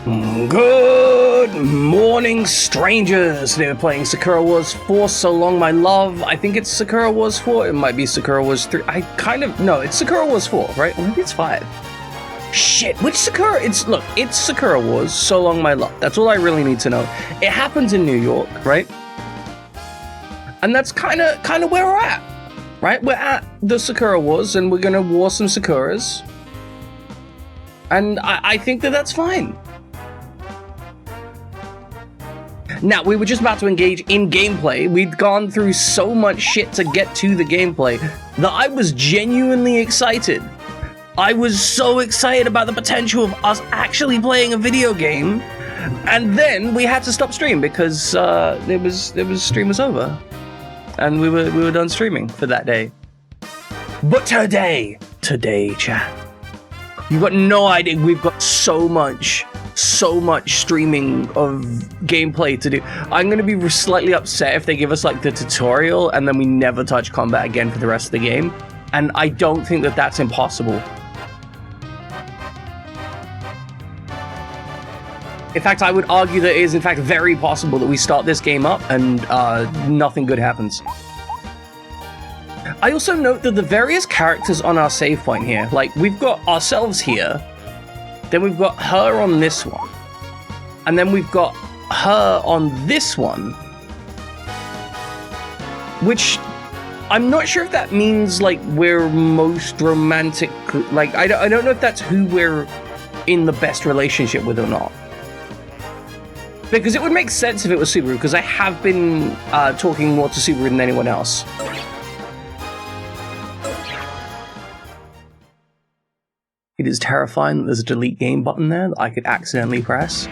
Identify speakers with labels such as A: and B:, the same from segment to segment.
A: Good morning, strangers. Today we're playing Sakura Wars 4, So Long My Love. I think it's Sakura Wars 4. It might be Sakura Wars 3. No, it's Sakura Wars 4, right? Or maybe it's 5. Shit, which Sakura? It's Sakura Wars, So Long My Love. That's all I really need to know. It happens in New York, right? And that's kind of where we're at, right? We're at the Sakura Wars, and we're gonna war some Sakuras. And I think that's fine. Now, we were just about to engage in gameplay. We'd gone through so much shit to get to the gameplay that I was genuinely excited. I was so excited about the potential of us actually playing a video game, and then we had to stop stream because stream was over, and we were done streaming for that day. But today, chat, you've got no idea. We've got so much streaming of gameplay to do. I'm gonna be slightly upset if they give us like the tutorial and then we never touch combat again for the rest of the game, and I don't think that that's impossible. In fact, I would argue that it is in fact very possible that we start this game up and nothing good happens. I also note that the various characters on our save point here, like we've got ourselves here, then we've got her on this one, and then we've got her on this one, which I'm not sure if that means like we're most romantic, like I don't know if that's who we're in the best relationship with or not. Because it would make sense if it was Subaru, because I have been talking more to Subaru than anyone else. It is terrifying that there's a delete game button there that I could accidentally press.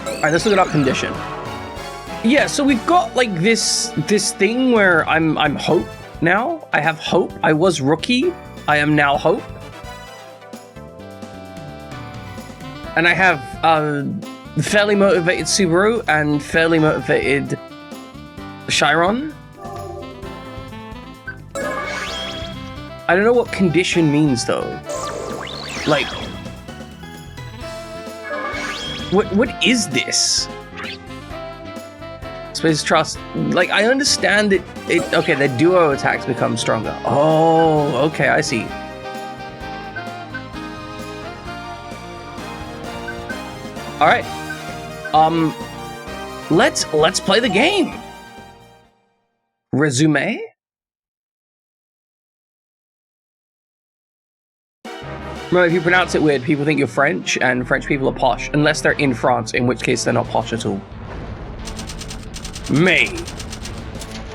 A: Alright, let's look at our condition. Yeah, so we've got like this thing where I'm Hope now. I have Hope. I was Rookie. I am now Hope. And I have fairly motivated Subaru and fairly motivated Chiron. I don't know what condition means though. Like, what is this? Space Trust. Like, I understand it. Okay, the duo attacks become stronger. Oh, okay, I see. All right. Let's play the game. Resume. Remember, if you pronounce it weird, people think you're French, and French people are posh, unless they're in France, in which case they're not posh at all. May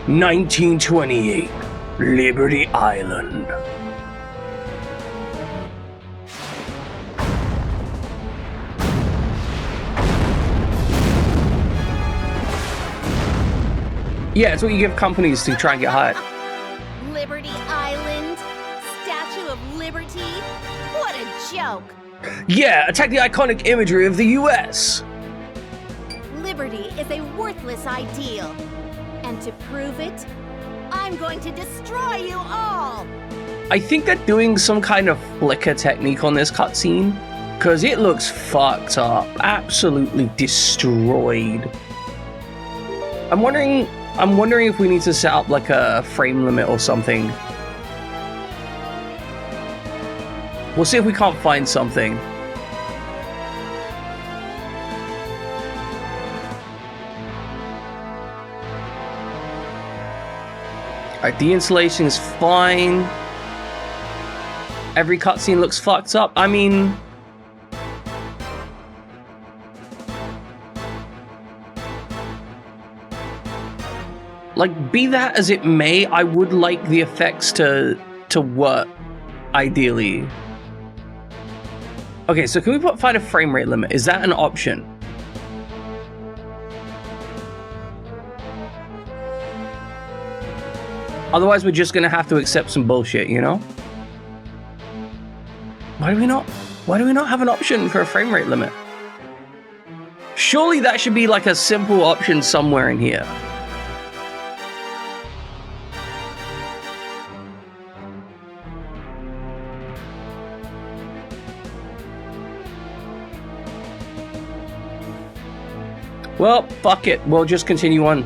A: 1928, Liberty Island. Yeah, it's what you give companies to try and get hired.
B: Liberty Island? Statue of Liberty? What a joke!
A: Yeah, attack the iconic imagery of the US!
B: Liberty is a worthless ideal. And to prove it, I'm going to destroy you all!
A: I think they're doing some kind of flicker technique on this cutscene, because it looks fucked up. Absolutely destroyed. I'm wondering if we need to set up like a frame limit or something. We'll see if we can't find something. Alright, the installation is fine. Every cutscene looks fucked up. I mean, like, be that as it may, I would like the effects to work, ideally. Okay, so can we find a frame rate limit? Is that an option? Otherwise, we're just gonna have to accept some bullshit, you know? Why do we not have an option for a frame rate limit? Surely that should be like a simple option somewhere in here. Well, fuck it. We'll just continue on.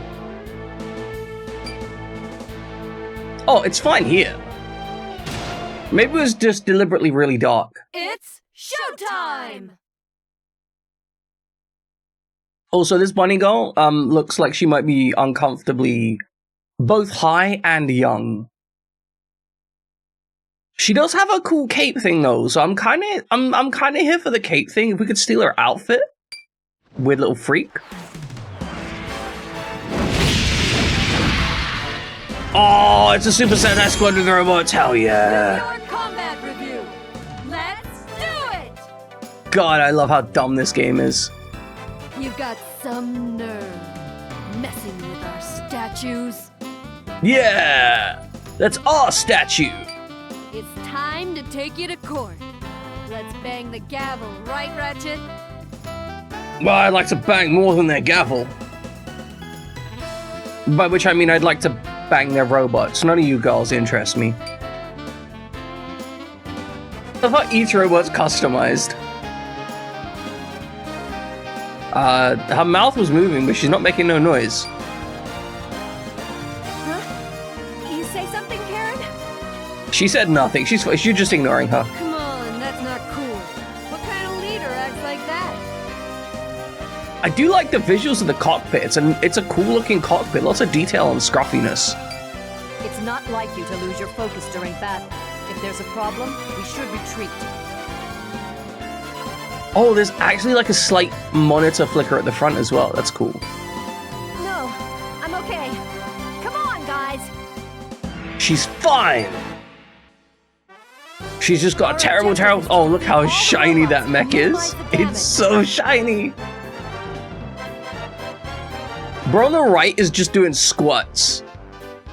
A: Oh, it's fine here. Maybe it was just deliberately really dark.
B: It's showtime!
A: Also, this bunny girl looks like she might be uncomfortably both high and young. She does have a cool cape thing though, so I'm kind of here for the cape thing. If we could steal her outfit, weird little freak. Oh, it's a Super Sentai Squadron robots. Hell yeah!
B: Your combat review. Let's do it.
A: God, I love how dumb this game is.
B: You've got some nerve messing with our statues.
A: Yeah, that's our statue.
B: It's time to take you to court. Let's bang the gavel, right, Ratchet?
A: Well, I'd like to bang more than their gavel. By which I mean I'd like to bang their robots. None of you girls interest me. I thought each robot's customized. Her mouth was moving, but she's not making no noise.
B: Huh? You say something, Karen?
A: She said nothing. She's just ignoring her.
B: Come on, that's not cool. What kind of leader acts like that?
A: I do like the visuals of the cockpit. It's a cool looking cockpit. Lots of detail and scruffiness.
C: It's not like you to lose your focus during battle. If there's a problem, we should retreat.
A: Oh, there's actually like a slight monitor flicker at the front as well. That's cool.
B: No, I'm okay. Come on, guys.
A: She's fine. She's just got a terrible... Oh, look how shiny that mech is. It's so shiny. Bro on the right is just doing squats.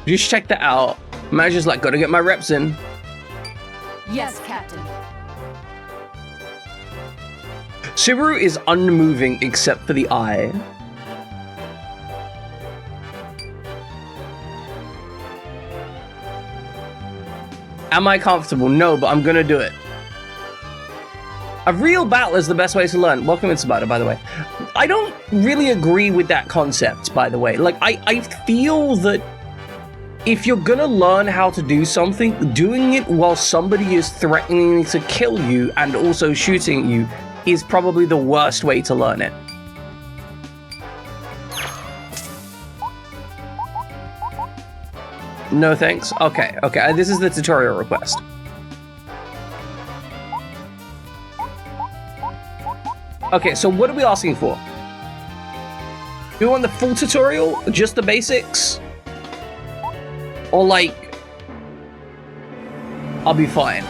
A: Just check that out. Man's just like, gotta get my reps in.
C: Yes, Captain.
A: Subaru is unmoving except for the eye. Am I comfortable? No, but I'm gonna do it. A real battle is the best way to learn. Welcome in, Sabata, by the way. I don't really agree with that concept, by the way. Like, I feel that if you're gonna learn how to do something, doing it while somebody is threatening to kill you and also shooting you is probably the worst way to learn it. No thanks? Okay, this is the tutorial request. Okay, so what are we asking for? Do we want the full tutorial? Just the basics? Or like... I'll be fine.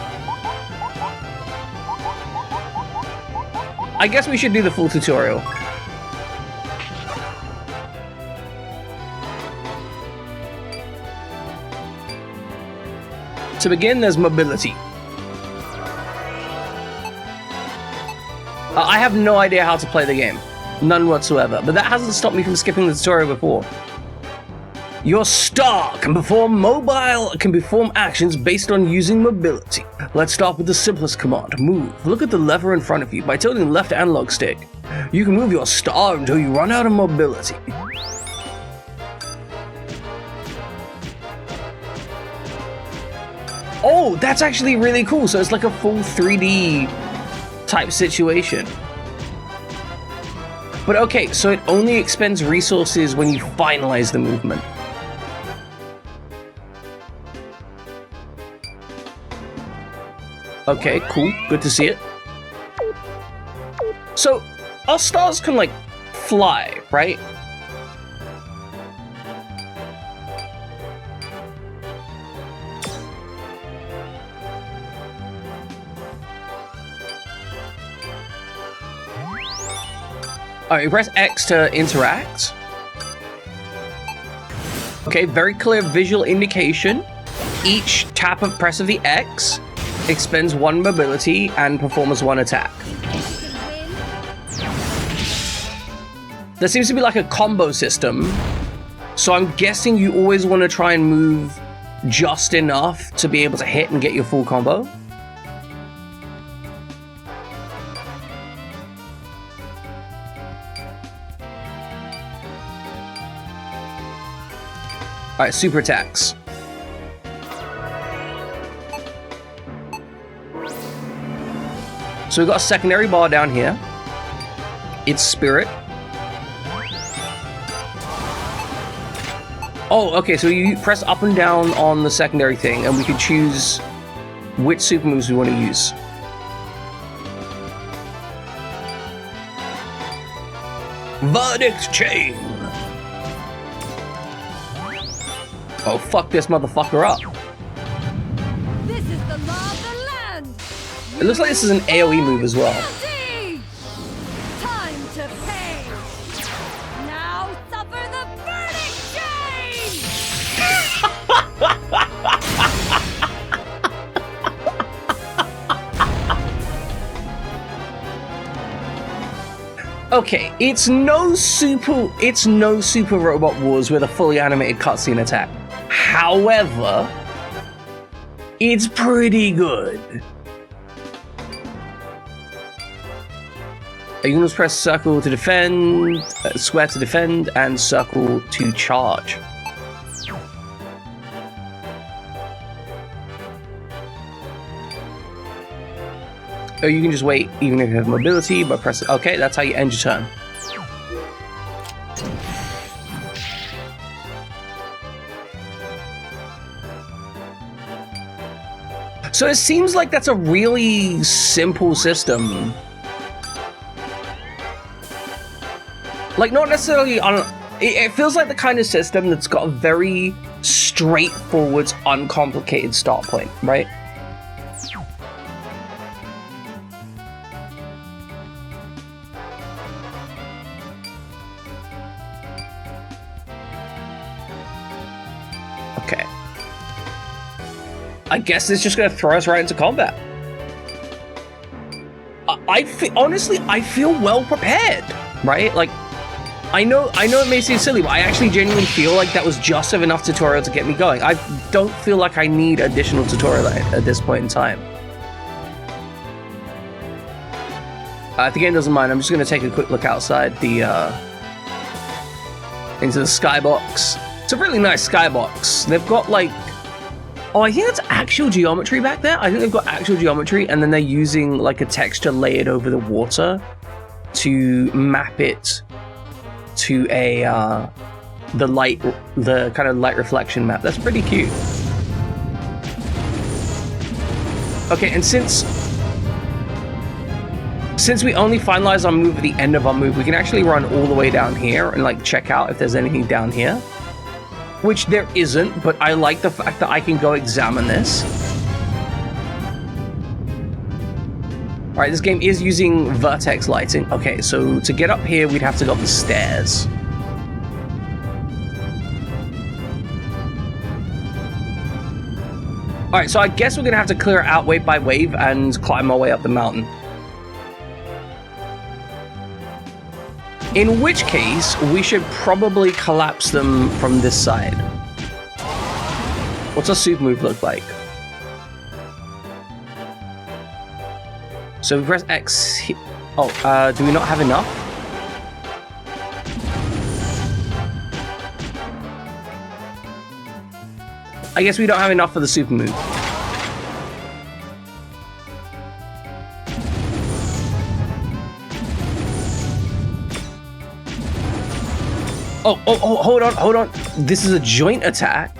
A: I guess we should do the full tutorial. To begin, there's mobility. I have no idea how to play the game. None whatsoever. But that hasn't stopped me from skipping the tutorial before. Your star can perform actions based on using mobility. Let's start with the simplest command, move. Look at the lever in front of you. By tilting the left analog stick, you can move your star until you run out of mobility. Oh, that's actually really cool. So it's like a full 3D type situation. But okay, so it only expends resources when you finalize the movement. Okay, cool. Good to see it. So, our stars can, like, fly, right? Alright, you press X to interact. Okay, very clear visual indication. Each press of the X expends 1 mobility and performs 1 attack. There seems to be like a combo system, so I'm guessing you always want to try and move just enough to be able to hit and get your full combo. Alright, super attacks. So we've got a secondary bar down here. It's Spirit. Oh, okay, so you press up and down on the secondary thing, and we can choose which super moves we want to use. Verdict Chain! Oh, fuck this motherfucker up.
C: This is the law of the land.
A: It looks like this is an AoE move as well.
C: Guilty! Time to pay. Now suffer the verdict chain.
A: Okay, it's no Super Robot Wars with a fully animated cutscene attack. However, it's pretty good. You can just press circle to defend, square to defend, and circle to charge. Or you can just wait, even if you have mobility, by pressing. Okay, that's how you end your turn. So it seems like that's a really simple system. Like, not necessarily on. It feels like the kind of system that's got a very straightforward, uncomplicated start point, right? Okay. I guess it's just gonna throw us right into combat. Honestly, I feel well prepared, right? Like, I know it may seem silly, but I actually genuinely feel like that was just enough tutorial to get me going. I don't feel like I need additional tutorial at this point in time. If the game doesn't mind, I'm just gonna take a quick look outside the into the skybox. It's a really nice skybox. They've got like, oh, I think it's actual geometry back there. I think they've got actual geometry, and then they're using like a texture layered over the water to map it to a the kind of light reflection map. That's pretty cute. Okay, and since we only finalize our move at the end of our move, we can actually run all the way down here and like check out if there's anything down here. Which there isn't, but I like the fact that I can go examine this. Alright, this game is using vertex lighting. Okay, so to get up here, we'd have to go up the stairs. Alright, so I guess we're gonna have to clear it out wave by wave and climb our way up the mountain. In which case, we should probably collapse them from this side. What's our super move look like? So we press X. Oh, do we not have enough? I guess we don't have enough for the super move. Oh, hold on. This is a joint attack.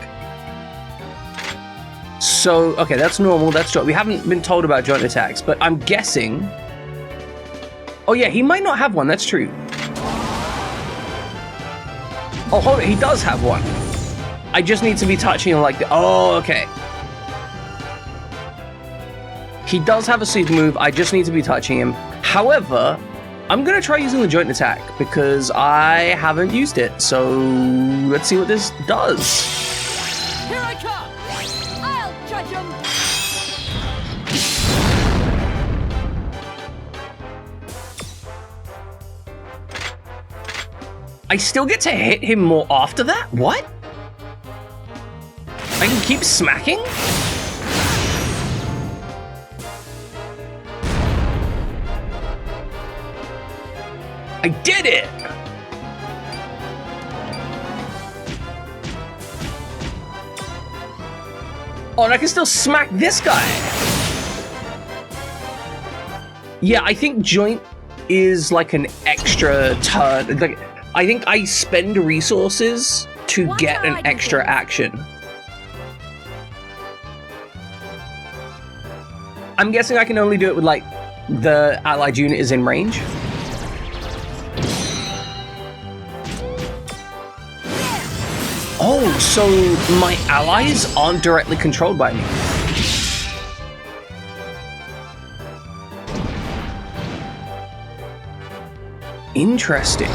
A: So, okay, that's normal, that's joint. We haven't been told about joint attacks, but I'm guessing... Oh yeah, he might not have one, that's true. Oh, hold on, he does have one. I just need to be touching him like that. Oh, okay. He does have a super move, I just need to be touching him. However, I'm gonna try using the joint attack because I haven't used it. So let's see what this does.
C: Here I come! I'll judge him!
A: I still get to hit him more after that? What? I can keep smacking? I did it! Oh, and I can still smack this guy. Yeah, I think joint is like an extra turn. Like, I think I spend resources to get an extra action. I'm guessing I can only do it with like the allied unit is in range. Oh, so my allies aren't directly controlled by me. Interesting.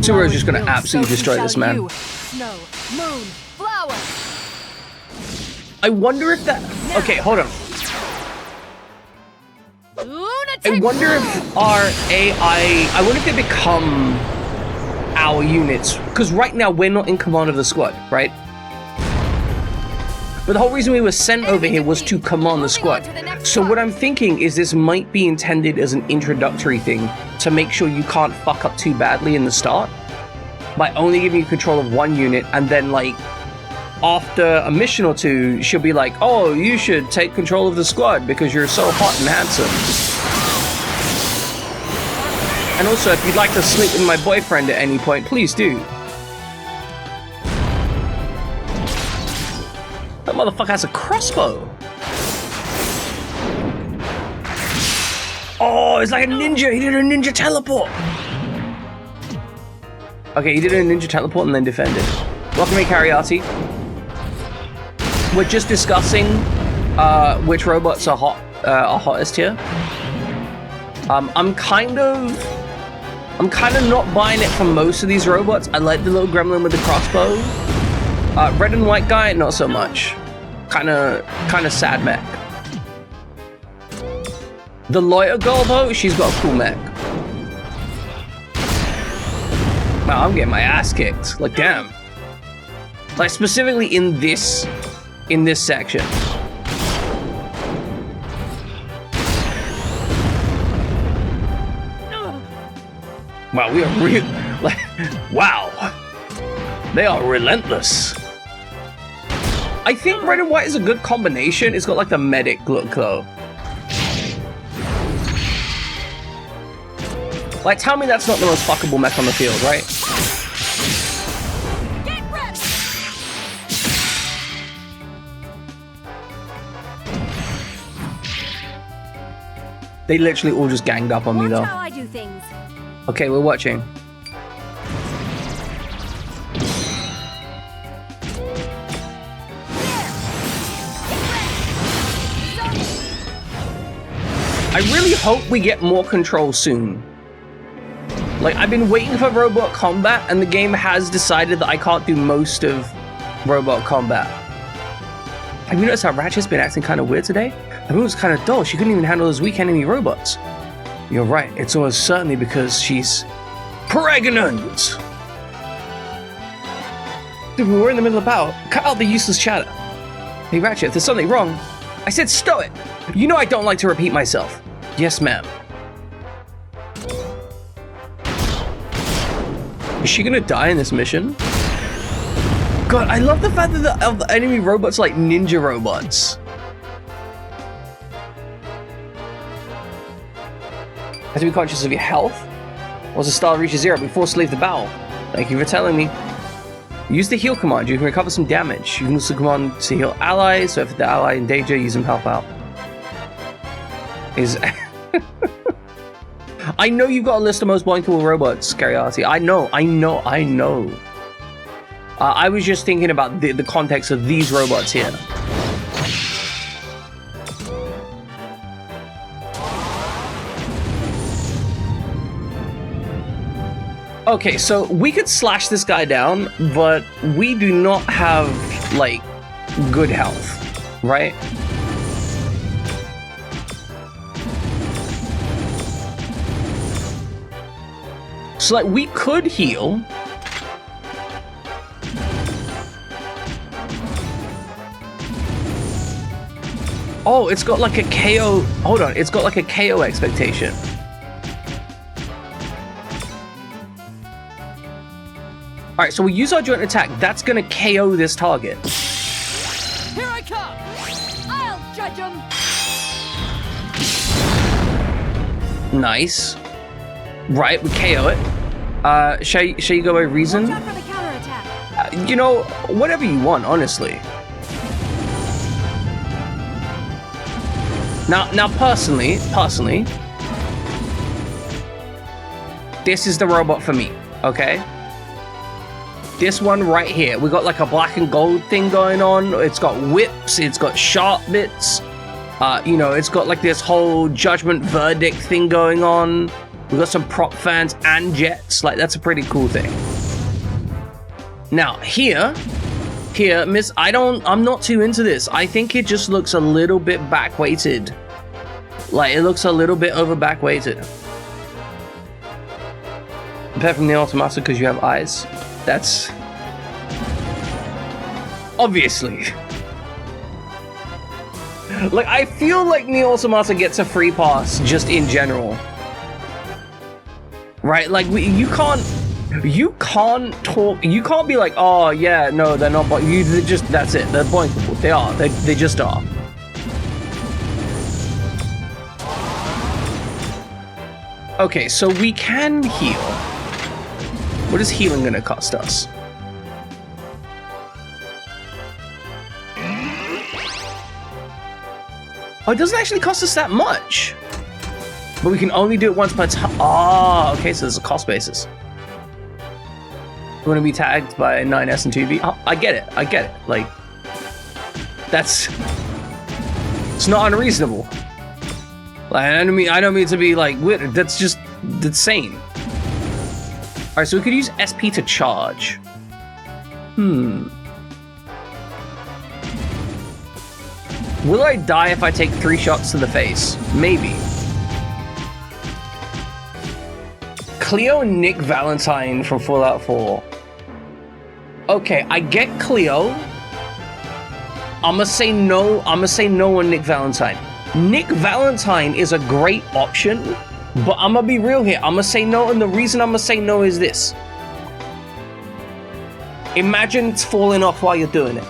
A: So we're just gonna absolutely destroy this man.
C: Snow, moon, flower.
A: I wonder if that... Okay, hold on. I wonder if our AI... I wonder if they become our units. Because right now, we're not in command of the squad, right? But the whole reason we were sent over here was to command the squad. So what I'm thinking is this might be intended as an introductory thing to make sure you can't fuck up too badly in the start by only giving you control of one unit, and then like after a mission or two, she'll be like, oh, you should take control of the squad because you're so hot and handsome. And also, if you'd like to sleep with my boyfriend at any point, please do. That motherfucker has a crossbow. Oh, it's like a ninja. He did a ninja teleport. Okay, he did a ninja teleport and then defended. Welcome to Cariati. We're just discussing which robots are hottest here. I'm kind of not buying it for most of these robots. I like the little gremlin with the crossbow. Red and white guy, not so much. Kind of sad mech. The lawyer girl though, she's got a cool mech. Wow, I'm getting my ass kicked. Like, damn. Like, specifically in this section. Wow, we are real. Like, wow. They are relentless. I think red and white is a good combination. It's got like the medic look though. Like, tell me that's not the most fuckable mech on the field, right?
B: Get ready.
A: They literally all just ganged up on me though.
B: Watch how I do things.
A: Okay, we're watching. I really hope we get more control soon. Like, I've been waiting for robot combat, and the game has decided that I can't do most of robot combat. Have you noticed how Ratchet's been acting kind of weird today? The move's kind of dull. She couldn't even handle those weak enemy robots. You're right. It's almost certainly because she's pregnant. Dude, we're in the middle of battle. Cut out the useless chatter. Hey, Ratchet, if there's something wrong, I said stow it. You know I don't like to repeat myself. Yes, ma'am. Is she gonna die in this mission? God, I love the fact that the enemy robots are like ninja robots. Have to be conscious of your health. Once the star reaches 0, be forced to leave the battle. Thank you for telling me. Use the heal command. You can recover some damage. You can also command to heal allies, so if the ally in danger, use them help out. I know you've got a list of most blinkable robots, Cariati. I know. I was just thinking about the context of these robots here. Okay, so we could slash this guy down, but we do not have, like, good health, right? So, like, we could heal. Oh, it's got like a KO. Hold on, it's got like a KO expectation. 'Has to All right, so we use our joint attack. That's gonna KO this target.
C: Here I come! I'll judge him!
A: Nice. Right, we KO it. Shall you go by reason?
B: Watch out for the counterattack.
A: You know, whatever you want, honestly. Now, personally, this is the robot for me, okay? This one right here, we got like a black and gold thing going on. It's got whips, it's got sharp bits. You know, it's got like this whole judgment verdict thing going on. We got some prop fans and jets. Like, that's a pretty cool thing. Now, here, Miss, I'm not too into this. I think it just looks a little bit back-weighted. Like, it looks a little bit over back-weighted. Apart from the Automata because you have eyes. That's... obviously. Like, I feel like Nier Automata gets a free pass just in general. Right? Like, you can't talk, you can't be like, oh yeah, no, they're not, but that's it, they're boinkable. They just are. Okay, so we can heal. What is healing gonna cost us? Oh, it doesn't actually cost us that much. But we can only do it once per time. Ah, okay, so there's a cost basis. We're gonna be tagged by 9S and 2B. Oh, I get it. Like, it's not unreasonable. Like, I don't mean to be like weird. That's just insane. All right, so we could use SP to charge. Will I die if I take 3 shots to the face? Maybe. Cleo and Nick Valentine from Fallout 4. Okay, I get Cleo. I'ma say no on Nick Valentine. Nick Valentine is a great option, but I'ma be real here. I'ma say no, and the reason I'ma say no is this. Imagine it's falling off while you're doing it.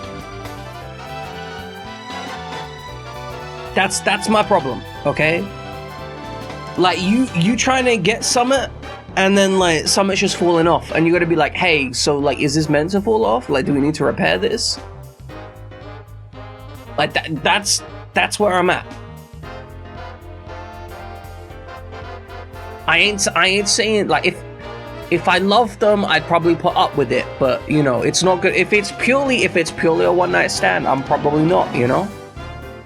A: That's my problem, okay? Like, you trying to get Summit, and then like Summit's just falling off, and you gotta be like, hey, so like, is this meant to fall off? Like, do we need to repair this? Like, that's where I'm at. I ain't saying, like, if I loved them, I'd probably put up with it, but you know, it's not good. If it's purely a one night stand, I'm probably not, you know?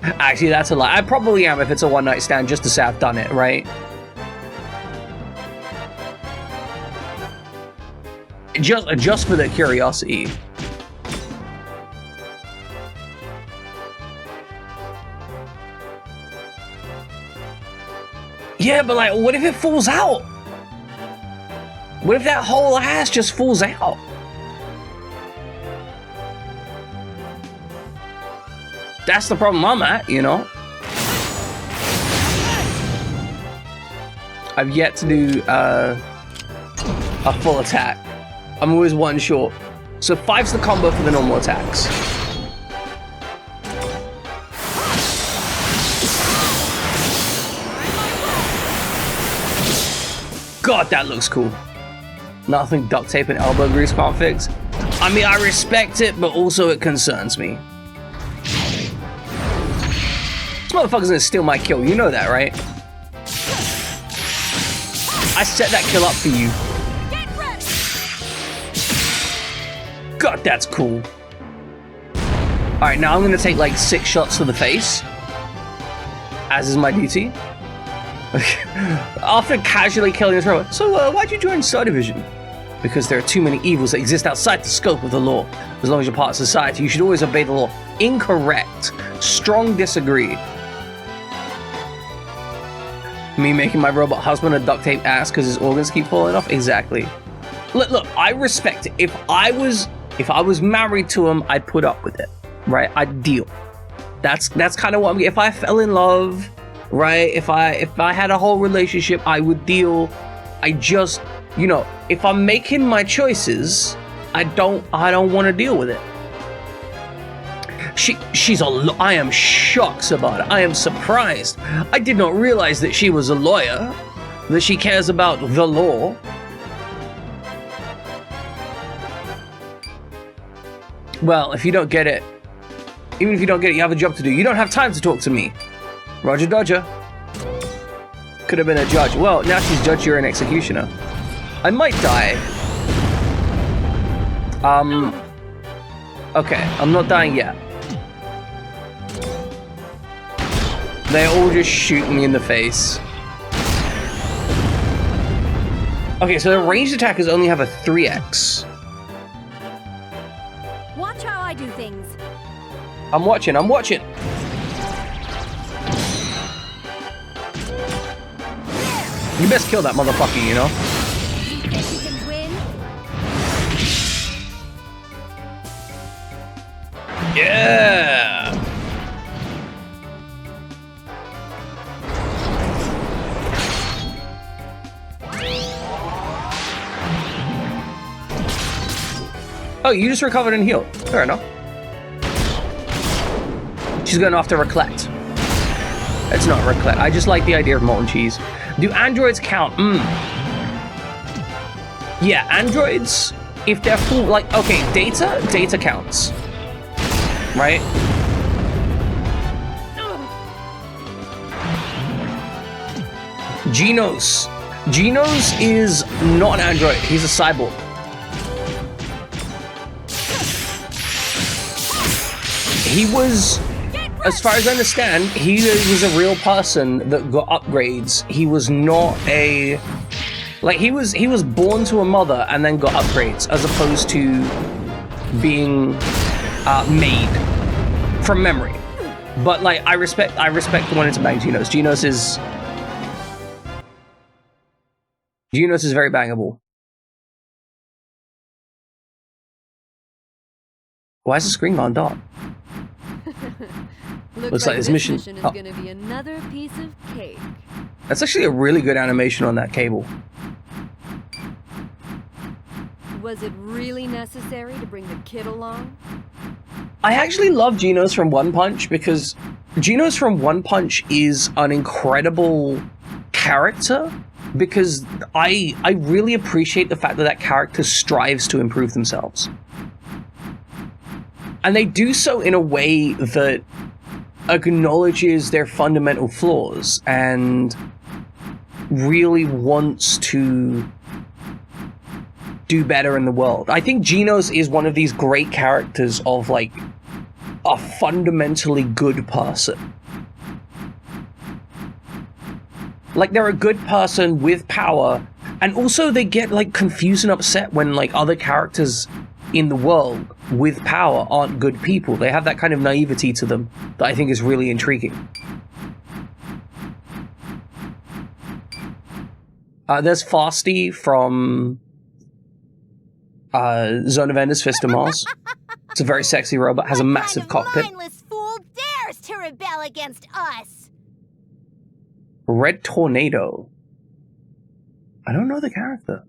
A: Actually, that's a lie. I probably am if it's a one night stand, just to say I've done it, right? Just for the curiosity. Yeah, but like, what if it falls out? What if that whole ass just falls out? That's the problem I'm at, you know? I've yet to do a full attack. I'm always one short. So 5's the combo for the normal attacks. God, that looks cool. Nothing duct tape and elbow grease can't fix. I mean, I respect it, but also it concerns me. This motherfucker's gonna steal my kill, you know that, right? I set that kill up for you.
B: Get ready.
A: God, that's cool. Alright, now I'm gonna take like 6 shots to the face, as is my duty. After casually killing this robot. So, why'd you join Star Division? Because there are too many evils that exist outside the scope of the law. As long as you're part of society, you should always obey the law. Incorrect. Strong disagree. Me making my robot husband a duct tape ass because his organs keep falling off? Exactly. Look, I respect it. If I was married to him, I'd put up with it. Right? I'd deal. That's kind of what I'm getting. If I fell in love, right? If I had a whole relationship, I would deal. I just, you know, if I'm making my choices, I don't want to deal with it. I am shocked about it. I am surprised. I did not realize that she was a lawyer, that she cares about the law. Well, if you don't get it, even if you don't get it, you have a job to do. You don't have time to talk to me. Roger Dodger. Could have been a judge. Well, now she's judge, you're an executioner. I might die. Okay, I'm not dying yet. They all just shoot me in the face. Okay, so the ranged attackers only have a 3x.
B: Watch how I do things.
A: I'm watching. You best kill that motherfucker, you know?
B: You think you can win?
A: Yeah! Oh, you just recovered and healed. Fair enough. She's going off to Raclette. It's not Raclette. I just like the idea of molten cheese. Do androids count? Yeah, androids, if they're full, like, okay, data counts. Right? Genos. Genos is not an android. He's a cyborg. He was, as far as I understand, he was a real person that got upgrades. He was not a, like, he was born to a mother and then got upgrades, as opposed to being made from memory. But like, I respect wanting to bang Genos. Genos is very bangable. Why is the screen gone dark?
C: Looks like this mission is going to be another piece of cake.
A: That's actually a really good animation on that cable.
C: Was it really necessary to bring the kid along?
A: I actually love Genos from One Punch because Genos from One Punch is an incredible character, because I really appreciate the fact that that character strives to improve themselves. And they do so in a way that acknowledges their fundamental flaws and really wants to do better in the world. I think Genos is one of these great characters of like a fundamentally good person. Like, they're a good person with power, and also they get like confused and upset when like other characters in the world with power aren't good people. They have that kind of naivety to them that I think is really intriguing. There's Fasty from Zone of Enders, Fist of Mars. It's a very sexy robot, has a massive cockpit.
B: What mindless fool dares to rebel against us?
A: Red Tornado. I don't know the character.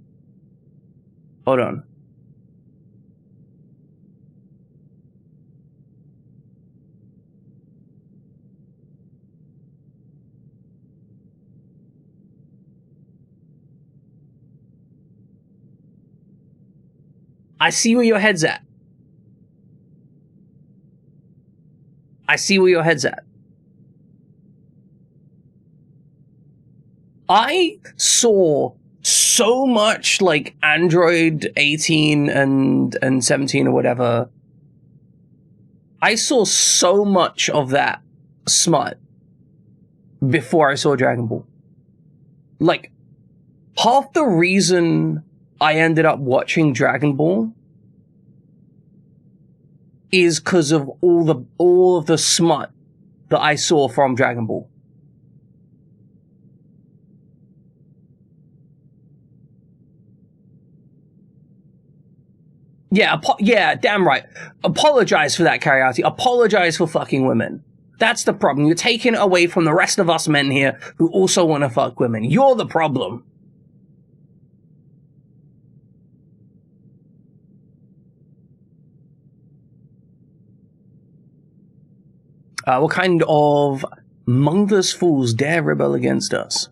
A: Hold on. I see where your head's at. I see where your head's at. I saw so much like Android 18 and 17 or whatever. I saw so much of that smut before I saw Dragon Ball. Like, half the reason I ended up watching Dragon Ball is because of all of the smut that I saw from Dragon Ball. Yeah, yeah, damn right. Apologize for that, Cariati. Apologize for fucking women. That's the problem. You're taking it away from the rest of us men here who also want to fuck women. You're the problem. What kind of mindless fools dare rebel against us?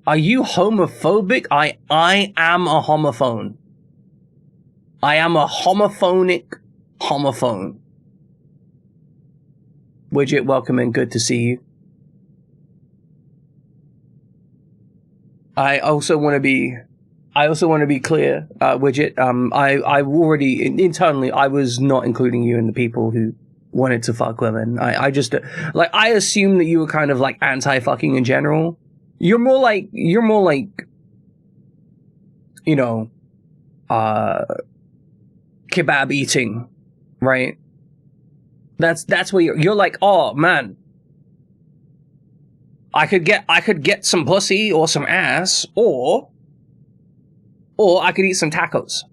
A: Are you homophobic? I am a homophone. I am a homophonic homophone. Widget, welcome and good to see you. I also want to be clear, Widget. I already internally I was not including you in the people who wanted to fuck women. I just like I assumed that you were kind of like anti-fucking in general. You're more like you know, kebab eating, right? That's where you're like, oh man, I could get some pussy or some ass, or I could eat some tacos.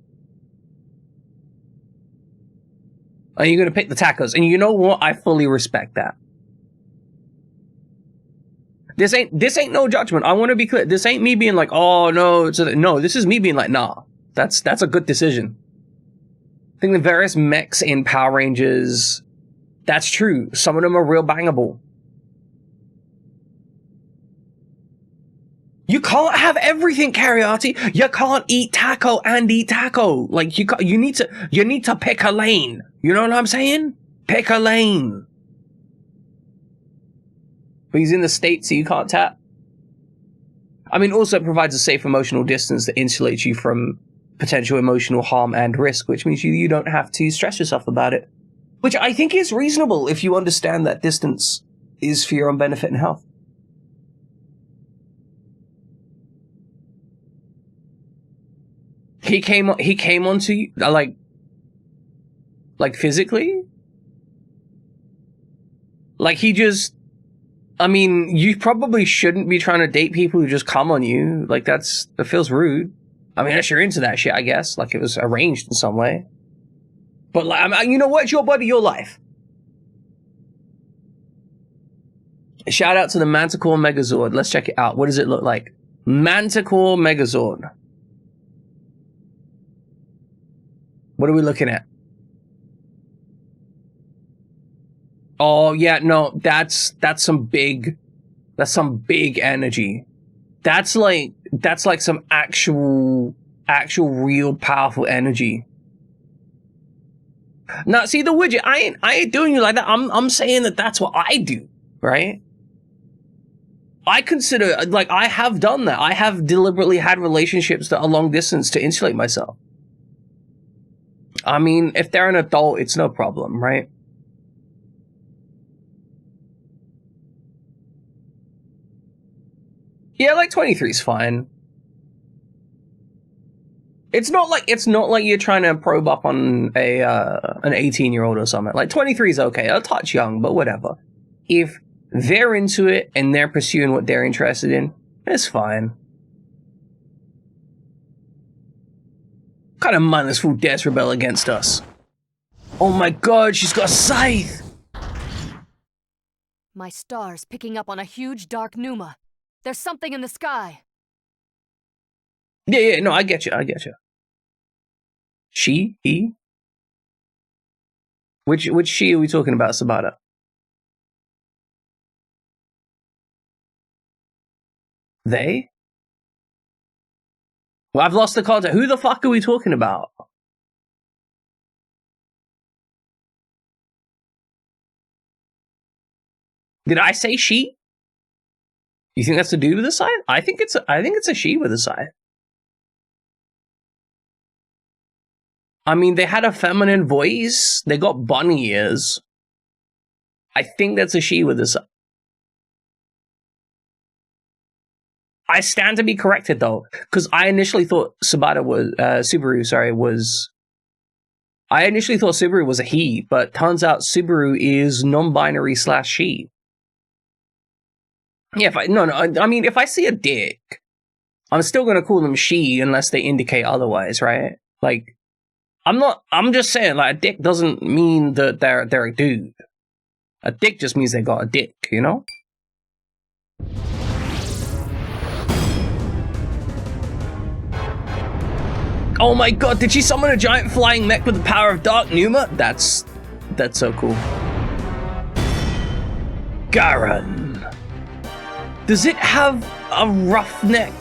A: And you're gonna pick the tacos, and you know what? I fully respect that. This ain't no judgment. I want to be clear. This ain't me being like, oh no, no. This is me being like, nah. That's a good decision. I think the various mechs in Power Rangers, that's true. Some of them are real bangable. You can't have everything, Cariati. You can't eat taco and eat taco. Like you need to pick a lane. You know what I'm saying? Pick a lane. But he's in the States, so you can't tap. I mean, also it provides a safe emotional distance that insulates you from potential emotional harm and risk, which means you don't have to stress yourself about it. Which I think is reasonable if you understand that distance is for your own benefit and health. He came onto you, like physically? Like he just... I mean, you probably shouldn't be trying to date people who just come on you. Like, that feels rude. I mean, unless you're into that shit, I guess. Like, it was arranged in some way. But, like, you know what? It's your body, your life. Shout out to the Manticore Megazord. Let's check it out. What does it look like? Manticore Megazord. What are we looking at? Oh yeah, no, that's some big energy. That's like some actual real powerful energy. Now, see the Widget, I ain't doing you like that. I'm saying that that's what I do, right? I consider, like, I have done that. I have deliberately had relationships that are long distance to insulate myself. I mean, if they're an adult, it's no problem, right? Yeah, like 23 is fine. It's not like you're trying to probe up on an 18-year-old or something. Like 23 is okay, a touch young, but whatever. If they're into it and they're pursuing what they're interested in, it's fine. What kind of mindless fool dares rebel against us? Oh my god, she's got a scythe!
C: My star's picking up on a huge dark Numa. There's something in the sky.
A: Yeah, no, I get you. She? He? Which she are we talking about, Sabata? They? Well, I've lost the context. Who the fuck are we talking about? Did I say she? You think that's to do with the scythe? I think it's a she with a scythe. I mean, they had a feminine voice. They got bunny ears. I think that's a she with a scythe. I stand to be corrected though, because I initially thought Subaru was a he, but turns out Subaru is non-binary / she. Yeah, I mean, if I see a dick, I'm still gonna call them she unless they indicate otherwise, right? Like, I'm just saying, like, a dick doesn't mean that they're a dude. A dick just means they got a dick, you know? Oh my god, did she summon a giant flying mech with the power of Dark Numa? That's That's so cool. Garen. Does it have a roughneck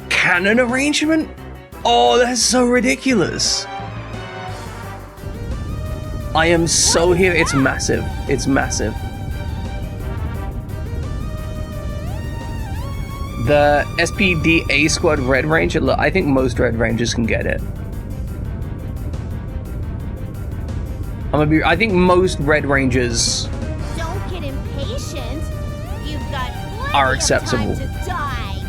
A: cannon arrangement? Oh, that's so ridiculous. I am so here. It's massive. It's massive. The SPDA Squad Red Ranger, look, I think most Red Rangers can get it. I think most Red Rangers
B: Don't get impatient. You've got plenty
A: are
B: of
A: acceptable.
B: time to die.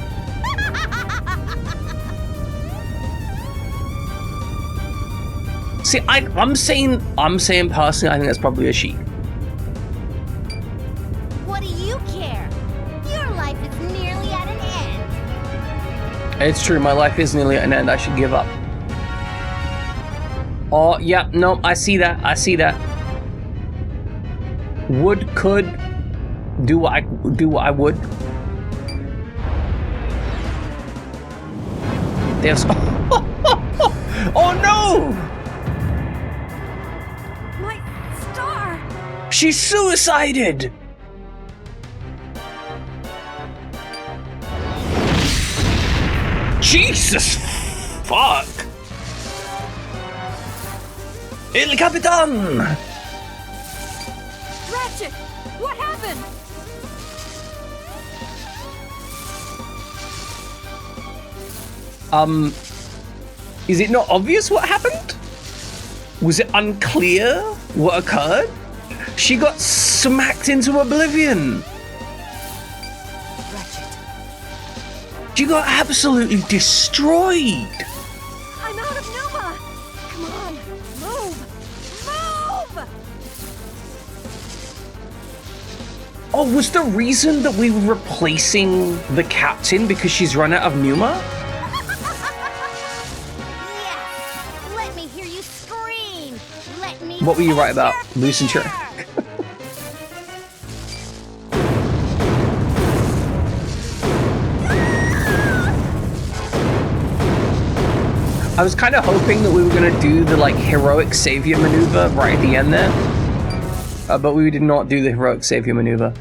A: See, I'm saying personally, I think that's probably a she.
B: What do you care? Your life is nearly at an end.
A: It's true, my life is nearly at an end. I should give up. Oh, yeah, no, I see that. I see that. Could do what I would. There's. Oh no!
C: My star!
A: She suicided! Jesus! Fuck! El Capitan!
C: Ratchet! What happened?
A: Is it not obvious what happened? Was it unclear what occurred? She got smacked into oblivion.
C: Ratchet.
A: She got absolutely destroyed.
C: I'm out of Numa! Come on, move! Move!
A: Oh, was the reason that we were replacing the captain because she's run out of Numa?
B: Yes. Let me hear you scream. Let me.
A: What were you right about?
B: taste your
A: Loosen your-
B: fear.
A: I was kind of hoping that we were going to do the like heroic savior maneuver right at the end there. But we did not do the heroic savior maneuver.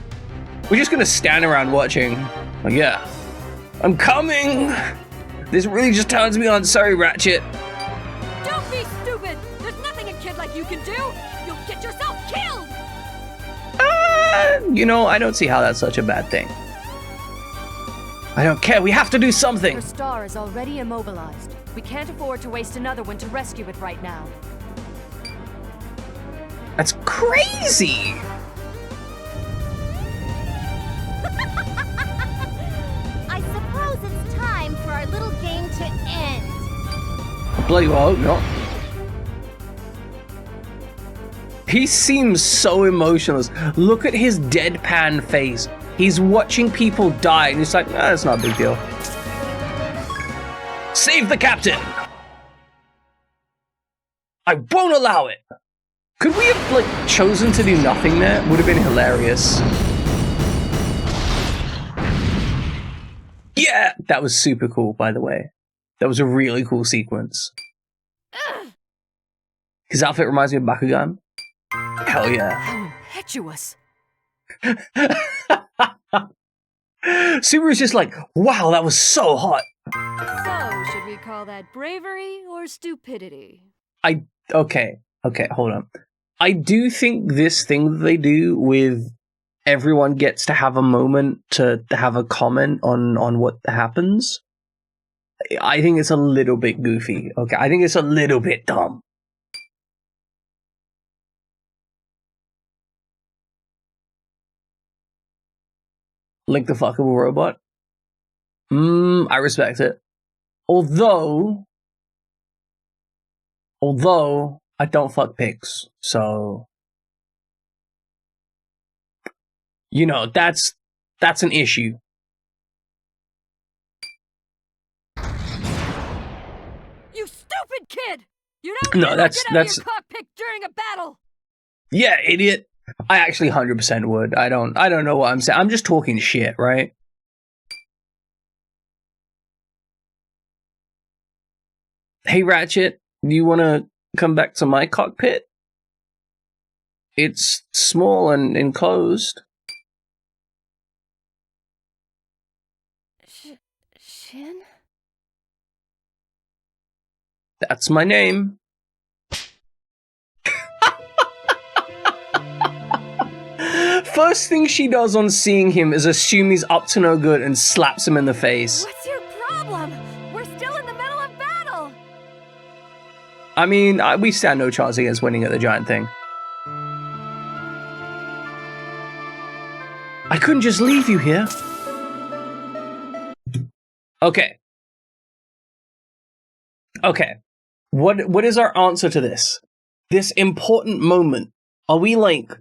A: We're just going to stand around watching. Like, yeah, I'm coming. This really just turns me on. Sorry, Ratchet.
C: Don't be stupid! There's nothing a kid like you can do! You'll get yourself killed!
A: You know, I don't see how that's such a bad thing. I don't care. We have to do something.
C: Her star is already immobilized. We can't afford to waste another one to rescue it right now.
A: That's crazy.
B: I suppose it's time for our little game to end.
A: Bloody well, hope not. He seems so emotionless. Look at his deadpan face. He's watching people die and he's like, nah, it's not a big deal. Save the captain! I won't allow it! Could we have, like, chosen to do nothing there? Would have been hilarious. Yeah! That was super cool, by the way. That was a really cool sequence. His outfit reminds me of Bakugan. Hell yeah.
C: How impetuous!
A: Subaru's just like, wow, that was so hot.
C: So, should we call that bravery or stupidity?
A: Okay, hold on. I do think this thing that they do with everyone gets to have a moment to have a comment on what happens. I think it's a little bit goofy. Okay, I think it's a little bit dumb. Link the fuckable robot. I respect it. Although I don't fuck pigs, so you know that's an issue.
C: You stupid kid! You don't
A: No,
C: ever
A: that's-
C: get out of your cockpit during a battle!
A: Yeah, idiot. I actually 100% would. I don't know what I'm saying. I'm just talking shit, right? Hey, Ratchet, do you want to come back to my cockpit? It's small and enclosed.
D: Shin?
A: That's my name. First thing she does on seeing him is assume he's up to no good and slaps him in the face.
D: What's your problem? We're still in the middle of battle!
A: I mean, we stand no chance against winning at the giant thing. I couldn't just leave you here. Okay. Okay. What is our answer to this? This important moment. Are we like,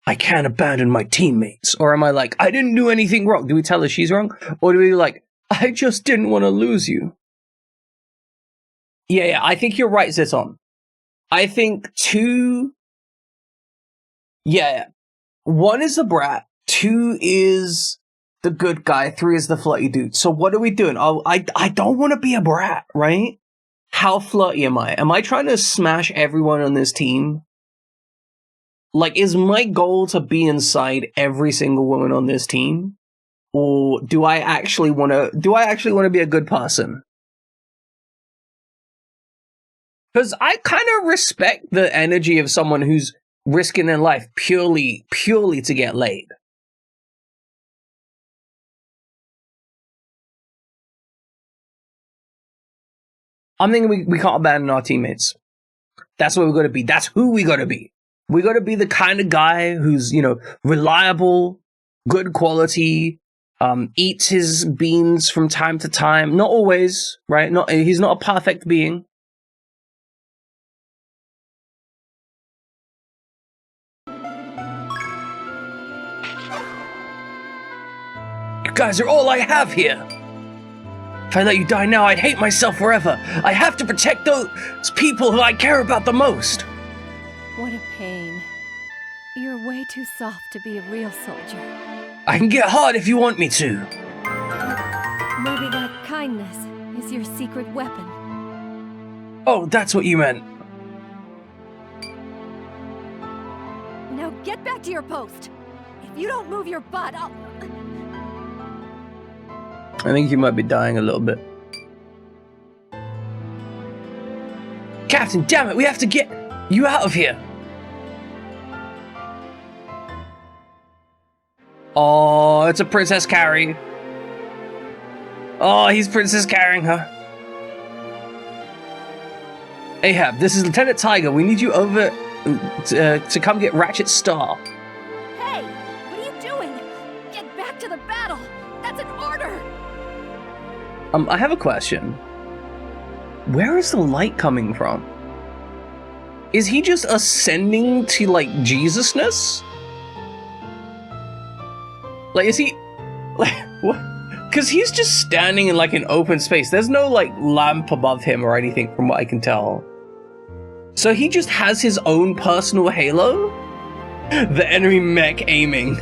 A: I can't abandon my teammates? Or am I like, I didn't do anything wrong? Do we tell her she's wrong? Or do we like, I just didn't want to lose you? Yeah, I think you're right, Ziton. I think 2... Yeah. 1 is the brat. 2 is the good guy. 3 is the flirty dude. So what are we doing? Oh, I don't want to be a brat, right? How flirty am I? Am I trying to smash everyone on this team? Like, is my goal to be inside every single woman on this team? Or do I actually want to be a good person? Because I kind of respect the energy of someone who's risking their life purely to get laid. I'm thinking we can't abandon our teammates. That's what we're going to be. That's who we got to be. We got to be the kind of guy who's, you know, reliable, good quality, eats his beans from time to time. Not always, right? He's not a perfect being. You guys are all I have here. If I let you die now, I'd hate myself forever. I have to protect those people who I care about the most.
D: What a pain. You're way too soft to be a real soldier.
A: I can get hard if you want me to.
D: Maybe that kindness is your secret weapon.
A: Oh, that's what you meant.
D: Now get back to your post. If you don't move your butt, I'll...
A: I think you might be dying a little bit. Captain, damn it, we have to get you out of here. Oh, it's a Princess Carrie. Oh, he's Princess carrying her. Ahab, this is Lieutenant Tiger. We need you over to come get Ratchet Star.
D: Hey, what are you doing? Get back to the battle. That's an order.
A: I have a question. Where is the light coming from? Is he just ascending to, like, Jesusness? Like, is he... Like, what? Because he's just standing in, like, an open space. There's no, like, lamp above him or anything, from what I can tell. So he just has his own personal halo? The enemy mech aiming.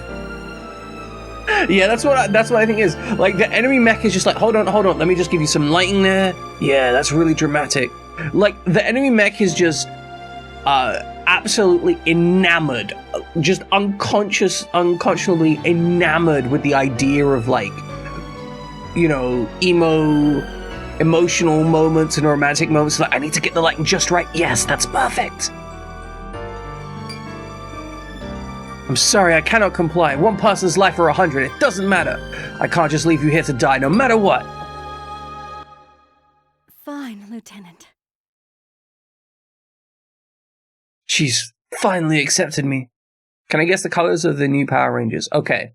A: Yeah, that's what I think is. Like, the enemy mech is just like, hold on, let me just give you some lighting there. Yeah, that's really dramatic. Like, the enemy mech is just absolutely enamored, just unconscionably enamored with the idea of, like, you know, emotional moments and romantic moments. Like, I need to get the lighting just right. Yes, that's perfect. I'm sorry, I cannot comply. 1 person's life or 100, it doesn't matter. I can't just leave you here to die, no matter what.
D: Fine, Lieutenant.
A: She's finally accepted me. Can I guess the colors of the new Power Rangers? Okay.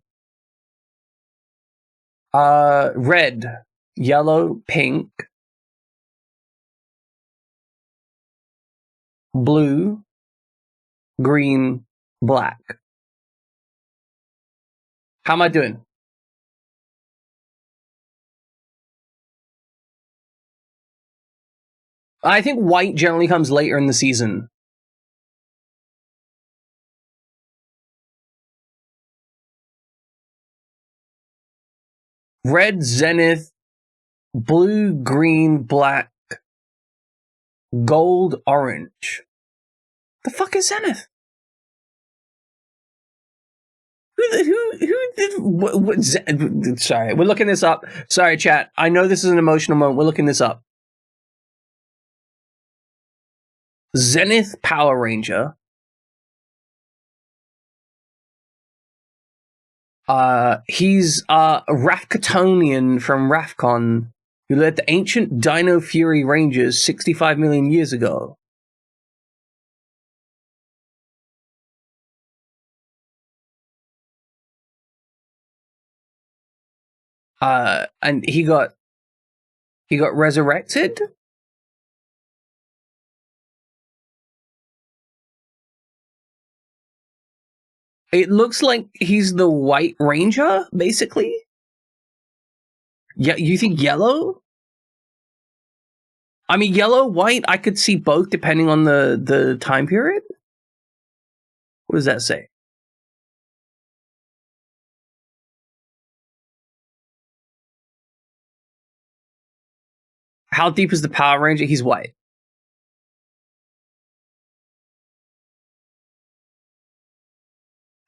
A: Red, yellow, pink, blue, green, black. How am I doing? I think white generally comes later in the season. Red, Zenith, blue, green, black, gold, orange. The fuck is Zenith? who did what sorry, we're looking this up. Sorry, chat. I know this is an emotional moment. We're looking this up. Zenith Power Ranger. He's a Rafkatonian from Rafkon who led the ancient Dino Fury Rangers 65 million years ago. And he got resurrected. It looks like he's the White Ranger, basically. Yeah, you think yellow? I mean, yellow, white, I could see both depending on the time period. What does that say? How deep is the Power Ranger? He's white.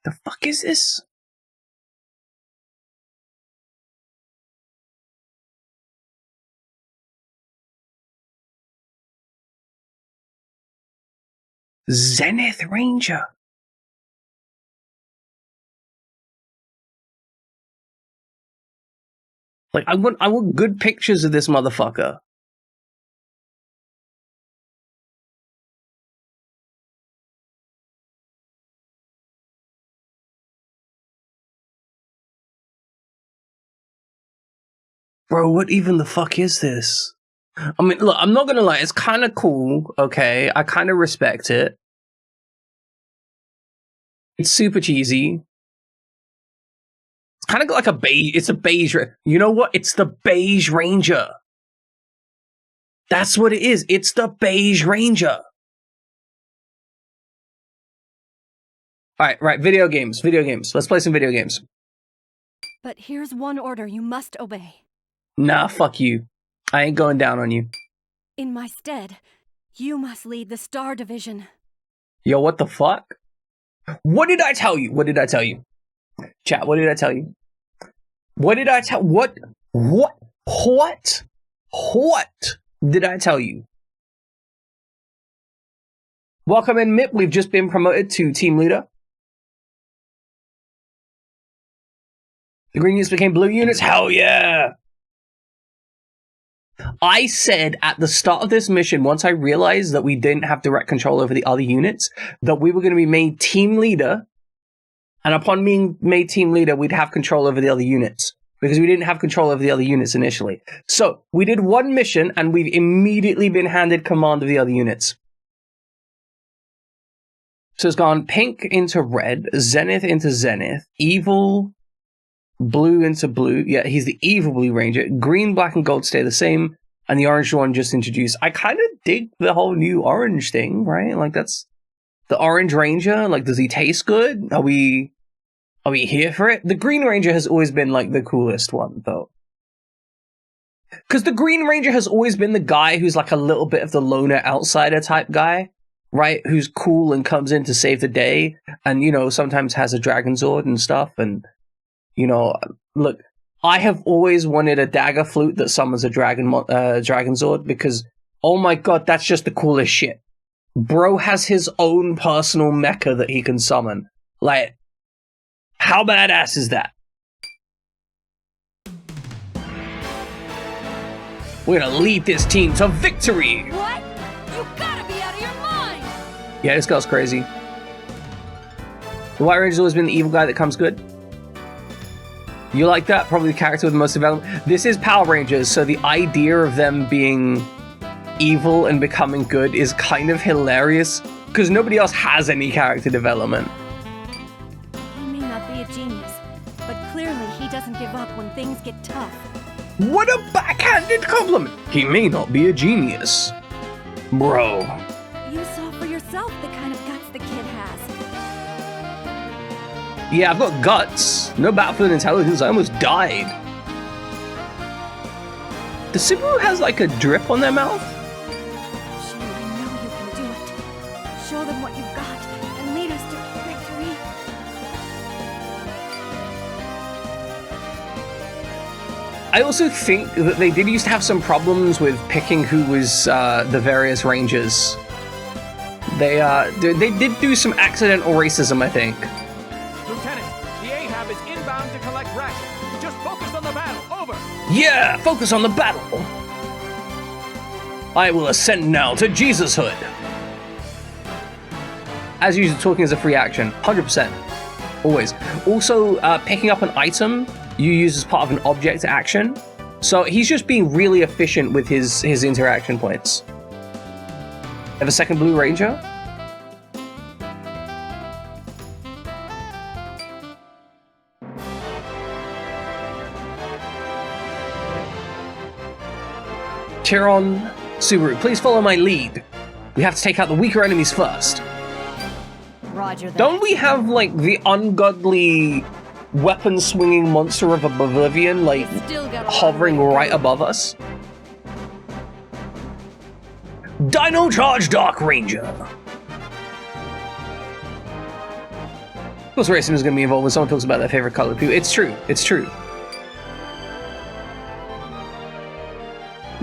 A: The fuck is this? Zenith Ranger. Like, I want good pictures of this motherfucker. Bro, what even the fuck is this? I mean, look, I'm not gonna lie, it's kind of cool, okay? I kind of respect it. It's super cheesy. It's kind of like a beige, it's a beige, you know what? It's the Beige Ranger. That's what it is, it's the Beige Ranger. Alright, video games. Let's play some video games.
D: But here's one order you must obey.
A: Nah, fuck you. I ain't going down on you.
D: In my stead, you must lead the Star Division.
A: Yo, what the fuck? What did I tell you? Chat, what did I tell you? What did I tell What did I tell you? Welcome in, Mip. We've just been promoted to team leader. The green units became blue units? Hell yeah! I said at the start of this mission, once I realized that we didn't have direct control over the other units, that we were going to be made team leader, and upon being made team leader, we'd have control over the other units, because we didn't have control over the other units initially. So, we did one mission, and we've immediately been handed command of the other units. So it's gone pink into red, Zenith into Zenith, evil... blue into blue. Yeah, he's the evil Blue Ranger. Green, black, and gold stay the same. And the orange one just introduced. I kind of dig the whole new orange thing, right? Like, that's the Orange Ranger. Like, does he taste good? Are we here for it? The Green Ranger has always been, like, the coolest one, though. Because the Green Ranger has always been the guy who's, like, a little bit of the loner outsider type guy, right? Who's cool and comes in to save the day. And, you know, sometimes has a dragon sword and stuff. And you know, look, I have always wanted a dagger flute that summons a dragon sword because, oh my god, that's just the coolest shit. Bro has his own personal mecha that he can summon. Like, how badass is that? We're gonna lead this team to victory!
D: What? You gotta be out of your mind!
A: Yeah, this girl's crazy. The White Ranger's always been the evil guy that comes good. You like that? Probably the character with the most development. This is Power Rangers, so the idea of them being evil and becoming good is kind of hilarious, because nobody else has any character development.
D: He may not be a genius, but clearly he doesn't give up when things get tough.
A: What a backhanded compliment! He may not be a genius. Bro.
D: You saw for yourself the kind of guts the kid has.
A: Yeah, I've got guts. No battlefield intelligence, I almost died. The Subaru has like a drip on their mouth?
D: Shin, I know you can do it. Show them what you've got and lead us to victory.
A: I also think that they did used to have some problems with picking who was the various rangers. They did do some accidental racism, I think.
E: Lieutenant, the Ahab is inbound to collect rations. Just focus on the battle. Over.
A: Yeah, focus on the battle. I will ascend now to Jesus Hood. As usual, talking as a free action, 100%, always. Also, picking up an item you use as part of an object action. So he's just being really efficient with his interaction points. Have a second Blue Ranger? Chiron, Subaru, please follow my lead. We have to take out the weaker enemies first.
C: Roger that.
A: Don't we have, like, the ungodly weapon-swinging monster of Oblivion, like,
C: Still got a
A: hovering
C: long way to
A: right
C: go.
A: above us? Dino Charge Dark Ranger! Of course, racing is going to be involved when someone talks about their favorite color. It's true. It's true.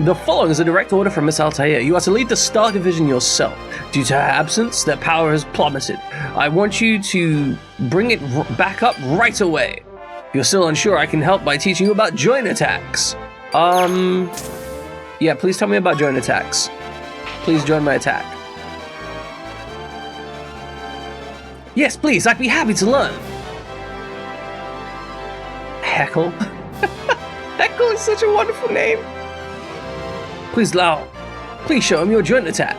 A: The following is a direct order from Miss Altair. You are to lead the Star Division yourself. Due to her absence, their power has plummeted. I want you to bring it back up right away. If you're still unsure, I can help by teaching you about joint attacks. Yeah, please tell me about joint attacks. Please join my attack. Yes, please, I'd be happy to learn. Heckle. Heckle is such a wonderful name. Please, Lau. Please show him your joint attack.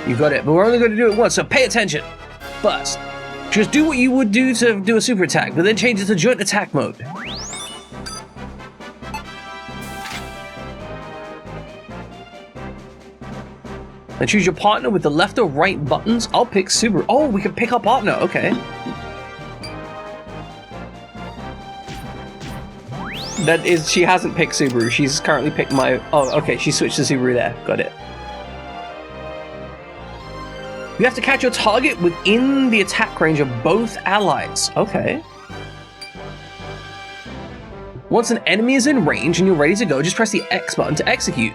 A: You got it, but we're only going to do it once, so pay attention. First, just do what you would do to do a super attack, but then change it to joint attack mode. And choose your partner with the left or right buttons. I'll pick Subaru. Oh, we can pick our partner. Okay. That is, she hasn't picked Subaru. She's currently picked my... Oh, okay. She switched to Subaru there. Got it. You have to catch your target within the attack range of both allies. Okay. Once an enemy is in range and you're ready to go, just press the X button to execute.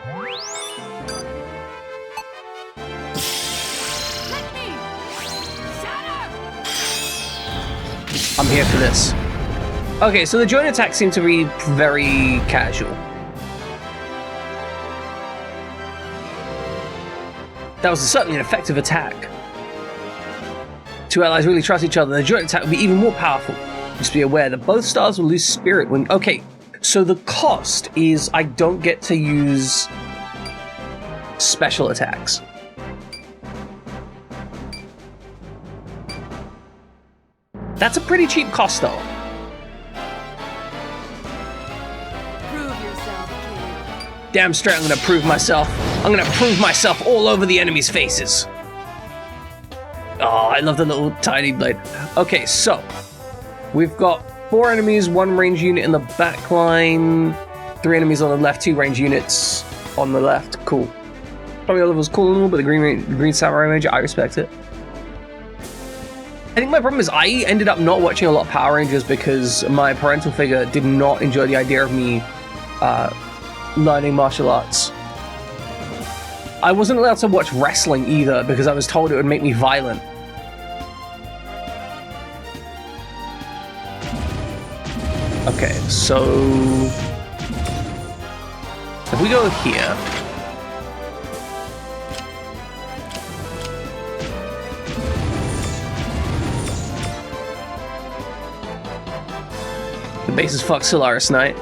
A: I'm here for this. Okay, so the joint attacks seem to be very casual. That was certainly an effective attack. Two allies really trust each other. The joint attack will be even more powerful. Just be aware that both stars will lose spirit when... Okay, so the cost is I don't get to use special attacks. That's a pretty cheap cost, though.
C: Prove yourself, kid.
A: Damn straight, I'm gonna prove myself. I'm gonna prove myself all over the enemy's faces. Oh, I love the little tiny blade. Okay, so we've got 4 enemies, 1 range unit in the back line, 3 enemies on the left, 2 range units on the left. Cool. Probably all of us cool and all, but the green samurai ranger, I respect it. I think my problem is I ended up not watching a lot of Power Rangers because my parental figure did not enjoy the idea of me learning martial arts. I wasn't allowed to watch wrestling either because I was told it would make me violent. Okay, so if we go here, the base is fuck Solaris Knight.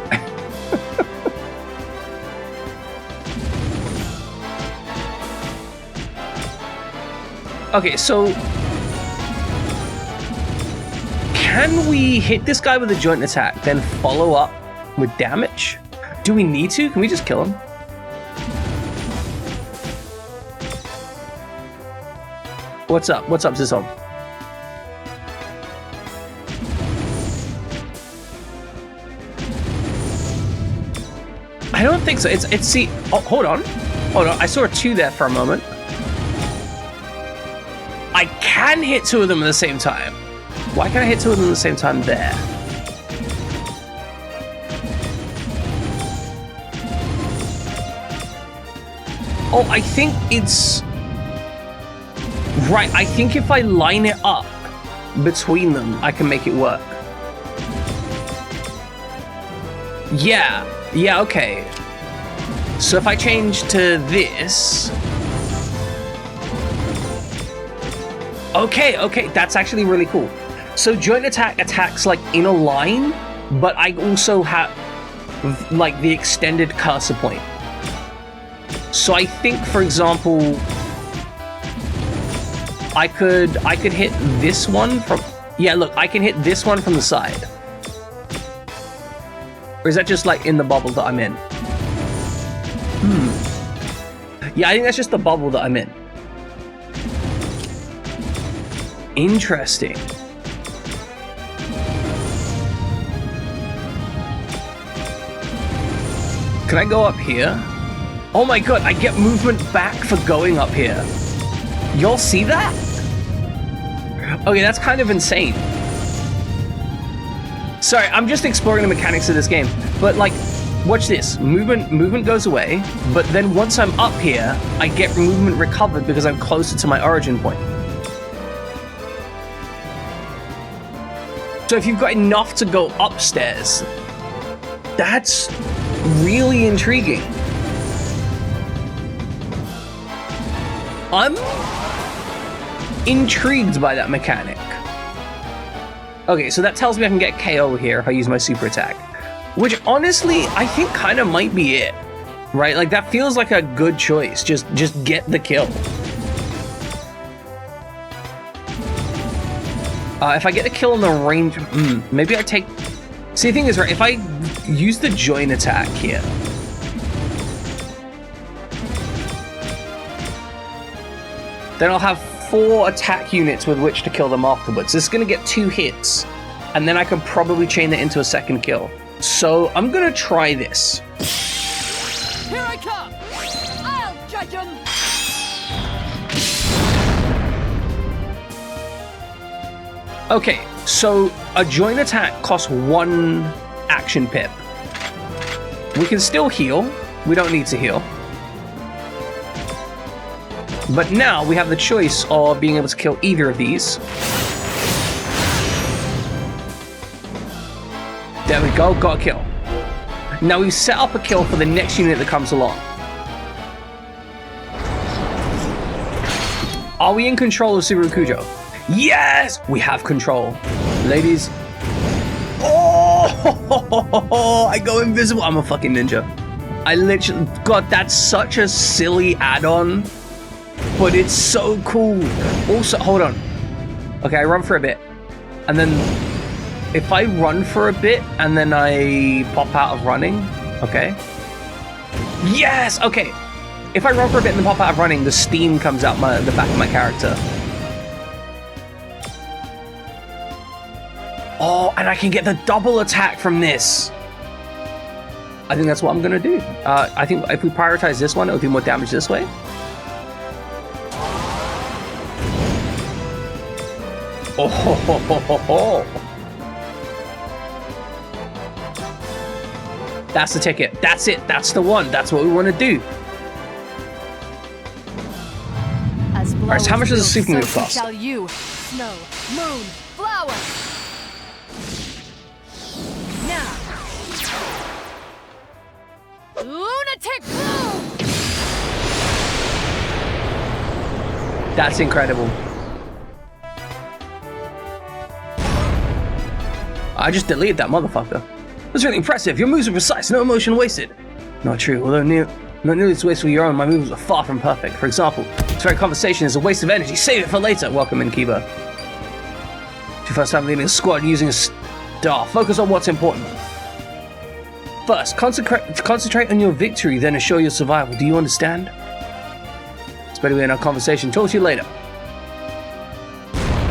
A: Okay, so can we hit this guy with a joint attack, then follow up with damage? Do we need to? Can we just kill him? What's up? What's up, Zizom? I don't think so. It's see. Oh, hold on. Hold on. I saw a 2 there for a moment. I can hit 2 of them at the same time. Why can't I hit 2 of them at the same time there? Oh, I think it's... Right, I think if I line it up between them, I can make it work. Yeah, okay. So if I change to this... Okay, that's actually really cool. So joint attack attacks like in a line, but I also have like the extended cursor point. So I think, for example, I could hit this one from... Yeah, look, I can hit this one from the side. Or is that just like in the bubble that I'm in? Yeah, I think that's just the bubble that I'm in. Interesting. Can I go up here? Oh my god, I get movement back for going up here. Y'all see that? Okay, that's kind of insane. Sorry, I'm just exploring the mechanics of this game. But like, watch this. Movement goes away, but then once I'm up here, I get movement recovered because I'm closer to my origin point. So if you've got enough to go upstairs, that's really intriguing. I'm intrigued by that mechanic. Okay, so that tells me I can get KO here if I use my super attack. Which honestly, I think kind of might be it. Right? Like that feels like a good choice. Just get the kill. If I get the kill on the range, maybe I take... See, the thing is, right, if I use the joint attack here... Then I'll have 4 attack units with which to kill them afterwards. This is going to get 2 hits, and then I can probably chain it into a second kill. So I'm going to try this.
D: Here I come! I'll judge him!
A: Okay, so a joint attack costs 1 action pip. We can still heal. We don't need to heal. But now we have the choice of being able to kill either of these. There we go, got a kill. Now we've set up a kill for the next unit that comes along. Are we in control of Subaru Kujo? Yes! We have control. Ladies. Oh! I go invisible. I'm a fucking ninja. I literally... God, that's such a silly add-on. But it's so cool. Also, hold on. Okay, I run for a bit. And then... If I run for a bit and then I pop out of running... Okay. Yes! Okay. If I run for a bit and then pop out of running, the steam comes out the back of my character. Oh, and I can get the double attack from this. I think that's what I'm gonna do. I think if we prioritize this one, it'll do more damage this way. Oh, ho, ho, ho, ho, ho. That's the ticket. That's it. That's the one. That's what we want to do. Alright, so how much does a super move cost?
C: Shall you, snow, moon, flower. Now.
D: Lunatic bloom!
A: That's incredible. I just deleted that motherfucker. That's really impressive. Your moves are precise, no emotion wasted. Not true. Although not nearly as wasteful your own, my moves are far from perfect. For example, this very conversation is a waste of energy. Save it for later. Welcome in, Kiba. It's your first time leading a squad using a star. Focus on what's important. First, concentrate on your victory, then assure your survival. Do you understand? It's better we end our conversation. Talk to you later.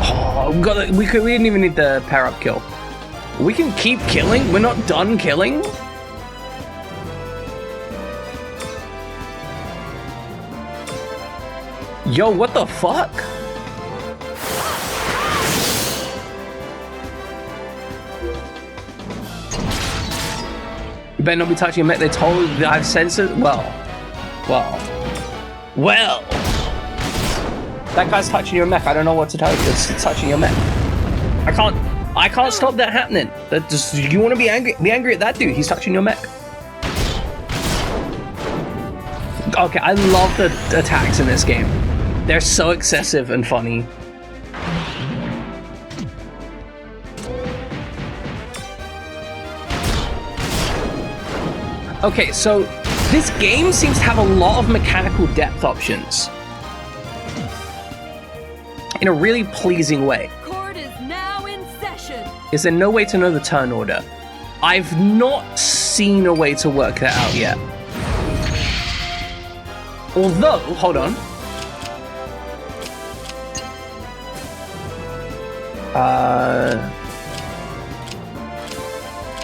A: Oh, we didn't even need the pair up kill. We can keep killing? We're not done killing? Yo, what the fuck? You better not be touching a mech. They told that I have sensors. Well. Well, that guy's touching your mech. I don't know what to tell you. It's touching your mech. I can't stop that happening. That just, you want to be angry? Be angry at that dude. He's touching your mech. Okay, I love the attacks in this game. They're so excessive and funny. Okay, so this game seems to have a lot of mechanical depth options in a really pleasing way.
C: Court is now in session.
A: Is there no way to know the turn order? I've not seen a way to work that out yet. Although, hold on.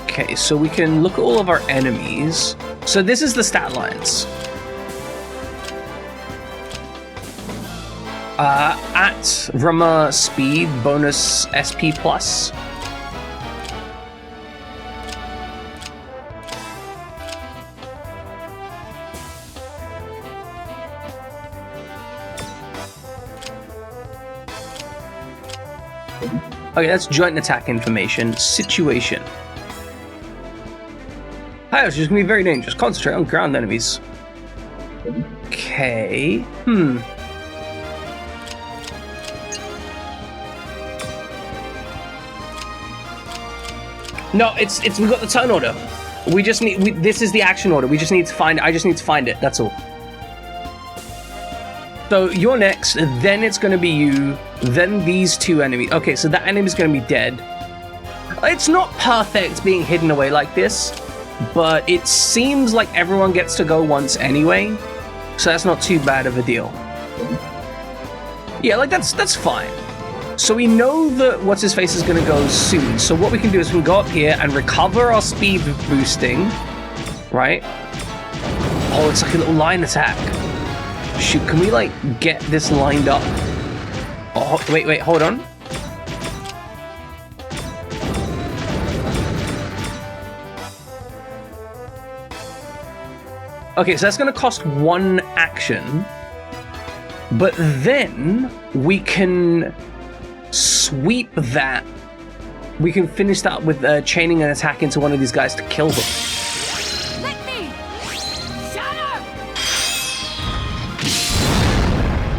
A: Okay, so we can look at all of our enemies. So this is the stat lines. At Rama speed, bonus SP plus. Okay, that's joint attack information. Situation. Hi, it's just gonna be very dangerous. Concentrate on ground enemies. Okay. No, it's we got the turn order. We just need this is the action order. We just need to find I just need to find it. That's all. So you're next, then it's gonna be you, then these two enemies. Okay, so that enemy's gonna be dead. It's not perfect being hidden away like this, but it seems like everyone gets to go once anyway, so that's not too bad of a deal. Yeah, like that's fine. So we know that what's his face is gonna go soon. So what we can do is we can go up here and recover our speed boosting, right? Oh, it's like a little line attack. Shoot, can we like get this lined up? Oh, wait, hold on. Okay, so that's gonna cost one action, but then we can sweep that. We can finish that with chaining an attack into one of these guys to kill them.
D: Let me! Shut up!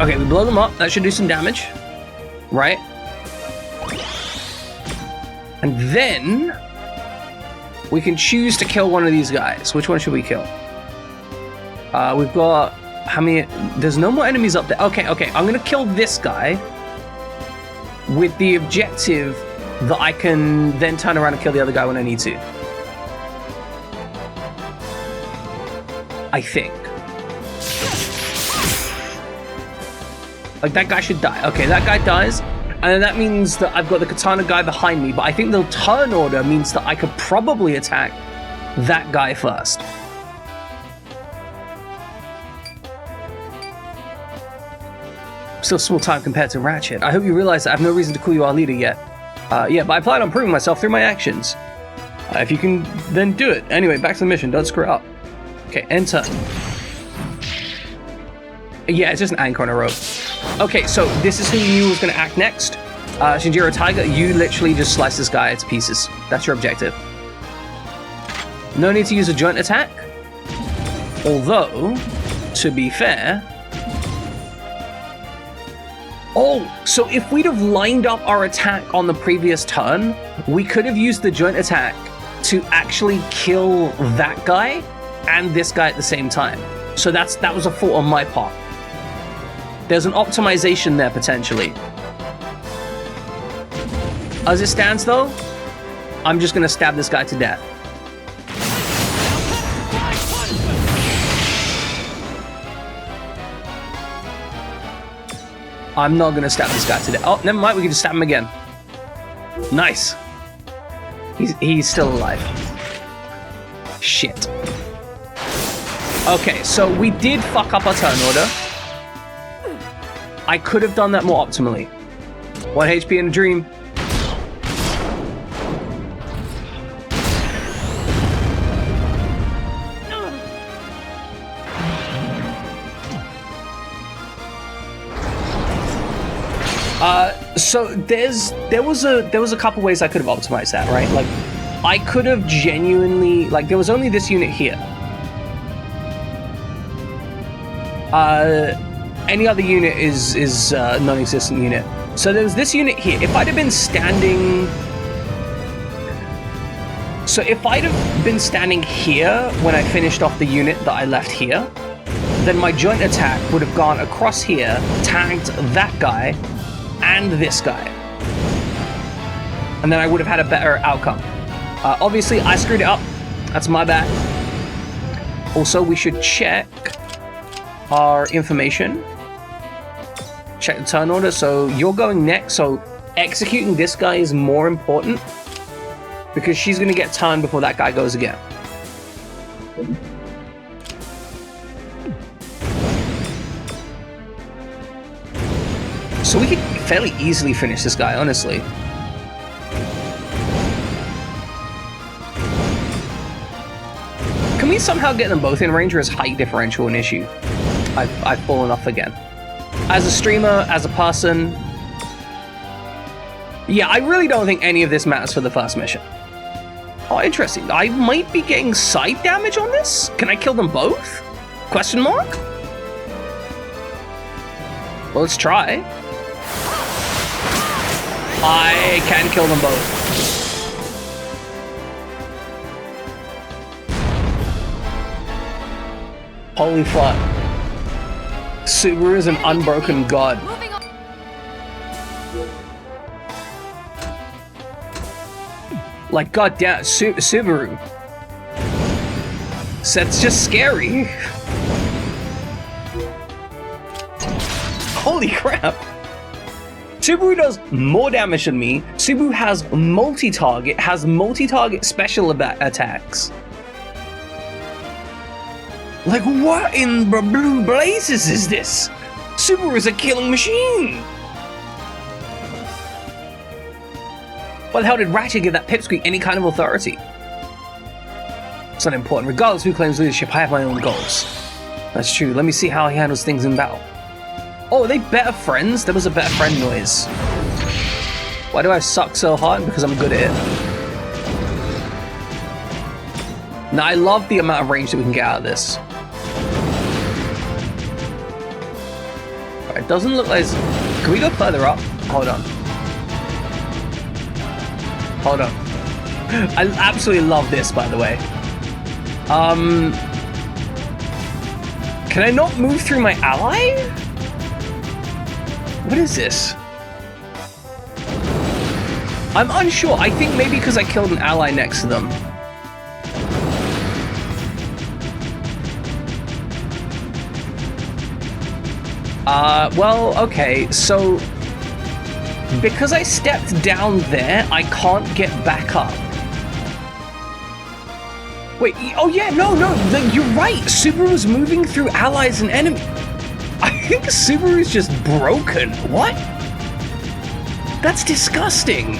A: Okay, we blow them up. That should do some damage, right? And then we can choose to kill one of these guys. Which one should we kill? We've got how many? There's no more enemies up there. Okay, I'm gonna kill this guy with the objective that I can then turn around and kill the other guy when I need to. I think. Like, that guy should die. Okay, that guy dies, and then that means that I've got the katana guy behind me, but I think the turn order means that I could probably attack that guy first. Still small time compared to Ratchet. I hope you realize that I have no reason to call you our leader yet. Yeah, but I plan on proving myself through my actions. If you can, then do it. Anyway, back to the mission. Don't screw it up. Okay, enter. Yeah, it's just an anchor on a rope. Okay, so this is who you knew was going to act next. Shinjiro Tiger, you literally just slice this guy to pieces. That's your objective. No need to use a joint attack. Although, to be fair... Oh, so if we'd have lined up our attack on the previous turn, we could have used the joint attack to actually kill that guy and this guy at the same time. So that was a fault on my part. There's an optimization there, potentially. As it stands, though, I'm just going to stab this guy to death. I'm not gonna stab this guy today. Oh, never mind, we can just stab him again. Nice. He's still alive. Shit. Okay, so we did fuck up our turn order. I could have done that more optimally. 1 HP in a dream. So there was a couple ways I could have optimized that, right? Like, I could have genuinely, like, there was only this unit here. Any other unit is a non-existent unit. So there was this unit here. If I'd have been standing... So if I'd have been standing here when I finished off the unit that I left here, then my joint attack would have gone across here, tagged that guy, and this guy. And then I would have had a better outcome. Obviously, I screwed it up. That's my bad. Also, we should check our information. Check the turn order. So you're going next. So executing this guy is more important because she's going to get turned before that guy goes again. So we could fairly easily finish this guy, honestly. Can we somehow get them both in range, or is height differential an issue? I've fallen off again. As a streamer, as a person... Yeah, I really don't think any of this matters for the first mission. Oh, interesting. I might be getting side damage on this? Can I kill them both? Question mark? Well, let's try. I can kill them both. Holy fuck. Subaru is an unbroken god.
D: Moving on.
A: Like, goddamn, Subaru. So that's just scary. Holy crap. Subaru does more damage than me. Subaru has multi-target special attacks. Like, what in blue blazes is this? Subaru is a killing machine. Why the hell did Ratchet give that pipsqueak any kind of authority? It's not important. Regardless who claims leadership, I have my own goals. That's true. Let me see how he handles things in battle. Oh, are they better friends? There was a better friend noise. Why do I suck so hard? Because I'm good at it. Now, I love the amount of range that we can get out of this. It doesn't look like... Can we go further up? Hold on. Hold on. I absolutely love this, by the way. Can I not move through my ally? What is this? I'm unsure. I think maybe because I killed an ally next to them. Well, okay, so because I stepped down there, I can't get back up. Wait, oh yeah, no, you're right. Subaru's moving through allies and enemies. I think Subaru's just broken. What? That's disgusting.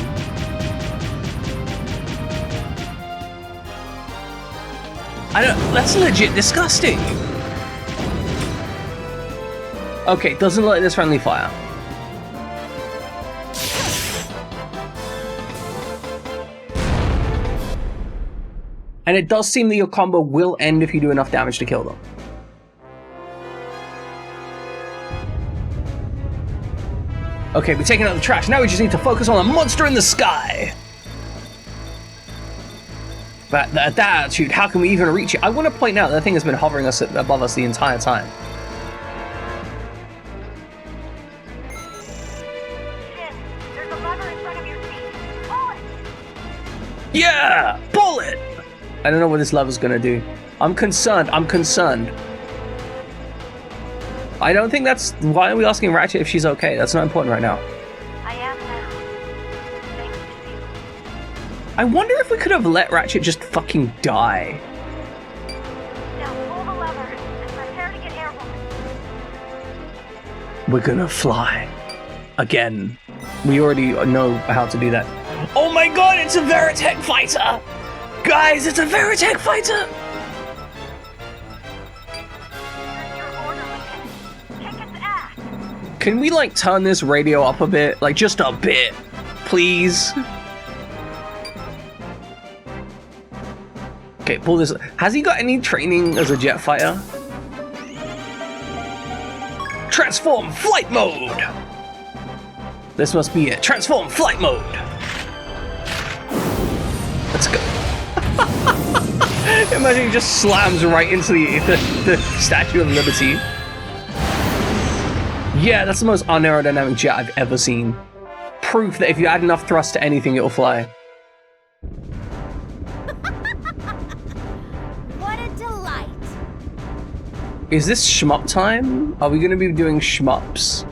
A: That's legit disgusting. Okay, doesn't let this friendly fire. And it does seem that your combo will end if you do enough damage to kill them. Okay, we're taking out the trash. Now we just need to focus on the monster in the sky. But that attitude, how can we even reach it? I want to point out that thing has been hovering above us the entire time.
D: There's a lever in front of your feet. Pull it!
A: Yeah! Pull it! I don't know what this lever's gonna do. I'm concerned. I don't think that's... Why are we asking Ratchet if she's okay? That's not important right now.
D: I am now. Thanks to you.
A: I wonder if we could have let Ratchet just fucking die.
D: Now pull the lever and prepare to get airborne.
A: We're gonna fly. Again. We already know how to do that. Oh my god, it's a Veritech fighter! Guys, it's a Veritech fighter!
D: Your order, Lincoln. Kick its ass.
A: Can we, like, turn this radio up a bit? Like, just a bit, please? Okay, pull this. Has he got any training as a jet fighter? Transform flight mode! This must be it. Transform flight mode! Let's go. Imagine he just slams right into the Statue of Liberty. Yeah, that's the most unaerodynamic jet I've ever seen. Proof that if you add enough thrust to anything, it'll fly.
B: What a delight!
A: Is this shmup time? Are we going to be doing shmups?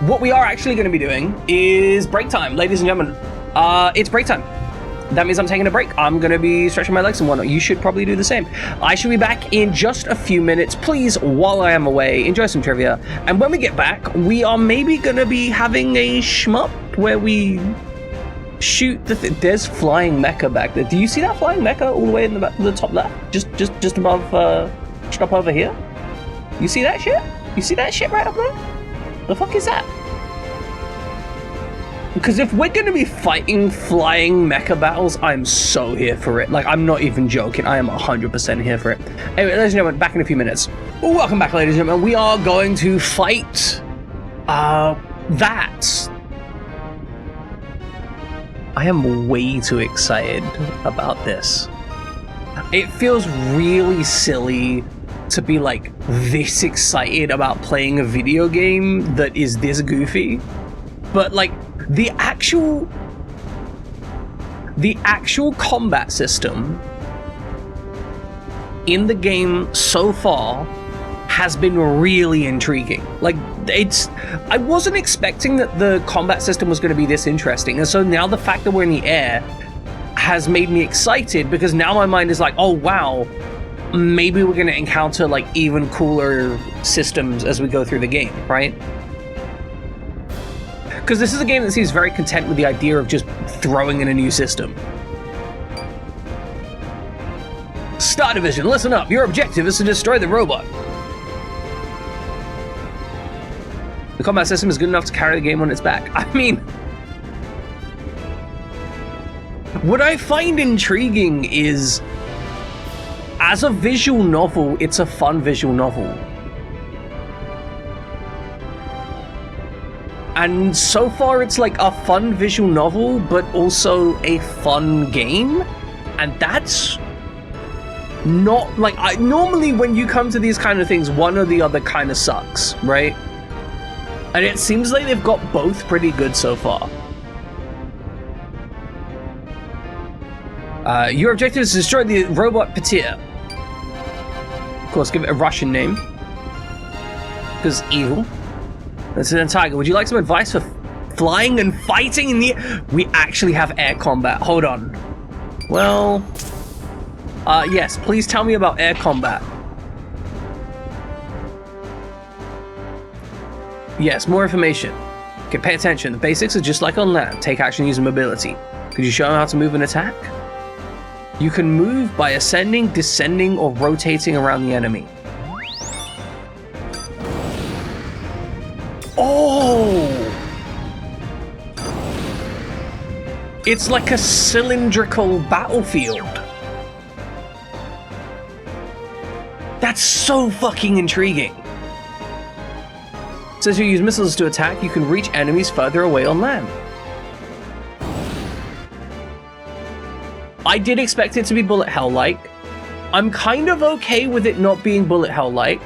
A: What we are actually going to be doing is break time, ladies and gentlemen. It's break time. That means I'm taking a break. I'm going to be stretching my legs and whatnot. You should probably do the same. I should be back in just a few minutes. Please, while I am away, enjoy some trivia. And when we get back, we are maybe going to be having a shmup where we shoot the there's flying mecha back there. Do you see that flying mecha all the way in the top left? Just above, just up over here? You see that shit? You see that shit right up there? The fuck is that? Because if we're going to be fighting flying mecha battles, I'm so here for it. Like, I'm not even joking. I am 100% here for it. Anyway, ladies and gentlemen, back in a few minutes. Welcome back, ladies and gentlemen. We are going to fight... that. I am way too excited about this. It feels really silly to be, like, this excited about playing a video game that is this goofy. But, like... The actual combat system in the game so far has been really intriguing. Like, I wasn't expecting that the combat system was going to be this interesting, and so now the fact that we're in the air has made me excited, because now my mind is like, oh wow, maybe we're going to encounter like even cooler systems as we go through the game, right? Because this is a game that seems very content with the idea of just throwing in a new system. Star Division, listen up. Your objective is to destroy the robot. The combat system is good enough to carry the game on its back. I mean, what I find intriguing is, as a visual novel, it's a fun visual novel. And so far it's like a fun visual novel, but also a fun game. And that's not like, normally when you come to these kind of things, one or the other kind of sucks, right? And it seems like they've got both pretty good so far. Your objective is to destroy the robot Petir. Of course, give it a Russian name. Because evil. Lieutenant Tiger, would you like some advice for flying and fighting in the air? We actually have air combat. Hold on. Well, yes, please tell me about air combat. Yes, more information. Okay, pay attention. The basics are just like on land. Take action using mobility. Could you show them how to move and attack? You can move by ascending, descending, or rotating around the enemy. Oh! It's like a cylindrical battlefield. That's so fucking intriguing. It says you use missiles to attack, you can reach enemies further away on land. I did expect it to be bullet hell-like. I'm kind of okay with it not being bullet hell-like.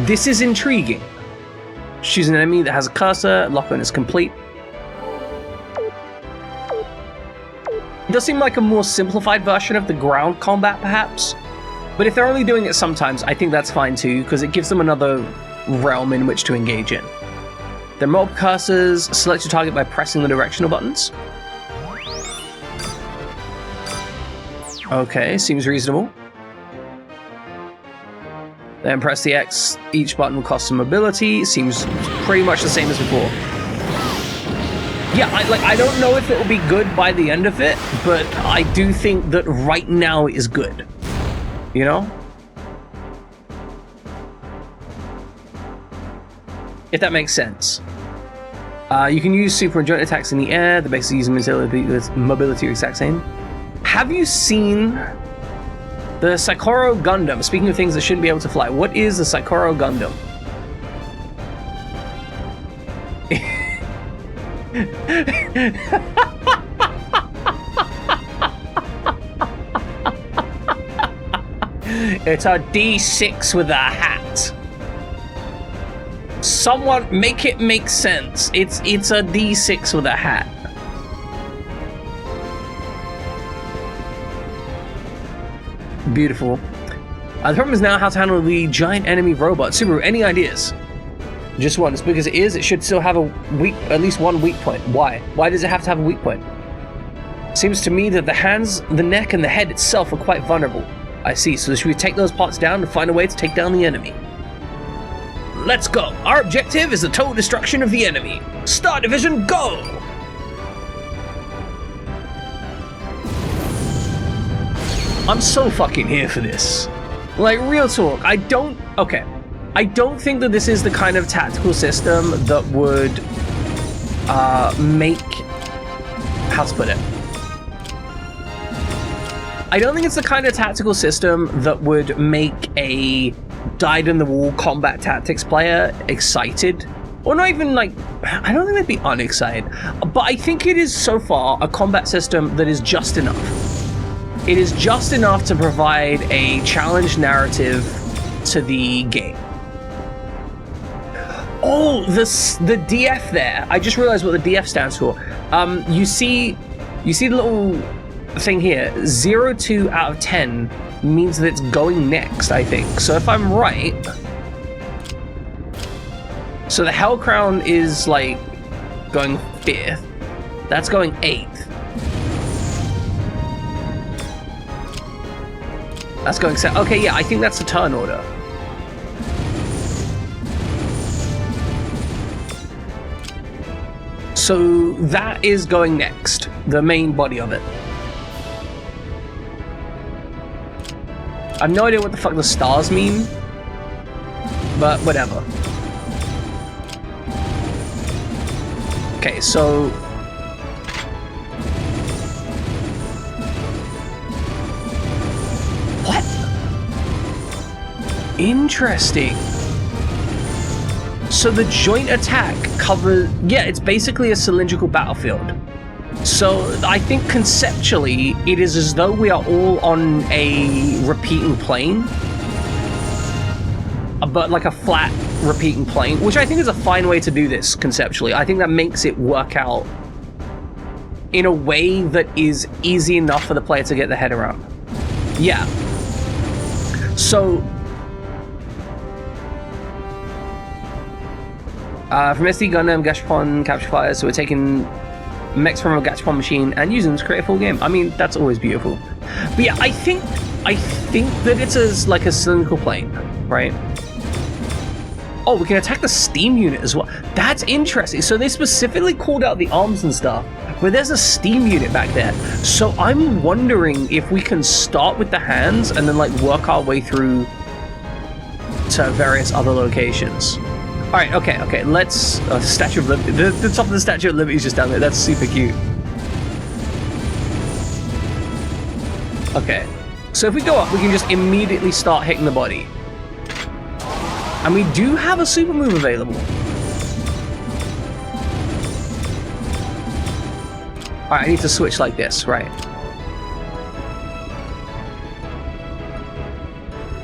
A: This is intriguing. Choose an enemy that has a cursor, lock-on is complete. It does seem like a more simplified version of the ground combat, perhaps. But if they're only doing it sometimes, I think that's fine too, because it gives them another realm in which to engage in. There are multiple cursors. Select your target by pressing the directional buttons. Okay, seems reasonable. Then press the X. Each button will cost some mobility. Seems pretty much the same as before. Yeah, I don't know if it will be good by the end of it, but I do think that right now is good. You know? If that makes sense. You can use super and joint attacks in the air. The basic use mobility are exact same. Have you seen the Saikoro Gundam? Speaking of things that shouldn't be able to fly, what is the Saikoro Gundam? It's a D6 with a hat. Someone make it make sense. It's a D6 with a hat. Beautiful. The problem is now how to handle the giant enemy robot. Subaru, any ideas? Just one. As big as it is, it should still have at least one weak point. Why? Why does it have to have a weak point? Seems to me that the hands, the neck, and the head itself are quite vulnerable. I see. So should we take those parts down to find a way to take down the enemy? Let's go. Our objective is the total destruction of the enemy. Star Division, go! I'm so fucking here for this. Like, real talk, I don't think that this is the kind of tactical system that would make... How to put it? I don't think it's the kind of tactical system that would make a dyed-in-the-wool combat tactics player excited. Or not even, like... I don't think they'd be unexcited. But I think it is, so far, a combat system that is just enough. It is just enough to provide a challenge narrative to the game. Oh, the DF there. I just realized what the DF stands for. You see the little thing here. 0 out of 10 means that it's going next, I think. So if I'm right... So the Hell Crown is, like, going 5th. That's going 8th. That's going 7th. Okay, yeah, I think that's the turn order. So that is going next, the main body of it. I have no idea what the fuck the stars mean, but whatever. Okay, so... What? Interesting. So the joint attack covers... Yeah, it's basically a cylindrical battlefield. So I think conceptually, it is as though we are all on a repeating plane. But like a flat repeating plane, which I think is a fine way to do this conceptually. I think that makes it work out in a way that is easy enough for the player to get their head around. Yeah. So... from SD Gundam, Gashapon, Capture Fire, so we're taking mechs from a Gachapon machine and using them to create a full game. I mean, that's always beautiful. But yeah, I think that it's like a cylindrical plane, right? Oh, we can attack the steam unit as well. That's interesting. So they specifically called out the arms and stuff, but there's a steam unit back there. So I'm wondering if we can start with the hands and then like work our way through to various other locations. All right, okay, let's... Statue of Liberty. The top of the Statue of Liberty is just down there. That's super cute. Okay, so if we go up, we can just immediately start hitting the body. And we do have a super move available. All right, I need to switch like this, right?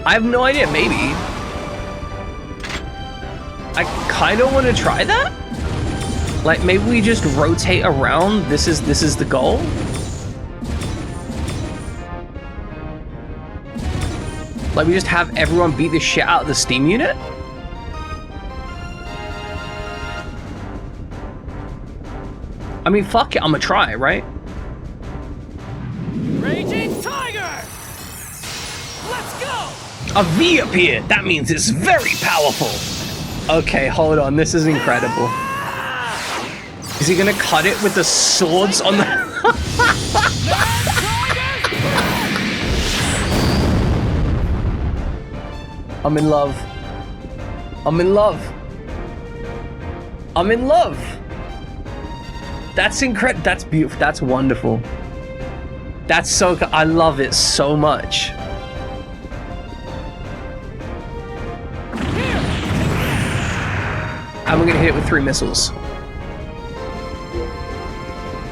A: I have no idea, maybe. I kind of want to try that. Like maybe we just rotate around. This is the goal. Like we just have everyone beat the shit out of the steam unit. I mean, fuck it, I'm gonna try, right?
E: Raging Tiger! Let's go!
A: A V appeared. That means it's very powerful. Okay, hold on. This is incredible. Is he gonna cut it with the swords on the... I'm in love. I'm in love. I'm in love. That's incredible. That's beautiful. That's wonderful. That's so... I love it so much. And we're gonna hit it with 3 missiles.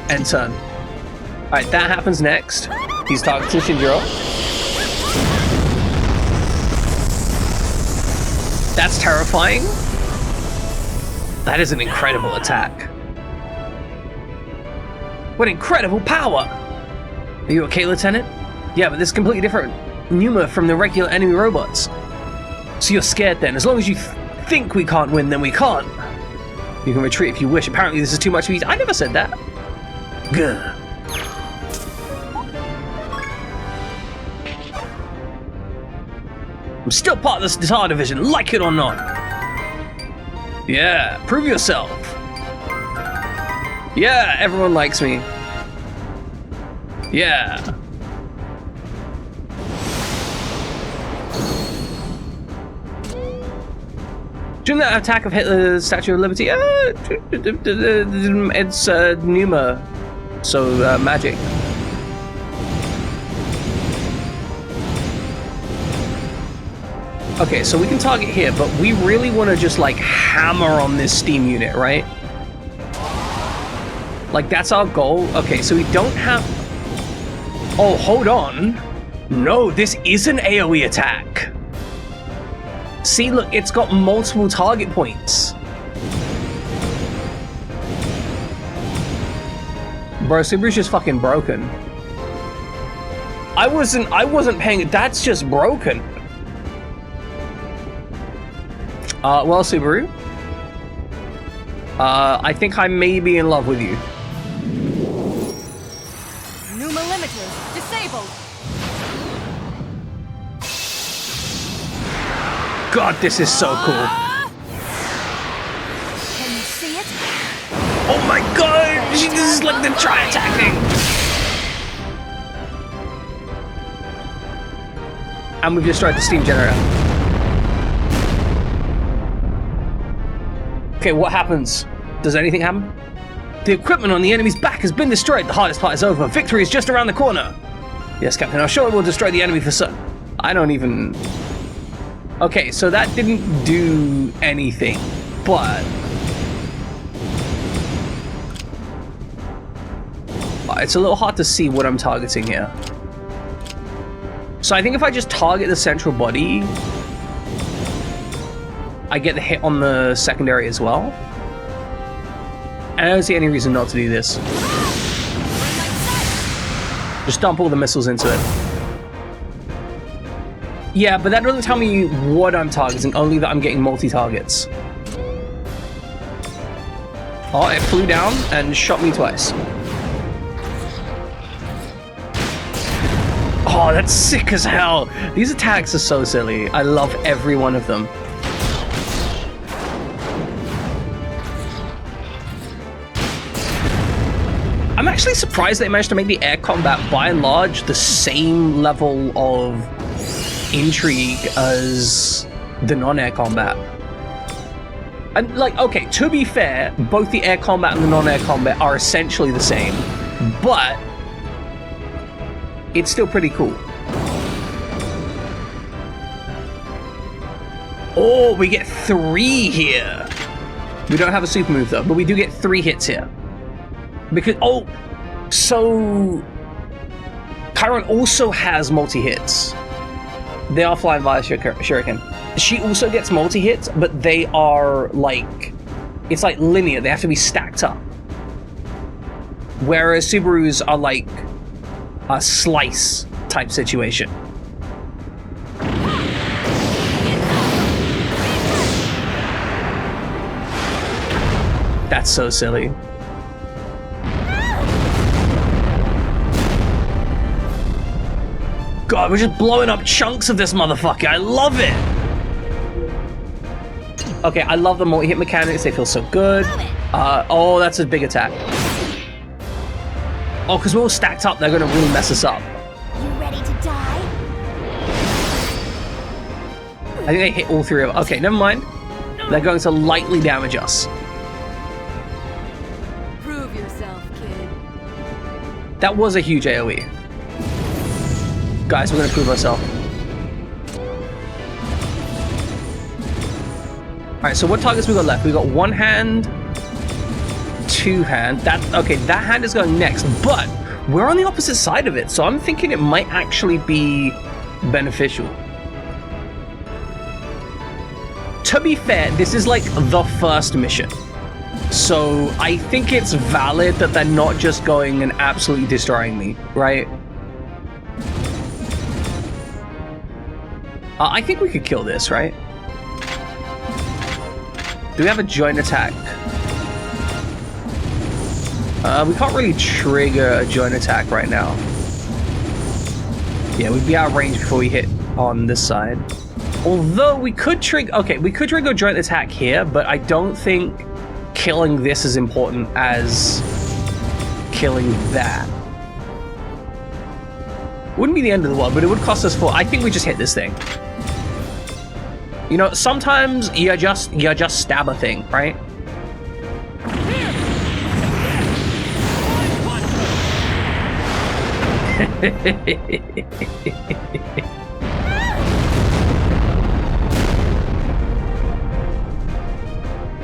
A: And turn. Alright, that happens next. He's targeting Shinjiro. That's terrifying. That is an incredible attack. What incredible power! Are you okay, Lieutenant? Yeah, but this is completely different Numa from the regular enemy robots. So you're scared then. As long as you think we can't win, then we can't. You can retreat if you wish. Apparently this is too much for you. I never said that. Good. I'm still part of the Star Division, like it or not. Yeah, prove yourself. Yeah, everyone likes me. Yeah. During that attack of Hitler's Statue of Liberty, it's Numa, so magic. Okay, so we can target here, but we really want to just like hammer on this steam unit, right? Like that's our goal. Okay, so we don't have... Oh, hold on. No, this is an AoE attack. See, look, it's got multiple target points. Bro, Subaru's just fucking broken. I wasn't paying... That's just broken. Well, Subaru. I think I may be in love with you.
C: Numa limiters disabled.
A: God, this is so cool.
C: Can you see it?
A: Oh my god! This is like the tri-attack thing! And we've destroyed the steam generator. Okay, what happens? Does anything happen? The equipment on the enemy's back has been destroyed. The hardest part is over. Victory is just around the corner. Yes, Captain. I'm sure it will destroy the enemy for certain. I don't even... Okay, so that didn't do anything, but... It's a little hard to see what I'm targeting here. So I think if I just target the central body, I get the hit on the secondary as well. And I don't see any reason not to do this. Just dump all the missiles into it. Yeah, but that doesn't tell me what I'm targeting, only that I'm getting multi-targets. Oh, it flew down and shot me twice. Oh, that's sick as hell. These attacks are so silly. I love every one of them. I'm actually surprised they managed to make the air combat, by and large, the same level of intrigue as the non-air combat. And, like, okay, to be fair, both the air combat and the non-air combat are essentially the same, but it's still pretty cool. Oh, we get 3 here. We don't have a super move, though, but we do get 3 hits here. Because, oh, so Chiron also has multi-hits. They are flying via Shuriken. She also gets multi-hits, but they are like, it's like linear. They have to be stacked up. Whereas Subarus are like a slice type situation. That's so silly. God, we're just blowing up chunks of this motherfucker. I love it. Okay, I love the multi-hit mechanics. They feel so good. Oh, that's a big attack. Oh, because we're all stacked up, they're going to really mess us up.
B: You ready to die?
A: I think they hit all three of us. Okay, never mind. They're going to lightly damage us.
C: Prove yourself, kid.
A: That was a huge AoE. Guys, we're going to prove ourselves. Alright, so what targets we got left? We got one hand, two hand. Okay, that hand is going next, but we're on the opposite side of it, so I'm thinking it might actually be beneficial. To be fair, this is like the first mission. So I think it's valid that they're not just going and absolutely destroying me, right? I think we could kill this, right? Do we have a joint attack? We can't really trigger a joint attack right now. Yeah, we'd be out of range before we hit on this side. Although we could trigger... Okay, we could trigger a joint attack here, but I don't think killing this is important as killing that. Wouldn't be the end of the world, but it would cost us 4. I think we just hit this thing. You know, sometimes you just stab a thing, right?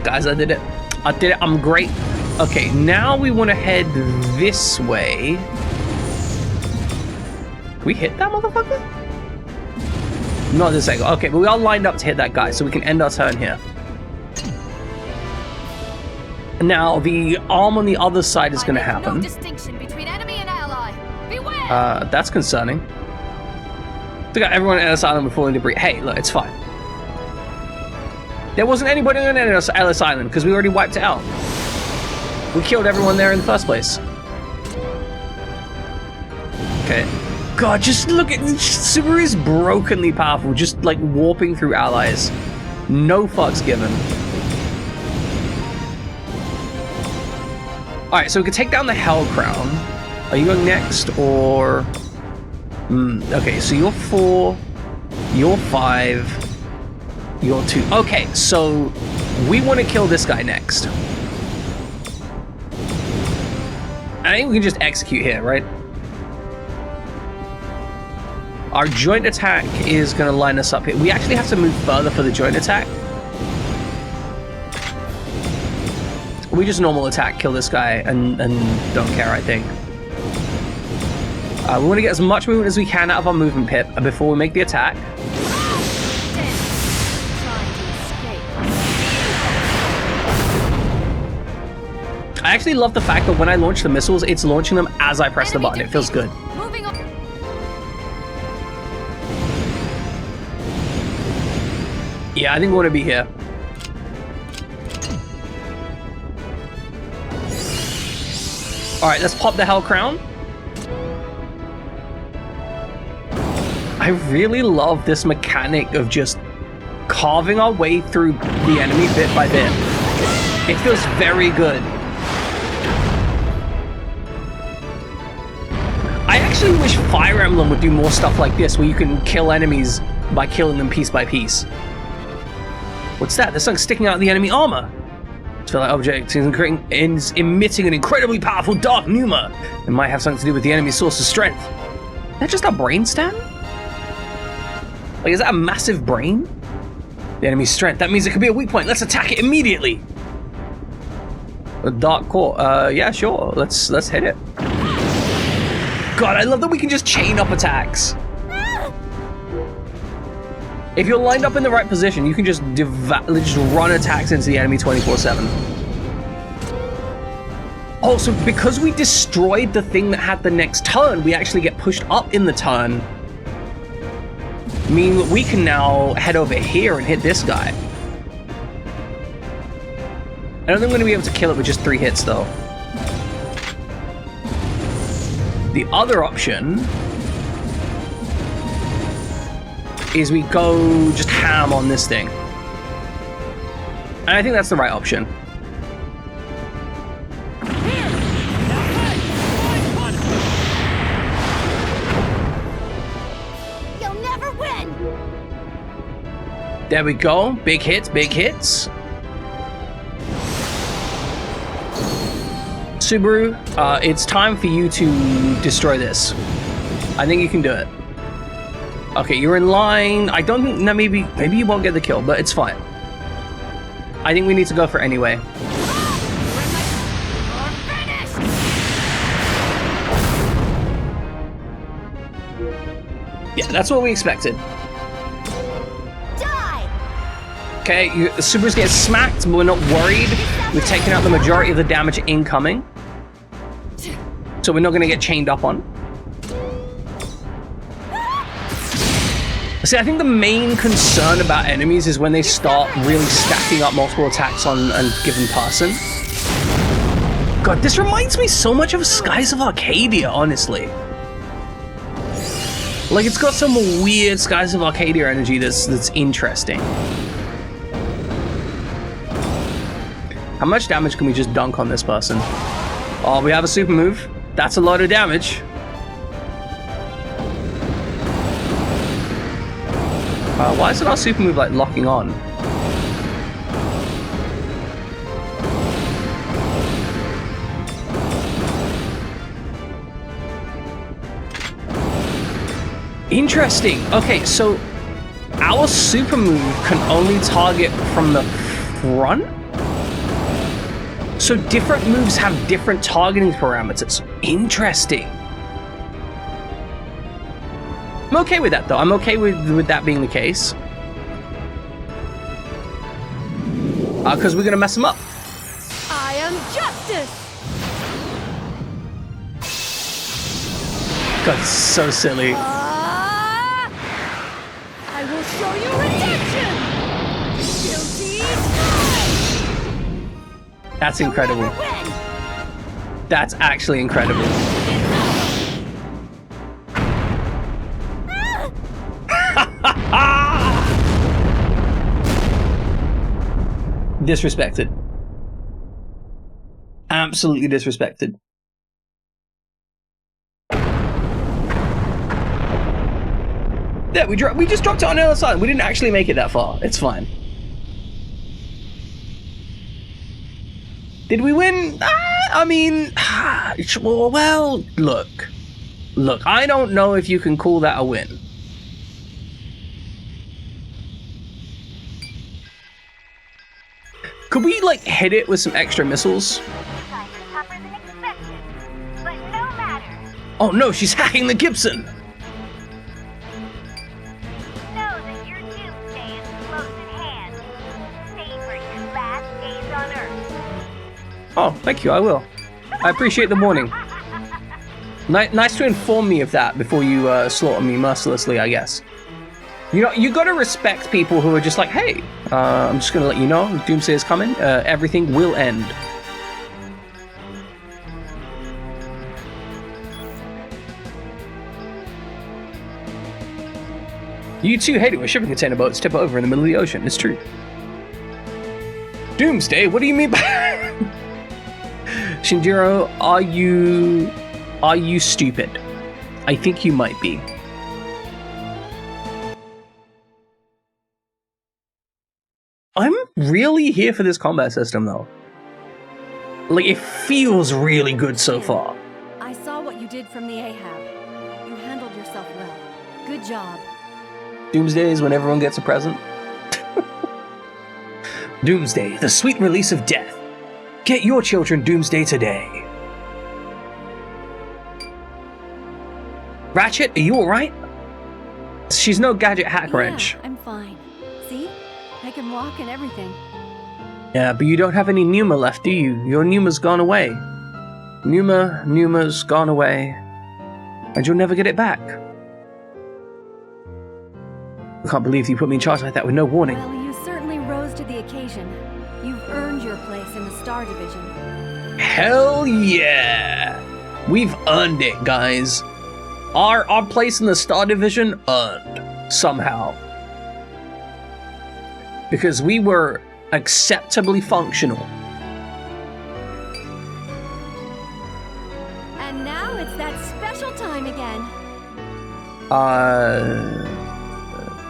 A: Guys, I did it. I did it. I'm great. Okay, now we want to head this way. We hit that motherfucker? Not this angle. Okay, but we are lined up to hit that guy, so we can end our turn here. Now, the arm on the other side is going to happen.
D: No distinction between enemy and ally. Beware!
A: That's concerning. We got everyone on Ellis Island with falling debris. Hey, look, it's fine. There wasn't anybody on Ellis Island because we already wiped it out. We killed everyone there in the first place. Okay. God, just look at... Subaru is brokenly powerful, just like warping through allies. No fucks given. Alright, so we can take down the Hell Crown. Are you going next, or... okay, so you're 4, you're 5, you're 2. Okay, so we want to kill this guy next. I think we can just execute here, right? Our joint attack is going to line us up here. We actually have to move further for the joint attack. We just normal attack, kill this guy, and don't care, I think. We want to get as much movement as we can out of our movement pip before we make the attack. I actually love the fact that when I launch the missiles, it's launching them as I press the button. It feels good.
D: Moving on.
A: Yeah, I think we want to be here. Alright, let's pop the Hell Crown. I really love this mechanic of just carving our way through the enemy bit by bit. It feels very good. I actually wish Fire Emblem would do more stuff like this, where you can kill enemies by killing them piece by piece. What's that? There's something sticking out of the enemy armor. So that object is emitting an incredibly powerful dark pneuma. It might have something to do with the enemy's source of strength. Is that just a brain stem? Like, is that a massive brain? The enemy's strength. That means it could be a weak point. Let's attack it immediately. A dark core. Yeah, sure. Let's hit it. God, I love that we can just chain up attacks. If you're lined up in the right position, you can just run attacks into the enemy 24/7. Oh, so because we destroyed the thing that had the next turn, we actually get pushed up in the turn. Meaning that we can now head over here and hit this guy. I don't think I'm going to be able to kill it with just 3 hits, though. The other option is we go just ham on this thing. And I think that's the right option.
B: You'll never win!
A: There we go. Big hits, big hits. Subaru, it's time for you to destroy this. I think you can do it. Okay, you're in line. I don't think... No, maybe you won't get the kill, but it's fine. I think we need to go for it anyway. Yeah, that's what we expected.
B: Die!
A: Okay, the Subaru's getting smacked, but we're not worried. We've taken out the majority of the damage incoming. So we're not going to get chained up on. See, I think the main concern about enemies is when they start really stacking up multiple attacks on a given person. God, this reminds me so much of Skies of Arcadia, honestly. Like, it's got some weird Skies of Arcadia energy that's interesting. How much damage can we just dunk on this person? Oh, we have a super move. That's a lot of damage. Why isn't our super move, like, locking on? Interesting. Okay, so our super move can only target from the front? So different moves have different targeting parameters. Interesting. I'm okay with that, though. I'm okay with that being the case. Because we're going to mess them up.
D: I am justice!
A: God, it's so silly.
D: I will show you redemption! Guilty!
A: That's incredible. That's actually incredible. Disrespected. Absolutely disrespected. Yeah, we just dropped it on the other side. We didn't actually make it that far. It's fine. Did we win? I mean, well, look. Look, I don't know if you can call that a win. Could we, like, hit it with some extra missiles? Oh no, she's hacking the Gibson!
F: Know that your doomsday is close at hand. Savor your last days on Earth.
A: Oh, thank you, I will. I appreciate the warning. Nice to inform me of that before you slaughter me mercilessly, I guess. You know, you gotta respect people who are just like, hey, I'm just gonna let you know, Doomsday is coming, everything will end. You too hate it when shipping container boats tip over in the middle of the ocean, it's true. Doomsday, what do you mean by... Shinjiro, are you stupid? I think you might be. I'm really here for this combat system, though. Like, it feels really good so far.
C: I saw what you did from the Ahab. You handled yourself well. Good job.
A: Doomsday is when everyone gets a present. Doomsday, the sweet release of death. Get your children Doomsday today. Ratchet, are you alright? She's no gadget hack wrench.
C: I'm fine. See? I can walk and everything.
A: Yeah, but you don't have any Pneuma left, do you? Your Pneuma's gone away. Pneuma's gone away. And you'll never get it back. I can't believe you put me in charge like that with no warning.
C: Well, you certainly rose to the occasion. You've earned your place in the Star Division.
A: Hell yeah! We've earned it, guys. Our place in the Star Division earned. Somehow. Because we were acceptably functional.
D: And now it's that special time again.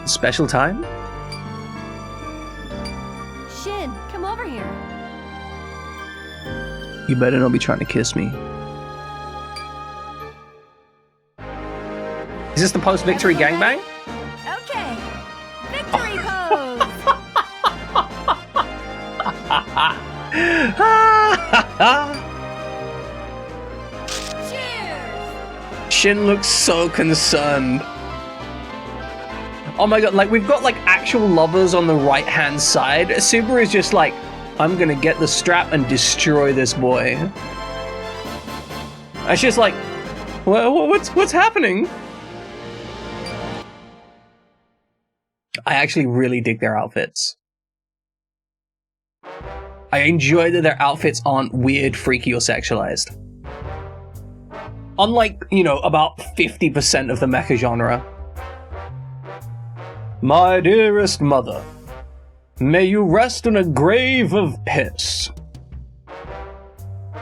A: Special time?
D: Shin, come over here.
A: You better not be trying to kiss me. Is this the post-victory gangbang?
D: Okay. Victory pose! Cheers!
A: Shin looks so concerned. Oh my god, like we've got like actual lovers on the right hand side. Subaru is just like, I'm gonna get the strap and destroy this boy. And she's like, well, what's happening? I actually really dig their outfits. I enjoy that their outfits aren't weird, freaky, or sexualized. Unlike, you know, about 50% of the mecha genre. My dearest mother, may you rest in a grave of piss.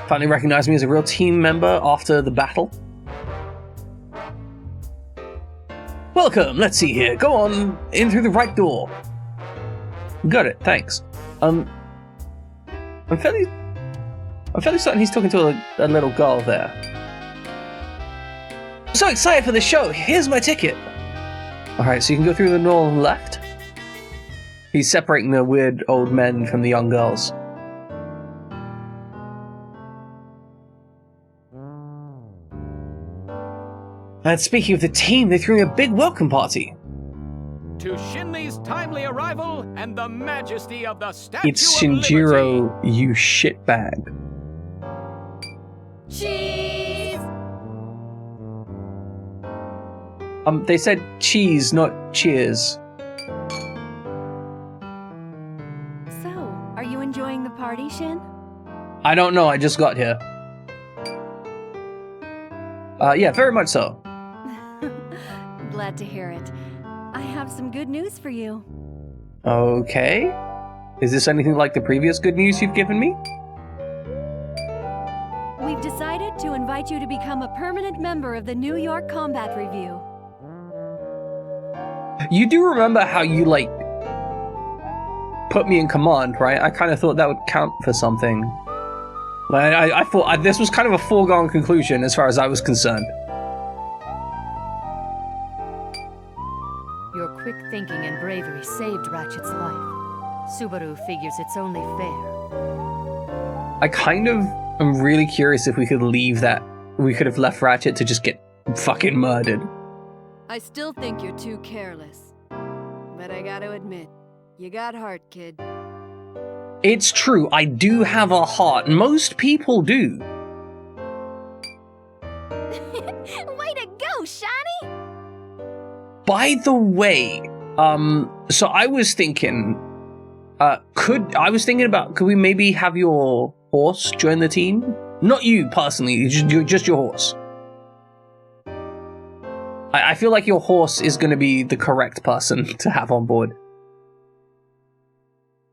A: Finally recognized me as a real team member after the battle. Welcome, let's see here. Go on, in through the right door. Got it, thanks. I'm fairly certain he's talking to a little girl there. I'm so excited for the show, here's my ticket. Alright, so you can go through the door on the left. He's separating the weird old men from the young girls. And speaking of the team, they're throwing a big welcome party.
E: To Shinli's timely arrival and the majesty of the Statue
A: It's
E: of Liberty.
A: Shinjiro, you shitbag.
D: Cheese!
A: They said cheese, not cheers.
D: So, are you enjoying the party, Shin?
A: I don't know, I just got here. Yeah, very much so.
D: Glad to hear it. I have some good news for you.
A: Okay. Is this anything like the previous good news you've given me?
D: We've decided to invite you to become a permanent member of the New York Combat Review.
A: You do remember how you, like, put me in command, right? I kind of thought that would count for something. Like, I thought this was kind of a foregone conclusion as far as I was concerned.
C: Your quick thinking and bravery saved Ratchet's life. Subaru figures it's only fair.
A: I kind of am really curious if we could leave that. We could have left Ratchet to just get fucking murdered.
G: I still think you're too careless. But I gotta admit, you got heart, kid.
A: It's true, I do have a heart. Most people do.
D: Way to go, Shiny!
A: By the way, so I was thinking, could we maybe have your horse join the team? Not you personally, just your horse. I feel like your horse is going to be the correct person to have on board.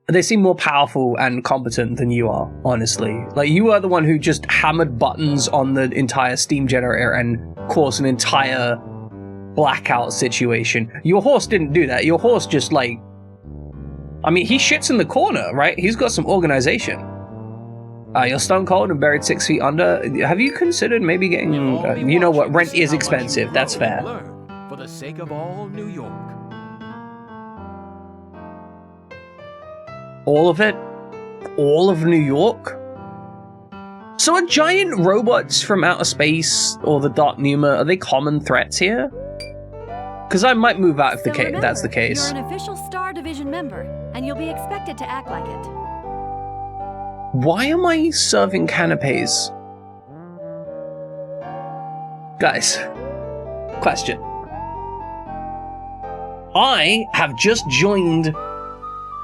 A: They seem more powerful and competent than you are, honestly. Like, you are the one who just hammered buttons on the entire steam generator and caused an entire blackout situation. Your horse didn't do that. Your horse just, like... I mean, he shits in the corner, right? He's got some organization. You're stone cold and buried 6 feet under. Have you considered maybe getting... you know what, rent is expensive. That's fair.
E: Learn for the sake of all New York.
A: All of it? All of New York? So are giant robots from outer space or the Dark Pneuma, are they common threats here? Because I might move out if
D: So remember,
A: that's the case.
D: You're an official Star Division member, and you'll be expected to act like it.
A: Why am I serving canapes? Guys, question. I have just joined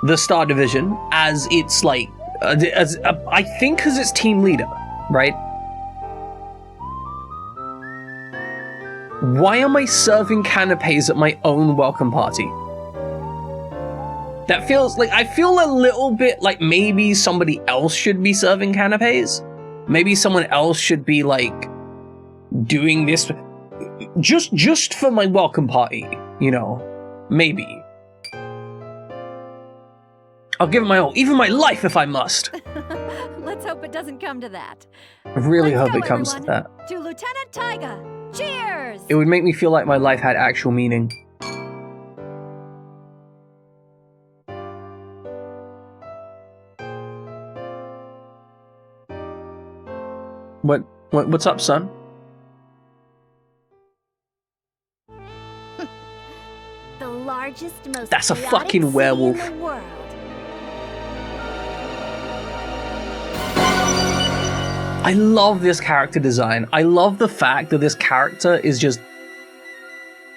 A: the Star Division as its, like, I think as its team leader, right? Why am I serving canapes at my own welcome party? That feels like, I feel a little bit like maybe somebody else should be serving canapes. Maybe someone else should be like doing this just for my welcome party, you know? Maybe. I'll give it my all, even my life if I must.
D: Let's hope it doesn't come to that.
A: I really
D: Let's
A: hope
D: go,
A: it comes to
D: everyone.
A: that.
D: To Lieutenant Taiga. Cheers!
A: It would make me feel like my life had actual meaning. What's up, son?
B: The largest, most
A: That's a
B: chaotic
A: fucking
B: city
A: werewolf.
B: in the world.
A: I love this character design. I love the fact that this character is just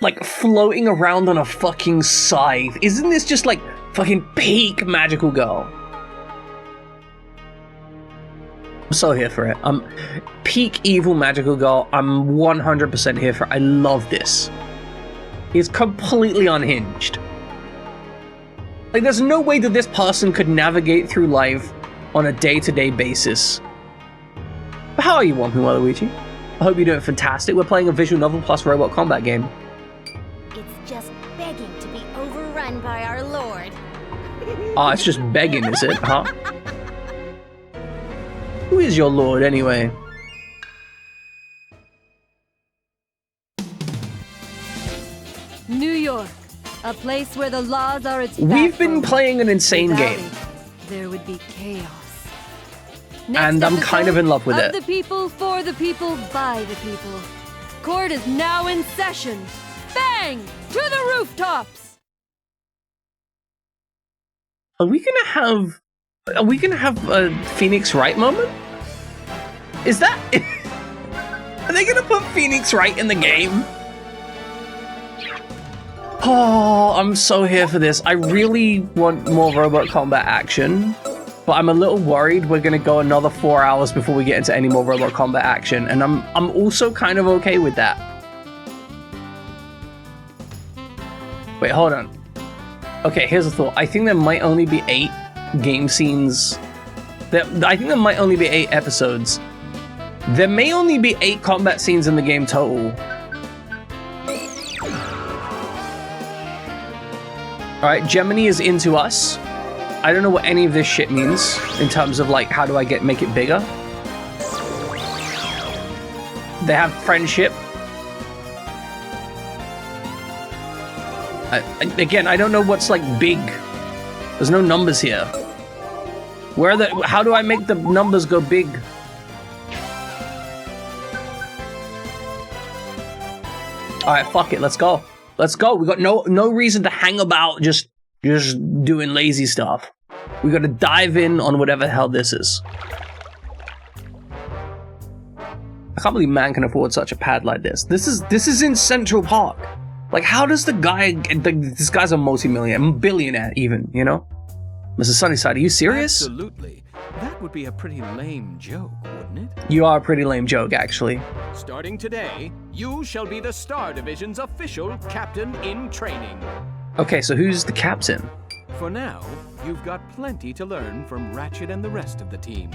A: like floating around on a fucking scythe. Isn't this just like fucking peak magical girl? I'm so here for it. I'm peak evil magical girl. I'm 100% here for it. I love this. It's completely unhinged. Like, there's no way that this person could navigate through life on a day-to-day basis. But how are you, Wampu Waluigi? I hope you're doing fantastic. We're playing a visual novel plus robot combat game.
B: It's just begging to be overrun by our lord.
A: Ah, it's just begging, is it? Huh? Who is your lord, anyway?
G: New York, a place where the laws are its
A: We've been
G: backbone.
A: playing an insane
G: Without
A: game.
G: it, there would be chaos.
A: And I'm kind of in love with it.
G: Of the people, for the people, by the people. Court is now in session. Bang! To the rooftops!
A: Are we gonna have a Phoenix Wright moment? Is that... Are they gonna put Phoenix Wright in the game? Oh, I'm so here for this. I really want more robot combat action, but I'm a little worried we're gonna go another 4 hours before we get into any more robot combat action, and I'm also kind of okay with that. Wait, hold on. Okay, here's a thought. I think there might only be 8 game scenes. I think there might only be 8 episodes. There may only be 8 combat scenes in the game total. Alright, Gemini is into us. I don't know what any of this shit means in terms of like, how do I make it bigger? They have friendship. Again, I don't know what's like big. There's no numbers here. How do I make the numbers go big? Alright, fuck it, let's go. Let's go. We got no reason to hang about just doing lazy stuff. We gotta dive in on whatever the hell this is. I can't believe man can afford such a pad like this. This is in Central Park. Like, how does the guy... this guy's a multi-millionaire, billionaire even, you know? Mr. Sunnyside, are you serious?
E: Absolutely. That would be a pretty lame joke, wouldn't it?
A: You are a pretty lame joke, actually.
E: Starting today, you shall be the Star Division's official captain in training.
A: Okay, so who's the captain?
E: For now, you've got plenty to learn from Ratchet and the rest of the team.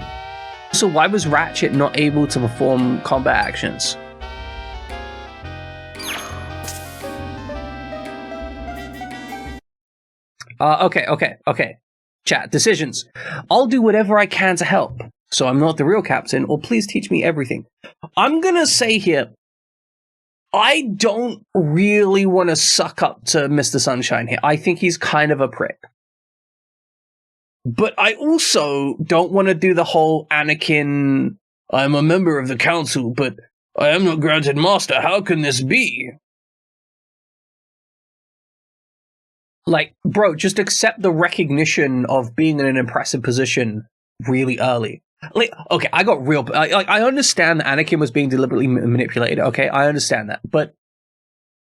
A: So why was Ratchet not able to perform combat actions? Okay. Chat, decisions. I'll do whatever I can to help. So I'm not the real captain, or please teach me everything. I'm gonna say here, I don't really want to suck up to Mr. Sunshine here. I think he's kind of a prick. But I also don't want to do the whole Anakin, I'm a member of the council, but I am not granted master. How can this be? Like, bro, just accept the recognition of being in an impressive position really early. Like, okay, I got real... I understand that Anakin was being deliberately manipulated, okay? I understand that. But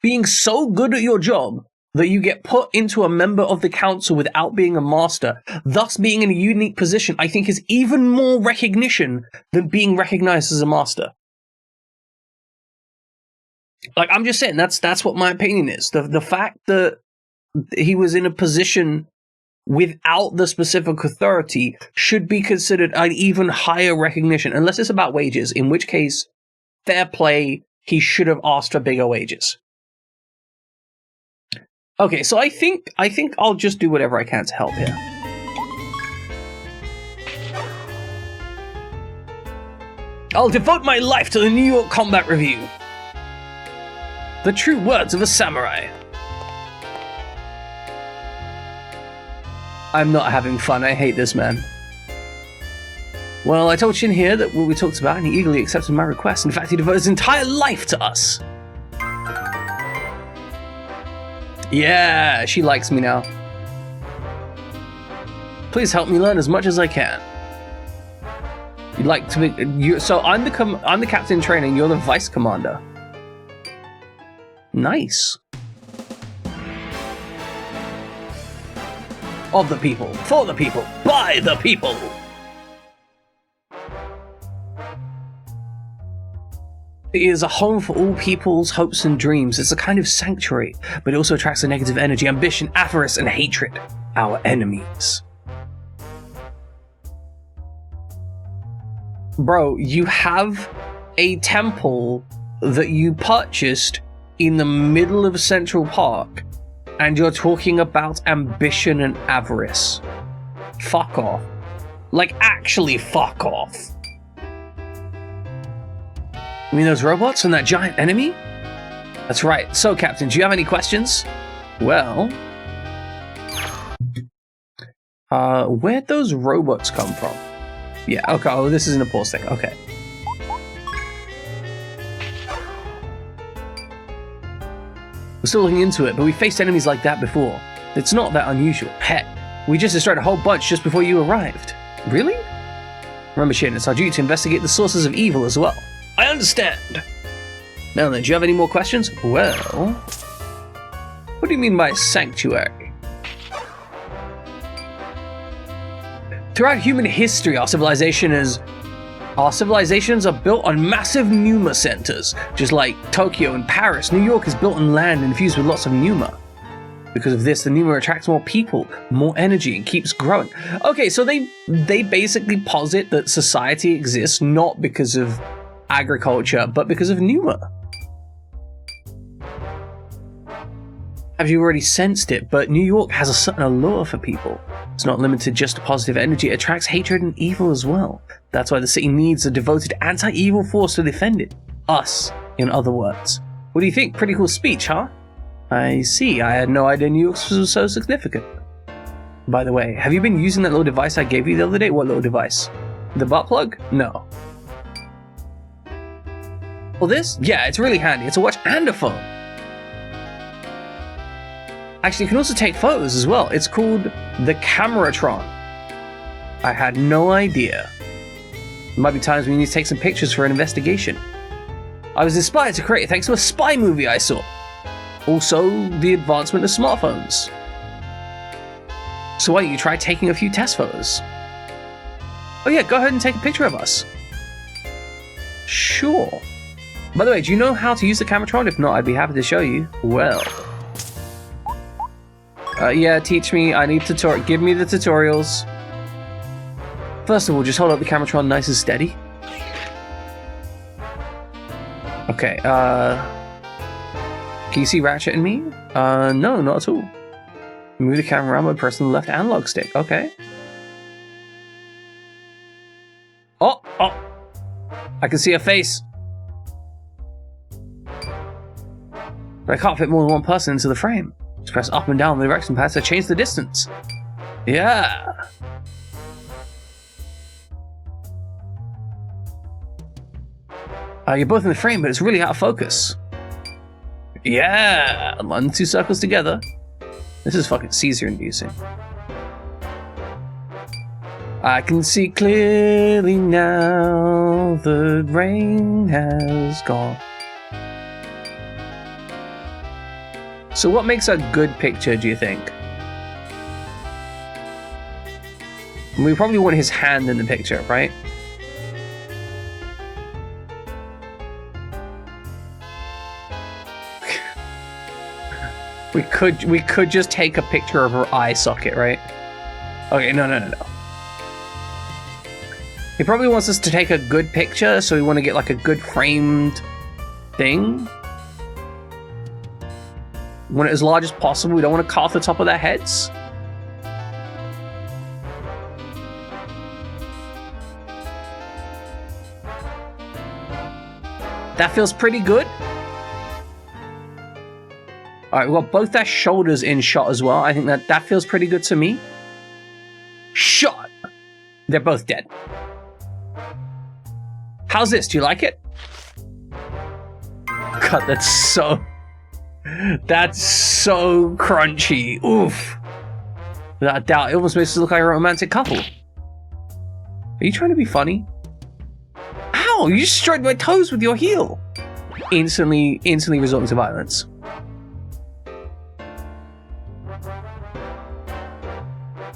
A: being so good at your job that you get put into a member of the council without being a master, thus being in a unique position, I think is even more recognition than being recognized as a master. Like, I'm just saying, that's what my opinion is. The fact that he was in a position without the specific authority should be considered an even higher recognition, unless it's about wages, in which case, fair play, he should have asked for bigger wages. Okay, so I think I'll just do whatever I can to help here. I'll devote my life to the New York Combat Review. The true words of a samurai. I'm not having fun, I hate this man. Well, I told Shin here that what we talked about, and he eagerly accepted my request. In fact, he devoted his entire life to us. Yeah, she likes me now. Please help me learn as much as I can. You'd like to be... So I'm the captain in training, you're the vice commander. Nice. Of the people, for the people, by the people. It is a home for all people's hopes and dreams. It's a kind of sanctuary, but it also attracts a negative energy, ambition, avarice, and hatred. Our enemies. Bro, you have a temple that you purchased in the middle of Central Park, and you're talking about ambition and avarice. Fuck off. Like, actually fuck off. You mean those robots and that giant enemy? That's right. So, Captain, do you have any questions? Well... where'd those robots come from? Yeah, okay, oh, this isn't a pause thing, okay. We're still looking into it, but we faced enemies like that before. It's not that unusual. Heck, we just destroyed a whole bunch just before you arrived. Really? Remember, Shin, it's our duty to investigate the sources of evil as well. I understand. Now then, do you have any more questions? Well... What do you mean by sanctuary? Throughout human history, our civilizations are built on massive pneuma centers, just like Tokyo and Paris. New York is built on land infused with lots of pneuma. Because of this, the pneuma attracts more people, more energy, and keeps growing. Okay, so they basically posit that society exists not because of agriculture, but because of pneuma. Have you already sensed it? But New York has a certain allure for people. It's not limited just to positive energy, it attracts hatred and evil as well. That's why the city needs a devoted anti-evil force to defend it. Us, in other words. What do you think? Pretty cool speech, huh? I see, I had no idea New York was so significant. By the way, have you been using that little device I gave you the other day? What little device? The butt plug? No. Well, this? Yeah, it's really handy. It's a watch and a phone. Actually, you can also take photos as well. It's called the Cameratron. I had no idea. There might be times when you need to take some pictures for an investigation. I was inspired to create it thanks to a spy movie I saw. Also, the advancement of smartphones. So why don't you try taking a few test photos? Oh yeah, go ahead and take a picture of us. Sure. By the way, do you know how to use the Cameratron? If not, I'd be happy to show you. Well. Yeah, teach me. I need tutorial. Give me the tutorials. First of all, just hold up the Cameratron nice and steady. Okay, can you see Ratchet and me? No, not at all. Move the camera around by pressing the left analog stick. Okay. Oh! I can see a face. But I can't fit more than one person into the frame. Just press up and down the direction pads to change the distance. Yeah. You're both in the frame, but it's really out of focus. Yeah. Line the two circles together. This is fucking seizure-inducing. I can see clearly now. The rain has gone. So what makes a good picture, do you think? We probably want his hand in the picture, right? we could just take a picture of her eye socket, right? Okay, no. He probably wants us to take a good picture, so we want to get like a good framed thing. We want it as large as possible. We don't want to cut off the top of their heads. That feels pretty good. Alright, we've got both their shoulders in shot as well. I think that feels pretty good to me. Shot! They're both dead. How's this? Do you like it? God, that's so crunchy. Oof. Without a doubt, it almost makes us look like a romantic couple. Are you trying to be funny? Ow! You just struck my toes with your heel. Instantly resorting to violence.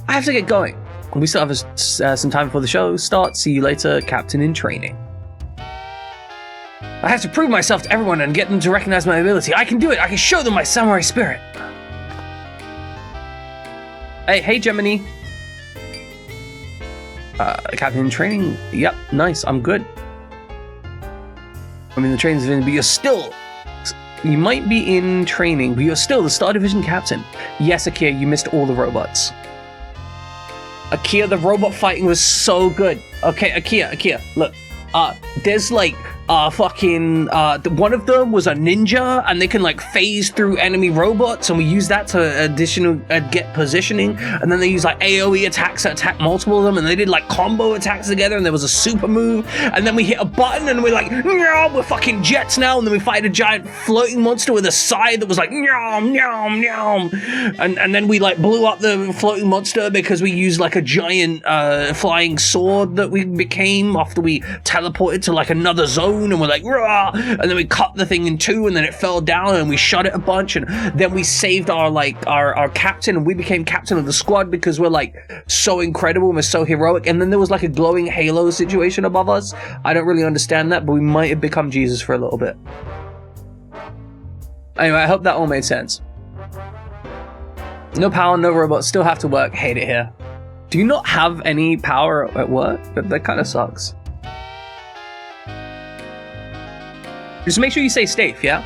A: I have to get going. We still have some time before the show starts. See you later, Captain in Training. I have to prove myself to everyone and get them to recognize my ability. I can do it. I can show them my samurai spirit. Hey, Gemini. Captain in Training. Yep, nice. I'm good. I mean, the training's in, but you're still... You might be in training, but you're still the Star Division captain. Yes, Akia, you missed all the robots. Akia, the robot fighting was so good. Okay, Akia, look. There's like, one of them was a ninja, and they can like phase through enemy robots, and we use that to get positioning, and then they use like AoE attacks that attack multiple of them, and they did like combo attacks together, and there was a super move, and then we hit a button, and we're like, we're fucking jets now, and then we fight a giant floating monster with a scythe that was like, and then we like blew up the floating monster because we used like a giant flying sword that we became after we teleported to like another zone, and we're like, rah! And then we cut the thing in two, and then it fell down, and we shot it a bunch, and then we saved our captain, and we became captain of the squad because we're like so incredible and we're so heroic. And then there was like a glowing halo situation above us. I don't really understand that, but we might have become Jesus for a little bit. Anyway, I hope that all made sense. No power, no robots, still have to work. Hate it here. Do you not have any power at work? That kind of sucks. Just make sure you stay safe, yeah?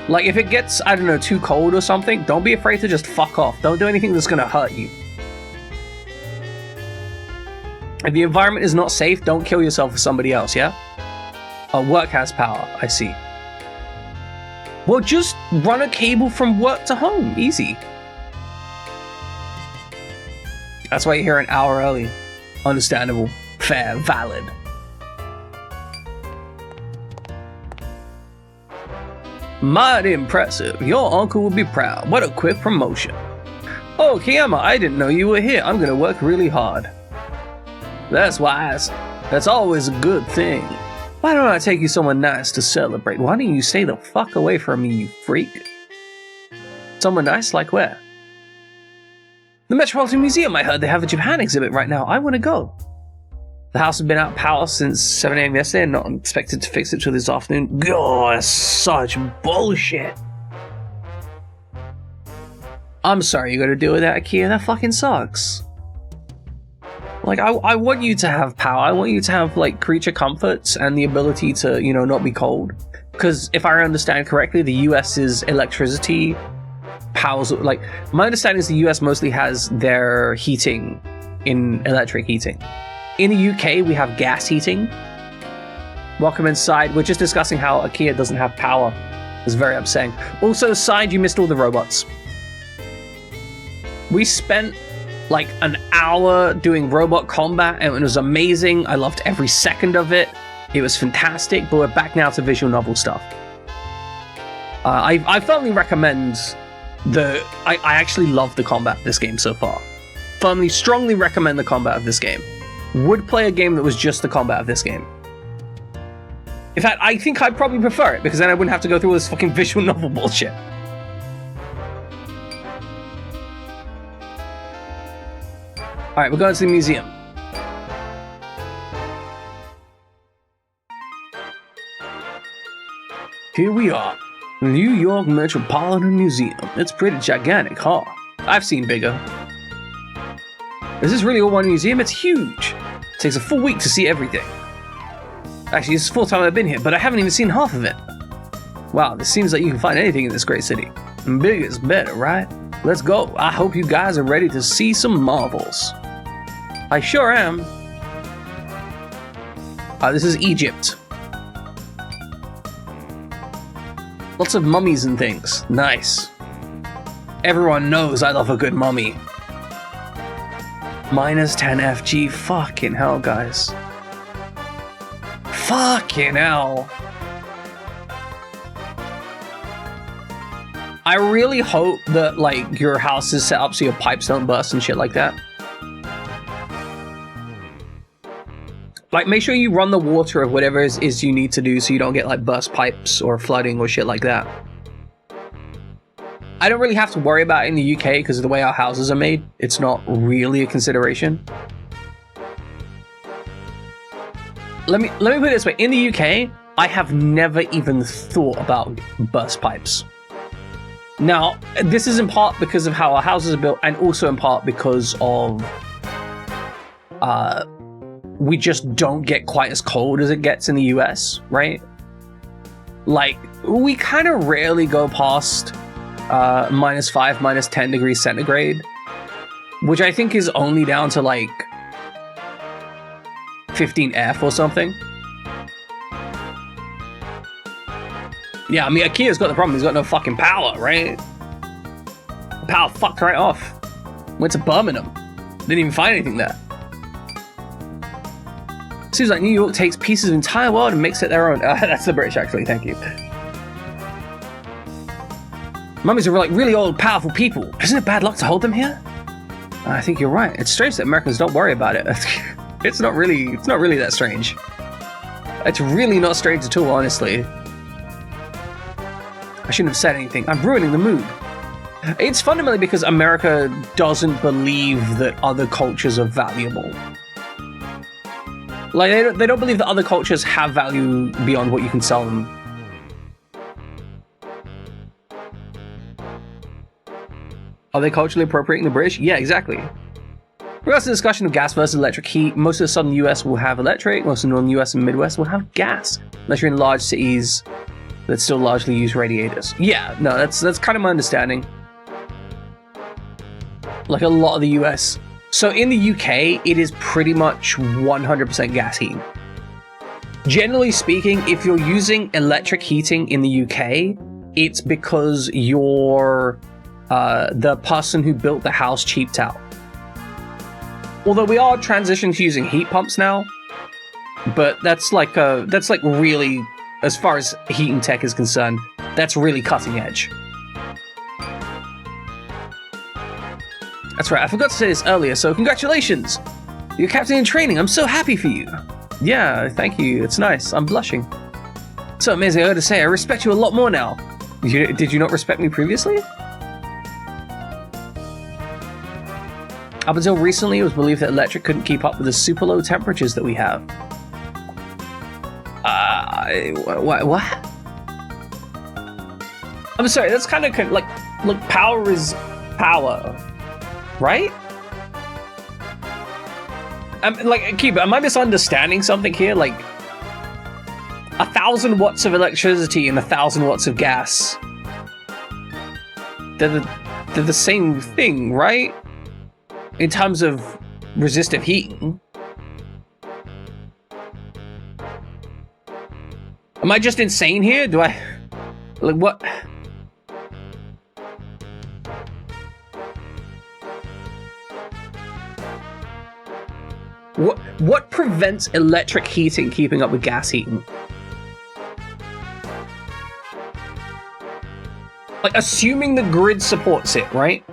A: Like, if it gets, I don't know, too cold or something, don't be afraid to just fuck off. Don't do anything that's gonna hurt you. If the environment is not safe, don't kill yourself for somebody else, yeah? Work has power, I see. Well, just run a cable from work to home. Easy. That's why you're here an hour early. Understandable. Fair. Valid. Mighty impressive. Your uncle will be proud. What a quick promotion. Oh, Kiyama, I didn't know you were here. I'm gonna work really hard. That's wise. That's always a good thing. Why don't I take you somewhere nice to celebrate? Why don't you stay the fuck away from me, you freak? Somewhere nice? Like where? The Metropolitan Museum, I heard they have a Japan exhibit right now. I want to go. The house has been out of power since 7 AM yesterday and not expected to fix it till this afternoon. God, that's such bullshit. I'm sorry you gotta deal with that, Akia. That fucking sucks. Like, I want you to have power. I want you to have, like, creature comforts and the ability to, you know, not be cold. Because if I understand correctly, the US's electricity powers, like, my understanding is the US mostly has their heating in electric heating. In the UK, we have gas heating. Welcome inside. We're just discussing how Akia doesn't have power. It's very upsetting. Also, side, you missed all the robots. We spent like an hour doing robot combat, and it was amazing. I loved every second of it. It was fantastic, but we're back now to visual novel stuff. I firmly recommend I actually love the combat of this game so far. Firmly, strongly recommend the combat of this game. Would play a game that was just the combat of this game. In fact, I think I'd probably prefer it, because then I wouldn't have to go through all this fucking visual novel bullshit. Alright, we're going to the museum. Here we are, the New York Metropolitan Museum. It's pretty gigantic, huh? I've seen bigger. Is this really all one museum? It's huge. It takes a full week to see everything. Actually, it's the full time I've been here, but I haven't even seen half of it. Wow, this seems like you can find anything in this great city. And bigger is better, right? Let's go. I hope you guys are ready to see some marvels. I sure am. This is Egypt. Lots of mummies and things. Nice. Everyone knows I love a good mummy. Minus 10 FG. Fucking hell, guys. Fucking hell. I really hope that, like, your house is set up so your pipes don't burst and shit like that. Like, make sure you run the water of whatever is you need to do so you don't get, like, burst pipes or flooding or shit like that. I don't really have to worry about it in the UK because of the way our houses are made. It's not really a consideration. Let me put it this way. In the UK, I have never even thought about burst pipes. Now, this is in part because of how our houses are built, and also in part because of we just don't get quite as cold as it gets in the US, right? Like, we kind of rarely go past -5, -10 degrees centigrade, which I think is only down to like 15F or something. Yeah, I mean, IKEA's got the problem. He's got no fucking power, right? Power fucked right off. Went to Birmingham. Didn't even find anything there. Seems like New York takes pieces of the entire world and makes it their own. That's the British, actually. Thank you. Mummies are like really old, powerful people. Isn't it bad luck to hold them here? I think you're right. It's strange that Americans don't worry about it. It's not really that strange. It's really not strange at all, honestly. I shouldn't have said anything. I'm ruining the mood. It's fundamentally because America doesn't believe that other cultures are valuable. Like, they don't believe that other cultures have value beyond what you can sell them. Are they culturally appropriating the British? Yeah, exactly. Regards to the discussion of gas versus electric heat, most of the southern US will have electric, most of the northern US and Midwest will have gas, unless you're in large cities that still largely use radiators. Yeah, no, that's kind of my understanding. Like a lot of the US. So in the UK, it is pretty much 100% gas heating. Generally speaking, if you're using electric heating in the UK, it's because you're the person who built the house cheaped out. Although we are transitioning to using heat pumps now, but that's like really, as far as heating tech is concerned, that's really cutting edge. That's right, I forgot to say this earlier, so congratulations! You're captain in training, I'm so happy for you! Yeah, thank you, it's nice, I'm blushing. So amazing, I gotta say, I respect you a lot more now. Did you not respect me previously? Up until recently, it was believed that electric couldn't keep up with the super low temperatures that we have. What? I'm sorry, that's kind of like power is power, right? Am I misunderstanding something here? Like, 1,000 watts of electricity and 1,000 watts of gas. They're the same thing, right? In terms of resistive heating. Am I just insane here? Do I... Like, what? What prevents electric heating keeping up with gas heating? Like, assuming the grid supports it, right?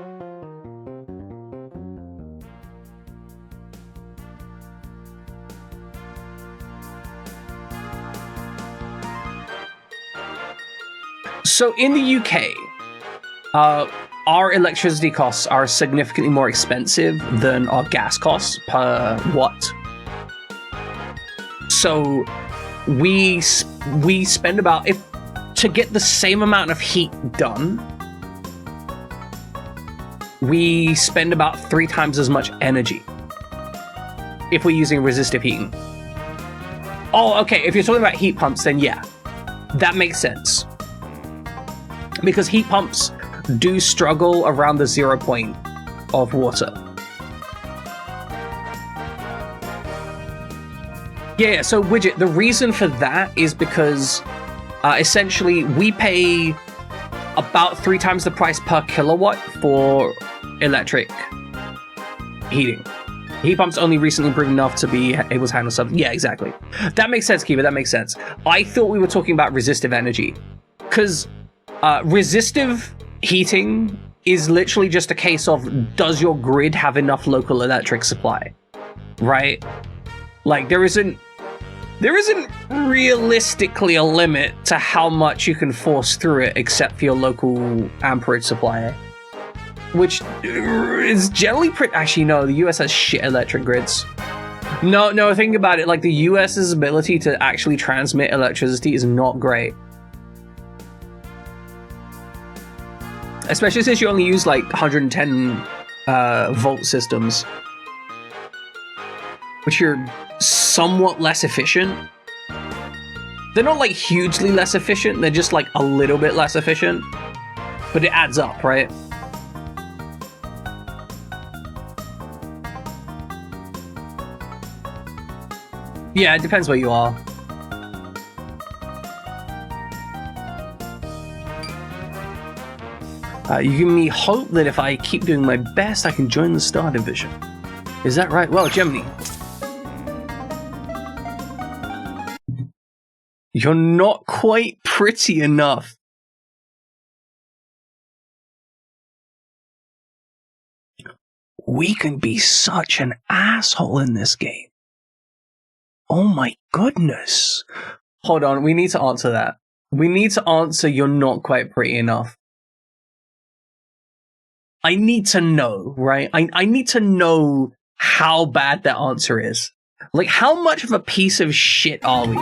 A: So in the UK, our electricity costs are significantly more expensive than our gas costs per watt. So we spend about, to get the same amount of heat done, we spend about 3 times as much energy. if we're using resistive heating. Oh, okay, if you're talking about heat pumps, then yeah, that makes sense. Because heat pumps do struggle around the 0 point of water. Yeah, so Widget, the reason for that is because essentially we pay about 3 times the price per kilowatt for electric heating. Heat pumps only recently improved enough to be able to handle something. Yeah, exactly. That makes sense, Kiba, that makes sense. I thought we were talking about resistive energy. Because resistive heating is literally just a case of, does your grid have enough local electric supply? Right? Like, there isn't realistically a limit to how much you can force through it except for your local amperage supplier. Which is generally pretty... Actually, no, the US has shit electric grids. No, think about it. Like, the US's ability to actually transmit electricity is not great. Especially since you only use, like, 110 volt systems. Which are somewhat less efficient. They're not, like, hugely less efficient. They're just, like, a little bit less efficient. But it adds up, right? Yeah, it depends where you are. You give me hope that if I keep doing my best, I can join the Star Division. Is that right? Well, Gemini. You're not quite pretty enough. We can be such an asshole in this game. Oh my goodness. Hold on, we need to answer that. We need to answer you're not quite pretty enough. I need to know, right? I need to know how bad that answer is. Like, how much of a piece of shit are we?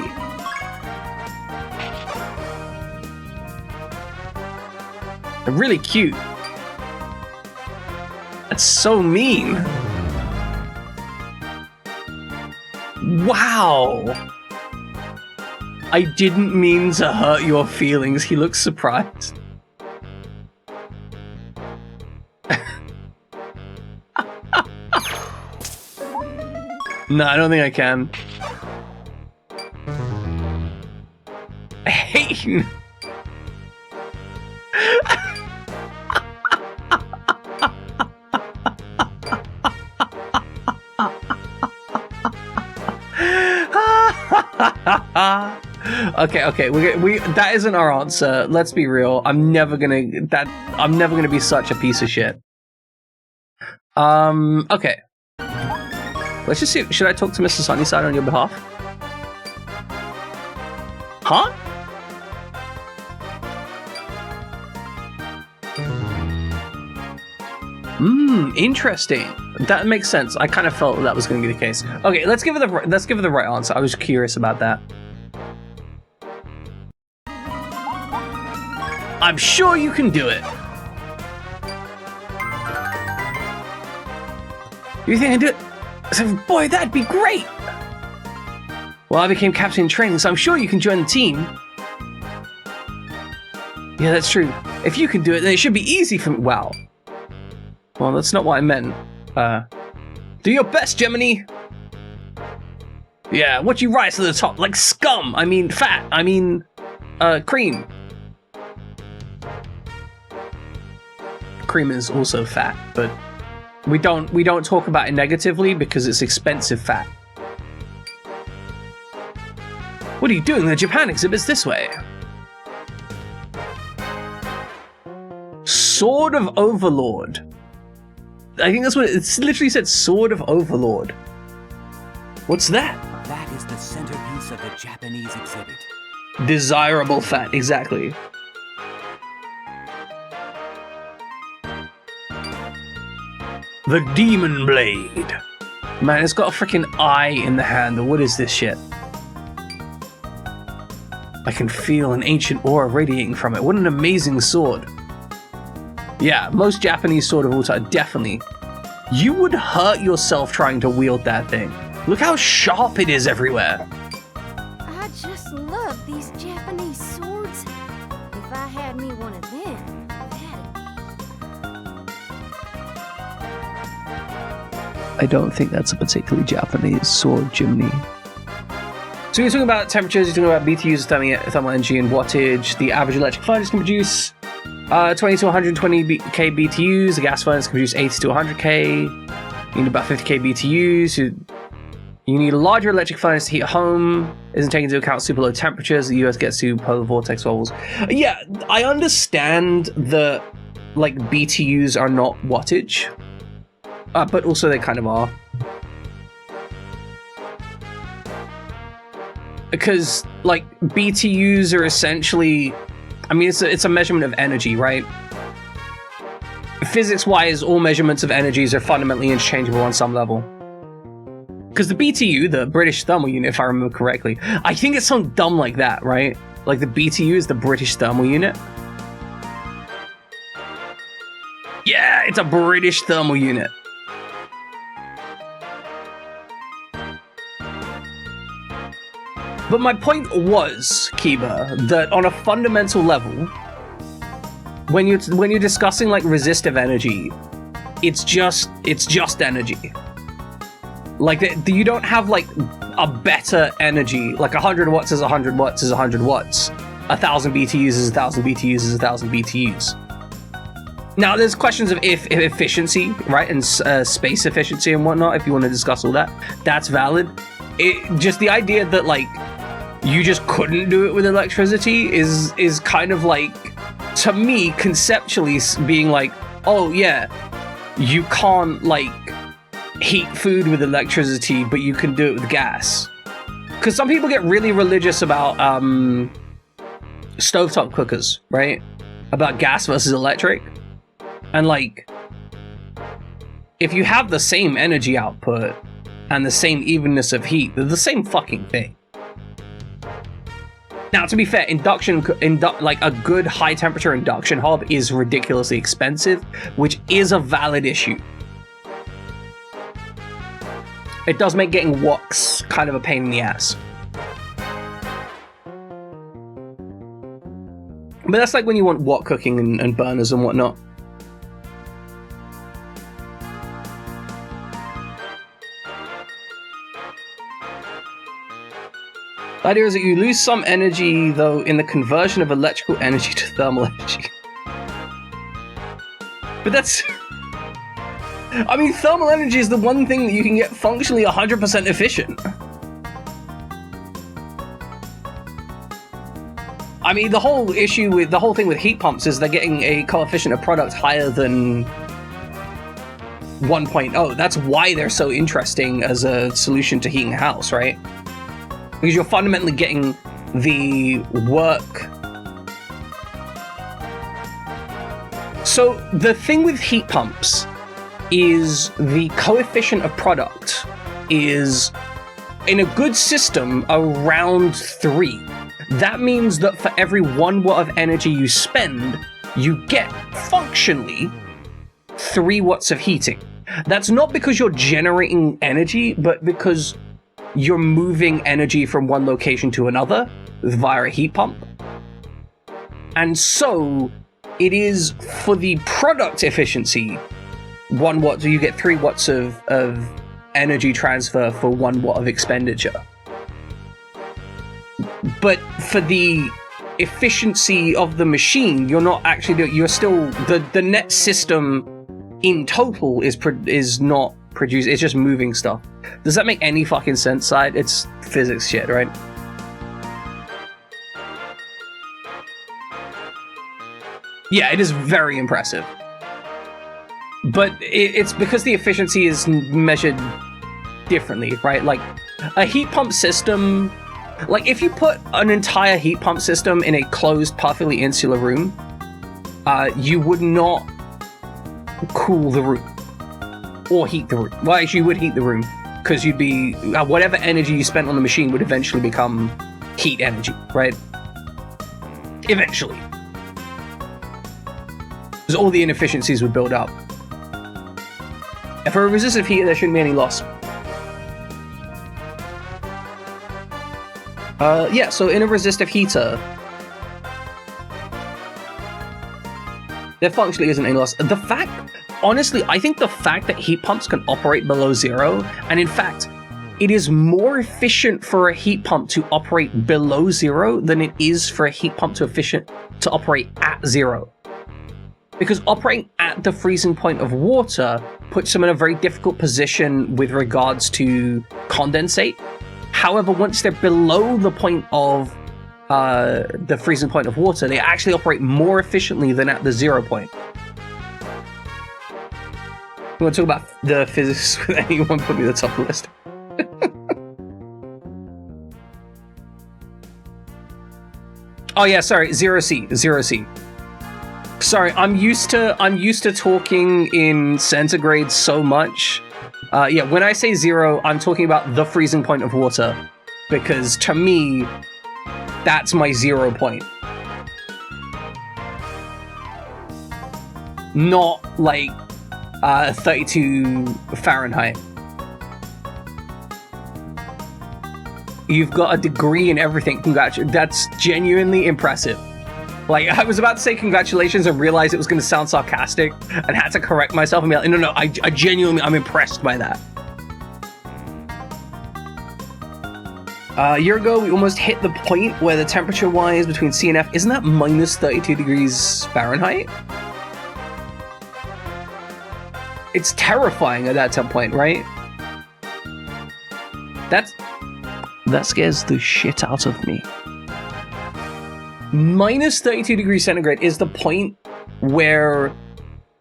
A: They're really cute. That's so mean. Wow. I didn't mean to hurt your feelings. He looks surprised. No, I don't think I can. Hey. Okay, we that isn't our answer. Let's be real. I'm never gonna be such a piece of shit. Okay. Let's just see. Should I talk to Mr. Sunnyside on your behalf? Huh? Interesting. That makes sense. I kind of felt that was going to be the case. Okay, let's give it the right answer. I was curious about that. I'm sure you can do it. You think I can do it? I said, boy, that'd be great. Well, I became captain in training, so I'm sure you can join the team. Yeah, that's true. If you can do it, then it should be easy for me. Wow. Well, that's not what I meant. Do your best, Gemini. Yeah, what you rise to the top like scum. I mean, fat. I mean, cream. Cream is also fat, but we don't talk about it negatively because it's expensive fat. What are you doing? The Japan exhibit's this way. Sword of Overlord. I think that's what it's literally said. Sword of Overlord. What's that?
H: That is the centerpiece of the Japanese exhibit.
A: Desirable fat, exactly. The Demon Blade. Man, it's got a freaking eye in the handle. What is this shit? I can feel an ancient aura radiating from it. What an amazing sword. Yeah, most Japanese sword of all time, definitely. You would hurt yourself trying to wield that thing. Look how sharp it is everywhere.
B: I just love these Japanese swords. If I had me one of them, that'd
A: I don't think that's a particularly Japanese sword, Jimny. So you're talking about temperatures, you're talking about BTUs, thermal energy, and wattage. The average electric furnace can produce 20 to 120k BTUs. The gas furnace can produce 80 to 100k. You need about 50k BTUs. You need a larger electric furnace to heat a home. Isn't taking into account super low temperatures. The US gets to polar vortex levels. Yeah, I understand that like BTUs are not wattage, but also they kind of are. Because like BTUs are essentially, I mean, it's a measurement of energy, right? Physics-wise, all measurements of energies are fundamentally interchangeable on some level. Because the BTU, the British Thermal Unit, if I remember correctly, I think it's something dumb like that, right? Like the BTU is the British Thermal Unit. Yeah, it's a British Thermal Unit. But my point was, Kiba, that on a fundamental level, when you're discussing like resistive energy, it's just energy. Like you don't have like a better energy. Like 100 watts is 100 watts is 100 watts. 1,000 BTUs is 1,000 BTUs is 1,000 BTUs. Now there's questions of efficiency, right, and space efficiency and whatnot. If you want to discuss all that, that's valid. Just the idea that like you just couldn't do it with electricity is kind of like, to me, conceptually being like, oh yeah, you can't like heat food with electricity, but you can do it with gas. Because some people get really religious about stovetop cookers, right? About gas versus electric. And like, if you have the same energy output and the same evenness of heat, they're the same fucking thing. Now, to be fair, like a good high temperature induction hob is ridiculously expensive, which is a valid issue. It does make getting woks kind of a pain in the ass. But that's like when you want wok cooking and burners and whatnot. The idea is that you lose some energy, though, in the conversion of electrical energy to thermal energy. But that's... I mean, thermal energy is the one thing that you can get functionally 100% efficient. I mean, the whole thing with heat pumps is they're getting a coefficient of product higher than 1.0. That's why they're so interesting as a solution to heating a house, right? Because you're fundamentally getting the work. So the thing with heat pumps is the coefficient of product is, in a good system, around 3. That means that for every 1 watt of energy you spend, you get, functionally, 3 watts of heating. That's not because you're generating energy, but because you're moving energy from one location to another via a heat pump. And so it is for the product efficiency, 1 watt, so you get 3 watts of energy transfer for 1 watt of expenditure. But for the efficiency of the machine, you're not actually doing, you're still, the net system in total is not produced, it's just moving stuff. Does that make any fucking sense, Side? It's physics shit, right? Yeah, it is very impressive. But it's because the efficiency is measured differently, right? Like, a heat pump system, like if you put an entire heat pump system in a closed, perfectly insular room, you would not cool the room. Or heat the room. Well, actually, you would heat the room, because you'd be, whatever energy you spent on the machine would eventually become heat energy, right? Eventually. Because all the inefficiencies would build up. And for a resistive heater, there shouldn't be any loss. Yeah, so in a resistive heater, there functionally isn't any loss. The fact, honestly, I think the fact that heat pumps can operate below 0, and in fact, it is more efficient for a heat pump to operate below 0 than it is for a heat pump to operate at 0. Because operating at the freezing point of water puts them in a very difficult position with regards to condensate. However, once they're below the point of the freezing point of water, they actually operate more efficiently than at the 0 point. You want to talk about the physics with anyone? Put me at the top of the list. Oh yeah, sorry, 0C. Sorry, I'm used to talking in centigrade so much. Yeah, when I say 0, I'm talking about the freezing point of water, because to me, that's my 0 point. Not like 32 Fahrenheit. You've got a degree in everything. That's genuinely impressive. Like, I was about to say congratulations and realized it was going to sound sarcastic and had to correct myself and be like, no, I genuinely, I'm impressed by that. A year ago, we almost hit the point where the temperature-wise between C and F, isn't that minus 32 degrees Fahrenheit? It's terrifying at that point, right? That scares the shit out of me. Minus 32 degrees centigrade is the point where...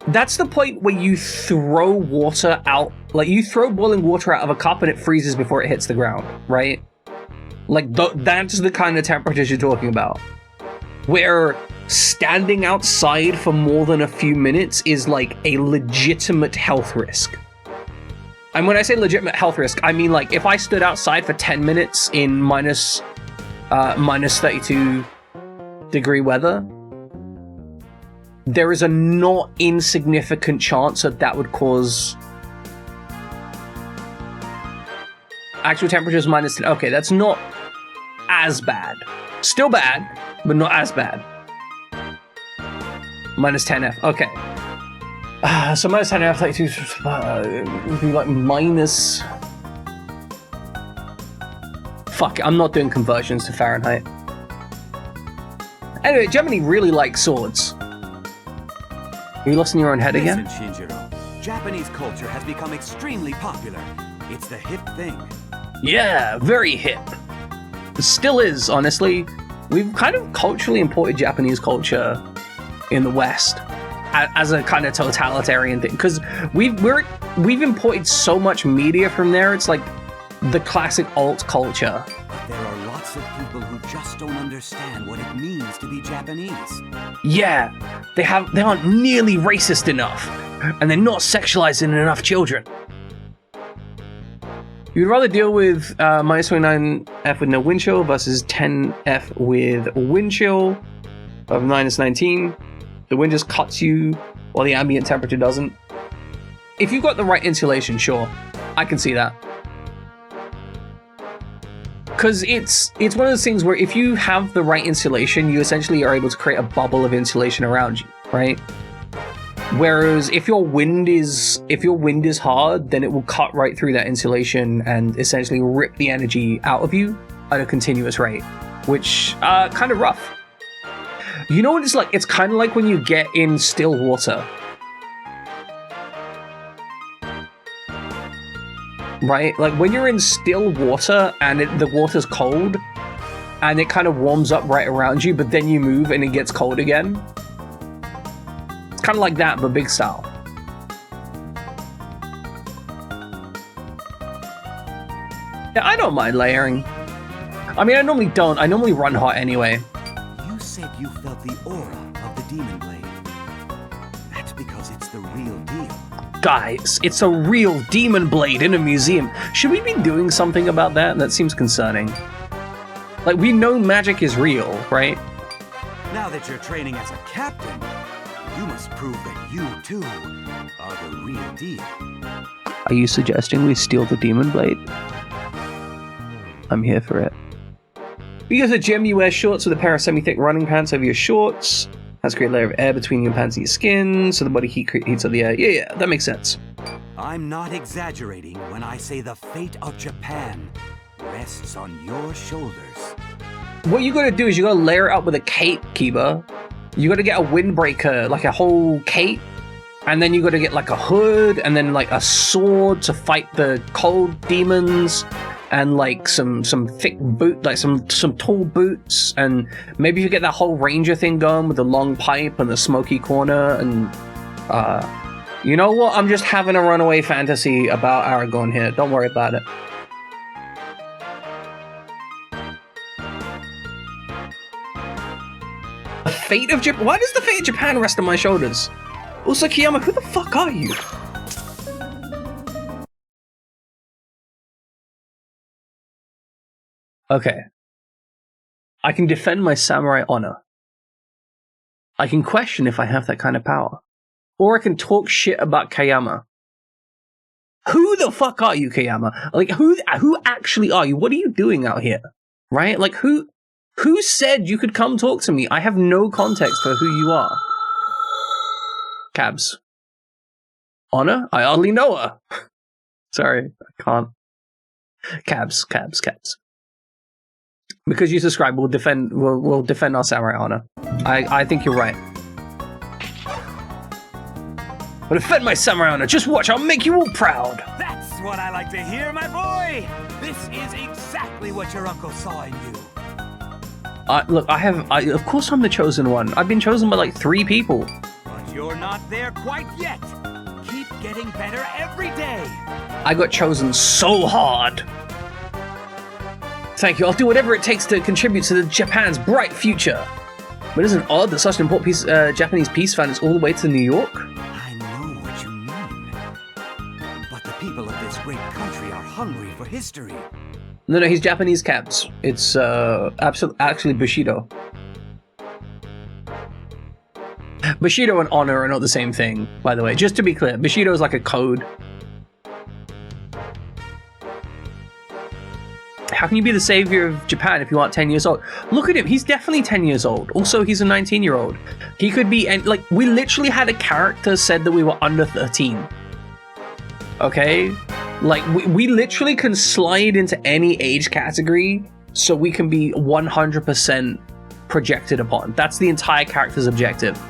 A: That's the point where you throw water out. Like, you throw boiling water out of a cup and it freezes before it hits the ground, right? Like, that's the kind of temperatures you're talking about. Where standing outside for more than a few minutes is like a legitimate health risk. And when I say legitimate health risk, I mean like if I stood outside for 10 minutes in minus 32 degree weather, there is a not insignificant chance that would cause actual temperatures minus 10. Okay, that's not as bad. Still bad, but not as bad. Minus 10F, okay. So minus 10F, 32, would be like minus... Fuck it, I'm not doing conversions to Fahrenheit. Anyway, Germany really likes swords. Are you lost in your own head again?
H: Listen, Shinjiro. Japanese culture has become extremely popular. It's the hip thing.
A: Yeah, very hip. It still is, honestly. We've kind of culturally imported Japanese culture in the West as a kind of totalitarian thing, because we've imported so much media from there. It's like the classic alt culture.
H: But there are lots of people who just don't understand what it means to be Japanese.
A: Yeah, they aren't nearly racist enough, and they're not sexualizing enough children. You'd rather deal with minus 29F with no wind chill versus 10F with wind chill of minus 19. The wind just cuts you while the ambient temperature doesn't. If you've got the right insulation, sure, I can see that. Because it's one of those things where if you have the right insulation, you essentially are able to create a bubble of insulation around you, right? Whereas if your wind is hard, then it will cut right through that insulation and essentially rip the energy out of you at a continuous rate, which kind of rough. You know what it's like? It's kind of like when you get in still water. Right? Like when you're in still water and the water's cold and it kind of warms up right around you, but then you move and it gets cold again. It's kind of like that, but big style. Yeah, I don't mind layering. I mean, I normally don't. I normally run hot anyway.
H: You said you felt the aura of the Demon Blade. That's because it's the real deal.
A: Guys, it's a real demon blade in a museum. Should we be doing something about that? That seems concerning. Like, we know magic is real, right?
H: Now that you're training as a captain, you must prove that you, too, are the real deal.
A: Are you suggesting we steal the demon blade? I'm here for it. You go to the gym, you wear shorts with a pair of semi-thick running pants over your shorts. Has a great layer of air between your pants and your skin, so the body heat heats up the air. Yeah, that makes sense.
H: I'm not exaggerating when I say the fate of Japan rests on your shoulders.
A: What you gotta do is you gotta layer it up with a cape, Kiba. You gotta get a windbreaker, like a whole cape, and then you gotta get like a hood, and then like a sword to fight the cold demons, and like some thick boot, like some tall boots, and maybe you get that whole ranger thing going with the long pipe and the smoky corner, and you know what? I'm just having a runaway fantasy about Aragorn here. Don't worry about it. The fate of Japan? Why does the fate of Japan rest on my shoulders? Also, Kiyama, who the fuck are you? Okay. I can defend my samurai honor. I can question if I have that kind of power. Or I can talk shit about Kayama. Who the fuck are you, Kayama? Like, who actually are you? What are you doing out here? Right? Like, who said you could come talk to me? I have no context for who you are. Cabs. Honor? I hardly know her. Sorry, I can't. Cabs. Because you subscribe, we'll defend our samurai honor. I think you're right. I'll defend my samurai honor. Just watch, I'll make you all proud.
H: That's what I like to hear, my boy! This is exactly what your uncle saw in you.
A: Look, of course I'm the chosen one. I've been chosen by like 3 people.
H: But you're not there quite yet. Keep getting better every day.
A: I got chosen so hard. Thank you, I'll do whatever it takes to contribute to Japan's bright future. But isn't it odd that such an important Japanese peace fan is all the way to New York?
H: I know what you mean. But the people of this great country are hungry for history.
A: No, he's Japanese, Cabs. It's actually Bushido. Bushido and honor are not the same thing, by the way. Just to be clear, Bushido is like a code. How can you be the savior of Japan if you aren't 10 years old? Look at him, he's definitely 10 years old. Also, he's a 19-year-old. He could be, and like, we literally had a character said that we were under 13. Okay? Like, we literally can slide into any age category so we can be 100% projected upon. That's the entire character's objective.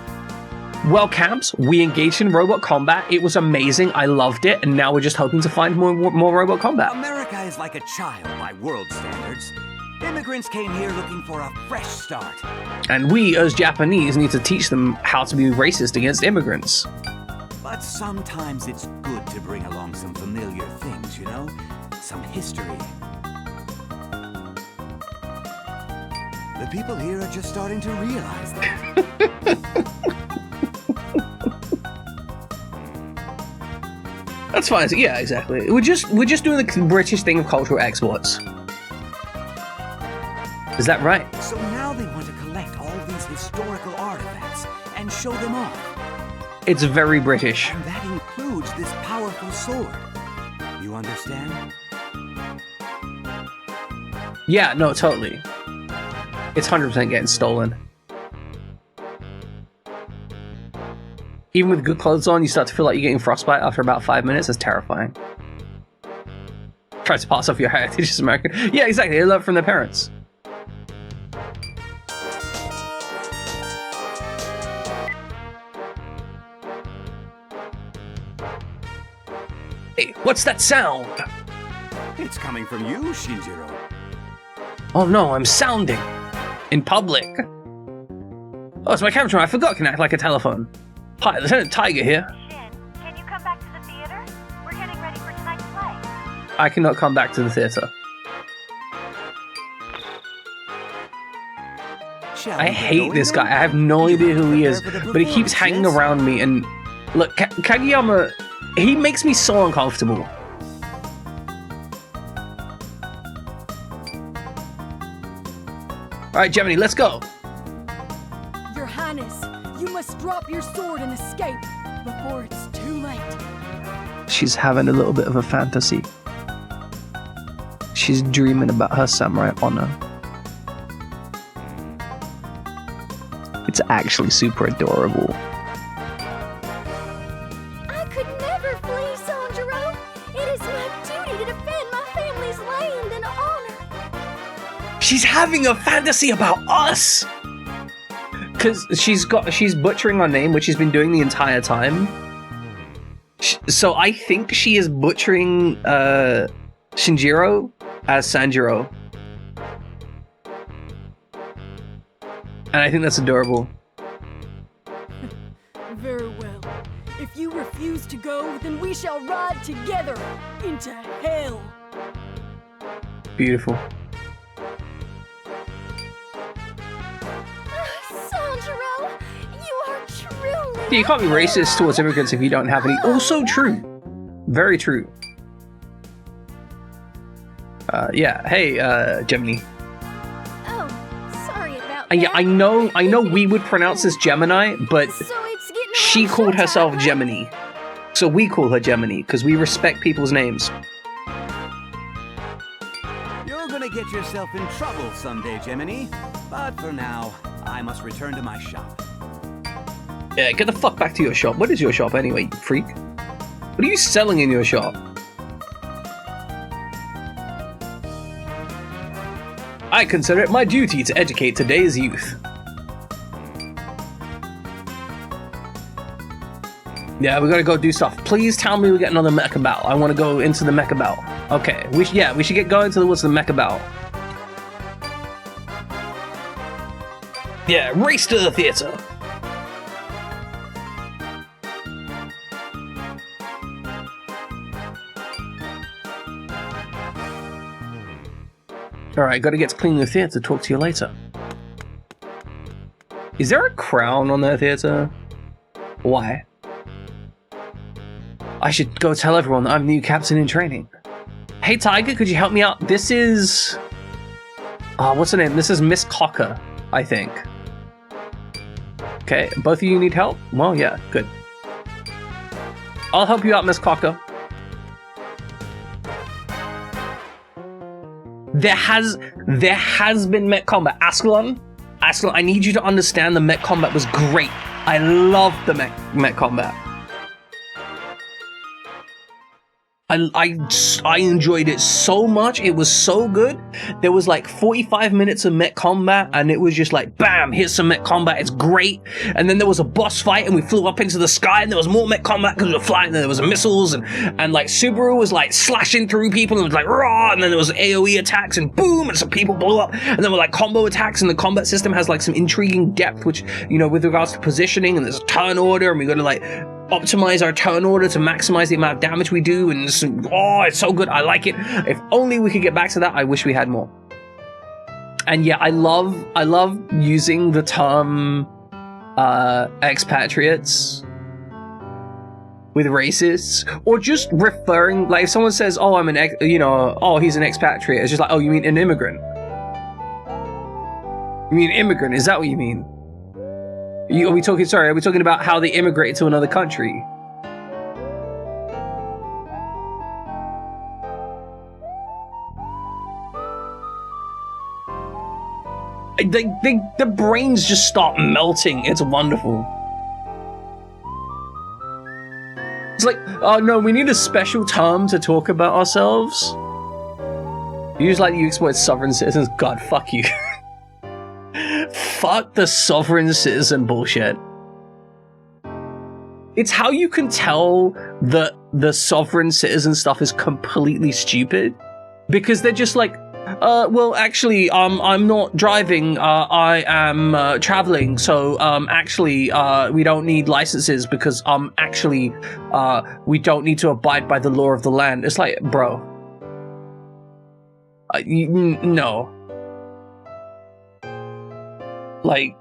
A: Well, Cabs, we engaged in robot combat. It was amazing. I loved it. And now we're just hoping to find more robot combat.
H: America is like a child by world standards. Immigrants came here looking for a fresh start.
A: And we, as Japanese, need to teach them how to be racist against immigrants.
H: But sometimes it's good to bring along some familiar things, you know? Some history. The people here are just starting to realize that.
A: That's fine. Yeah, exactly. We're just doing the British thing of cultural exports. Is that right?
H: So now they want to collect all these historical artifacts and show them off.
A: It's very British.
H: And that includes this powerful sword. You understand?
A: Yeah, no, totally. It's 100% getting stolen. Even with good clothes on, you start to feel like you're getting frostbite after about 5 minutes. That's terrifying. Tries to pass off your heritage as American. Yeah, exactly. They learn from their parents. Hey, what's that sound?
H: It's coming from you, Shinjiro.
A: Oh no, I'm sounding. In public. Oh, it's my camera. I forgot I can act like a telephone. Hi, Lieutenant Tiger here.
F: Shin, can you come back to the theater? We're getting ready for tonight's play.
A: I cannot come back to the theater. I hate this guy. I have no idea who he is, but he keeps hanging around me. And look, Kageyama, he makes me so uncomfortable. All right, Gemini, let's go.
G: Your Highness, you must drop your sword and escape before it's too late.
A: She's having a little bit of a fantasy. She's dreaming about her samurai honor. It's actually super adorable.
D: I could never flee, Sanjuro. It is my duty to defend my family's land and honor.
A: She's having a fantasy about us! Because she's butchering our name, which she's been doing the entire time. So I think she is butchering Shinjiro as Sanjuro. And I think that's adorable.
G: Very well. If you refuse to go, then we shall ride together into hell.
A: Beautiful.
D: Sanjuro, you are truly...
A: You can't be racist towards immigrants if you don't have any. Also true. Very true. Yeah. Hey, Gemini.
D: Oh, sorry about
A: Yeah,
D: that.
A: I know we would pronounce this Gemini, but
D: So it's getting
A: she
D: on
A: called herself
D: showtime.
A: Gemini. So we call her Gemini, because we respect people's names.
H: You're gonna get yourself in trouble someday, Gemini. But for now, I must return to my shop.
A: Yeah, get the fuck back to your shop. What is your shop anyway, you freak? What are you selling in your shop? I consider it my duty to educate today's youth. Yeah, we gotta go do stuff. Please tell me we get another mecha battle. I want to go into the mecha battle. Okay, we should get going to the mecha battle. Yeah, race to the theater. Alright, gotta get to clean the theater. Talk to you later. Is there a crown on that theater? Why? I should go tell everyone that I'm the new captain in training. Hey Tiger, could you help me out? This is... what's her name? This is Miss Cocker, I think. Okay, both of you need help? Well, yeah, good. I'll help you out, Miss Cocker. There has been mech combat. Ascalon, I need you to understand the mech combat was great. I loved the mech combat. I enjoyed it so much. It was so good. There was like 45 minutes of mech combat and it was just like, bam, here's some mech combat. It's great. And then there was a boss fight and we flew up into the sky and there was more mech combat because we were flying and there was missiles and like Subaru was like slashing through people and it was like raw, and then there was AoE attacks and boom, and some people blew up, and then were like combo attacks, and the combat system has like some intriguing depth, which, you know, with regards to positioning, and there's a turn order and we got to like optimize our turn order to maximize the amount of damage we do, and it's so good. I like it. If only we could get back to that. I wish we had more. And yeah, I love using the term expatriates with racists, or just referring, like if someone says, oh, I'm an he's an expatriate, it's just like, oh, you mean an immigrant? You mean immigrant? Is that what you mean? Are we talking about how they immigrated to another country? The brains just start melting. It's wonderful. It's like, oh no, we need a special term to talk about ourselves. You just like you exploit sovereign citizens. God, fuck you. Fuck the sovereign citizen bullshit. It's how you can tell that the sovereign citizen stuff is completely stupid. Because they're just like, well, actually, I'm not driving, I am traveling, so actually, we don't need licenses because actually, we don't need to abide by the law of the land. It's like, bro. No. Like,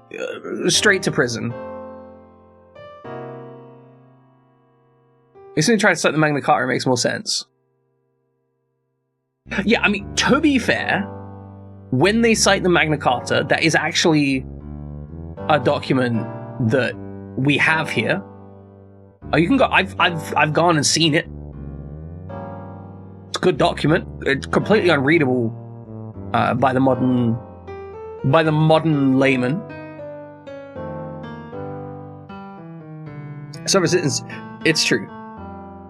A: straight to prison. He's gonna try to cite the Magna Carta, it makes more sense. Yeah, I mean, to be fair, when they cite the Magna Carta, that is actually a document that we have here. Oh, you can go. I've gone and seen it. It's a good document. It's completely unreadable by the modern layman. Some resistance, it's true.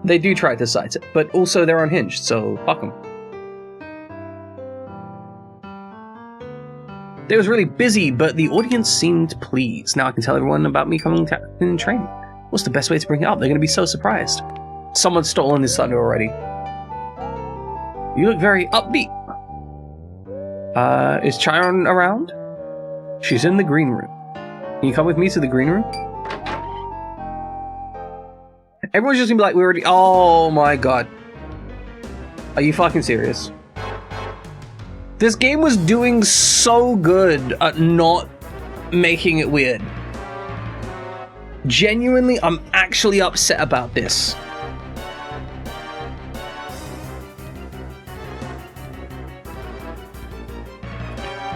A: They do try to cite it, but also they're unhinged, so fuck them. They was really busy, but the audience seemed pleased. Now I can tell everyone about me coming in training. What's the best way to bring it up? They're going to be so surprised. Someone's stolen his thunder already. You look very upbeat. Is Chiron around? She's in the green room. Can you come with me to the green room? Everyone's just gonna be like, we already. Oh my god. Are you fucking serious? This game was doing so good at not making it weird. Genuinely, I'm actually upset about this.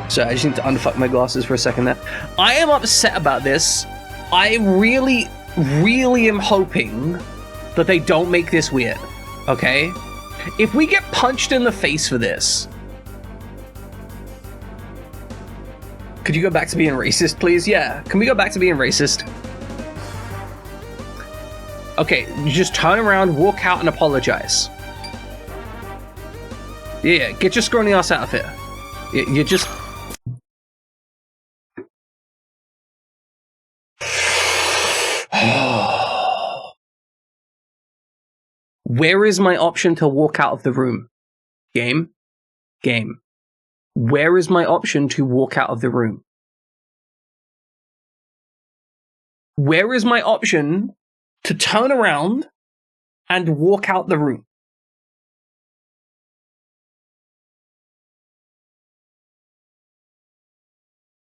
A: So I just need to unfuck my glasses for a second there. I am upset about this. I really am hoping that they don't make this weird, okay? If we get punched in the face for this... Could you go back to being racist, please? Yeah, can we go back to being racist? Okay, you just turn around, walk out, and apologize. Yeah, get your scrawny ass out of here. You just... Where is my option to walk out of the room? Game? Game. Where is my option to walk out of the room? Where is my option to turn around and walk out the room?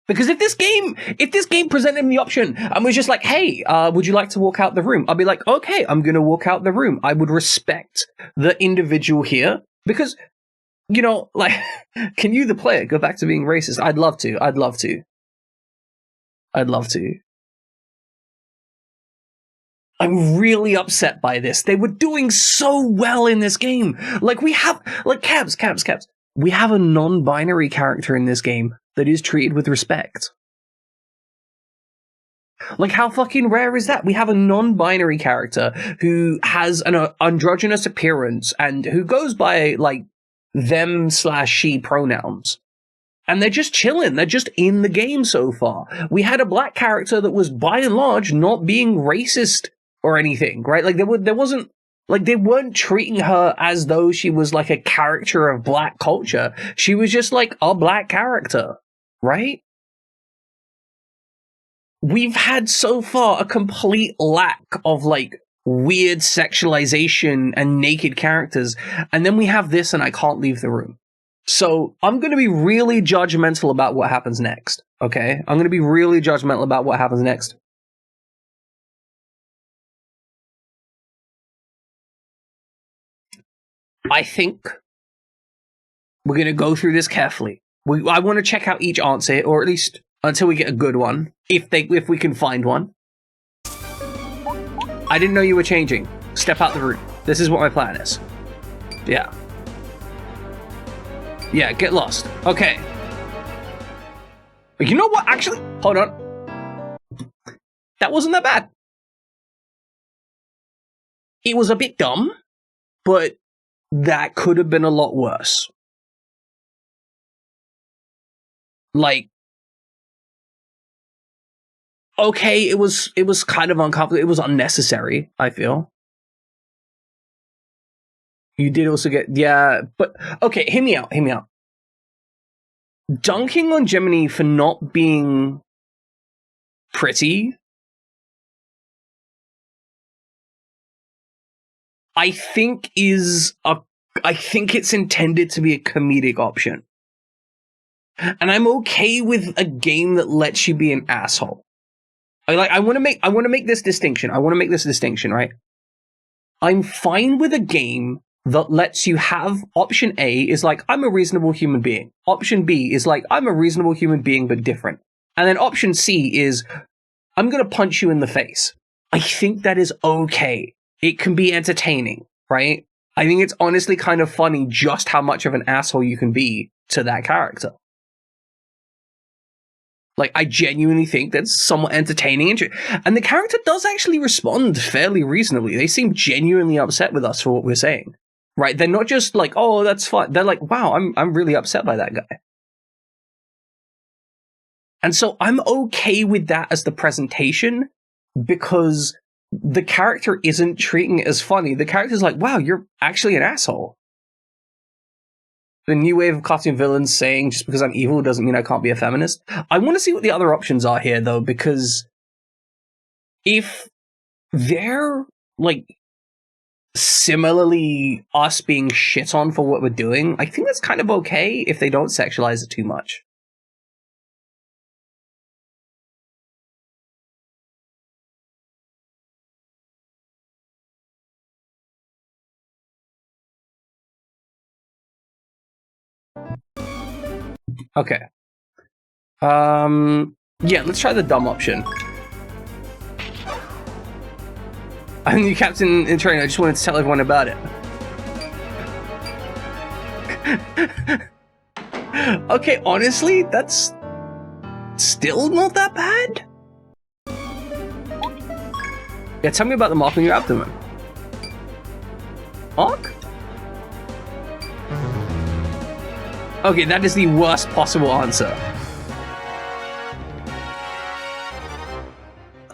A: Because if this game presented me the option and was just like, hey, would you like to walk out the room? I'd be like, okay, I'm going to walk out the room. I would respect the individual here because, you know, like, can you, the player, go back to being racist? I'd love to. I'd love to. I'd love to. I'm really upset by this. They were doing so well in this game. Like, we have, like, Cabs. We have a non-binary character in this game that is treated with respect. Like, how fucking rare is that? We have a non-binary character who has an androgynous appearance and who goes by, like, them/she pronouns. And they're just chilling. They're just in the game so far. We had a black character that was, by and large, not being racist or anything, right? Like, there wasn't... Like, they weren't treating her as though she was, like, a character of black culture. She was just, like, a black character, right? We've had, so far, a complete lack of, like, weird sexualization and naked characters. And then we have this, and I can't leave the room. So, I'm going to be really judgmental about what happens next, okay? I'm going to be really judgmental about what happens next. I think we're going to go through this carefully. I want to check out each answer, or at least until we get a good one, if we can find one. I didn't know you were changing. Step out the room. This is what my plan is. Yeah. Yeah, get lost. Okay. You know what? Actually, hold on. That wasn't that bad. It was a bit dumb, but that could have been a lot worse. Like, okay, it was kind of uncomfortable. It was unnecessary, I feel. You did also get, yeah, but, okay, hear me out. Dunking on Gemini for not being pretty, I think it's intended to be a comedic option. And I'm okay with a game that lets you be an asshole. I want to make this distinction. Right? I'm fine with a game that lets you have option A is like, I'm a reasonable human being. Option B is like, I'm a reasonable human being but different. And then option C is, I'm going to punch you in the face. I think that is okay. It can be entertaining, right? I think it's honestly kind of funny just how much of an asshole you can be to that character. Like, I genuinely think that's somewhat entertaining. And the character does actually respond fairly reasonably. They seem genuinely upset with us for what we're saying. Right? They're not just like, oh, that's fine. They're like, wow, I'm really upset by that guy. And so I'm okay with that as the presentation, because the character isn't treating it as funny. The character's like, wow, you're actually an asshole. The new wave of cartoon villains saying just because I'm evil doesn't mean I can't be a feminist. I want to see what the other options are here, though, because if they're, like, similarly us being shit on for what we're doing, I think that's kind of okay if they don't sexualize it too much. Okay. Yeah, let's try the dumb option. I'm the captain in training. I just wanted to tell everyone about it. Okay, honestly, that's still not that bad. Yeah, tell me about the mark on your abdomen. Mark? Okay, that is the worst possible answer.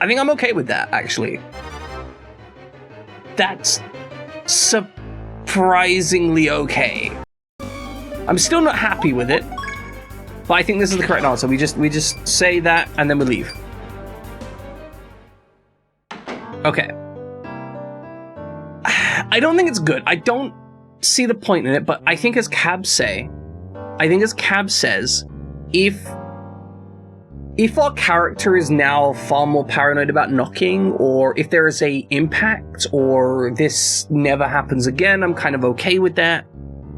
A: I think I'm okay with that, actually. That's surprisingly okay. I'm still not happy with it, but I think this is the correct answer. We just say that and then we leave. Okay. I don't think it's good. I don't see the point in it, but I think as Cab says, if our character is now far more paranoid about knocking, or if there is a impact, or this never happens again, I'm kind of okay with that.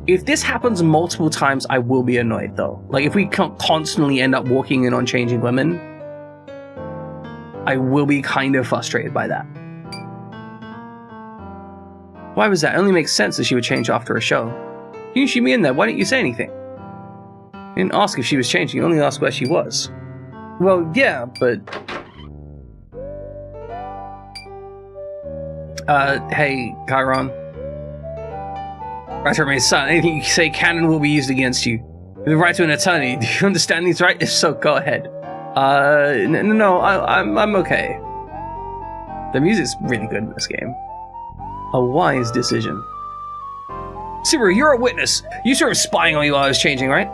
A: If this happens multiple times, I will be annoyed, though. Like, if we constantly end up walking in on changing women, I will be kind of frustrated by that. Why was that? It only makes sense that she would change after a show. You didn't shoot me in there. Why didn't you say anything? You didn't ask if she was changing. You only asked where she was. Well, yeah, but... hey, Chiron. Right to remain silent. Anything you say canon will be used against you. The right to an attorney. Do you understand these rights? If so, go ahead. No, I'm okay. The music's really good in this game. A wise decision. Subaru, you're a witness. You saw him spying on me while I was changing, right?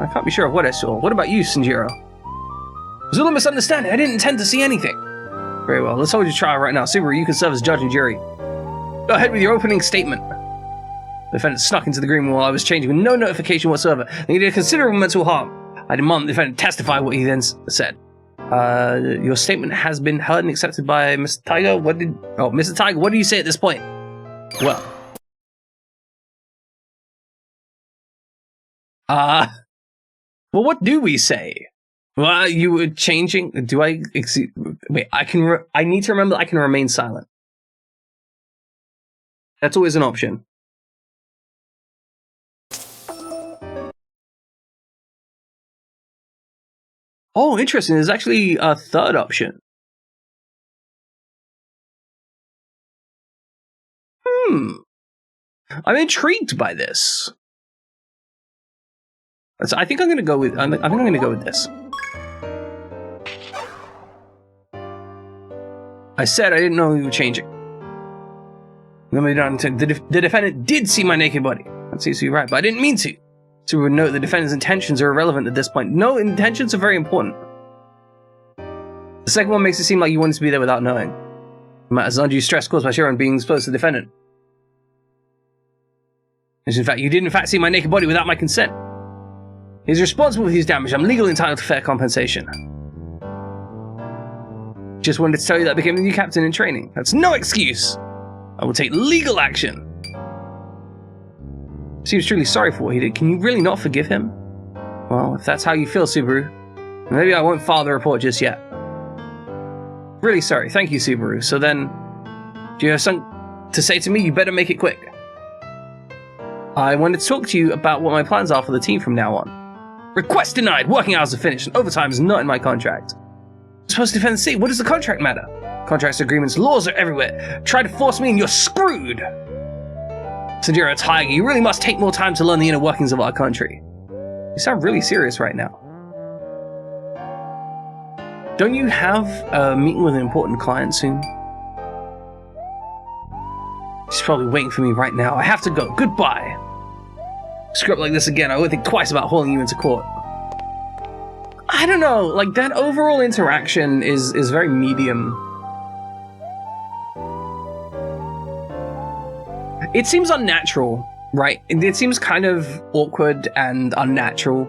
A: I can't be sure of what I saw. What about you, Sanjiro? It was a little misunderstanding. I didn't intend to see anything. Very well. Let's hold your trial right now. Subaru, you can serve as judge and jury. Go ahead with your opening statement. The defendant snuck into the green room while I was changing with no notification whatsoever. He did considerable mental harm. I demand the defendant testify what he then said. Your statement has been heard and accepted by Mr. Tiger. Mr. Tiger, what do you say at this point? Well. Well, what do we say? Well, you were changing. Do I? Wait, I need to remember that I can remain silent. That's always an option. Oh, interesting. There's actually a third option. I'm intrigued by this. So I think I'm going to go with. I think I'm going to go with this. I said I didn't know you were changing. The defendant did see my naked body. That seems to be right, but I didn't mean to. So we would note the defendant's intentions are irrelevant at this point. No, intentions are very important. The second one makes it seem like you wanted to be there without knowing. It matters undue stress caused by Sharon being exposed to the defendant. In fact, you did in fact see my naked body without my consent. He's responsible for his damage. I'm legally entitled to fair compensation. Just wanted to tell you that I became the new captain in training. That's no excuse. I will take legal action. Seems truly sorry for what he did. Can you really not forgive him? Well, if that's how you feel, Subaru, maybe I won't file the report just yet. Really sorry. Thank you, Subaru. So then, do you have something to say to me? You better make it quick. I wanted to talk to you about what my plans are for the team from now on. Request denied. Working hours are finished and overtime is not in my contract. I'm supposed to defend the city. What does the contract matter? Contracts, agreements, laws are everywhere. Try to force me and you're screwed. Sanjiro Tiger, you really must take more time to learn the inner workings of our country. You sound really serious right now. Don't you have a meeting with an important client soon? She's probably waiting for me right now. I have to go. Goodbye. Screw up like this again, I won't think twice about hauling you into court. I don't know, like that overall interaction is very medium. It seems unnatural, right? It seems kind of awkward and unnatural.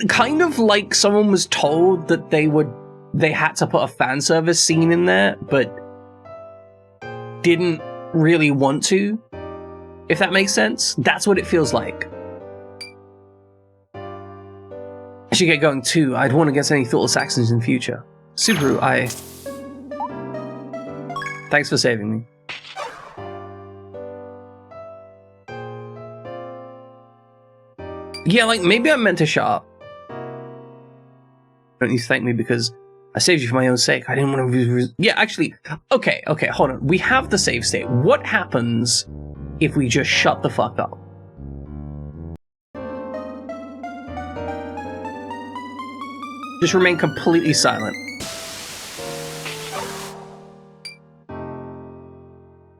A: Kind of like someone was told that they had to put a fan service scene in there, but didn't really want to. If that makes sense, that's what it feels like. I should get going too. I'd warn against any thoughtless actions in the future. Subaru, thanks for saving me. Yeah, like, maybe I'm meant to shut up. Don't need to thank me because I saved you for my own sake. I didn't want to... Yeah, actually... Okay, hold on. We have the save state. What happens if we just shut the fuck up? Just remain completely silent.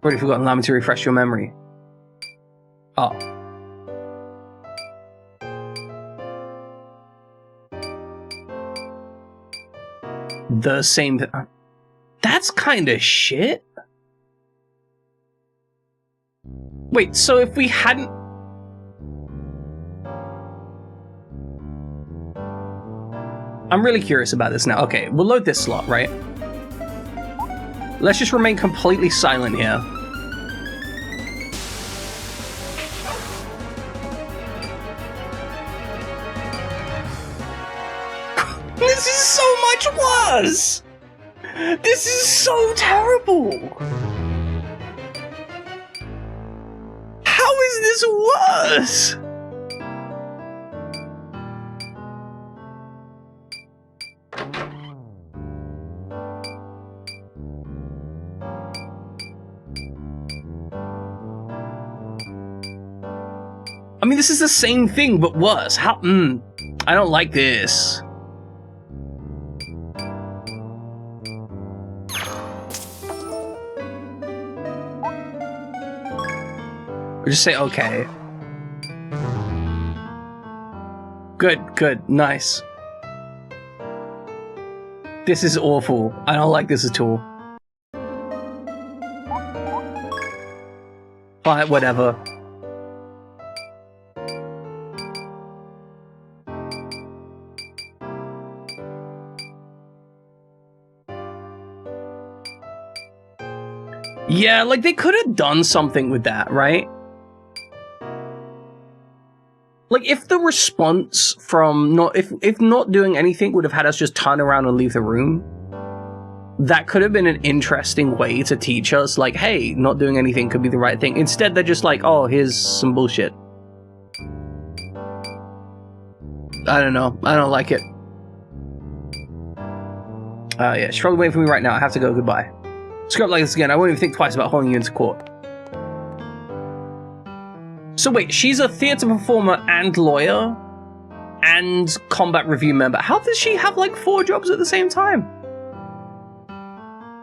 A: Already forgotten. Allow me to refresh your memory. Oh. The same... That's kind of shit. Wait, so if we hadn't... I'm really curious about this now. Okay, we'll load this slot, right? Let's just remain completely silent here. This is so much worse! This is so terrible! How is this worse? I mean, this is the same thing, but worse. How? I don't like this. Or just say okay. Good, nice. This is awful. I don't like this at all. Fine, whatever. Yeah, like they could have done something with that, right? Like if the response from if not doing anything would have had us just turn around and leave the room, that could have been an interesting way to teach us, like, hey, not doing anything could be the right thing. Instead, they're just like, oh, here's some bullshit. I don't know. I don't like it. Yeah, she's probably waiting for me right now. I have to go. Goodbye. Screw up like this again. I won't even think twice about hauling you into court. So wait, she's a theater performer and lawyer and combat review member. How does she have like 4 jobs at the same time?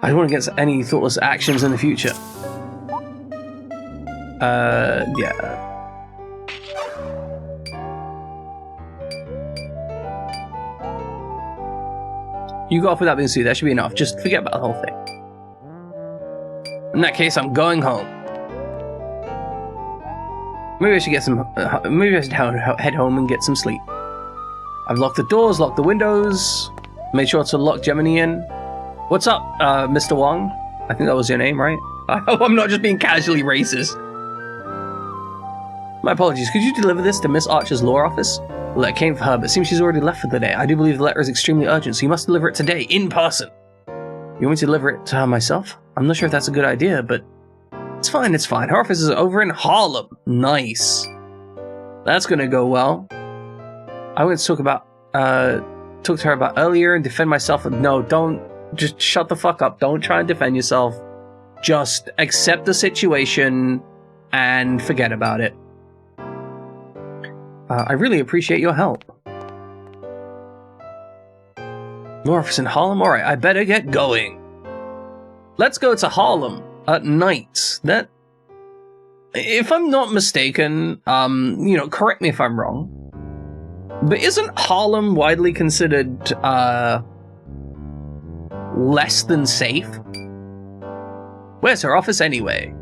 A: I don't want to get any thoughtless actions in the future. Yeah. You go off without being sued. That should be enough. Just forget about the whole thing. In that case, I'm going home. Maybe I should get some. Maybe I should head home and get some sleep. I've locked the doors, locked the windows, made sure to lock Gemini in. What's up, Mr. Wong? I think that was your name, right? I hope I'm not just being casually racist. My apologies. Could you deliver this to Miss Archer's law office? Well, that came for her, but it seems she's already left for the day. I do believe the letter is extremely urgent, so you must deliver it today, in person. You want me to deliver it to her myself? I'm not sure if that's a good idea, but it's fine, it's fine. Her office is over in Harlem. Nice. That's gonna go well. I went to talk to her about earlier and defend myself. No, don't. Just shut the fuck up. Don't try and defend yourself. Just accept the situation and forget about it. I really appreciate your help. More office in Harlem? Alright, I better get going. Let's go to Harlem at night. That, if I'm not mistaken, correct me if I'm wrong, but isn't Harlem widely considered, less than safe? Where's her office anyway?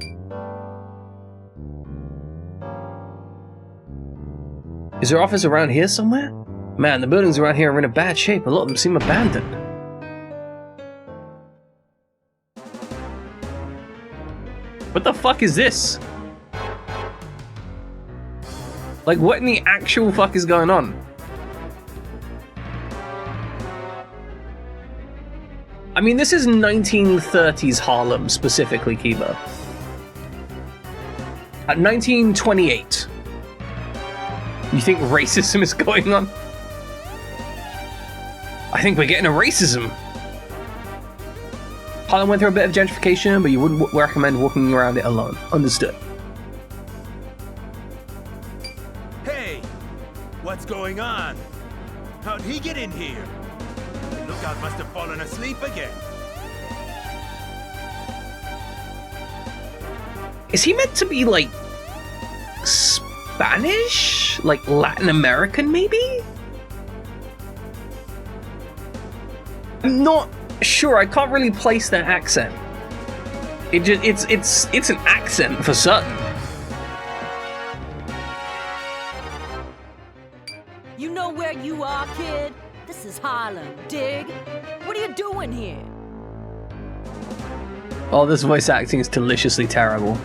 A: Is her office around here somewhere? Man, the buildings around here are in a bad shape. A lot of them seem abandoned. What the fuck is this? Like, what in the actual fuck is going on? I mean, this is 1930s Harlem, specifically, Kiba. At 1928. You think racism is going on? I think we're getting a racism. Harlem went through a bit of gentrification, but you wouldn't recommend walking around it alone. Understood.
H: Hey! What's going on? How'd he get in here? The lookout must have fallen asleep again.
A: Is he meant to be, like, Spanish? Like, Latin American, maybe? I'm not sure. I can't really place that accent. It's an accent for certain.
I: You know where you are, kid? This is Harlem, dig? What are you doing here?
A: Oh, this voice acting is deliciously terrible.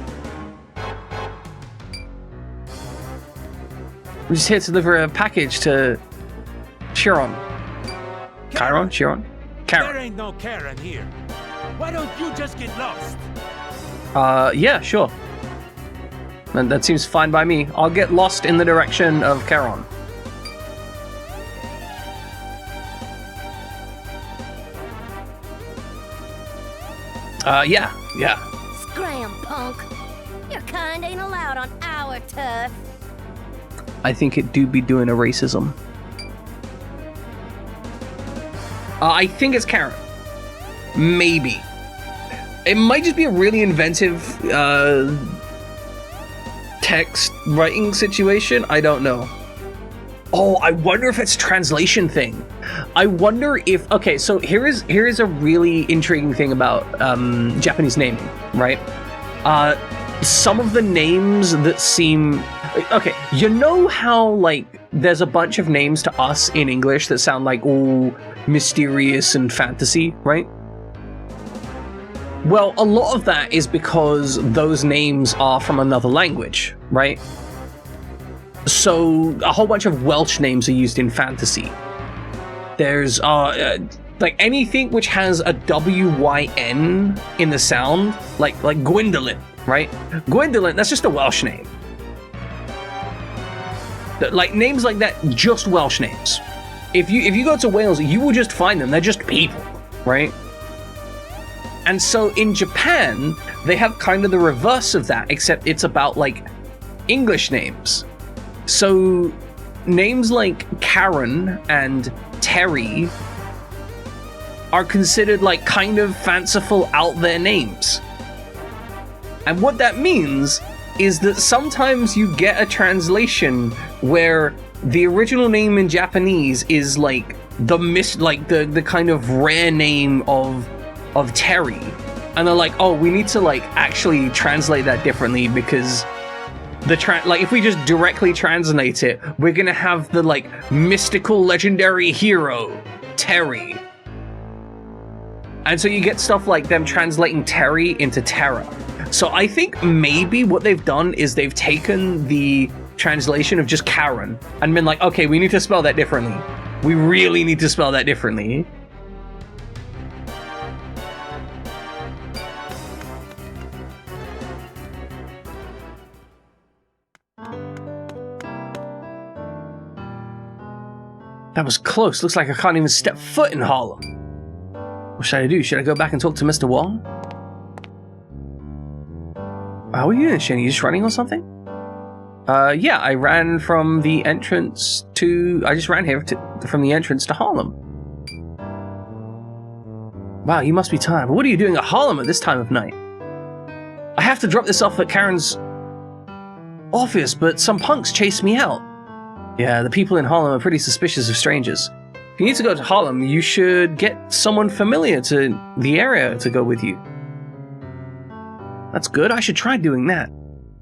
A: We're just here to deliver a package to Chiron. Chiron? Chiron? Karen.
H: There ain't no Karen here. Why don't you just get lost?
A: Yeah, sure. That seems fine by me. I'll get lost in the direction of Charon. Yeah.
D: Scram, punk. Your kind ain't allowed on our turf.
A: I think it do be doing a racism. I think it's Karen. Maybe. It might just be a really inventive text writing situation. I don't know. Oh, I wonder if it's a translation thing. I wonder if... Okay, so here is a really intriguing thing about Japanese naming, right? Some of the names that seem... Okay, you know how, like, there's a bunch of names to us in English that sound like all mysterious and fantasy, right? Well, a lot of that is because those names are from another language, right? So a whole bunch of Welsh names are used in fantasy. There's like anything which has a W-Y-N in the sound, like Gwyndolin, right? Gwyndolin, that's just a Welsh name. Like names like that, just Welsh names. If you go to Wales, you will just find them. They're just people, right? And so in Japan, they have kind of the reverse of that, except it's about like English names. So names like Karen and Terry are considered like kind of fanciful, out there names. And what that means is that sometimes you get a translation where the original name in Japanese is like the kind of rare name of Terry, and they're like, oh, we need to like actually translate that differently because like if we just directly translate it, we're gonna have the like mystical legendary hero Terry, and so you get stuff like them translating Terry into Terra. So I think maybe what they've done is they've taken the translation of just Karen and been like, okay, we need to spell that differently. We really need to spell that differently. That was close. Looks like I can't even step foot in Harlem. What should I do? Should I go back and talk to Mr. Wong? How are you doing, Shin? You just running or something? Yeah, I ran from the entrance to... I just ran here from the entrance to Harlem. Wow, you must be tired. But what are you doing at Harlem at this time of night? I have to drop this off at Karen's office, but some punks chased me out. Yeah, the people in Harlem are pretty suspicious of strangers. If you need to go to Harlem, you should get someone familiar to the area to go with you. That's good. I should try doing that.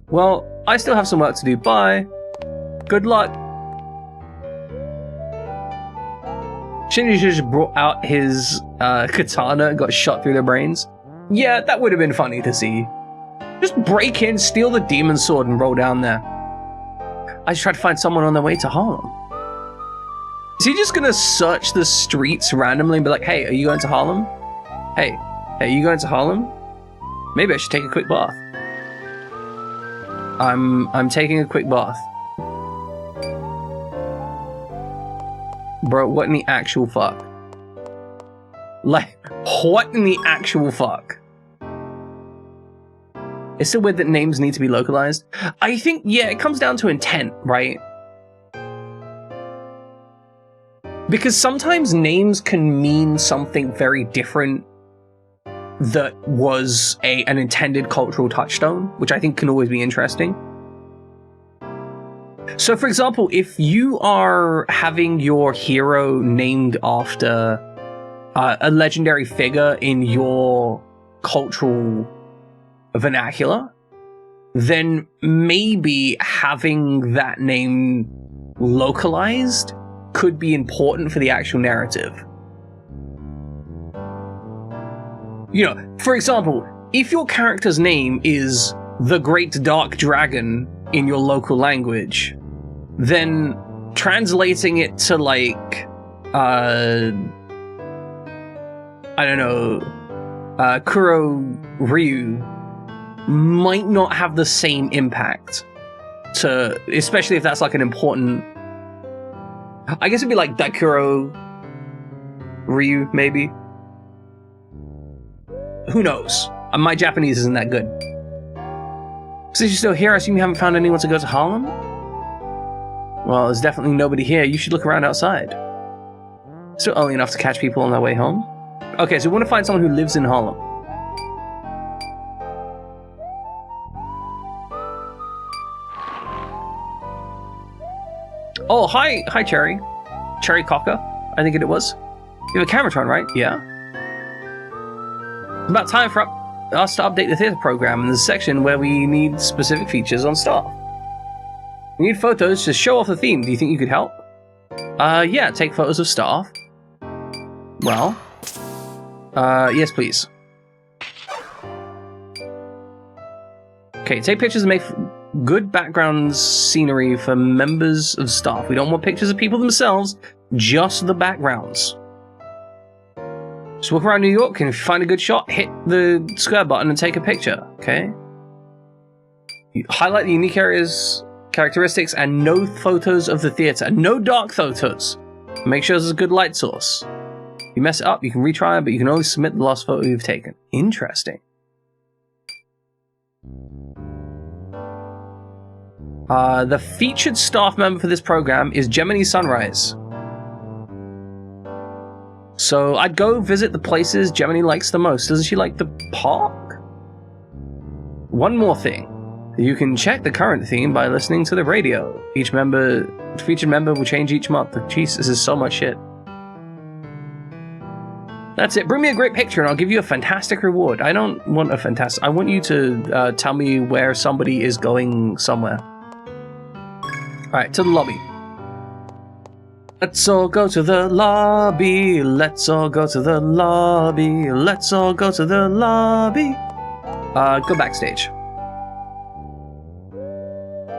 A: Well, I still have some work to do. Bye. Good luck. Shinji just brought out his katana and got shot through the brains. Yeah, that would have been funny to see. Just break in, steal the demon sword, and roll down there. I just tried to find someone on their way to Harlem. Is he just gonna search the streets randomly and be like, hey, are you going to Harlem? Hey, are you going to Harlem? Maybe I should take a quick bath. I'm taking a quick bath. Bro, what in the actual fuck? Like, what in the actual fuck? It's so weird that names need to be localized. I think, yeah, it comes down to intent, right? Because sometimes names can mean something very different that was an intended cultural touchstone, which I think can always be interesting. So, for example, if you are having your hero named after a legendary figure in your cultural vernacular, then maybe having that name localized could be important for the actual narrative. You know, for example, if your character's name is the Great Dark Dragon in your local language, then translating it to like, I don't know, Kuro Ryu might not have the same impact to, especially if that's like an important, I guess it'd be like Dakuro Ryu, maybe. Who knows? My Japanese isn't that good. Since you're still here, I assume you haven't found anyone to go to Harlem? Well, there's definitely nobody here. You should look around outside. Still early enough to catch people on their way home. Okay, so we want to find someone who lives in Harlem. Oh, hi Cherry. Cherry Cocker, I think it was. You have a Cameratron, right? Yeah. It's about time for us to update the theater program in the section where we need specific features on staff. We need photos to show off the theme. Do you think you could help? Yeah, take photos of staff. Well, yes, please. Okay, take pictures and make good background scenery for members of staff. We don't want pictures of people themselves, just the backgrounds. Just walk around New York, and if you find a good shot, hit the square button and take a picture, okay? You highlight the unique areas, characteristics, and no photos of the theater. No dark photos. Make sure there's a good light source. If you mess it up, you can retry it, but you can only submit the last photo you've taken. Interesting. The featured staff member for this program is Gemini Sunrise. So I'd go visit the places Gemini likes the most. Doesn't she like the park? One more thing. You can check the current theme by listening to the radio. Each featured member will change each month. Jeez, this is so much shit. That's it. Bring me a great picture and I'll give you a fantastic reward. I don't want a fantastic... I want you to tell me where somebody is going somewhere. Alright, to the lobby. Let's all go to the lobby. Let's all go to the lobby. Let's all go to the lobby. Go backstage.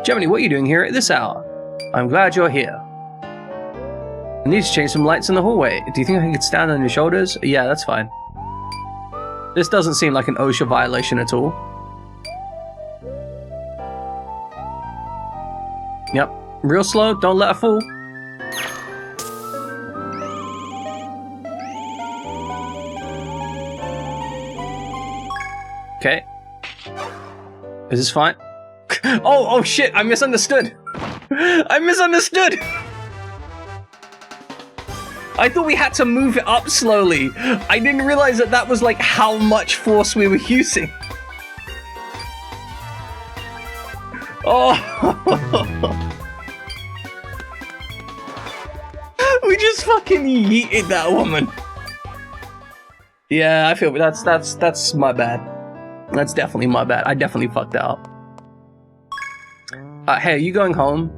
A: Gemini, what are you doing here at this hour? I'm glad you're here. I need to change some lights in the hallway. Do you think I could stand on your shoulders? Yeah, that's fine. This doesn't seem like an OSHA violation at all. Yep. Real slow, don't let her fool. Is this fine? Oh shit, I misunderstood. I misunderstood. I thought we had to move it up slowly. I didn't realize that that was like how much force we were using. Oh. We just fucking yeeted that woman. Yeah, I feel that's my bad. That's definitely my bad. I definitely fucked that up. Hey, are you going home?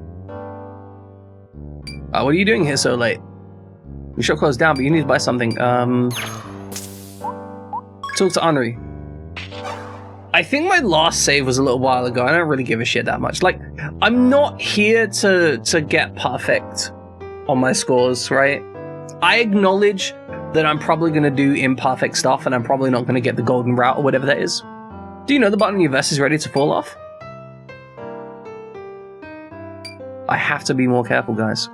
A: What are you doing here so late? The shop closed down, but you need to buy something. Talk to Henri. I think my last save was a little while ago. I don't really give a shit that much. Like, I'm not here to get perfect on my scores, right? I acknowledge that I'm probably going to do imperfect stuff and I'm probably not going to get the golden route or whatever that is. Do you know the button on your vest is ready to fall off? I have to be more careful, guys.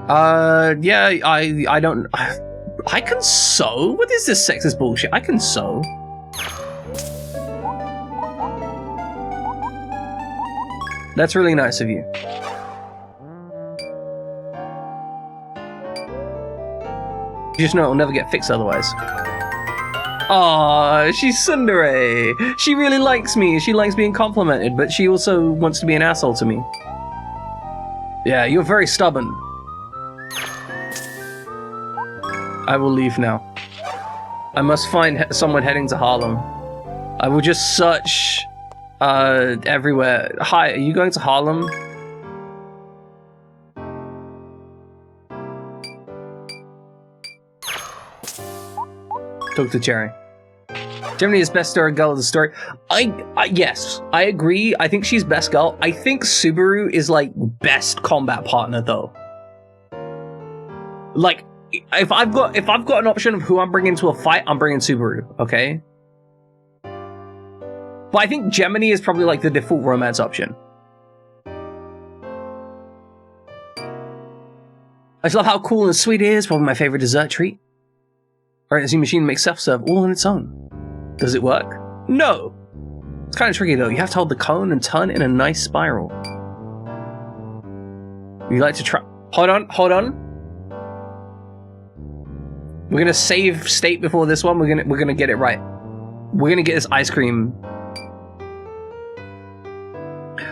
A: Yeah, I don't... I can sew? What is this sexist bullshit? I can sew. That's really nice of you. You just know it'll never get fixed otherwise. Aww, she's tsundere. She really likes me. She likes being complimented, but she also wants to be an asshole to me. Yeah, you're very stubborn. I will leave now. I must find someone heading to Harlem. I will just search everywhere. Hi, are you going to Harlem? Talk to Cherry. Germany is best star girl of the story. Yes, I agree. I think she's best girl. I think Subaru is like best combat partner though. Like, if I've got an option of who I'm bringing to a fight, I'm bringing Subaru. Okay. But I think Gemini is probably like the default romance option. I just love how cool and sweet it is. Probably my favorite dessert treat. Alright, the machine makes self-serve all on its own. Does it work? No! It's kind of tricky though. You have to hold the cone and turn in a nice spiral. You like to try... Hold on. We're gonna save state before this one. We're gonna get it right. We're gonna get this ice cream.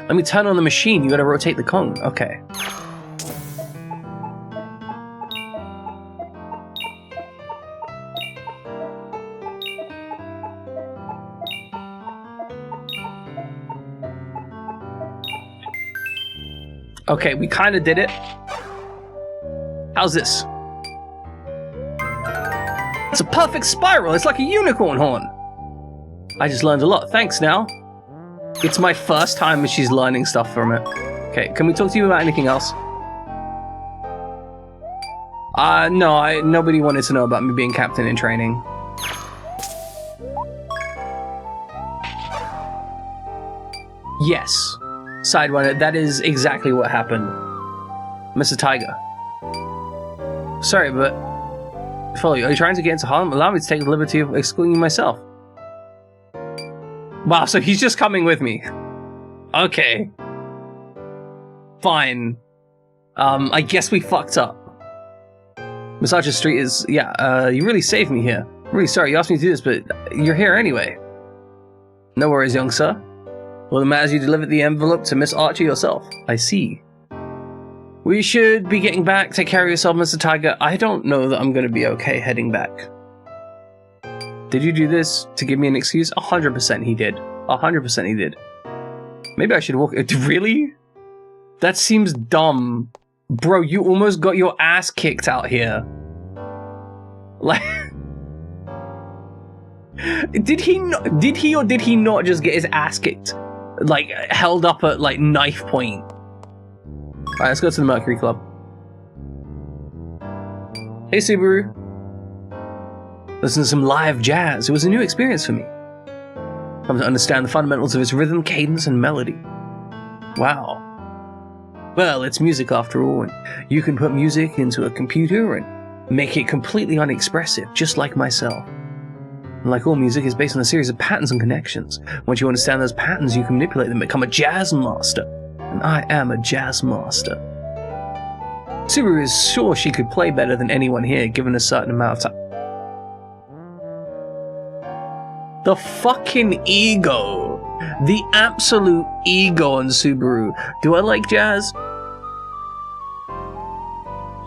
A: Let me turn on the machine. You gotta rotate the cone. Okay. Okay, we kind of did it. How's this? It's a perfect spiral. It's like a unicorn horn. I just learned a lot. Thanks now. It's my first time and she's learning stuff from it. Okay, can we talk to you about anything else? No, nobody wanted to know about me being captain in training. Yes. Sidewinder, that is exactly what happened. Mr. Tiger. Sorry, but... Follow you. Are you trying to get into Harlem? Allow me to take the liberty of excluding myself. Wow, so he's just coming with me. Okay. Fine. I guess we fucked up. Massager Street is... Yeah, you really saved me here. I'm really sorry you asked me to do this, but you're here anyway. No worries, young sir. Well, the matter is you delivered the envelope to Miss Archer yourself. I see. We should be getting back. Take care of yourself, Mr. Tiger. I don't know that I'm going to be okay heading back. Did you do this to give me an excuse? 100% he did. 100% he did. Maybe I should walk... Really? That seems dumb. Bro, you almost got your ass kicked out here. Like... Did he or did he not just get his ass kicked? Like, held up at, like, knife point. Alright, let's go to the Mercury Club. Hey, Subaru. Listen to some live jazz. It was a new experience for me. Come to understand the fundamentals of its rhythm, cadence, and melody. Wow. Well, it's music after all, and you can put music into a computer and make it completely unexpressive, just like myself. And like all music, is based on a series of patterns and connections. Once you understand those patterns, you can manipulate them and become a jazz master. And I am a jazz master. Subaru is sure she could play better than anyone here, given a certain amount of time. The fucking ego. The absolute ego on Subaru. Do I like jazz?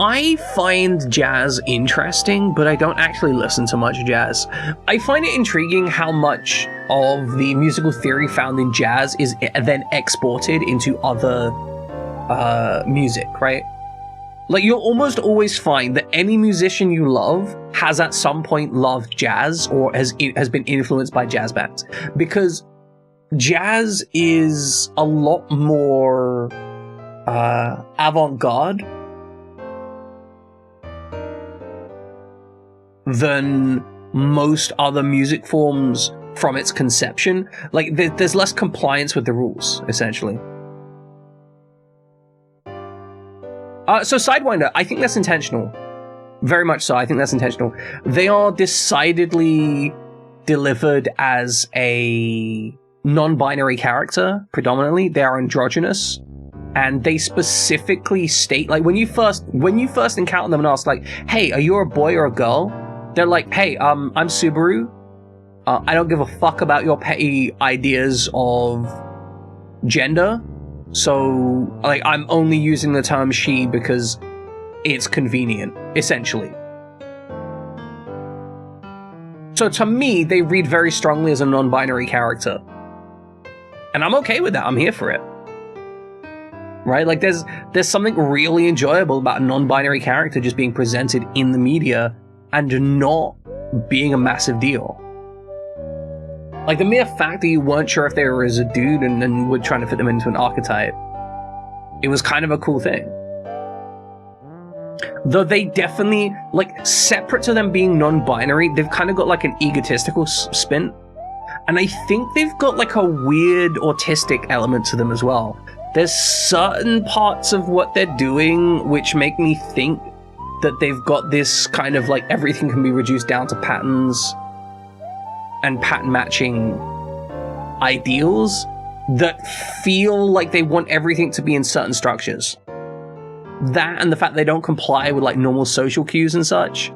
A: I find jazz interesting, but I don't actually listen to much jazz. I find it intriguing how much of the musical theory found in jazz is then exported into other music, right? Like, you'll almost always find that any musician you love has at some point loved jazz or has been influenced by jazz bands. Because jazz is a lot more avant-garde than most other music forms from its conception. Like, there's less compliance with the rules, essentially. So Sidewinder, I think that's intentional. Very much so, I think that's intentional. They are decidedly delivered as a non-binary character, predominantly. They are androgynous. And they specifically state, like, when you first encounter them and ask, like, hey, are you a boy or a girl? They're like, hey, I'm Subaru. I don't give a fuck about your petty ideas of gender. So, like, I'm only using the term she because it's convenient, essentially. So to me, they read very strongly as a non-binary character. And I'm okay with that, I'm here for it. Right? Like, there's something really enjoyable about a non-binary character just being presented in the media and not being a massive deal. Like, the mere fact that you weren't sure if they were as a dude and were trying to fit them into an archetype, it was kind of a cool thing. Though they definitely, like, separate to them being non-binary, they've kind of got, like, an egotistical spin. And I think they've got, like, a weird autistic element to them as well. There's certain parts of what they're doing which make me think that they've got this kind of, like, everything can be reduced down to patterns and pattern matching ideals that feel like they want everything to be in certain structures. That and the fact they don't comply with, like, normal social cues and such.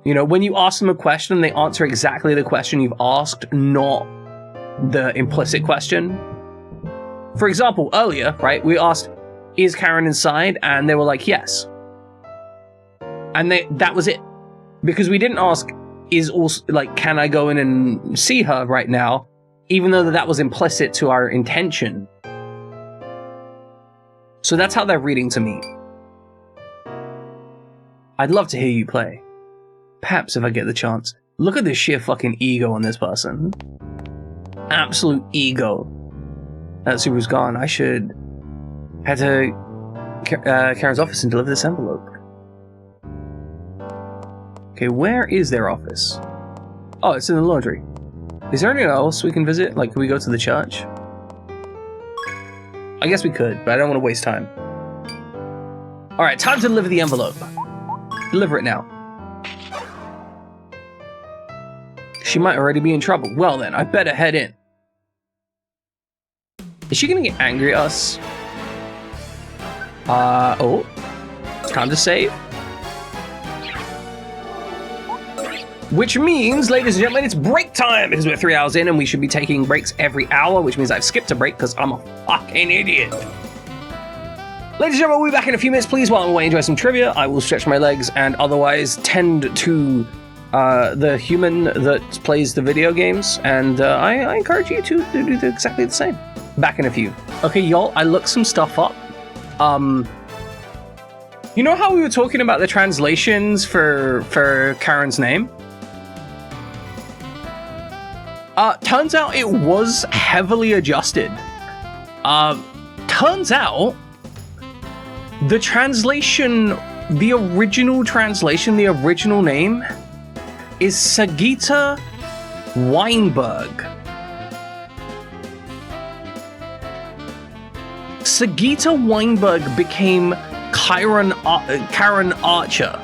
A: You know, when you ask them a question, they answer exactly the question you've asked, not the implicit question. For example, earlier, right, we asked, is Karen inside? And they were like, yes. And that was it. Because we didn't ask, is also, like, can I go in and see her right now? Even though that was implicit to our intention. So that's how they're reading to me. I'd love to hear you play. Perhaps if I get the chance. Look at the sheer fucking ego on this person. Absolute ego. That Subaru's gone. I should head to Karen's office and deliver this envelope. Okay, where is their office? Oh, it's in the laundry. Is there anywhere else we can visit? Like, can we go to the church? I guess we could, but I don't want to waste time. Alright, time to deliver the envelope. Deliver it now. She might already be in trouble. Well then, I better head in. Is she gonna get angry at us? Oh. Time to save. Which means, ladies and gentlemen, it's break time because we're 3 hours in and we should be taking breaks every hour, which means I've skipped a break because I'm a fucking idiot. Ladies and gentlemen, we'll be back in a few minutes. Please, while I'm away, enjoy some trivia. I will stretch my legs and otherwise tend to the human that plays the video games, and I encourage you to do exactly the same. Back in a few. Okay, y'all, I looked some stuff up. You know how we were talking about the translations for Karen's name? Turns out it was heavily adjusted. Turns out the translation, the original translation, the original name is Sagita Weinberg. Sagita Weinberg became Karen Archer.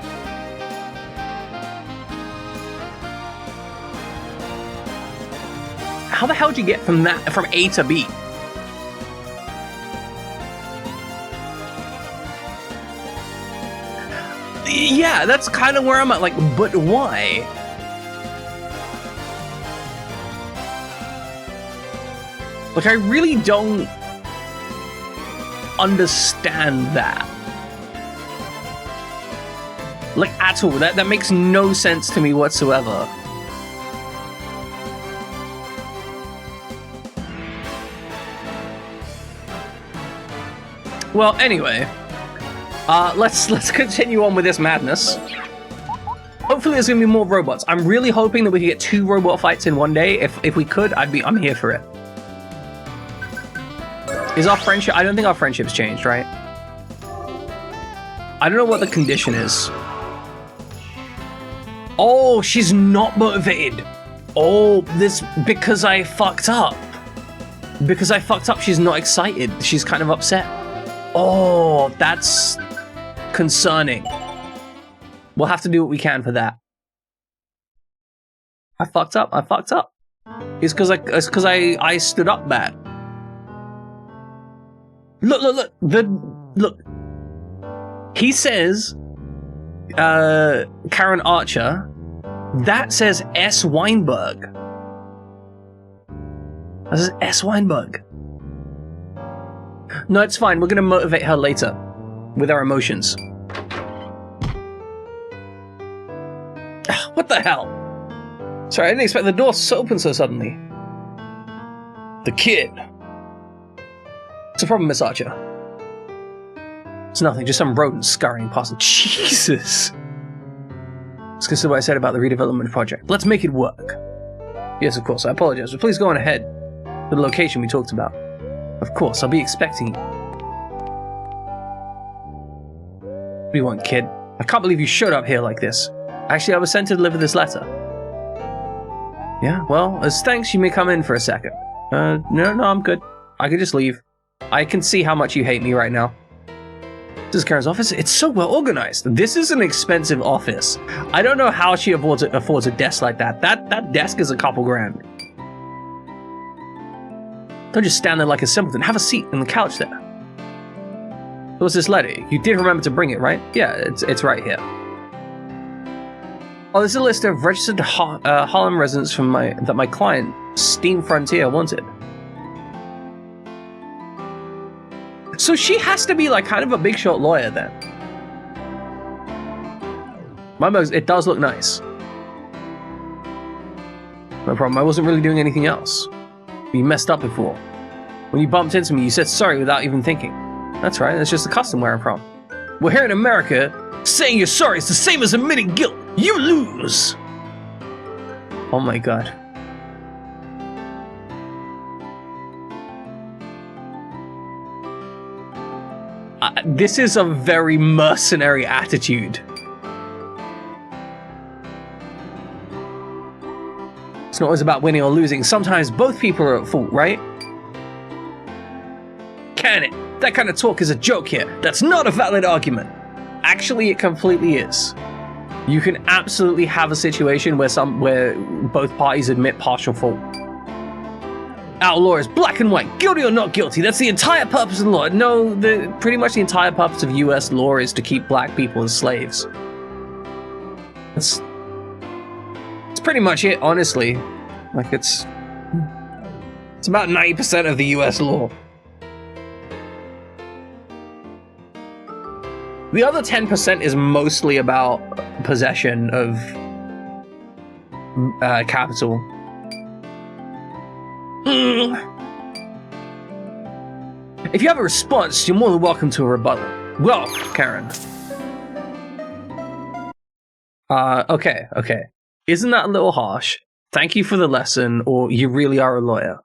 A: how the hell did you get from A to B? Yeah, that's kind of where I'm at. Like, but why? Like, I really don't understand that. Like, at all. That makes no sense to me whatsoever. Well, anyway, let's continue on with this madness. Hopefully there's gonna be more robots. I'm really hoping that we can get 2 robot fights in one day. If we could, I'm here for it. Is our friendship? I don't think our friendship's changed, right? I don't know what the condition is. Oh, she's not motivated. Oh, this because I fucked up. Because I fucked up, she's not excited. She's kind of upset. Oh, that's concerning. We'll have to do what we can for that. I fucked up. It's because I stood up bad. Look. Look. He says, Karen Archer. That says S. Weinberg. That says S. Weinberg. No, it's fine. We're gonna motivate her later with our emotions. What the hell? Sorry, I didn't expect the door to open so suddenly. The kid. What's the problem, Miss Archer? It's nothing, just some rodents scurrying past. Jesus! Let's consider what I said about the redevelopment project. Let's make it work. Yes, of course, I apologize, but please go on ahead to the location we talked about. Of course, I'll be expecting you. What do you want, kid? I can't believe you showed up here like this. Actually, I was sent to deliver this letter. Yeah, well, as thanks, you may come in for a second. No, I'm good. I can just leave. I can see how much you hate me right now. This is Karen's office. It's so well organized. This is an expensive office. I don't know how she affords a desk like that. That desk is a couple grand. Don't just stand there like a simpleton. Have a seat on the couch there. What was this letter? You did remember to bring it, right? Yeah, it's right here. Oh, there's a list of registered Harlem residents from that my client, Steam Frontier, wanted. So she has to be like kind of a big shot lawyer then. It does look nice. No problem, I wasn't really doing anything else. You messed up before. When you bumped into me, you said sorry without even thinking. That's right, that's just the custom where I'm from. We're here in America, saying you're sorry is the same as admitting guilt. You lose! Oh my god. This is a very mercenary attitude. It's not always about winning or losing. Sometimes both people are at fault, right? Can it? That kind of talk is a joke here. That's not a valid argument. Actually, it completely is. You can absolutely have a situation where both parties admit partial fault. Our law is black and white, guilty or not guilty. That's the entire purpose of the law. No, pretty much the entire purpose of US law is to keep black people as slaves. It's pretty much it, honestly. Like it's about 90% of the US law. The other 10% is mostly about possession of capital. If you have a response, you're more than welcome to a rebuttal. Well, Karen. Okay. Isn't that a little harsh? Thank you for the lesson, or you really are a lawyer.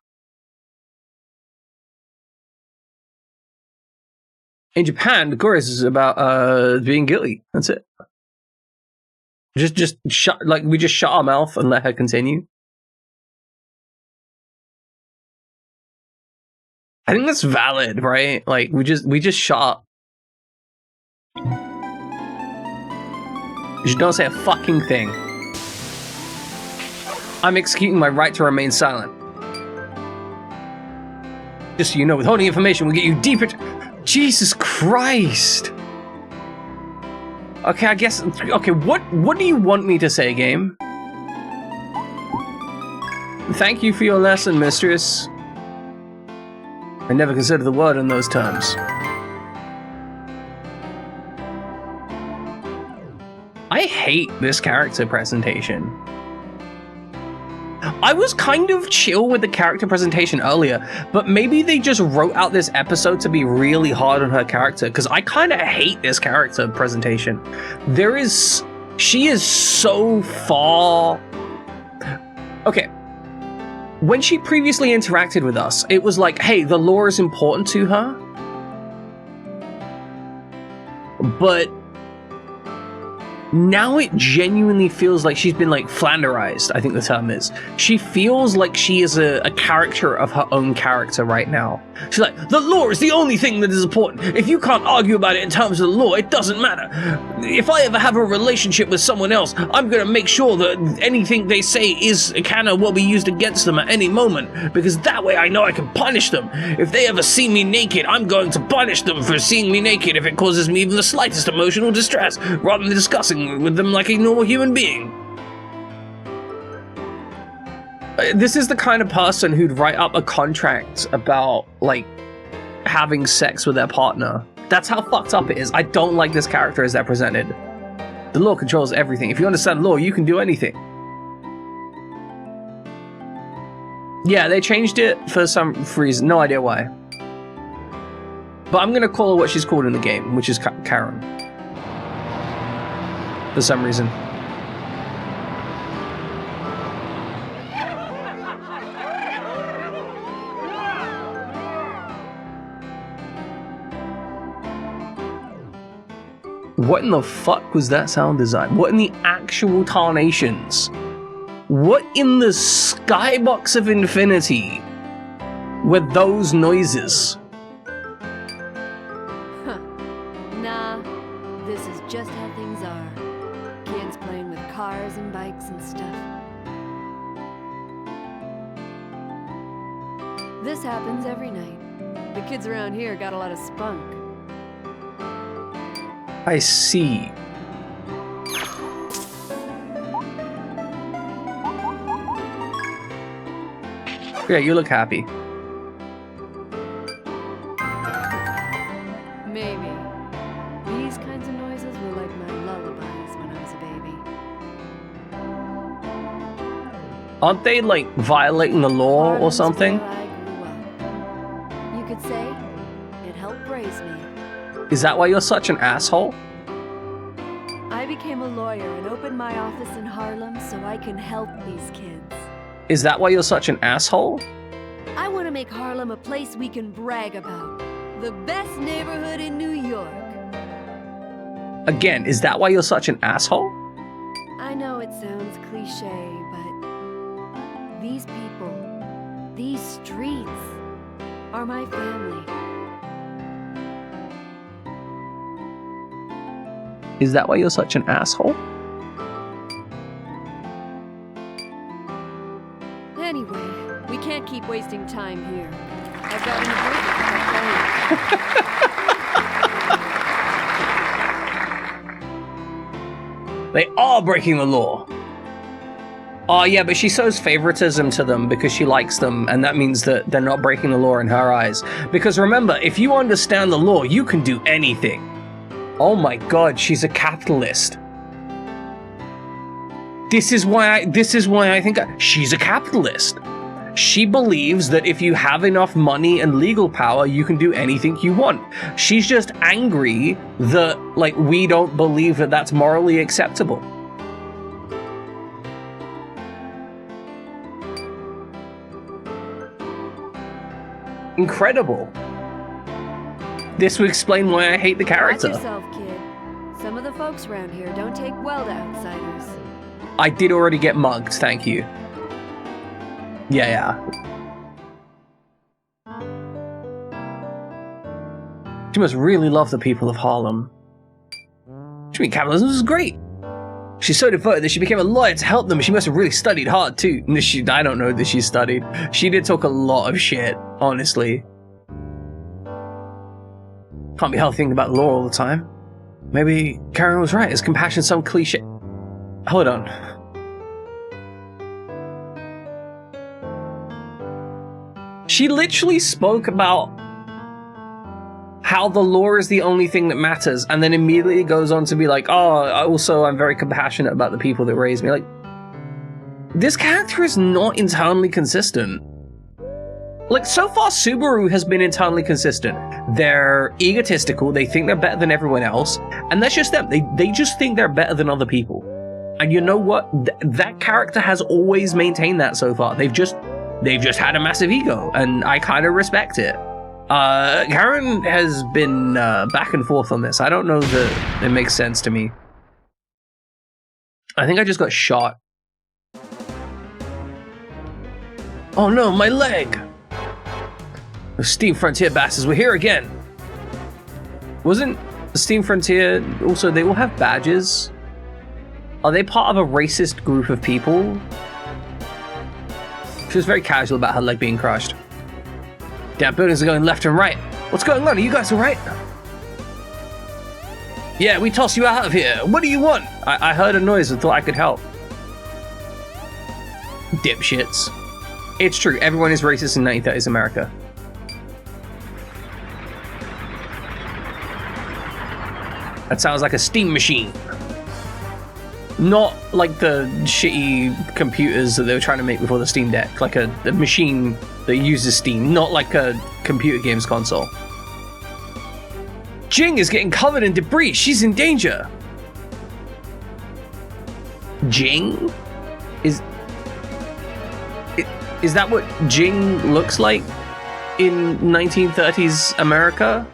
A: In Japan, the chorus is about being guilty. That's it. Just shut our mouth and let her continue. I think that's valid, right? Like we just shut up. You just don't say a fucking thing. I'm executing my right to remain silent. Just so you know, withholding information will get you deep into... Jesus Christ! Okay, I guess... Okay, what do you want me to say, game? Thank you for your lesson, mistress. I never considered the word in those terms. I hate this character presentation. I was kind of chill with the character presentation earlier, but maybe they just wrote out this episode to be really hard on her character, because I kind of hate this character presentation. She is so far... Okay. When she previously interacted with us, it was like, hey, the lore is important to her. But now it genuinely feels like she's been like flanderized, I think the term is. She feels like she is a character of her own character right now. She's like, the lore is the only thing that is important. If you can't argue about it in terms of the lore, it doesn't matter. If I ever have a relationship with someone else, I'm gonna make sure that anything they say will be used against them at any moment, because that way I know I can punish them. If they ever see me naked, I'm going to punish them for seeing me naked if it causes me even the slightest emotional distress, rather than discussing with them like a normal human being. This is the kind of person who'd write up a contract about, like, having sex with their partner. That's how fucked up it is. I don't like this character as they're presented. The law controls everything. If you understand law, you can do anything. Yeah, they changed it for some reason. No idea why. But I'm gonna call her what she's called in the game, which is Karen. For some reason. What in the fuck was that sound design? What in the actual tarnations? What in the skybox of infinity were those noises?
G: Huh. Nah, this is just how things are. Kids playing with cars and bikes and stuff. This happens every night. The kids around here got a lot of spunk.
A: I see. Yeah, you look happy.
G: Maybe. These kinds of noises were like my lullabies when I was a baby.
A: Aren't they, like, violating the law or
G: Harlem's
A: something?
G: where I grew up. You could say it helped raise me.
A: Is that why you're such an asshole?
G: I became a lawyer and opened my office in Harlem so I can help these kids.
A: Is that why you're such an asshole?
G: I want to make Harlem a place we can brag about. The best neighborhood in New York.
A: Again, is that why you're such an asshole?
G: I know it sounds cliche, but these people, these streets, are my family.
A: Is that why you're such an asshole?
G: Anyway, we can't keep wasting time here. I've got an appointment with my phone.
A: They are breaking the law. Oh yeah, but she shows favoritism to them because she likes them, and that means that they're not breaking the law in her eyes. Because remember, if you understand the law, you can do anything. Oh my god, she's a capitalist. This is why I think she's a capitalist. She believes that if you have enough money and legal power, you can do anything you want. She's just angry that, like, we don't believe that that's morally acceptable. Incredible. This would explain why I hate the character.
G: Watch yourself, kid. Some of the folks around here don't take well to outsiders.
A: I did already get mugged, thank you. Yeah. She must really love the people of Harlem. She mean capitalism is great. She's so devoted that she became a lawyer to help them. She must have really studied hard too. I don't know that she studied. She did talk a lot of shit, honestly. Can't be healthy thinking about the law all the time. Maybe Karen was right. Is compassion some cliche? Hold on. She literally spoke about how the law is the only thing that matters, and then immediately goes on to be like, oh, also I'm very compassionate about the people that raised me. Like, this character is not internally consistent. Like, so far Subaru has been internally consistent. They're egotistical, they think they're better than everyone else, and that's just them. They just think they're better than other people. And you know what? That character has always maintained that so far. They've just had a massive ego, and I kind of respect it. Karen has been back and forth on this. I don't know that it makes sense to me. I think I just got shot. Oh no, my leg! The Steam Frontier bastards, we're here again! Wasn't the Steam Frontier also, they all have badges? Are they part of a racist group of people? She was very casual about her leg being crushed. Damn, buildings are going left and right. What's going on? Are you guys alright? Yeah, we tossed you out of here. What do you want? I heard a noise and thought I could help. Dipshits. It's true, everyone is racist in 1930s America. That sounds like a steam machine. Not like the shitty computers that they were trying to make before the Steam Deck. Like a machine that uses Steam, not like a computer games console. Jing is getting covered in debris. She's in danger. Jing? Is that what Jing looks like in 1930s America?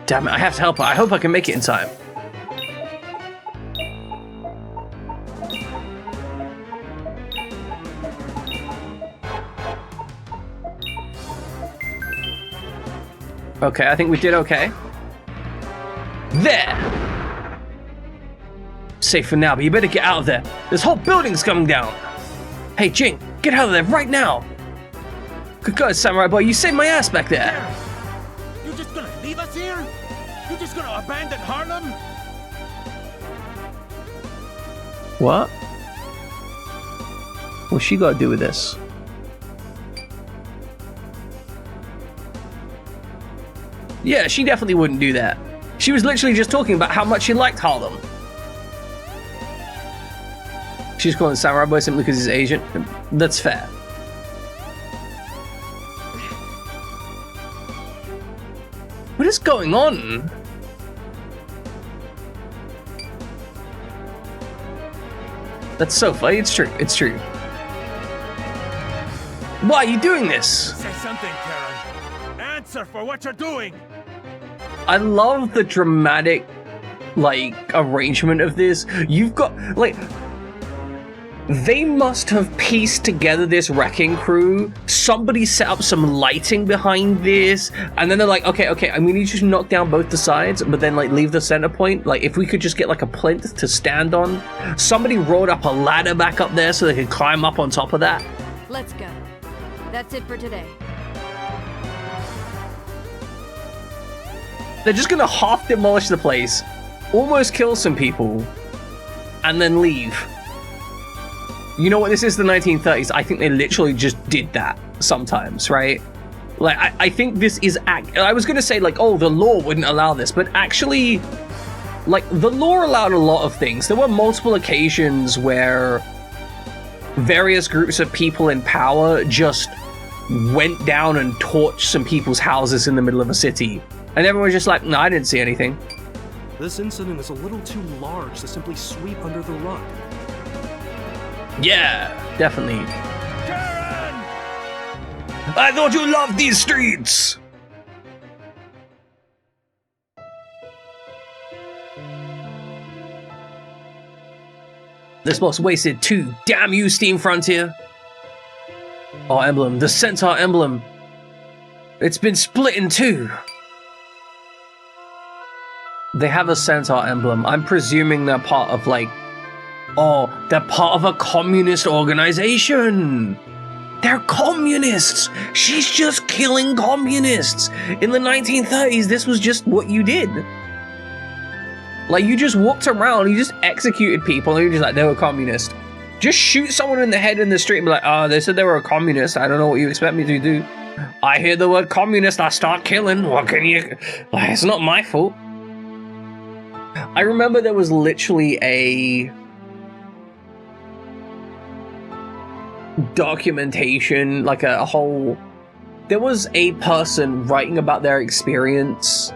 A: Damn it, I have to help her. I hope I can make it in time. Okay, I think we did okay. There! Safe for now, but you better get out of there. This whole building's coming down. Hey, Jing, get out of there right now. Good God, Samurai Boy, you saved my ass back there.
H: You're just gonna leave us here? You're just gonna abandon Harlem?
A: What? What's she got to do with this? Yeah, she definitely wouldn't do that. She was literally just talking about how much she liked Harlem. She's calling Samurai Boy simply because he's Asian. That's fair. What is going on? That's so funny. It's true. It's true. Why are you doing this?
H: Say something, Karen. Answer for what you're doing.
A: I love the dramatic, like, arrangement of this. You've got, like, they must have pieced together this wrecking crew. Somebody set up some lighting behind this, and then they're like, okay, I'm gonna need you to knock down both the sides, but then, like, leave the center point. Like, if we could just get, like, a plinth to stand on. Somebody rolled up a ladder back up there so they could climb up on top of that.
G: Let's go. That's it for today.
A: They're just gonna half demolish the place, almost kill some people, and then leave. You know what, this is the 1930s. I think they literally just did that sometimes, right? Like, I think this is I was gonna say, like, oh, the law wouldn't allow this, but actually, like, the law allowed a lot of things. There were multiple occasions where various groups of people in power just went down and torched some people's houses in the middle of a city. And everyone was just like, no, I didn't see anything.
J: This incident is a little too large to simply sweep under the rug.
A: Yeah, definitely.
H: Karen!
A: I thought you loved these streets! This boss wasted too. Damn you, Steam Frontier. Our emblem, the Centaur emblem. It's been split in two. They have a Centaur emblem. I'm presuming they're part of, like, oh, they're part of a communist organization. They're communists. She's just killing communists. In the 1930s, this was just what you did. Like, you just walked around, you just executed people, and you're just like, they were communist. Just shoot someone in the head in the street and be like, oh, they said they were a communist. I don't know what you expect me to do. I hear the word communist, I start killing. What can you... Like, it's not my fault. I remember there was literally a documentation, like a whole... There was a person writing about their experience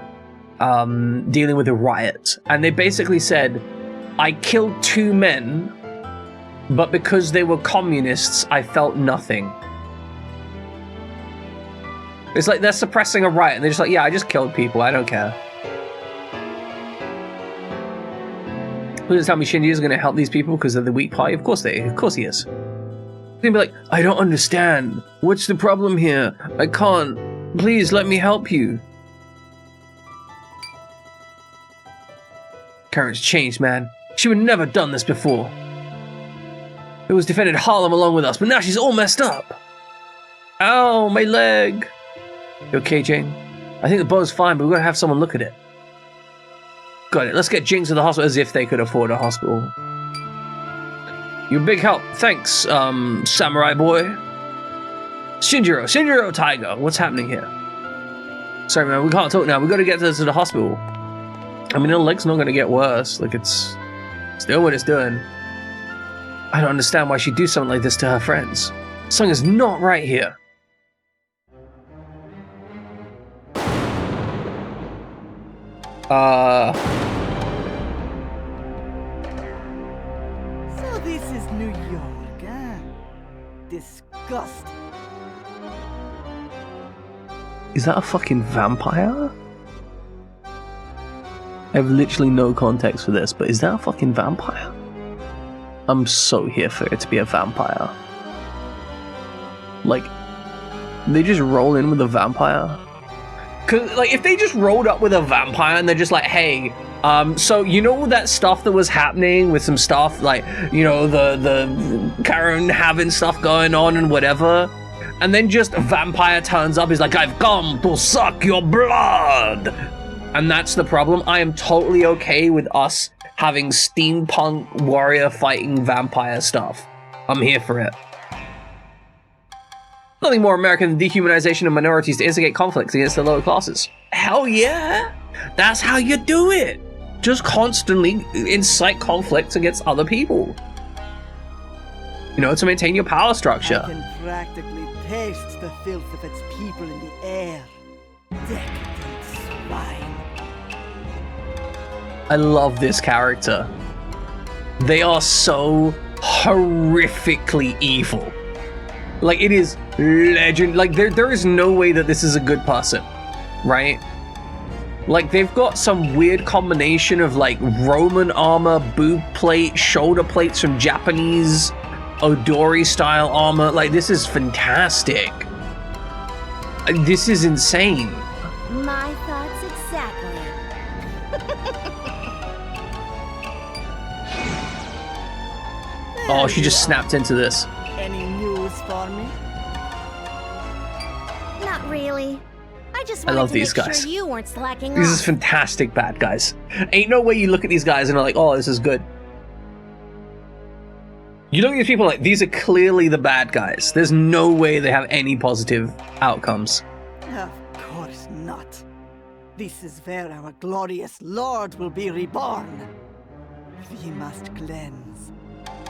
A: dealing with a riot, and they basically said, I killed 2 men, but because they were communists, I felt nothing. It's like they're suppressing a riot, and they're just like, yeah, I just killed people, I don't care. Please tell me Shinji is going to help these people because they're the weak party? Of course he is. He's gonna be like, I don't understand. What's the problem here? I can't. Please let me help you. Karen's changed, man. She would never have done this before. It was defended Harlem along with us, but now she's all messed up. Ow, my leg. You okay, Jane? I think the bow's fine, but we're gonna have someone look at it. Got it. Let's get Jinx to the hospital as if they could afford a hospital. You're a big help. Thanks, samurai boy. Shinjiro Taiga, what's happening here? Sorry, man, we can't talk now. We gotta get this to the hospital. I mean, her leg's not gonna get worse. Like, it's doing what it's doing. I don't understand why she'd do something like this to her friends. Something is not right here.
K: So this is New York, huh? Disgusting.
A: Is that a fucking vampire? I have literally no context for this, but is that a fucking vampire? I'm so here for it to be a vampire. Like, they just roll in with a vampire? Cause, like, if they just rolled up with a vampire and they're just like, hey, so you know that stuff that was happening with some stuff, like, you know, the Karen having stuff going on and whatever, and then just a vampire turns up, he's like, I've come to suck your blood! And that's the problem. I am totally okay with us having steampunk warrior fighting vampire stuff. I'm here for it. Nothing more American than dehumanization of minorities to instigate conflicts against the lower classes. Hell yeah! That's how you do it! Just constantly incite conflicts against other people. You know, to maintain your power structure.
K: I can practically taste the filth of its people in the air. Decadent swine.
A: I love this character. They are so horrifically evil. Like, it is legend. Like, there is no way that this is a good person, right? Like, they've got some weird combination of, like, Roman armor, boob plate, shoulder plates from Japanese Odori-style armor. Like, this is fantastic. This is insane.
B: My thoughts exactly.
A: Oh, she just snapped into this.
K: Any news for me?
B: Not really. I just
A: I
B: wanted
A: love
B: to
A: these
B: make
A: guys.
B: sure you weren't slacking
A: These
B: off.
A: is fantastic bad guys. Ain't no way you look at these guys and are like, oh, this is good. You look at these people like, these are clearly the bad guys. There's no way they have any positive outcomes.
K: Of course not. This is where our glorious Lord will be reborn. We must cleanse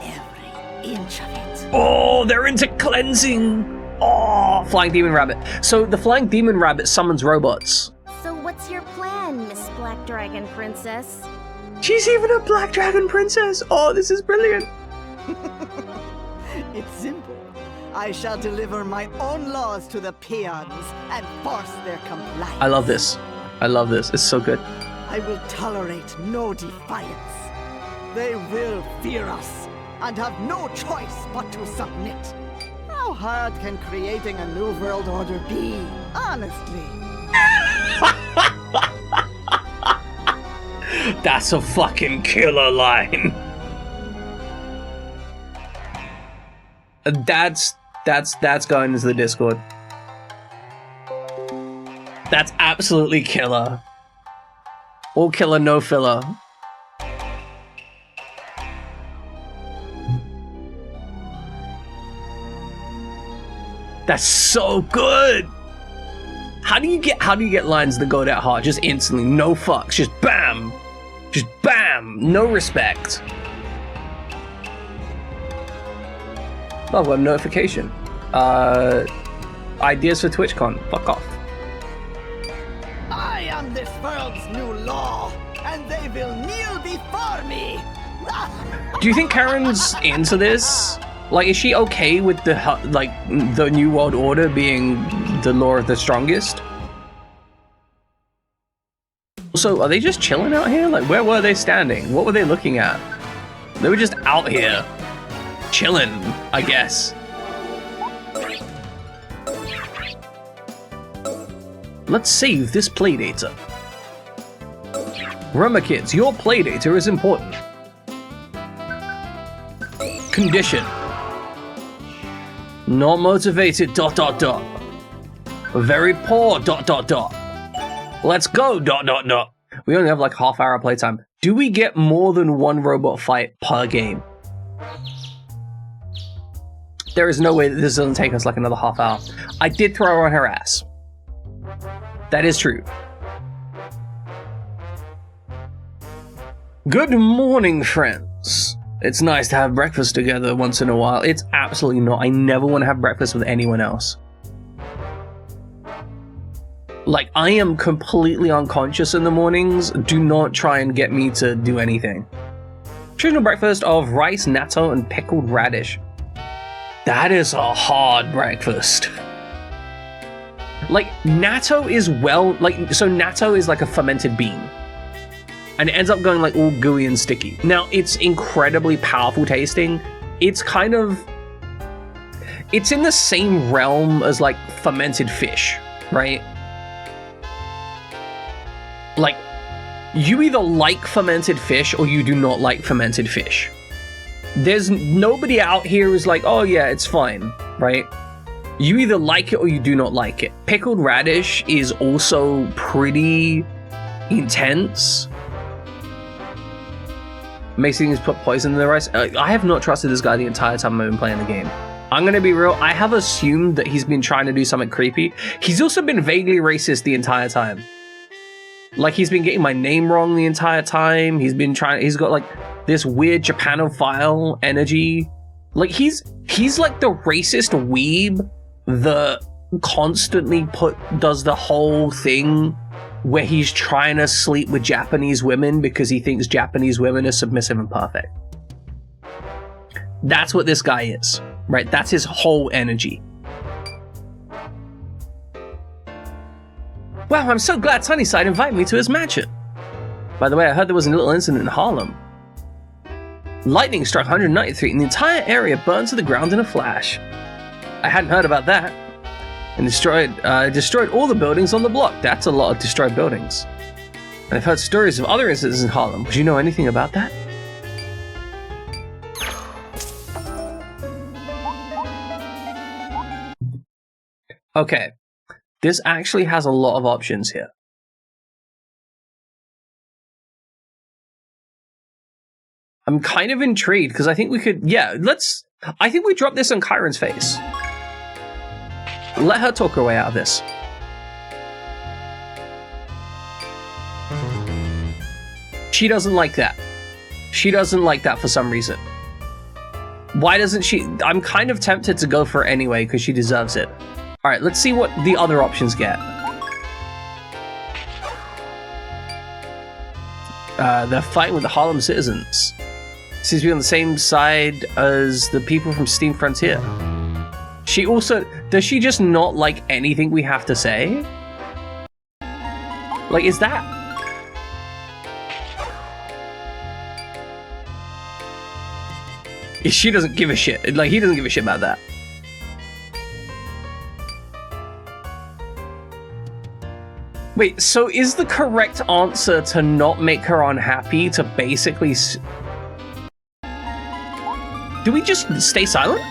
K: every inch of it.
A: Oh, they're into cleansing. Oh, Flying Demon Rabbit. So the Flying Demon Rabbit summons robots.
B: So what's your plan, Miss Black Dragon Princess?
A: She's even a Black Dragon Princess. Oh, this is brilliant.
K: It's simple. I shall deliver my own laws to the peons and force their compliance.
A: I love this. I love this. It's so good.
K: I will tolerate no defiance. They will fear us and have no choice but to submit. How hard can creating a new world order be, honestly?
A: That's a fucking killer line. That's That's going into the Discord. That's absolutely killer. All killer, no filler. That's so good. How do you get lines that go that hard? Just instantly, no fucks, just bam, no respect. Oh, I've got a notification. Ideas for TwitchCon. Fuck off.
K: I am this world's new law, and they will kneel before me.
A: Do you think Karen's into this? Like, is she okay with the New World Order being the law of the strongest? Also, are they just chilling out here? Like, where were they standing? What were they looking at? They were just out here, chilling, I guess. Let's save this playdata. Remember, kids, your playdata is important. Condition. Not motivated, ... Very poor, ... Let's go, ... We only have like half-hour playtime. Do we get more than one robot fight per game? There is no way that this doesn't take us like another half hour. I did throw her on her ass. That is true. Good morning, friends. It's nice to have breakfast together once in a while. It's absolutely not. I never want to have breakfast with anyone else. Like, I am completely unconscious in the mornings. Do not try and get me to do anything. Traditional breakfast of rice, natto, and pickled radish. That is a hard breakfast. Like, natto is so natto is like a fermented bean. And it ends up going like all gooey and sticky. Now, it's incredibly powerful tasting. It's it's in the same realm as like fermented fish, right? Like, you either like fermented fish or you do not like fermented fish. There's nobody out here who's like, oh yeah, it's fine, right? You either like it or you do not like it. Pickled radish is also pretty intense. Makes things put poison in the rice. I have not trusted this guy the entire time I've been playing the game. I'm gonna be real, I have assumed that he's been trying to do something creepy. He's also been vaguely racist the entire time. Like, he's been getting my name wrong the entire time. He's got like this weird Japanophile energy. Like, he's like the racist weeb that constantly does the whole thing where he's trying to sleep with Japanese women because he thinks Japanese women are submissive and perfect. That's what this guy is, right? That's his whole energy. Wow, I'm so glad Sunnyside invited me to his mansion. By the way, I heard there was a little incident in Harlem. Lightning struck 109th Street and the entire area burned to the ground in a flash. I hadn't heard about that. And destroyed all the buildings on the block. That's a lot of destroyed buildings. And I've heard stories of other incidents in Harlem. Would you know anything about that? Okay. This actually has a lot of options here. I'm kind of intrigued because I think we could, I think we drop this on Kyron's face. Let her talk her way out of this. She doesn't like that. She doesn't like that for some reason. Why doesn't she? I'm kind of tempted to go for it anyway because she deserves it. All right, let's see what the other options get. They're fighting with the Harlem citizens. Seems to be on the same side as the people from Steam Frontier. She also, does she just not like anything we have to say? Like, is that? She doesn't give a shit. Like, he doesn't give a shit about that. Wait, so is the correct answer to not make her unhappy to basically... Do we just stay silent?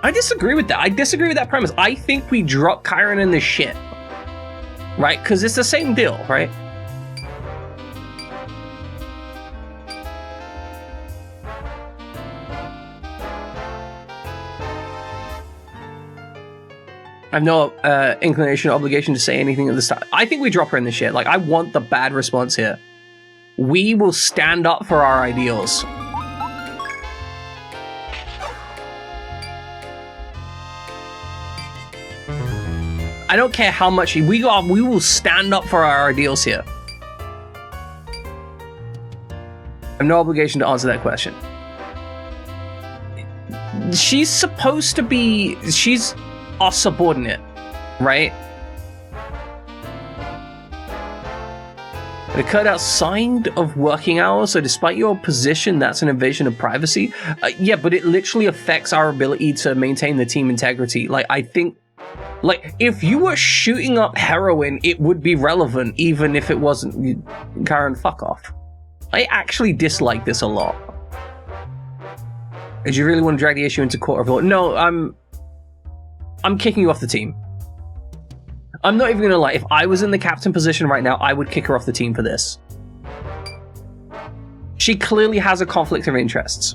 A: I disagree with that. I disagree with that premise. I think we drop Chiron in the shit. Right? Because it's the same deal, right? I have no inclination or obligation to say anything at the start. I think we drop her in the shit. Like, I want the bad response here. We will stand up for our ideals. I don't care how much we will stand up for our ideals here. I have no obligation to answer that question. She's supposed to be... She's our subordinate, right? It occurred outside of working hours, so despite your position, that's an invasion of privacy. Yeah, but it literally affects our ability to maintain the team integrity. Like, I think... Like, if you were shooting up heroin, it would be relevant, even if it wasn't. Karen, fuck off. I actually dislike this a lot. Did you really want to drag the issue into court of law? No, I'm kicking you off the team. I'm not even gonna lie, if I was in the captain position right now, I would kick her off the team for this. She clearly has a conflict of interests.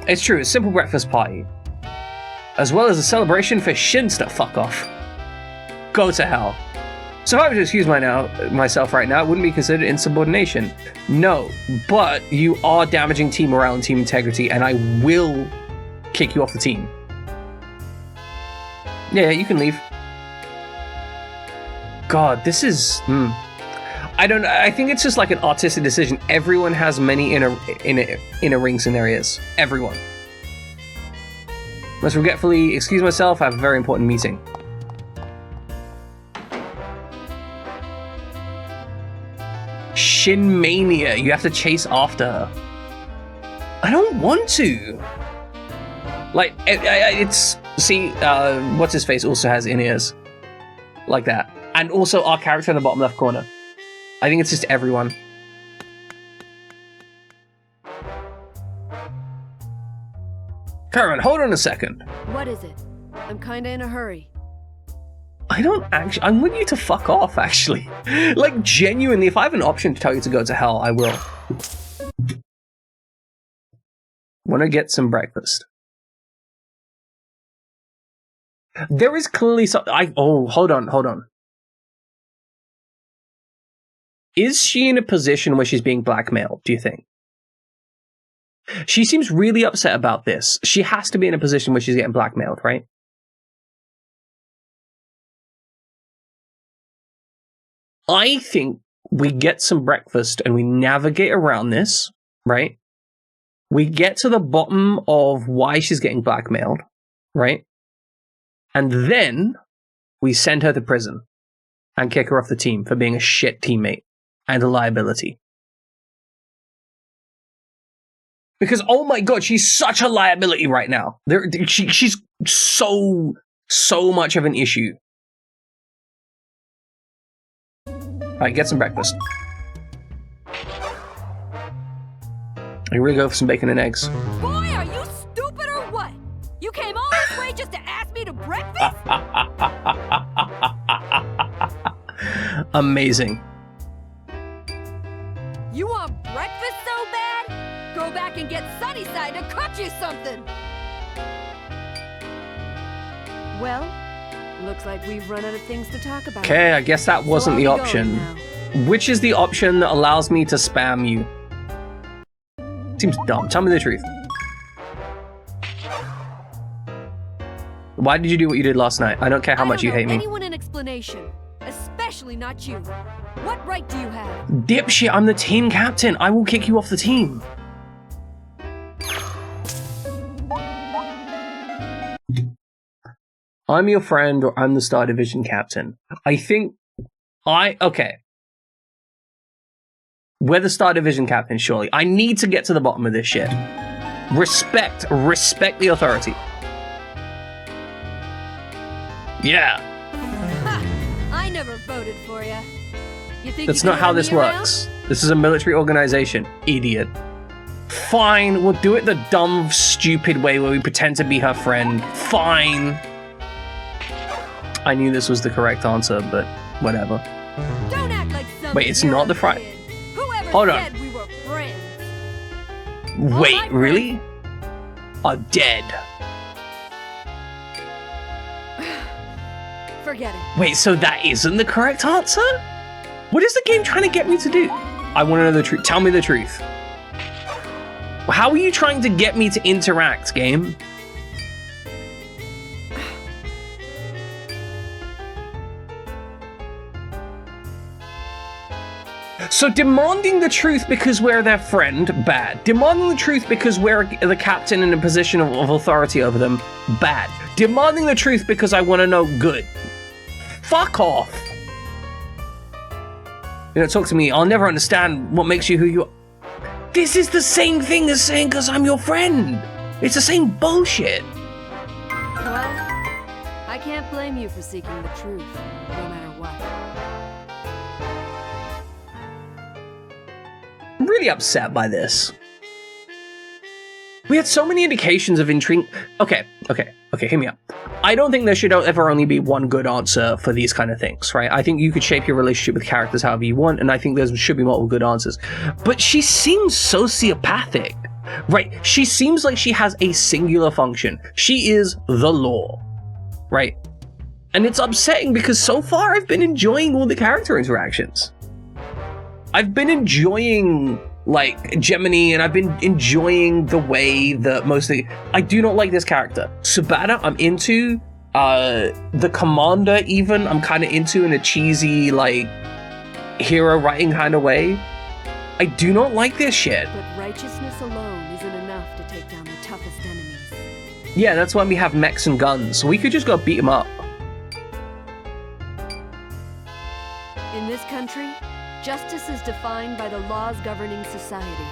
A: It's true, a simple breakfast party. As well as a celebration for Shinsta, fuck off. Go to hell. So if I were to excuse myself right now, it wouldn't be considered insubordination. No, but you are damaging team morale and team integrity, and I will kick you off the team. Yeah, you can leave. God, this is... I think it's just like an artistic decision. Everyone has many inner ring scenarios. Everyone. Must regretfully excuse myself, I have a very important meeting. Shin Mania, you have to chase after her. I don't want to. Like, it's... See, what's his face also has in-ears. Like that. And also our character in the bottom left corner. I think it's just everyone. Karen, hold on a second.
G: What is it? I'm kinda in a hurry.
A: I don't actually... I want you to fuck off, actually. Like, genuinely, if I have an option to tell you to go to hell, I will. Want to get some breakfast. There is clearly some... Oh, hold on. Is she in a position where she's being blackmailed, do you think? She seems really upset about this. She has to be in a position where she's getting blackmailed, right? I think we get some breakfast and we navigate around this, right? We get to the bottom of why she's getting blackmailed, right? And then we send her to prison and kick her off the team for being a shit teammate and a liability. Because, oh my god, she's such a liability right now. She's so much of an issue. Alright, get some breakfast. I really go for some bacon and eggs.
G: Boy, are you stupid or what? You came all this way just to ask me to breakfast?
A: Amazing.
G: You want breakfast so bad? Go back and get Sunnyside to cook you something! Well, looks like we've run out of things to talk about.
A: Okay, I guess that wasn't the option. Which is the option that allows me to spam you? Seems dumb. Tell me the truth. Why did you do what you did last night? I don't care how much you hate me.
G: Anyone an explanation, especially not you. What right do you have?
A: Dipshit, I'm the team captain. I will kick you off the team. I'm your friend or I'm the Star Division captain. Okay. We're the Star Division captain, surely. I need to get to the bottom of this shit. Respect the authority. Yeah.
G: Ha! I never voted for you. You think
A: That's
G: you
A: not how
G: can
A: this
G: run me
A: works.
G: around?
A: This is a military organization. Idiot. Fine, we'll do it the dumb, stupid way where we pretend to be her friend. Fine. I knew this was the correct answer, but whatever.
G: Don't act like
A: Wait, it's not the fry.
G: Whoever
A: Hold on.
G: said we were friends?
A: Wait, really? Are dead.
G: Forget it.
A: Wait, so that isn't the correct answer? What is the game trying to get me to do? I want to know the truth. Tell me the truth. How are you trying to get me to interact, game? So demanding the truth because we're their friend, bad. Demanding the truth because we're the captain in a position of authority over them, bad. Demanding the truth because I want to know, good. Fuck off. You know, talk to me. I'll never understand what makes you who you are. This is the same thing as saying because I'm your friend. It's the same bullshit.
G: Well, I can't blame you for seeking the truth, no matter what.
A: I'm really upset by this. We had so many indications of intrigue. Okay, hear me out. I don't think there should ever only be one good answer for these kind of things, right? I think you could shape your relationship with characters however you want, and I think there should be multiple good answers. But she seems sociopathic, right? She seems like she has a singular function. She is the law, right? And it's upsetting because so far I've been enjoying all the character interactions. I've been enjoying like Gemini, and I've been enjoying the way that mostly I do not like this character. Subata I'm into, the commander even I'm kind of into in a cheesy like hero writing kind of way. I do not like this shit.
G: But righteousness alone isn't enough to take down the toughest enemies.
A: Yeah, that's why we have mechs and guns. We could just go beat them up.
G: In this country, justice is defined by the laws governing society.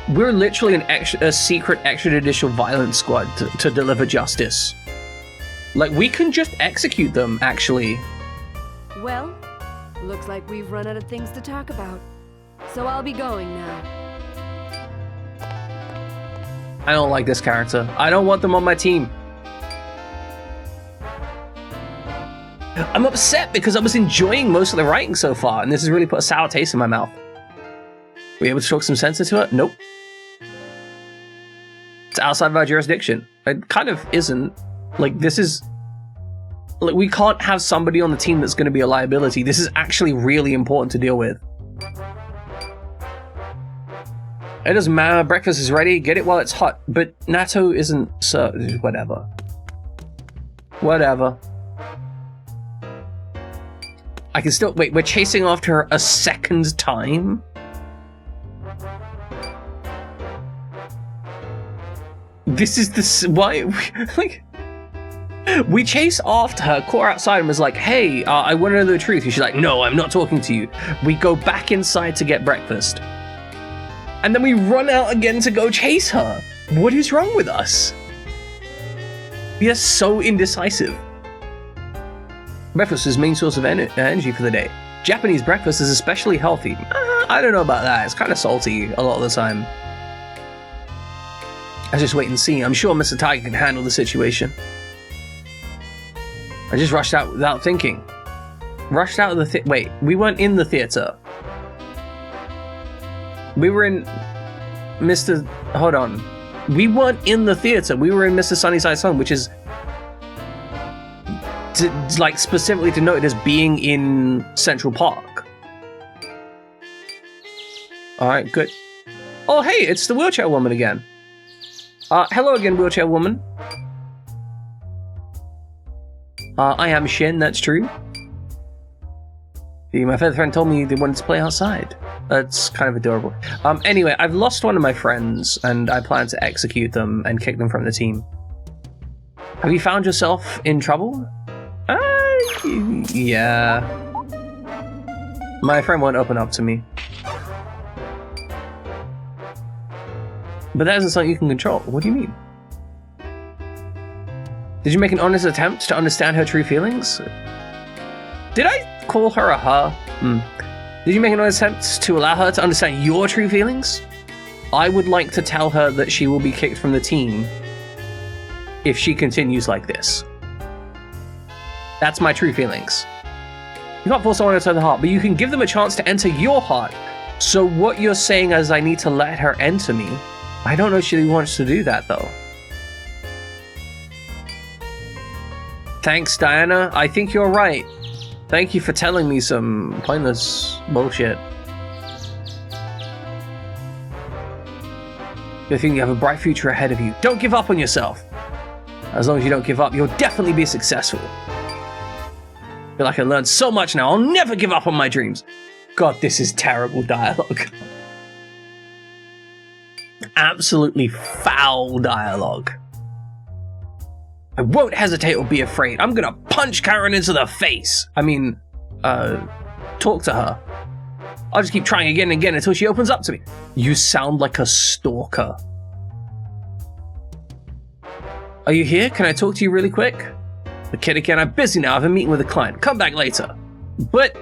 A: We're literally a secret extrajudicial violence squad to deliver justice. Like, we can just execute them, actually.
G: Well, looks like we've run out of things to talk about. So I'll be going now.
A: I don't like this character. I don't want them on my team. I'm upset because I was enjoying most of the writing so far, and this has really put a sour taste in my mouth. Were we able to talk some sense into it? Nope. It's outside of our jurisdiction. It kind of isn't. Like, this is... Like, we can't have somebody on the team that's going to be a liability. This is actually really important to deal with. It doesn't matter. Breakfast is ready. Get it while it's hot. But natto isn't served. Whatever. Whatever. I can still... Wait, we're chasing after her a second time? This is the... Why... Like... We chase after her, caught her outside and was like, hey, I want to know the truth. And she's like, no, I'm not talking to you. We go back inside to get breakfast. And then we run out again to go chase her. What is wrong with us? We are so indecisive. Breakfast is main source of energy for the day. Japanese breakfast is especially healthy. I don't know about that. It's kind of salty a lot of the time. I just wait and see. I'm sure Mr. Tiger can handle the situation. I just rushed out without thinking. Rushed out of the wait, we weren't in the theater. We were in Mr. Hold on. We weren't in the theater. We were in Mr. Sunnyside's home, which is like specifically denoted as being in Central Park. Alright, good. Oh, hey, it's the wheelchair woman again. Hello again, wheelchair woman. I am Shin, that's true. My feather friend told me they wanted to play outside. That's kind of adorable. Anyway, I've lost one of my friends, and I plan to execute them and kick them from the team. Have you found yourself in trouble? Yeah. My friend won't open up to me. But that isn't something you can control. What do you mean? Did you make an honest attempt to understand her true feelings? Did I call her a her? Did you make an attempt to allow her to understand your true feelings? I would like to tell her that she will be kicked from the team if she continues like this. That's my true feelings. You can't force someone to enter the heart, but you can give them a chance to enter your heart. So what you're saying is I need to let her enter me. I don't know if she wants to do that, though. Thanks, Diana. I think you're right. Thank you for telling me some pointless bullshit. I think you have a bright future ahead of you. Don't give up on yourself. As long as you don't give up, you'll definitely be successful. I feel like I learned so much now. I'll never give up on my dreams. God, this is terrible dialogue. Absolutely foul dialogue. I won't hesitate or be afraid. I'm gonna punch Karen into the face. I mean, talk to her. I'll just keep trying again and again until she opens up to me. You sound like a stalker. Are you here? Can I talk to you really quick? The kid again, I'm busy now. I have a meeting with a client. Come back later. But...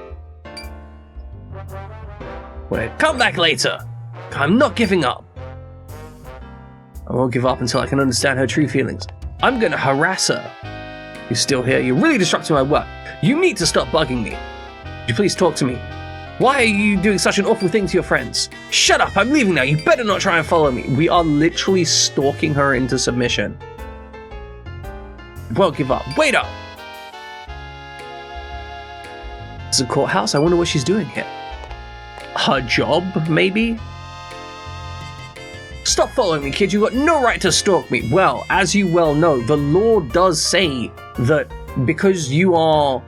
A: wait, come back later. I'm not giving up. I won't give up until I can understand her true feelings. I'm gonna harass her. You're still here? You're really disrupting my work. You need to stop bugging me. Would you please talk to me? Why are you doing such an awful thing to your friends? Shut up, I'm leaving now. You better not try and follow me. We are literally stalking her into submission. Won't give up. Wait up! It's a courthouse. I wonder what she's doing here. Her job, maybe? Stop following me, kid. You've got no right to stalk me. Well, as you well know, the law does say that because you are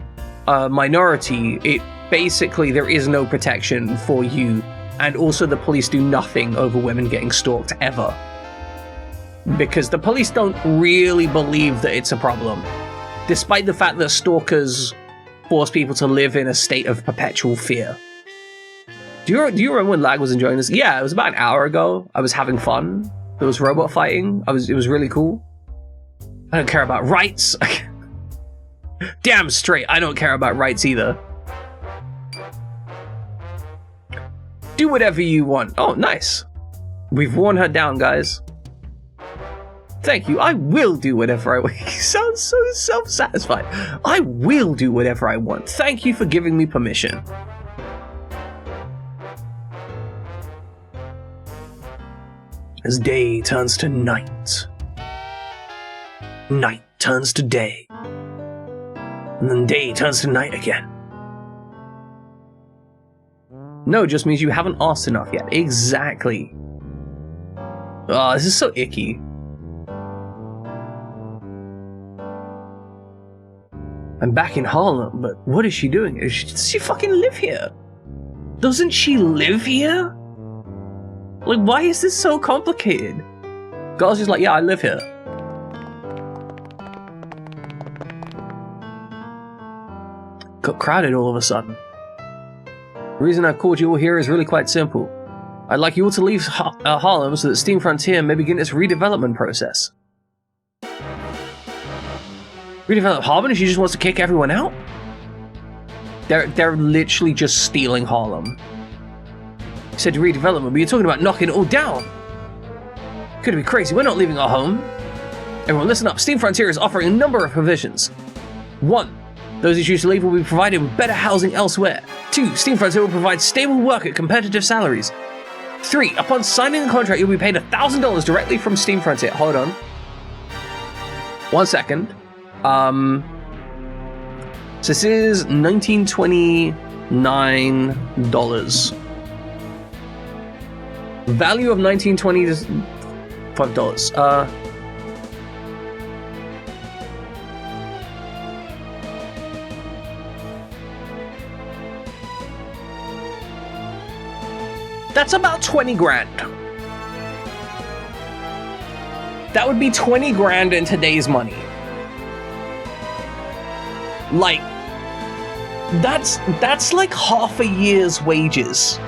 A: a minority, basically there is no protection for you, and also the police do nothing over women getting stalked ever. Because the police don't really believe that it's a problem, despite the fact that stalkers force people to live in a state of perpetual fear. Do you remember when Lag was enjoying this? Yeah, it was about an hour ago. I was having fun. There was robot fighting. It was really cool. I don't care about rights. Damn straight, I don't care about rights either. Do whatever you want. Oh, nice. We've worn her down, guys. Thank you. I will do whatever I want. He sounds so self-satisfied. I will do whatever I want. Thank you for giving me permission. As day turns to night, night turns to day, and then day turns to night again. No just means you haven't asked enough yet. Exactly. Oh, this is so icky. I'm back in Harlem, but what is she doing? Does she fucking live here? Doesn't she live here? Like, why is this so complicated? Girl's just like, yeah, I live here. Got crowded all of a sudden. The reason I called you all here is really quite simple. I'd like you all to leave Harlem so that Steam Frontier may begin its redevelopment process. Redevelop Harlem? She just wants to kick everyone out? They're literally just stealing Harlem. You said redevelopment, but you're talking about knocking it all down. Could be crazy. We're not leaving our home. Everyone, listen up. Steam Frontier is offering a number of provisions. 1. Those who choose to leave will be provided with better housing elsewhere. 2. Steam Frontier will provide stable work at competitive salaries. 3. Upon signing a contract, you'll be paid $1,000 directly from Steam Frontier. Hold on. 1 second. So this is $1929. Value of $19.20 is $5. That's about 20 grand. That would be 20 grand in today's money. Like, that's like half a year's wages.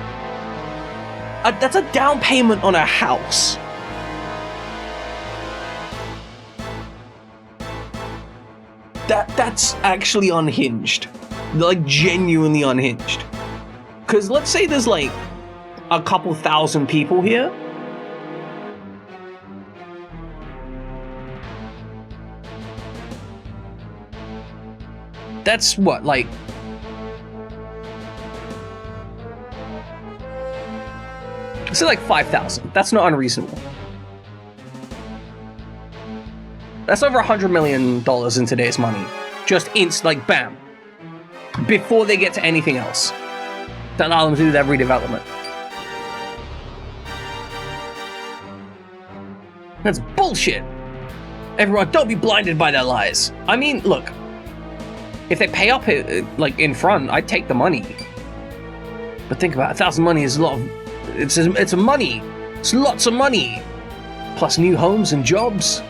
A: That's a down payment on a house. That's actually unhinged. Like, genuinely unhinged. Because let's say there's like a couple thousand people here. That's what, like... Say like 5,000. That's not unreasonable. That's over $100 million in today's money. Just like bam. Before they get to anything else. That allow them to do that redevelopment. That's bullshit. Everyone, don't be blinded by their lies. I mean, look. If they pay up like in front, I'd take the money. But think about it, 1,000 money is a lot of... It's a money. It's lots of money. Plus new homes and jobs.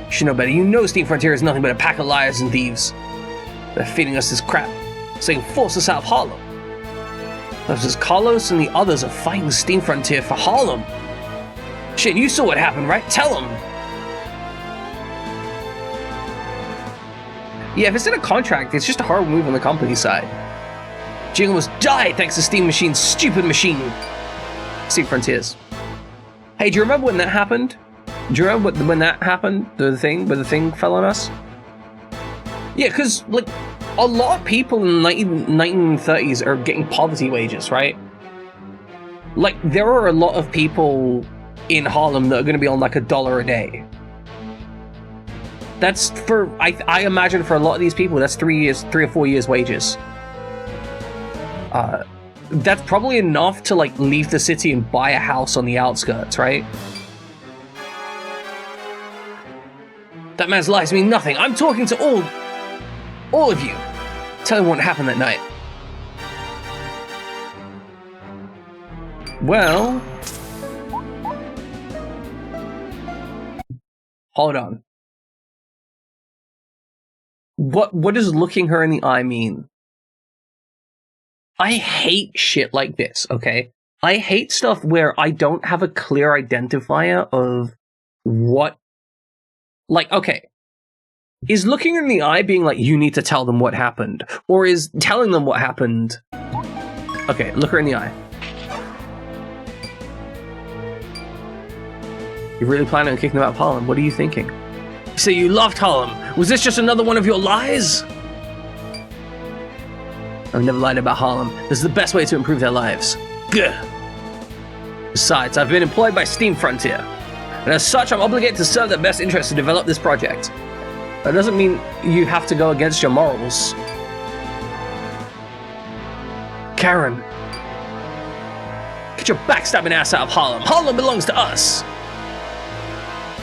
A: You should know better. You know Steam Frontier is nothing but a pack of liars and thieves. They're feeding us this crap, saying force us out of Harlem. That's just Carlos and the others are fighting Steam Frontier for Harlem. Shit, you saw what happened, right? Tell them. Yeah, if it's in a contract, it's just a hard move on the company side. Jing almost died thanks to Steam Machine's stupid machine. Steam Frontiers. Hey, do you remember when that happened? Do you remember when that happened? The thing where the thing fell on us? Yeah, because like a lot of people in the 1930s are getting poverty wages, right? Like there are a lot of people in Harlem that are going to be on like $1 a day. That's for I imagine for a lot of these people that's 3 or 4 years wages. That's probably enough to like leave the city and buy a house on the outskirts, right? That man's lies mean nothing. I'm talking to all of you. Tell me what happened that night. Well, hold on. What does looking her in the eye mean? I hate shit like this, okay? I hate stuff where I don't have a clear identifier of what... Like, okay. Is looking in the eye being like, you need to tell them what happened? Or is telling them what happened... Okay, look her in the eye. You're really planning on kicking them out of Harlem? What are you thinking? You say you loved Harlem. Was this just another one of your lies? I've never lied about Harlem. This is the best way to improve their lives. Gah. Besides, I've been employed by Steam Frontier, and as such, I'm obligated to serve their best interest to develop this project. That doesn't mean you have to go against your morals. Karen. Get your backstabbing ass out of Harlem. Harlem belongs to us.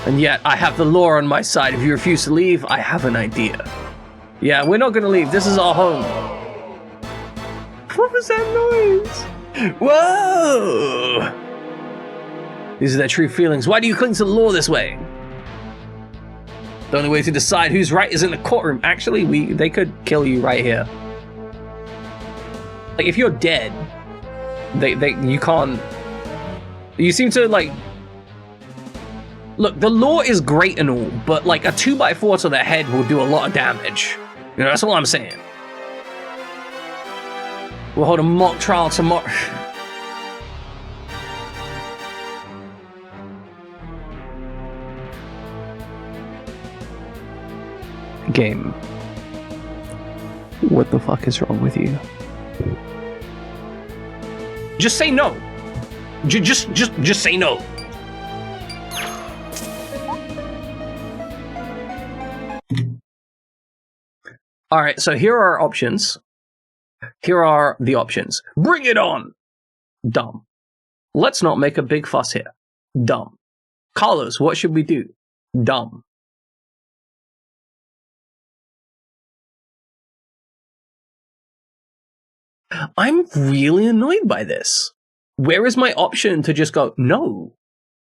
A: And yet, I have the law on my side. If you refuse to leave, I have an idea. Yeah, we're not gonna leave. This is our home. What was that noise? Whoa! These are their true feelings. Why do you cling to the law this way? The only way to decide who's right is in the courtroom. Actually, they could kill you right here. Like, if you're dead, you can't... You seem to, like... Look, the law is great and all, but, like, a 2x4 to the head will do a lot of damage. You know, that's all I'm saying. We'll hold a mock trial tomorrow. Game. What the fuck is wrong with you? Just say no. Just say no. All right, so here are our options. Here are the options. Bring it on! Dumb. Let's not make a big fuss here. Dumb. Carlos, what should we do? Dumb. I'm really annoyed by this. Where is my option to just go, no,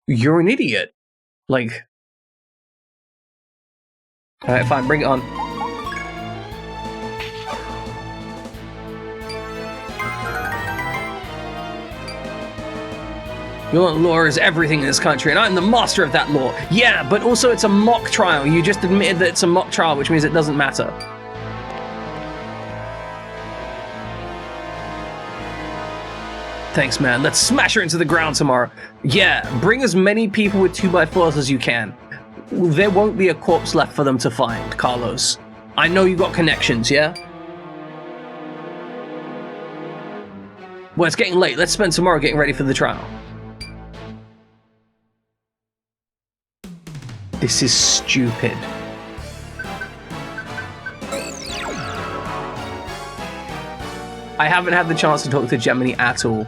A: you're an idiot? Like... Alright, fine, bring it on. Your law is everything in this country, and I'm the master of that law. Yeah, but also it's a mock trial. You just admitted that it's a mock trial, which means it doesn't matter. Thanks, man. Let's smash her into the ground tomorrow. Yeah, bring as many people with 2x4s as you can. There won't be a corpse left for them to find, Carlos. I know you got connections, yeah? Well, it's getting late. Let's spend tomorrow getting ready for the trial. This is stupid. I haven't had the chance to talk to Gemini at all.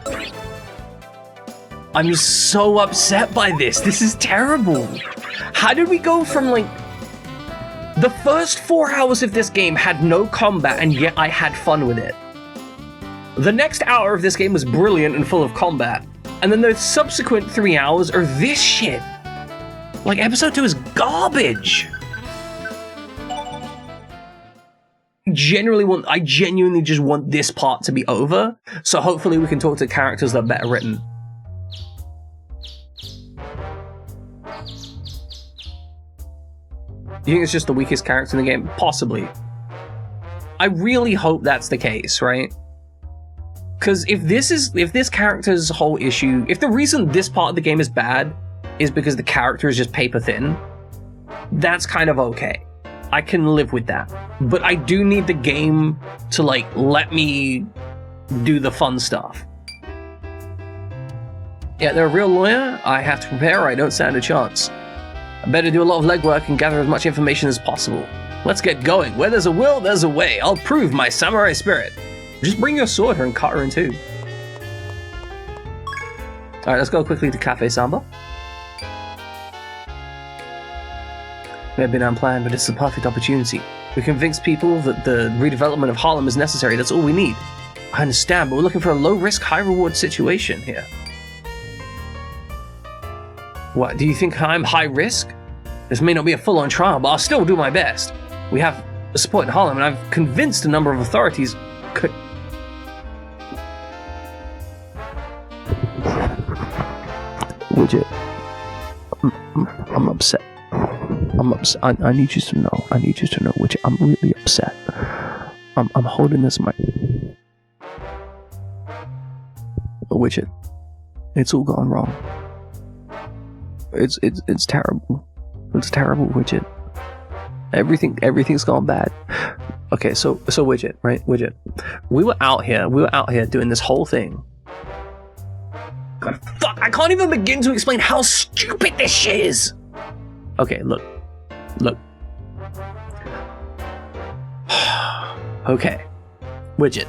A: I'm so upset by this. This is terrible. How did we go from like... The first 4 hours of this game had no combat and yet I had fun with it. The next hour of this game was brilliant and full of combat. And then the subsequent 3 hours are this shit. Like, episode 2 is garbage. I genuinely just want this part to be over, so hopefully we can talk to characters that are better written. You think it's just the weakest character in the game? Possibly. I really hope that's the case, right? Because if this character's whole issue, if the reason this part of the game is bad is because the character is just paper thin, that's kind of okay. I can live with that. But I do need the game to, like, let me do the fun stuff. Yeah, they're a real lawyer. I have to prepare or I don't stand a chance. I better do a lot of legwork and gather as much information as possible. Let's get going. Where there's a will, there's a way. I'll prove my samurai spirit. Just bring your sword here and cut her in two. Alright, let's go quickly to Cafe Samba. May have been unplanned, but it's the perfect opportunity. We convince people that the redevelopment of Harlem is necessary. That's all we need. I understand, but we're looking for a low-risk, high-reward situation here. What, do you think I'm high risk? This may not be a full-on trial, but I'll still do my best. We have support in Harlem, and I've convinced a number of authorities could... Widget, I'm upset. I'm upset. I need you to know. I need you to know, Widget. I'm really upset. I'm holding this mic. Widget, it's all gone wrong. It's terrible. It's terrible, Widget. Everything's gone bad. Okay, so Widget, right? Widget. We were out here doing this whole thing. God, fuck, I can't even begin to explain how stupid this shit is. Okay, look. Okay, Widget.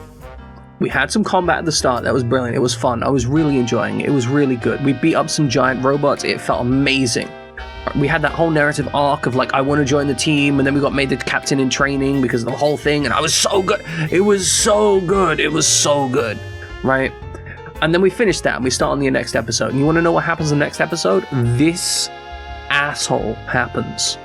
A: We had some combat at the start. That was brilliant. It was fun. I was really enjoying it. It was really good. We beat up some giant robots. It felt amazing. We had that whole narrative arc of like, I want to join the team, and then we got made the captain in training because of the whole thing, and I was so good. It was so good. It was so good, right? And then we finished that, and we start on the next episode. And you want to know what happens in the next episode? This asshole happens.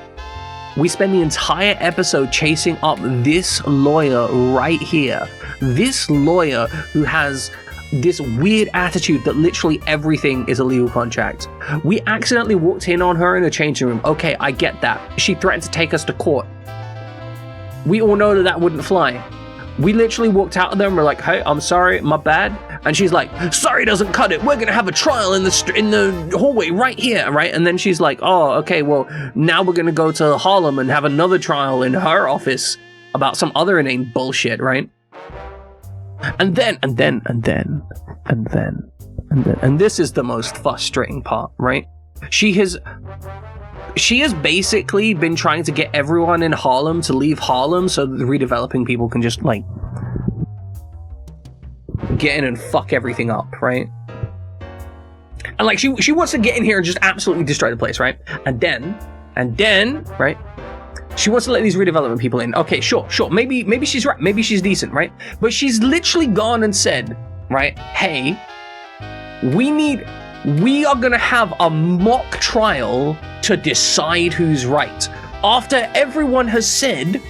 A: We spend the entire episode chasing up this lawyer right here. This lawyer who has this weird attitude that literally everything is a legal contract. We accidentally walked in on her in a changing room. Okay, I get that. She threatened to take us to court. We all know that wouldn't fly. We literally walked out of them and we're like, hey, I'm sorry, my bad. And she's like, sorry doesn't cut it. We're going to have a trial in the hallway right here, right? And then she's like, oh, okay, well, now we're going to go to Harlem and have another trial in her office about some other inane bullshit, right? And this is the most frustrating part, right? She has basically been trying to get everyone in Harlem to leave Harlem so that the redeveloping people can just, like, get in and fuck everything up, right? And, like, she wants to get in here and just absolutely destroy the place, right? And then, right? She wants to let these redevelopment people in. Okay, sure. Maybe she's right. Maybe she's decent, right? But she's literally gone and said, right, hey, we are gonna have a mock trial to decide who's right. After everyone has said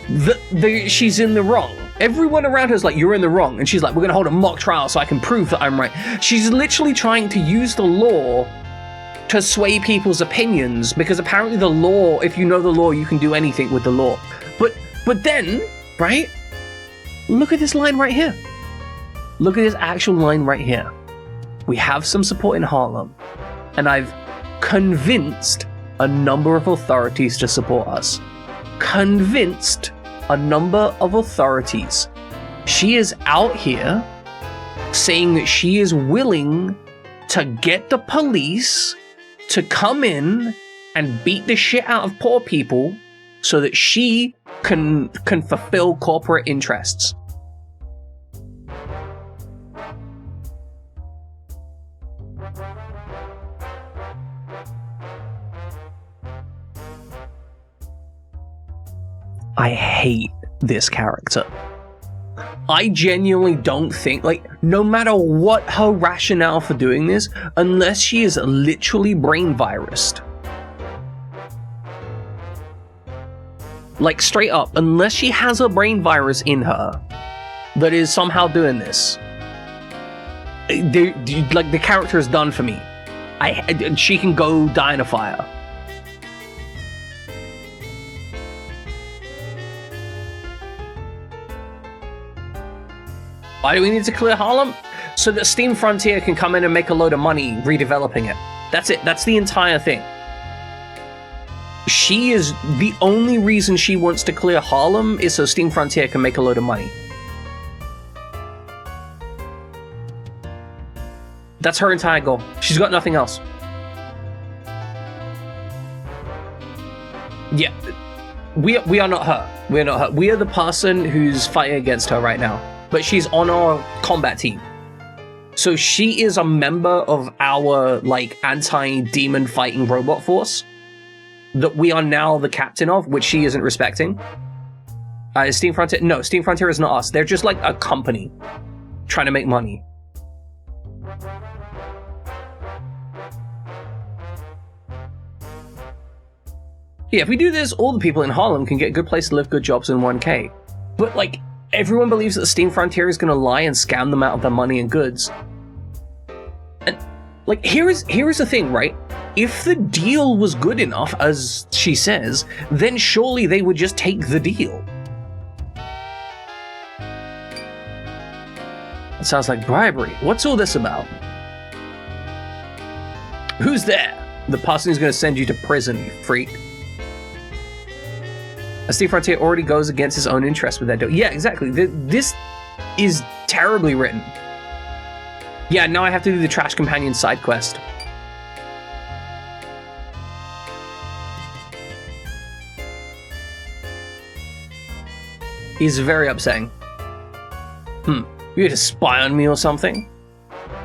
A: that she's in the wrong. Everyone around her is like, you're in the wrong. And she's like, we're gonna hold a mock trial so I can prove that I'm right. She's literally trying to use the law to sway people's opinions, because apparently the law, if you know the law, you can do anything with the law. But then, right? Look at this line right here. Look at this actual line right here. We have some support in Harlem, and I've convinced a number of authorities to support us. Convinced a number of authorities. She is out here saying that she is willing to get the police to come in and beat the shit out of poor people so that she can fulfill corporate interests. I hate this character. I genuinely don't think, like, no matter what her rationale for doing this, unless she is literally brain virused. Like, straight up, unless she has a brain virus in her that is somehow doing this, the character is done for me. She can go die in a fire. Why do we need to clear Harlem? So that Steam Frontier can come in and make a load of money redeveloping it. That's it. That's the entire thing. She is the only reason she wants to clear Harlem is so Steam Frontier can make a load of money. That's her entire goal. She's got nothing else. Yeah. We are not her. We are not her. We are the person who's fighting against her right now. But she's on our combat team. So she is a member of our, like, anti-demon fighting robot force that we are now the captain of, which she isn't respecting. Steam Frontier? No, Steam Frontier is not us. They're just like a company trying to make money. Yeah, if we do this, all the people in Harlem can get a good place to live, good jobs, and 1K. But, like, everyone believes that Steam Frontier is going to lie and scam them out of their money and goods. And, like, here is the thing, right? If the deal was good enough, as she says, then surely they would just take the deal. It sounds like bribery. What's all this about? Who's there? The person who's going to send you to prison, you freak. Steam Frontier already goes against his own interests with that deal. Yeah, exactly. This is terribly written. Yeah, now I have to do the Trash Companion side quest. He's very upsetting. You here to spy on me or something?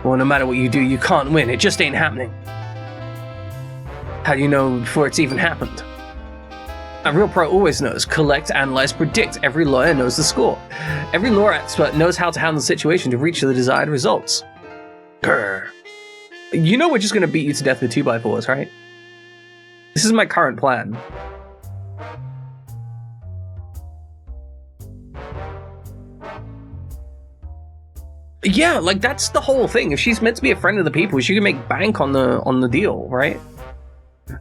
A: Well, no matter what you do, you can't win. It just ain't happening. How do you know before it's even happened? A real pro always knows. Collect, analyze, predict. Every lawyer knows the score. Every law expert knows how to handle the situation to reach the desired results. Grr. You know we're just going to beat you to death with 2x4s, right? This is my current plan. Yeah, like, that's the whole thing. If she's meant to be a friend of the people, she can make bank on the deal, right?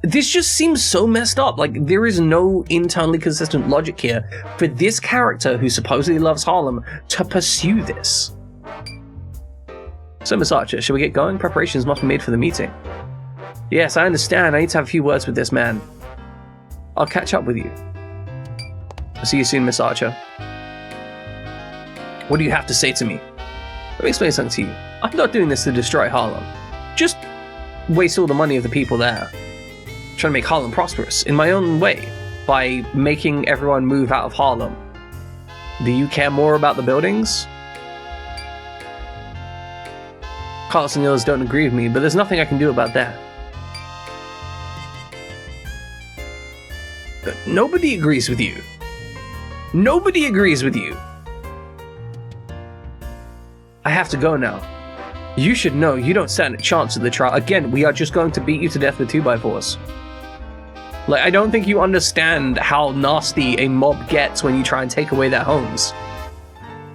A: This just seems so messed up. Like, there is no internally consistent logic here for this character who supposedly loves Harlem to pursue this. So, Miss Archer, shall we get going? Preparations must be made for the meeting. Yes, I understand. I need to have a few words with this man. I'll catch up with you. I'll see you soon, Miss Archer. What do you have to say to me? Let me explain something to you. I'm not doing this to destroy Harlem. Just waste all the money of the people there. Trying to make Harlem prosperous in my own way by making everyone move out of Harlem. Do you care more about the buildings? Carlos and the others don't agree with me, but there's nothing I can do about that. Nobody agrees with you. Nobody agrees with you. I have to go now. You should know you don't stand a chance at the trial. Again, we are just going to beat you to death with 2x4s. Like, I don't think you understand how nasty a mob gets when you try and take away their homes.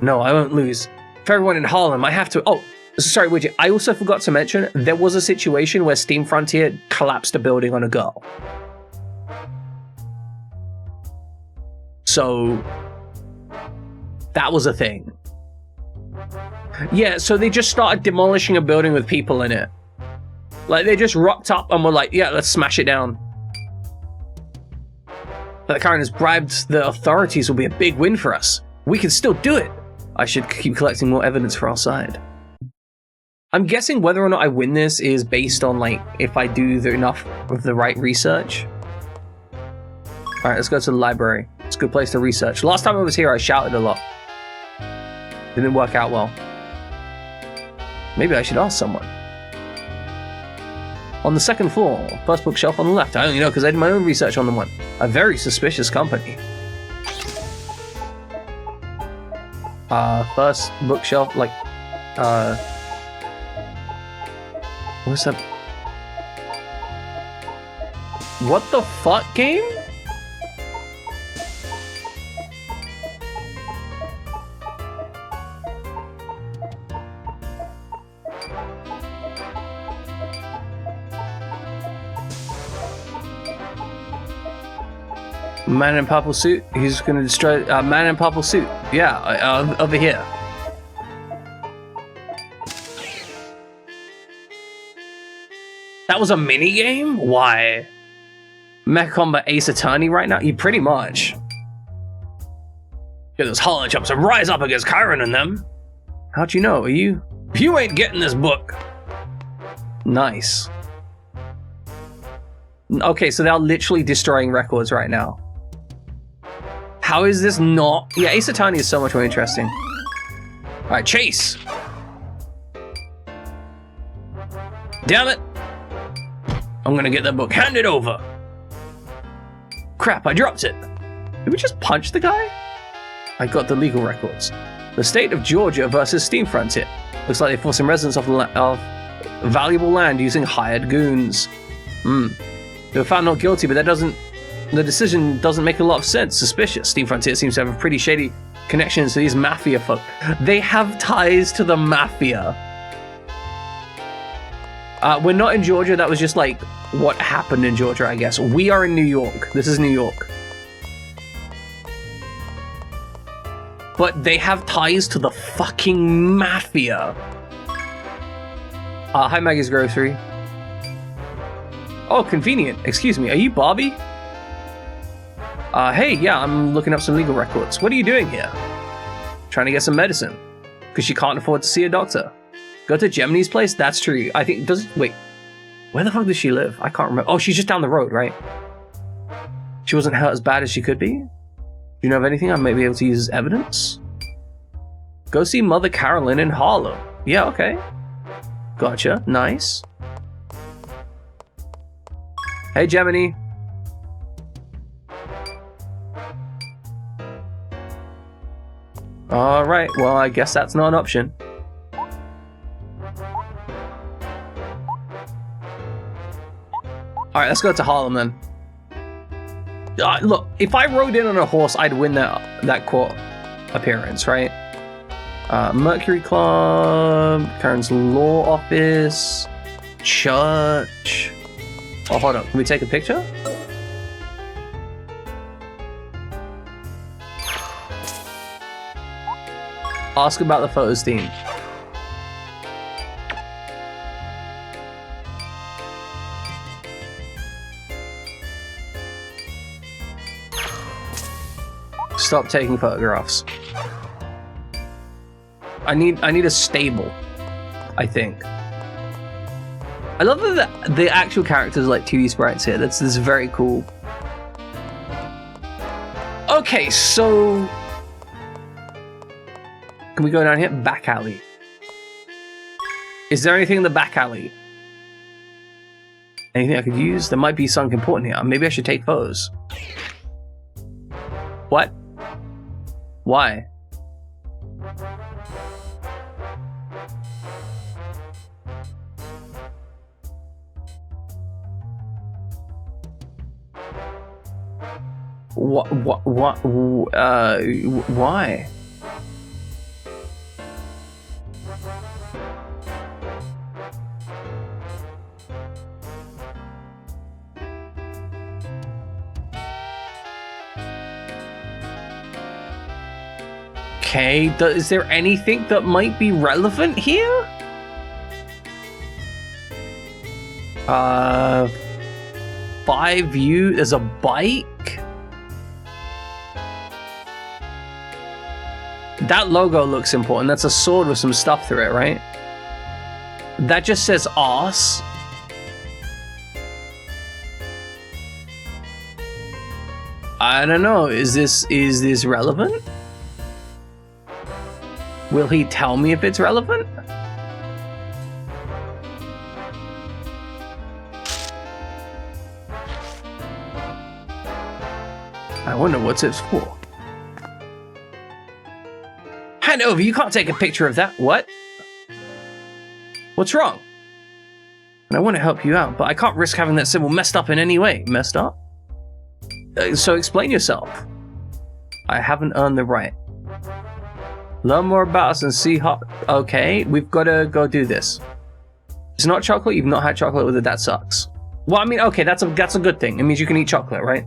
A: No, I won't lose. For everyone in Harlem, I have to... Oh, sorry, Widget. I also forgot to mention, there was a situation where Steam Frontier collapsed a building on a girl. So, that was a thing. Yeah, so they just started demolishing a building with people in it. Like, they just rocked up and were like, yeah, let's smash it down. That Karen has bribed the authorities will be a big win for us. We can still do it. I should keep collecting more evidence for our side. I'm guessing whether or not I win this is based on, like, if I do enough of the right research. Alright, let's go to the library. It's a good place to research. Last time I was here, I shouted a lot. Didn't work out well. Maybe I should ask someone. On the second floor, first bookshelf on the left. I only know because I did my own research on the one. A very suspicious company. First bookshelf, like, what's that? What the fuck, game? Man in purple suit. He's gonna destroy. Man in purple suit. Yeah, over here. That was a mini game? Why? Mecha Combat Ace Attorney right now? You pretty much. Get those Hollow Chumps and rise up against Chiron and them. How'd you know? Are you? You ain't getting this book. Nice. Okay, so they're literally destroying records right now. How is this not? Yeah, Ace Attorney is so much more interesting. All right, chase. Damn it. I'm gonna get that book. Hand it over. Crap, I dropped it. Did we just punch the guy? I got the legal records. The state of Georgia versus Steam Frontier. Looks like they forced some residents of valuable land using hired goons. They were found not guilty, but that doesn't... The decision doesn't make a lot of sense. Suspicious. Steam Frontier seems to have pretty shady connections to these mafia folk. They have ties to the mafia. We're not in Georgia. That was just like what happened in Georgia, I guess. We are in New York. This is New York. But they have ties to the fucking mafia. Hi, Maggie's Grocery. Oh, convenient. Excuse me. Are you Bobby? Hey, yeah, I'm looking up some legal records. What are you doing here? Trying to get some medicine. Because she can't afford to see a doctor. Go to Gemini's place? That's true. I think, wait. Where the fuck does she live? I can't remember. Oh, she's just down the road, right? She wasn't hurt as bad as she could be? Do you know of anything I might be able to use as evidence? Go see Mother Carolyn in Harlem. Yeah, okay. Gotcha. Nice. Hey, Gemini. Alright, well, I guess that's not an option. Alright, let's go to Harlem then. Look, if I rode in on a horse, I'd win that court appearance, right? Mercury Club, Karen's Law Office, Church. Oh, hold on, can we take a picture? Ask about the photos team. Stop taking photographs. I need a stable, I think. I love that the actual characters are like 2D sprites here. This is very cool. Okay, so can we go down here? Back alley. Is there anything in the back alley? Anything I could use? There might be something important here. Maybe I should take photos. What? Why? Why? Okay, is there anything that might be relevant here? 5U, there's a bike? That logo looks important. That's a sword with some stuff through it, right? That just says arse. I don't know. Is this relevant? Will he tell me if it's relevant? I wonder what's it for. Hand over, you can't take a picture of that. What? What's wrong? And I want to help you out, but I can't risk having that symbol messed up in any way. Messed up? So explain yourself. I haven't earned the right. Learn more about us and see how... Okay, we've got to go do this. It's not chocolate, you've not had chocolate with it, that sucks. Well, I mean, okay, that's a good thing. It means you can eat chocolate, right?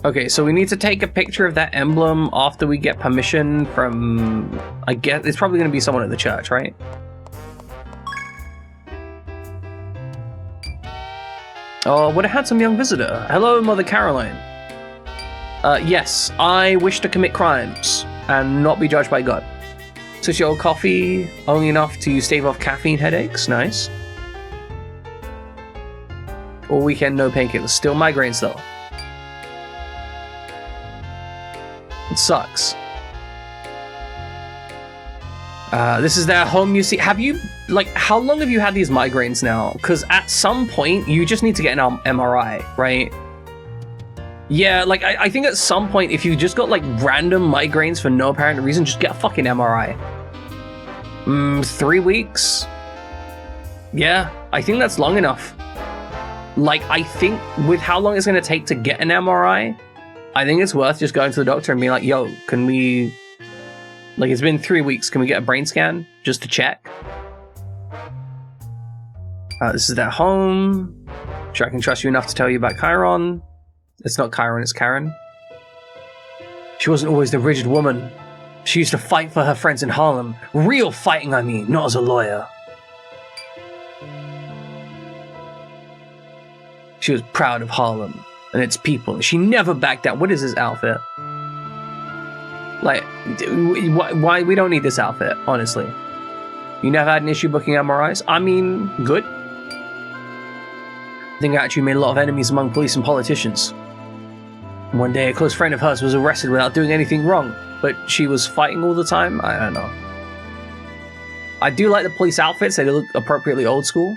A: Okay, so we need to take a picture of that emblem after we get permission from... I guess it's probably going to be someone at the church, right? Oh, what a handsome young visitor. Hello, Mother Caroline. Yes, I wish to commit crimes and not be judged by God. Switch your coffee only enough to stave off caffeine headaches. Nice. All weekend, no painkillers. Still migraines, though. It sucks. This is their home, you see. Have you, like, how long have you had these migraines now? Because at some point, you just need to get an MRI, right? Yeah, like, I think at some point, if you just got, like, random migraines for no apparent reason, just get a fucking MRI. 3 weeks? Yeah, I think that's long enough. Like, I think with how long it's going to take to get an MRI, I think it's worth just going to the doctor and being like, yo, can we... Like, it's been 3 weeks. Can we get a brain scan just to check? This is their home. Sure, I can trust you enough to tell you about Chiron. It's not Chiron, it's Karen. She wasn't always the rigid woman. She used to fight for her friends in Harlem. Real fighting, I mean, not as a lawyer. She was proud of Harlem and its people. She never backed down. What is this outfit? Like, why we don't need this outfit, honestly. You never had an issue booking MRIs? I mean, good. I think I actually made a lot of enemies among police and politicians. One day, a close friend of hers was arrested without doing anything wrong, but she was fighting all the time? I don't know. I do like the police outfits. They look appropriately old school.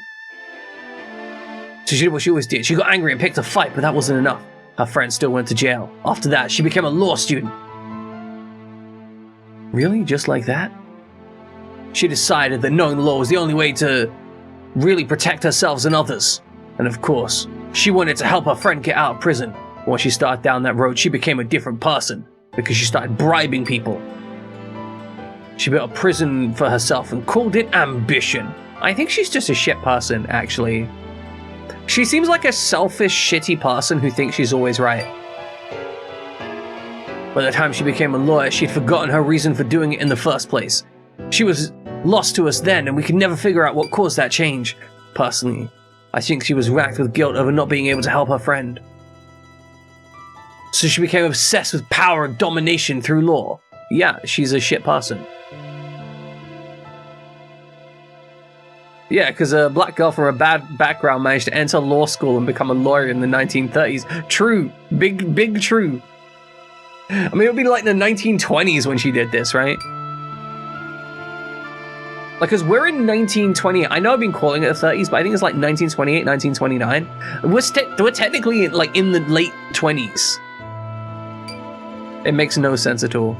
A: So she did what she always did. She got angry and picked a fight, but that wasn't enough. Her friend still went to jail. After that, she became a law student. Really? Just like that? She decided that knowing the law was the only way to really protect herself and others. And of course, she wanted to help her friend get out of prison. Once she started down that road, she became a different person because she started bribing people. She built a prison for herself and called it Ambition. I think she's just a shit person, actually. She seems like a selfish, shitty person who thinks she's always right. By the time she became a lawyer, she'd forgotten her reason for doing it in the first place. She was lost to us then, and we could never figure out what caused that change. Personally, I think she was racked with guilt over not being able to help her friend. So she became obsessed with power and domination through law. Yeah, she's a shit person. Yeah, because a black girl from a bad background managed to enter law school and become a lawyer in the 1930s. True. Big true. I mean, it would be like the 1920s when she did this, right? Like, because we're in 1920. I know I've been calling it the 30s, but I think it's like 1928, 1929. We're technically like in the late 20s. It makes no sense at all.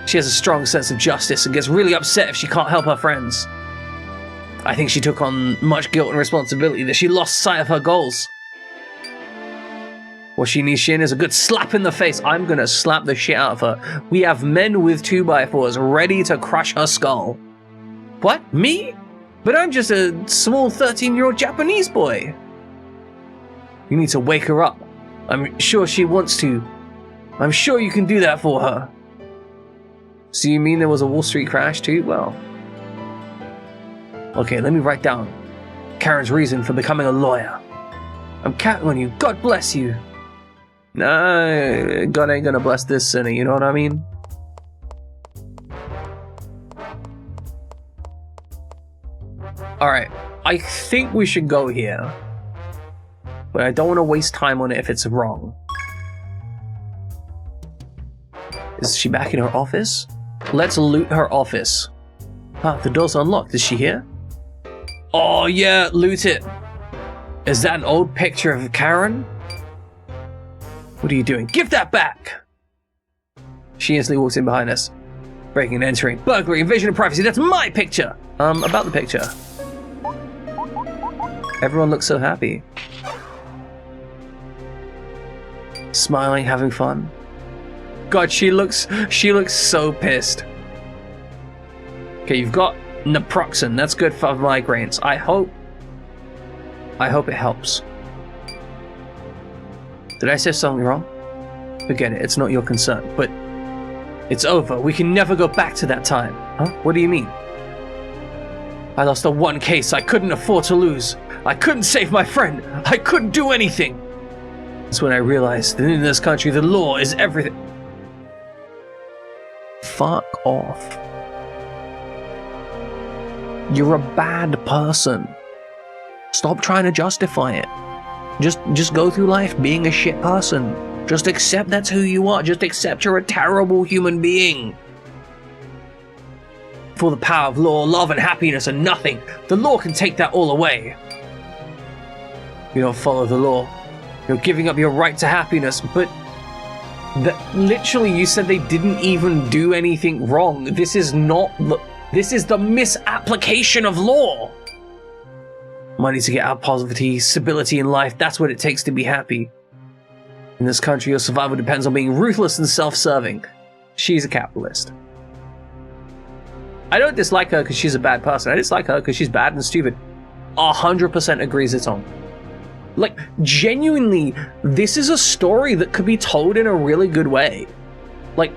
A: She has a strong sense of justice and gets really upset if she can't help her friends. I think she took on much guilt and responsibility that she lost sight of her goals. What she needs is a good slap in the face. I'm gonna slap the shit out of her. We have men with 2x4s ready to crush her skull. What? Me? But I'm just a small 13-year-old Japanese boy. You need to wake her up. I'm sure she wants to. I'm sure you can do that for her. So you mean there was a Wall Street crash too? Well... Okay, let me write down Karen's reason for becoming a lawyer. I'm counting on you. God bless you. Nah, God ain't gonna bless this sinner, you know what I mean? Alright, I think we should go here. But I don't want to waste time on it if it's wrong. Is she back in her office? Let's loot her office. Ah, the door's unlocked. Is she here? Oh yeah, loot it. Is that an old picture of Karen? What are you doing? Give that back! She instantly walks in behind us. Breaking and entering. Burglary, invasion of privacy. That's my picture! About the picture. Everyone looks so happy. Smiling, having fun. God, she looks so pissed. Okay, you've got naproxen. That's good for migraines. I hope it helps. Did I say something wrong? Forget it. It's not your concern. But it's over. We can never go back to that time. Huh? What do you mean? I lost the one case I couldn't afford to lose. I couldn't save my friend. I couldn't do anything. That's when I realized that in this country, the law is everything. Fuck off. You're a bad person. Stop trying to justify it. Just go through life being a shit person. Just accept that's who you are. Just accept you're a terrible human being. For the power of law, love and happiness are nothing. The law can take that all away. You don't follow the law. You're giving up your right to happiness, but literally you said they didn't even do anything wrong. This is the misapplication of law. Money to get out poverty, stability in life, that's what it takes to be happy. In this country, your survival depends on being ruthless and self-serving. She's a capitalist. I don't dislike her because she's a bad person. I dislike her because she's bad and stupid. 100% agrees it's on. Like, genuinely, this is a story that could be told in a really good way. Like,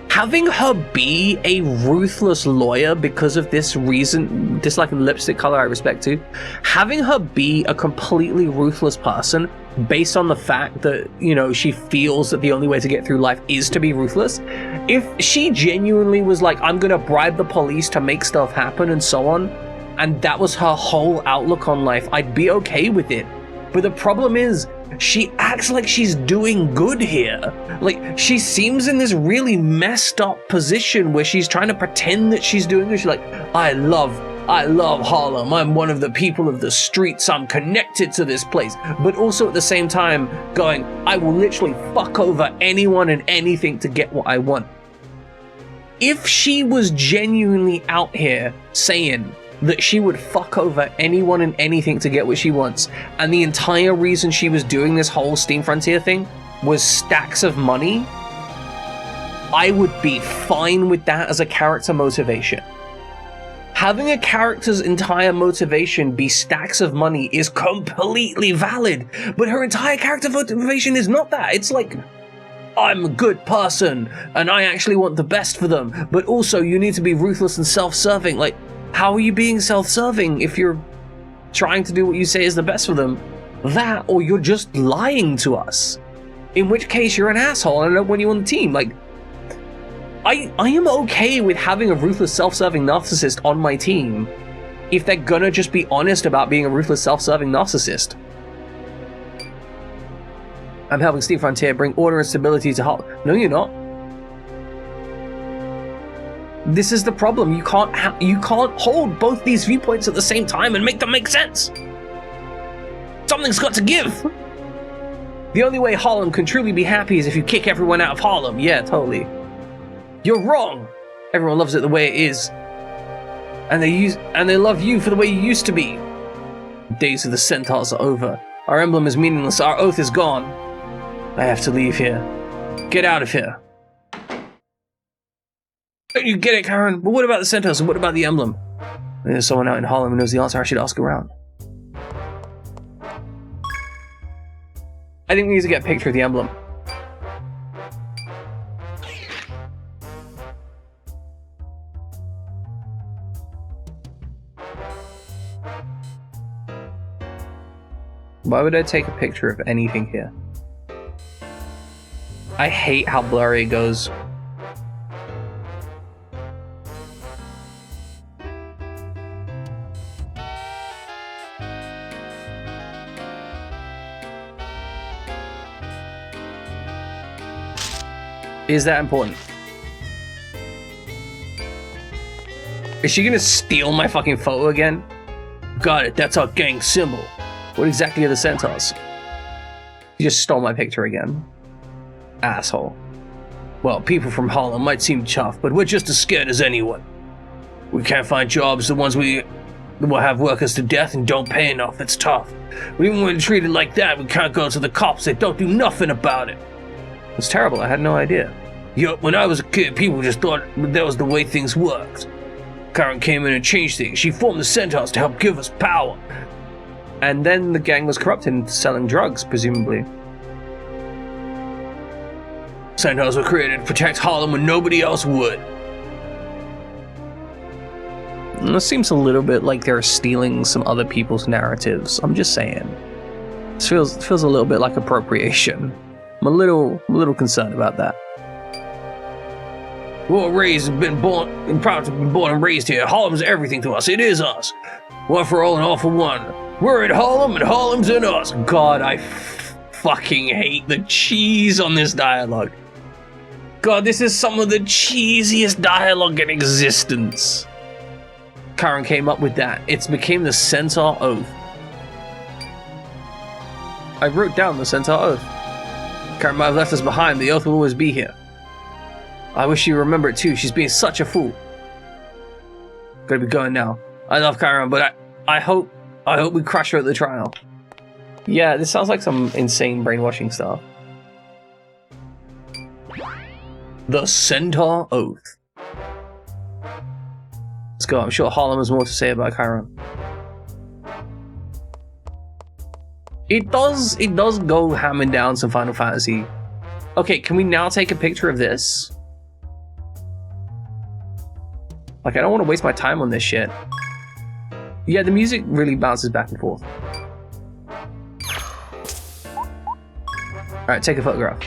A: having her be a ruthless lawyer because of this reason, disliking the lipstick color I respect too, having her be a completely ruthless person based on the fact that, you know, she feels that the only way to get through life is to be ruthless. If she genuinely was like, I'm gonna bribe the police to make stuff happen and so on, and that was her whole outlook on life, I'd be okay with it. But the problem is, she acts like she's doing good here. Like, she seems in this really messed up position where she's trying to pretend that she's doing good. She's like, I love Harlem. I'm one of the people of the streets. I'm connected to this place. But also at the same time going, I will literally fuck over anyone and anything to get what I want. If she was genuinely out here saying that she would fuck over anyone and anything to get what she wants, and the entire reason she was doing this whole Steam Frontier thing was stacks of money, I would be fine with that as a character motivation. Having a character's entire motivation be stacks of money is completely valid, but her entire character motivation is not that. It's like, I'm a good person, and I actually want the best for them, but also you need to be ruthless and self-serving. Like, how are you being self-serving if you're trying to do what you say is the best for them? That, or you're just lying to us. In which case, you're an asshole and I don't want you on the team. Like, I am okay with having a ruthless, self-serving narcissist on my team if they're gonna just be honest about being a ruthless, self-serving narcissist. I'm helping Steam Frontier bring order and stability to Harlem. No, you're not. This is the problem. You can't hold both these viewpoints at the same time and make them make sense. Something's got to give. The only way Harlem can truly be happy is if you kick everyone out of Harlem. Yeah, totally. You're wrong. Everyone loves it the way it is. And they love you for the way you used to be. The days of the centaurs are over. Our emblem is meaningless. Our oath is gone. I have to leave here. Get out of here. You get it, Karen. But what about the centaurs and what about the emblem? There's someone out in Harlem who knows the answer. I should ask around. I think we need to get a picture of the emblem. Why would I take a picture of anything here? I hate how blurry it goes. Is that important? Is she gonna steal my fucking photo again? Got it, that's our gang symbol. What exactly are the centaurs? You just stole my picture again. Asshole. Well, people from Harlem might seem tough, but we're just as scared as anyone. We can't find jobs, the ones we will have work us to death and don't pay enough. It's tough. But even when we're treated like that, we can't go to the cops. They don't do nothing about it. It's terrible, I had no idea. Yup, when I was a kid, people just thought that was the way things worked. Karen came in and changed things. She formed the Centaurs to help give us power. And then the gang was corrupted into selling drugs, presumably. Centaurs were created to protect Harlem when nobody else would. And this seems a little bit like they're stealing some other people's narratives. I'm just saying. This feels a little bit like appropriation. I'm a little concerned about that. We're raised and been born and proud to be born and raised here. Harlem's everything to us. It is us. One for all and all for one. We're in Harlem and Harlem's in us. God, I fucking hate the cheese on this dialogue. God, this is some of the cheesiest dialogue in existence. Karen came up with that. It became the Centaur Oath. I wrote down the Centaur Oath. Karen might have left us behind. The oath will always be here. I wish you remember it too. She's being such a fool. Gotta be going now. I love Karen, but I hope we crush her at the trial. Yeah, this sounds like some insane brainwashing stuff. The Centaur Oath. Let's go. I'm sure Harlem has more to say about Chiron. It does go hammering down some Final Fantasy. Okay, can we now take a picture of this? Like, I don't want to waste my time on this shit. Yeah, the music really bounces back and forth. Alright, take a photograph.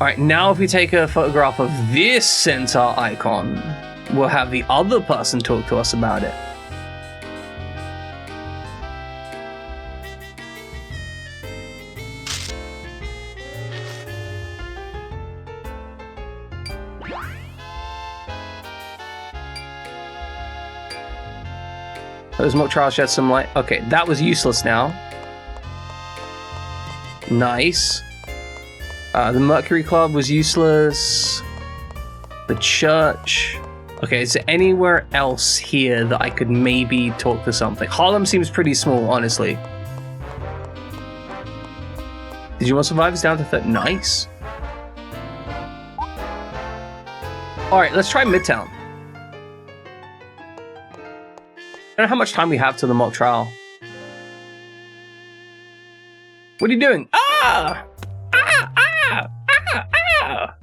A: Alright, now if we take a photograph of this centaur icon, we'll have the other person talk to us about it. Those mock trials shed some light. Okay, that was useless now. Nice. The Mercury Club was useless. The church. Okay, is there anywhere else here that I could maybe talk to something? Harlem seems pretty small, honestly. Did you want survivors down to 30? Nice. Alright, let's try Midtown. I don't know how much time we have to the mock trial. What are you doing? Ah! Ah! Ah! Ah! Ah!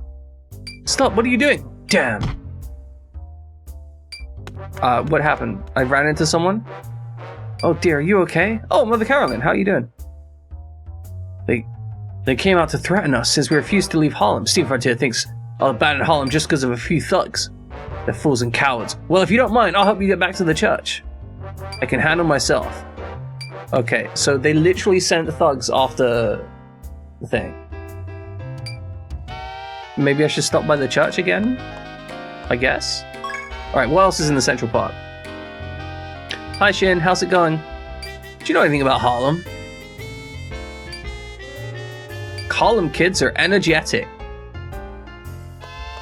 A: Stop, what are you doing? Damn. What happened? I ran into someone? Oh dear, are you okay? Oh, Mother Caroline, how are you doing? They came out to threaten us since we refused to leave Harlem. Steve Frontier thinks I'll abandon Harlem just because of a few thugs. They're fools and cowards. Well, if you don't mind, I'll help you get back to the church. I can handle myself. Okay, so they literally sent the thugs after the thing. Maybe I should stop by the church again? I guess? Alright, what else is in the central park? Hi Shin, how's it going? Do you know anything about Harlem? Harlem kids are energetic.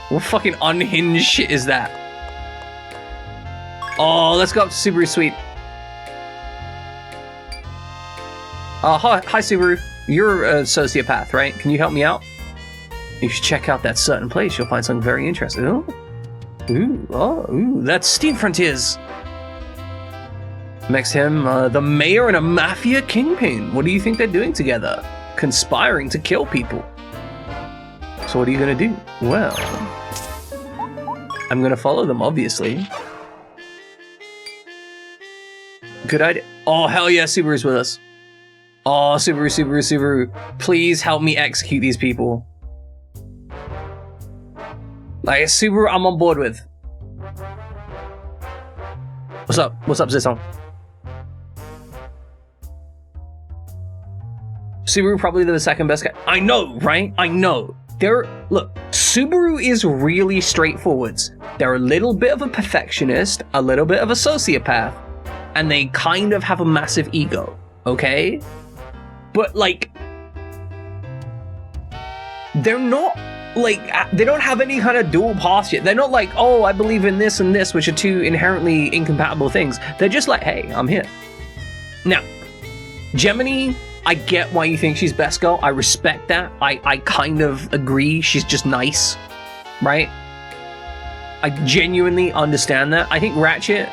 A: What fucking unhinged shit is that? Oh, let's go up to Subaru Suite. Hi Subaru. You're a sociopath, right? Can you help me out? You should check out that certain place. You'll find something very interesting. Ooh, that's Steam Frontiers. Next to him, the mayor and a mafia kingpin. What do you think they're doing together? Conspiring to kill people. So what are you gonna do? Well, I'm gonna follow them, obviously. Good idea. Oh, hell yeah, Subaru's with us. Oh, Subaru. Please help me execute these people. Like, Subaru, I'm on board with. What's up? What's up, Zisong? Subaru probably the second best guy. I know, right? I know. Look, Subaru is really straightforward. They're a little bit of a perfectionist, a little bit of a sociopath, and they kind of have a massive ego, okay? But, like, they're not, like, they don't have any kind of dual paths yet. They're not like, oh, I believe in this and this, which are two inherently incompatible things. They're just like, hey, I'm here. Now, Gemini, I get why you think she's best girl. I respect that. I kind of agree. She's just nice, right? I genuinely understand that. I think Ratchet,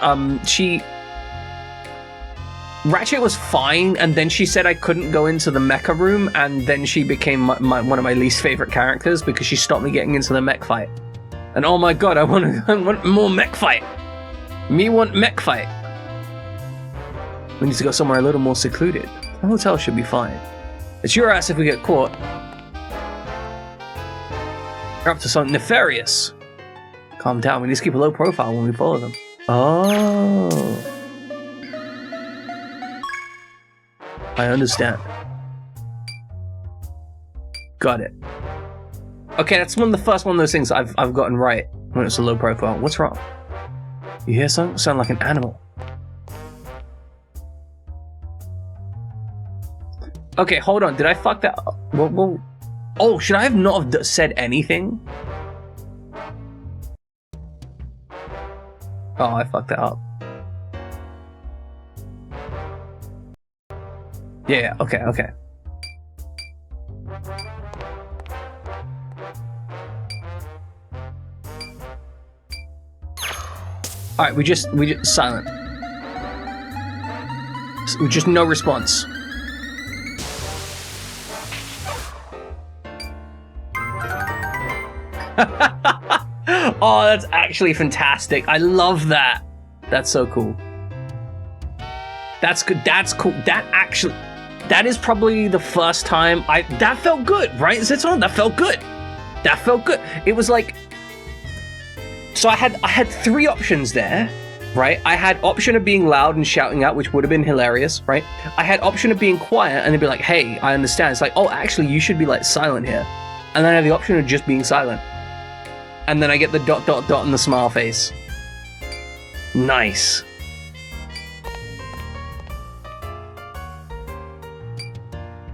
A: Ratchet was fine, and then she said I couldn't go into the mecha room, and then she became one of my least favorite characters because she stopped me getting into the mech fight. And oh my god, I want more mech fight. Me want mech fight. We need to go somewhere a little more secluded. The hotel should be fine. It's your ass if we get caught. You're up to something nefarious. Calm down, we need to keep a low profile when we follow them. Oh. I understand. Got it. Okay, that's the first one of those things I've gotten right when it's a low profile. What's wrong? You hear something? Sound like an animal. Okay, hold on. Did I fuck that up? Well, oh, should I have not have said anything? Oh, I fucked that up. Yeah, okay. Alright, we just silent. Just no response. Oh, that's actually fantastic. I love that. That's so cool. That's good. That's cool. That is probably the first time that felt good, right? Zitson, that felt good. That felt good. It was like, so I had three options there, right? I had option of being loud and shouting out, which would have been hilarious, right? I had option of being quiet and they'd be like, hey, I understand. It's like, oh, actually, you should be like silent here. And then I have the option of just being silent. And then I get the ... and the smile face. Nice.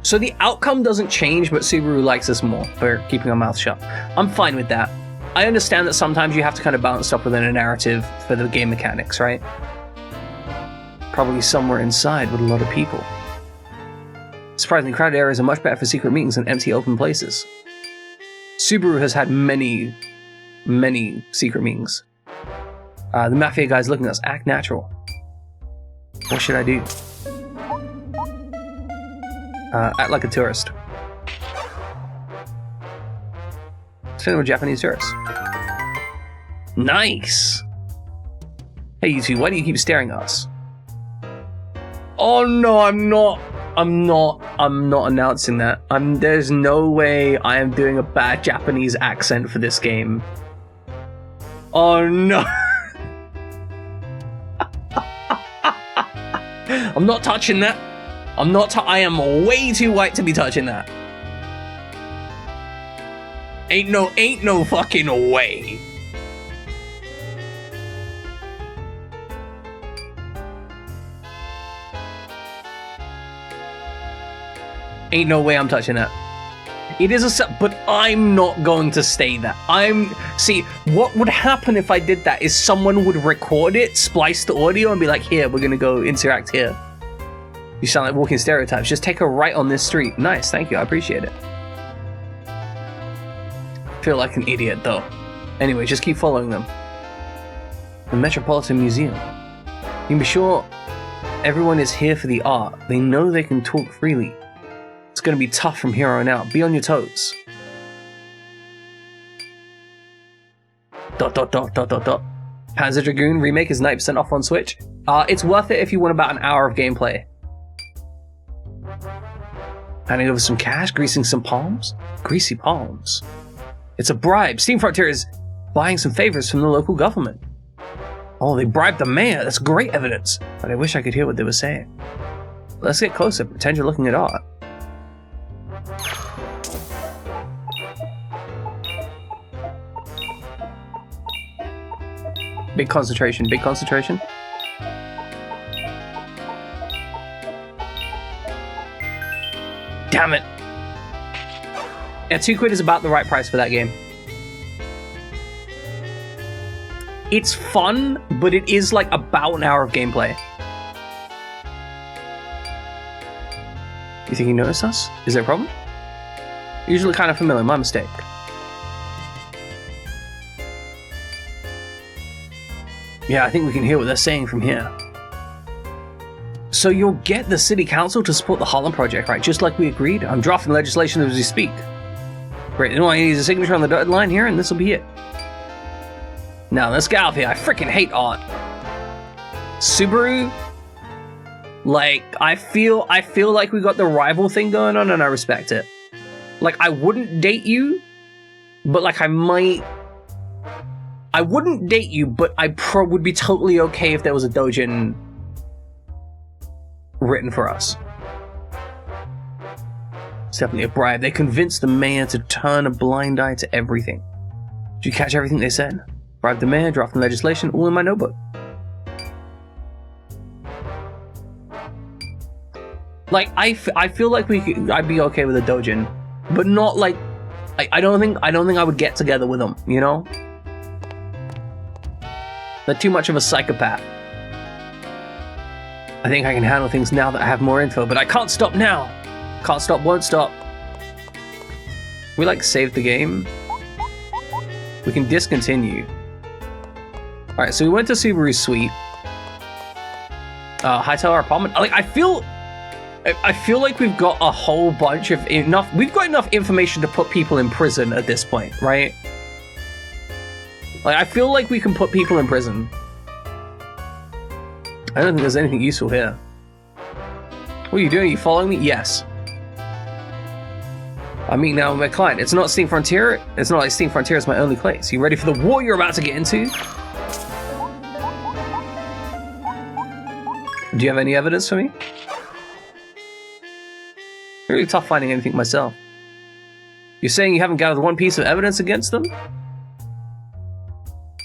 A: So the outcome doesn't change, but Subaru likes us more for keeping our mouth shut. I'm fine with that. I understand that sometimes you have to kind of balance stuff within a narrative for the game mechanics, right? Probably somewhere inside with a lot of people. Surprisingly, crowded areas are much better for secret meetings than empty open places. Subaru has had many secret meetings. The Mafia guy's looking at us. Act natural. What should I do? Act like a tourist. Send a Japanese tourist. Nice! Hey you two, why do you keep staring at us? Oh no, I'm not announcing that. There's no way I am doing a bad Japanese accent for this game. Oh no! I'm not touching that. I am way too white to be touching that. Ain't no fucking way. Ain't no way I'm touching that. It is but I'm not going to stay that. See, what would happen if I did that is someone would record it, splice the audio, and be like, here, we're gonna go interact here. You sound like walking stereotypes. Just take a right on this street. Nice, thank you, I appreciate it. Feel like an idiot though. Anyway, just keep following them. The Metropolitan Museum. You can be sure everyone is here for the art. They know they can talk freely. It's gonna be tough from here on out. Be on your toes. Panzer Dragoon Remake is 90% off on Switch. It's worth it if you want about an hour of gameplay. Handing over some cash, greasing some palms. Greasy palms. It's a bribe. Steam Frontier is buying some favors from the local government. Oh, they bribed the mayor. That's great evidence. But I wish I could hear what they were saying. Let's get closer. Pretend you're looking at art. Big concentration. Big concentration. Damn it. Yeah, £2 is about the right price for that game. It's fun, but it is like about an hour of gameplay. You think he noticed us? Is there a problem? Usually kind of familiar, my mistake. Yeah, I think we can hear what they're saying from here. So you'll get the city council to support the Harlem project, right? Just like we agreed. I'm drafting legislation as we speak. Great, all I need is a signature on the dotted line here, and this will be it. Now, let's get out of here. I freaking hate art. Subaru, like, I feel like we got the rival thing going on, and I respect it. Like, I wouldn't date you, but like I wouldn't date you, but I would be totally okay if there was a doujin written for us. It's definitely a bribe. They convinced the mayor to turn a blind eye to everything. Did you catch everything they said? Bribe the mayor, drafting legislation, all in my notebook. Like, I feel like I'd be okay with a doujin, but not like, I don't think I would get together with them, you know? They're too much of a psychopath. I think I can handle things now that I have more info, but I can't stop now. Can't stop, won't stop. We like saved the game. We can discontinue. Alright, so we went to Subaru's suite. Hightail our apartment. Like, I feel like we've got a whole bunch of we've got enough information to put people in prison at this point, right? Like, I feel like we can put people in prison. I don't think there's anything useful here. What are you doing? Are you following me? Yes. I'm meeting now with my client. It's not Steam Frontier. It's not like Steam Frontier is my only place. You ready for the war you're about to get into? Do you have any evidence for me? Really tough finding anything myself. You're saying you haven't gathered one piece of evidence against them?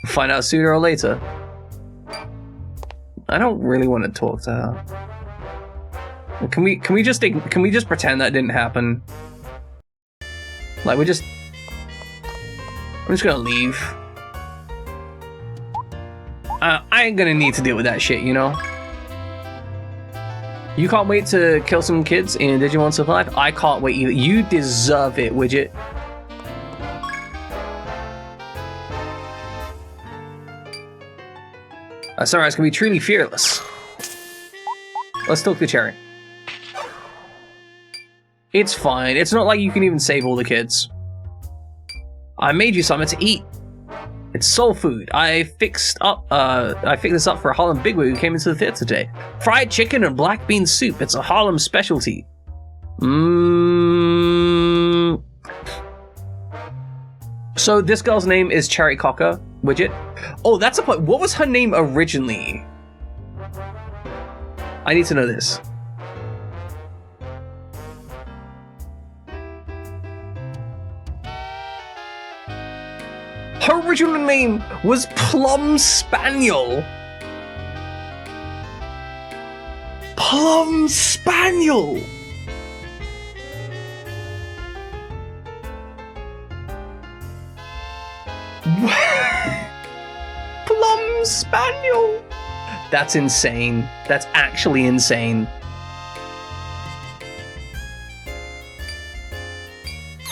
A: We'll find out sooner or later. I don't really want to talk to her. Can we just pretend that didn't happen? Like, I'm just gonna leave. I ain't gonna need to deal with that shit, you know? You can't wait to kill some kids in Digimon Survive? I can't wait either. You deserve it, Widget. Sunrise can be truly fearless. Let's talk to Cherry. It's fine. It's not like you can even save all the kids. I made you something to eat. It's soul food. I fixed this up for a Harlem bigwig who came into the theater today. Fried chicken and black bean soup. It's a Harlem specialty. So this girl's name is Cherry Cocker, Widget. Oh, that's a point. What was her name originally? I need to know this. Her original name was Plum Spaniel. Plum Spaniel. Plum Spaniel. That's insane. That's actually insane.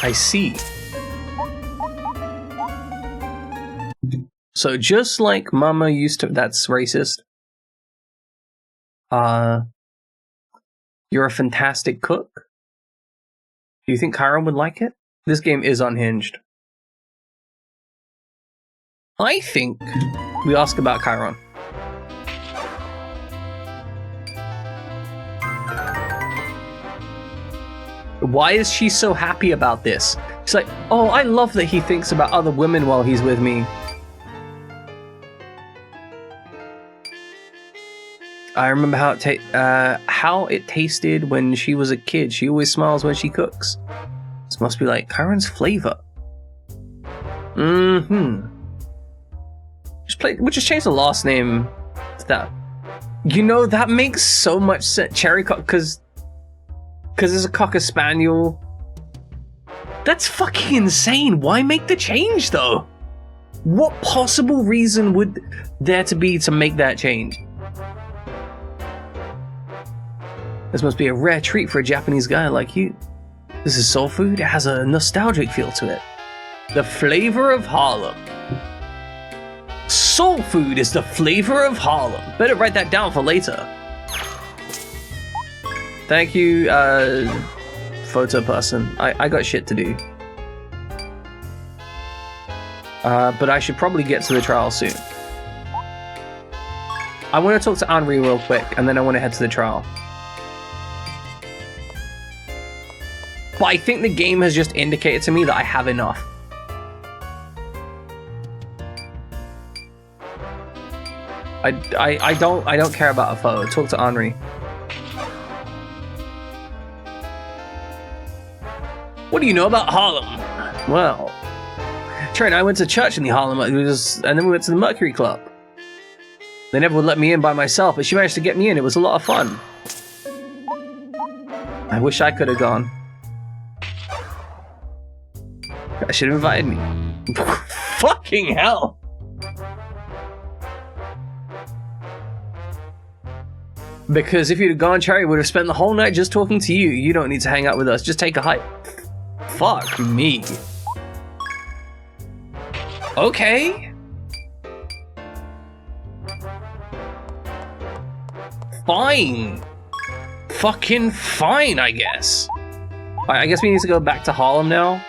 A: I see. So just like Mama used to, that's racist. You're a fantastic cook. Do you think Chiron would like it? This game is unhinged. I think we ask about Chiron. Why is she so happy about this? She's like, oh, I love that he thinks about other women while he's with me. I remember how it tasted when she was a kid. She always smiles when she cooks. This must be like Chiron's flavor. Mm-hmm. We'll just change the last name to that. You know, that makes so much sense. Cherry Cock, because there's a Cocker Spaniel. That's fucking insane. Why make the change, though? What possible reason would there to be to make that change? This must be a rare treat for a Japanese guy like you. This is soul food. It has a nostalgic feel to it. The flavor of Harlem. Soul food is the flavor of Harlem. Better write that down for later. Thank you, photo person. I got shit to do. But I should probably get to the trial soon. I want to talk to Henri real quick, and then I want to head to the trial. But I think the game has just indicated to me that I have enough. I don't care about a photo. Talk to Henri. What do you know about Harlem? Well, Trey and I went to church in the Harlem, and then we went to the Mercury Club. They never would let me in by myself, but she managed to get me in. It was a lot of fun. I wish I could have gone. I should have invited me. Fucking hell! Because if you'd have gone, Cherry would have spent the whole night just talking to you. You don't need to hang out with us. Just take a hike. Fuck me. Okay. Fine. Fucking fine, I guess. Alright, I guess we need to go back to Harlem now.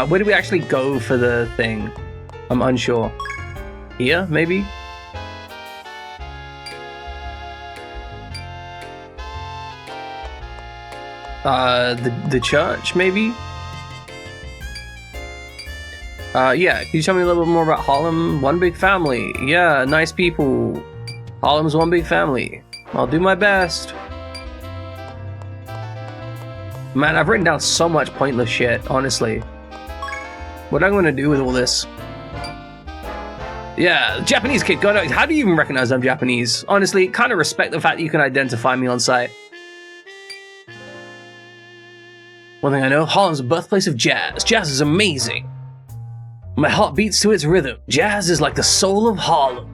A: Where do we actually go for the thing? I'm unsure. Here, maybe? The church, maybe? Yeah, can you tell me a little bit more about Harlem? One big family. Yeah, nice people. Harlem's one big family. I'll do my best. Man, I've written down so much pointless shit, honestly. What am I going to do with all this? Yeah, Japanese kid. God, how do you even recognize I'm Japanese? Honestly, kind of respect the fact that you can identify me on sight. One thing I know, Harlem's the birthplace of jazz. Jazz is amazing. My heart beats to its rhythm. Jazz is like the soul of Harlem.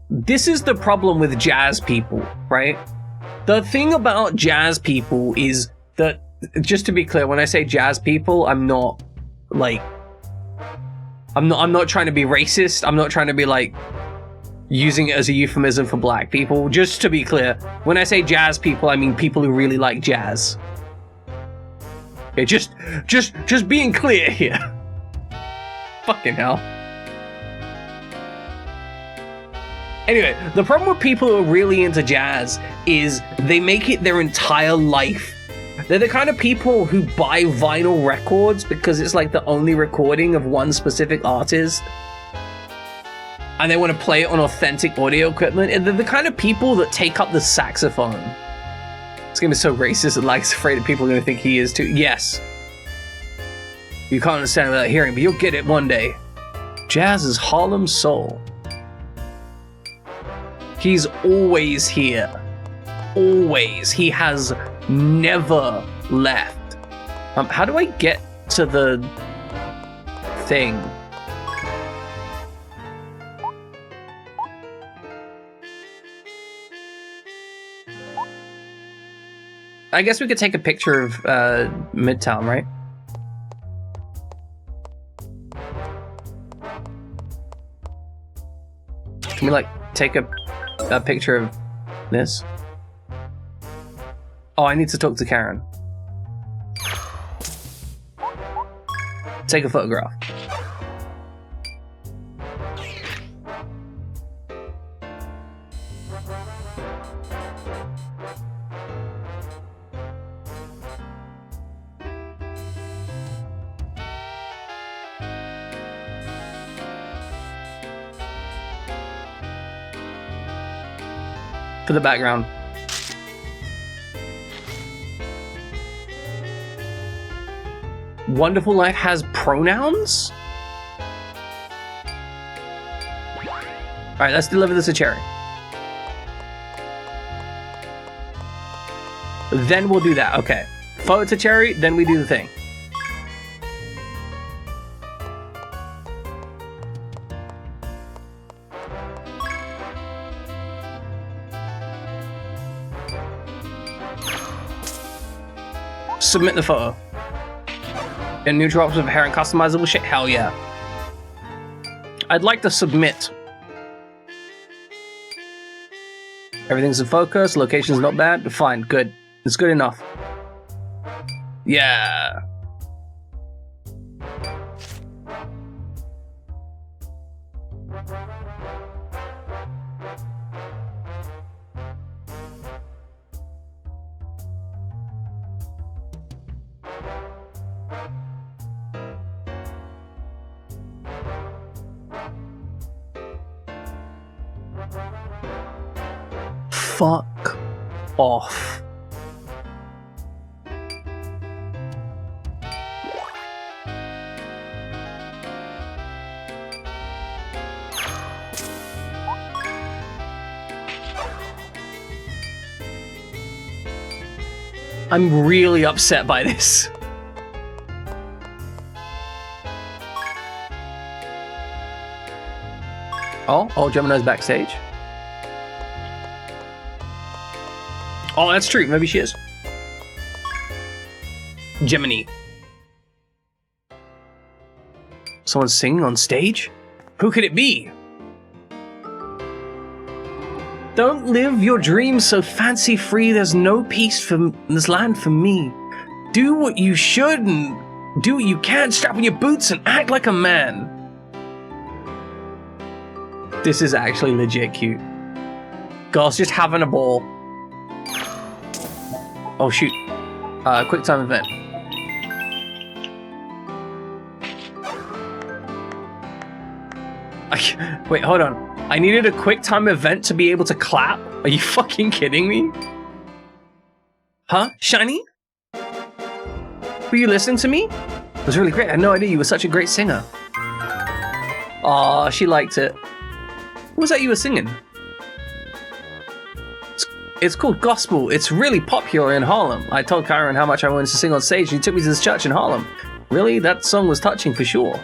A: This is the problem with jazz people, right? The thing about jazz people is that, just to be clear, when I say jazz people, I'm not like, I'm not trying to be racist. I'm not trying to be like using it as a euphemism for black people. Just to be clear, when I say jazz people, I mean people who really like jazz. Okay, just being clear here. Fucking hell. Anyway, the problem with people who are really into jazz is they make it their entire life. They're the kind of people who buy vinyl records because it's like the only recording of one specific artist. And they want to play it on authentic audio equipment. And they're the kind of people that take up the saxophone. It's gonna be so racist that Like's afraid that people are gonna think he is too. Yes. You can't understand without hearing, but you'll get it one day. Jazz is Harlem's soul. He's always here. Always. He has never left. How do I get to the thing? I guess we could take a picture of Midtown, right? Can we like take a a picture of this. Oh, I need to talk to Karen. Take a photograph. For the background. Wonderful Life has pronouns? Alright, let's deliver this to Cherry. Then we'll do that. Okay. Photo to Cherry, then we do the thing. Submit the photo. And neutral options of hair and customizable shit? Hell yeah. I'd like to submit. Everything's in focus, location's not bad. Fine, good. It's good enough. Yeah. Fuck off. I'm really upset by this. Oh, Gemini's backstage. Oh, that's true. Maybe she is. Gemini. Someone singing on stage? Who could it be? Don't live your dreams so fancy-free. There's no peace in this land for me. Do what you should and do what you can. Strap on your boots and act like a man. This is actually legit cute. Girls just having a ball. Oh shoot. Quick time event. Wait, hold on. I needed a quick time event to be able to clap? Are you fucking kidding me? Huh? Shiny? Were you listening to me? It was really great. I had no idea you were such a great singer. Aw, she liked it. What was that you were singing? It's called gospel. It's really popular in Harlem. I told Kyron how much I wanted to sing on stage, and he took me to this church in Harlem. Really? That song was touching for sure.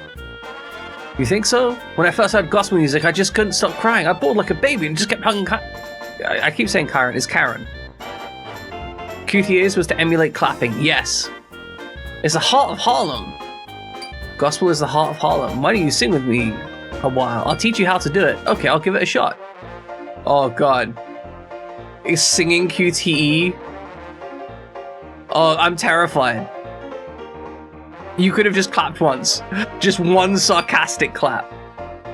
A: You think so? When I first heard gospel music, I just couldn't stop crying. I bawled like a baby and just kept hugging I keep saying Kyron. It's Karen. QTAs was to emulate clapping. Yes. It's the heart of Harlem. Gospel is the heart of Harlem. Why don't you sing with me a while? I'll teach you how to do it. Okay, I'll give it a shot. Oh, God. Is singing QTE? Oh, I'm terrified. You could have just clapped once. Just one sarcastic clap.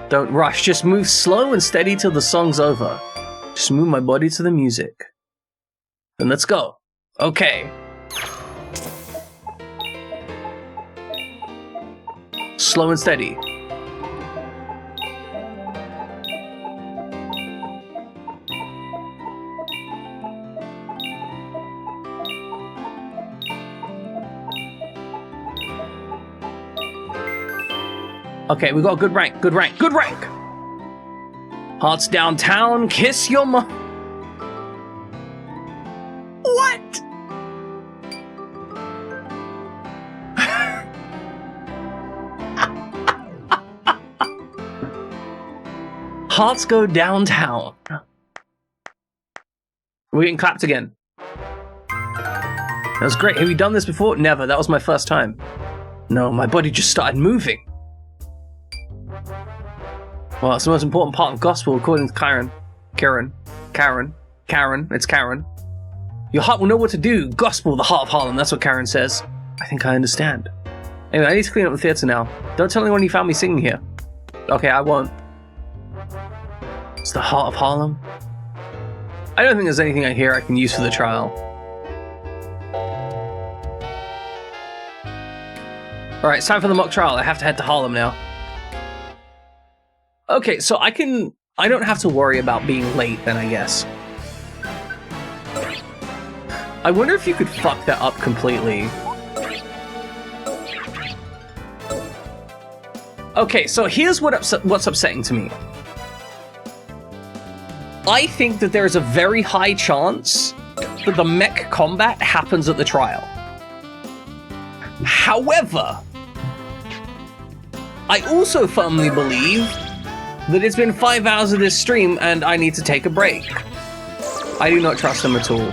A: Don't rush. Just move slow and steady till the song's over. Just move my body to the music. Then let's go. Okay. Slow and steady. Okay, we got a good rank, good rank, good rank! Hearts downtown, kiss your mom. What? Hearts go downtown. We're getting clapped again. That was great. Have you done this before? Never. That was my first time. No, my body just started moving. Well, it's the most important part of gospel, according to Karen. Karen. Karen, it's Karen. Your heart will know what to do. Gospel, the heart of Harlem. That's what Karen says. I think I understand. Anyway, I need to clean up the theater now. Don't tell anyone you found me singing here. Okay, I won't. It's the heart of Harlem. I don't think there's anything I hear I can use for the trial. Alright, it's time for the mock trial. I have to head to Harlem now. Okay, so I don't have to worry about being late then, I guess. I wonder if you could fuck that up completely. Okay, so here's what's upsetting to me. I think that there is a very high chance that the mech combat happens at the trial. However, I also firmly believe that it's been 5 hours of this stream and I need to take a break. I do not trust them at all.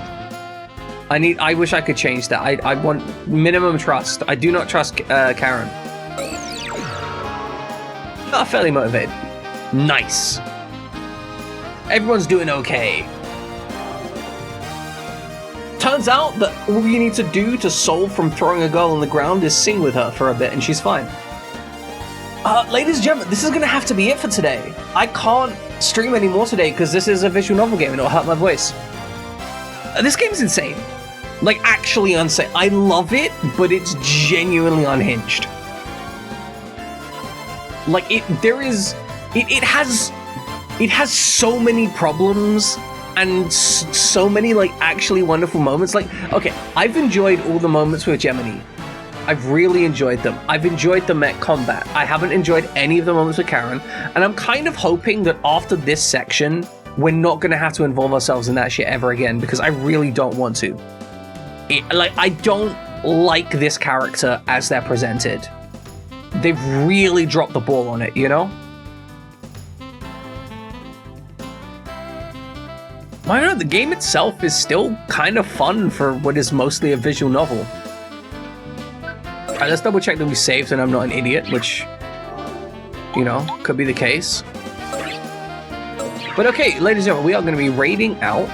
A: I wish I could change that. I want minimum trust. I do not trust Karen. Not fairly motivated. Nice. Everyone's doing okay. Turns out that all you need to do to solve from throwing a girl on the ground is sing with her for a bit and she's fine. Ladies and gentlemen, this is gonna have to be it for today. I can't stream anymore today because this is a visual novel game and it'll hurt my voice. This game's insane. Like, actually insane. I love it, but it's genuinely unhinged. Like, it has so many problems and so many, like, actually wonderful moments. Like, okay, I've enjoyed all the moments with Gemini. I've really enjoyed them. I've enjoyed the mech combat. I haven't enjoyed any of the moments with Karen, and I'm kind of hoping that after this section, we're not going to have to involve ourselves in that shit ever again, because I really don't want to. I don't like this character as they're presented. They've really dropped the ball on it, you know? I don't know, the game itself is still kind of fun for what is mostly a visual novel. Alright, let's double check that we saved and I'm not an idiot, which, you know, could be the case. But okay, ladies and gentlemen, we are going to be raiding out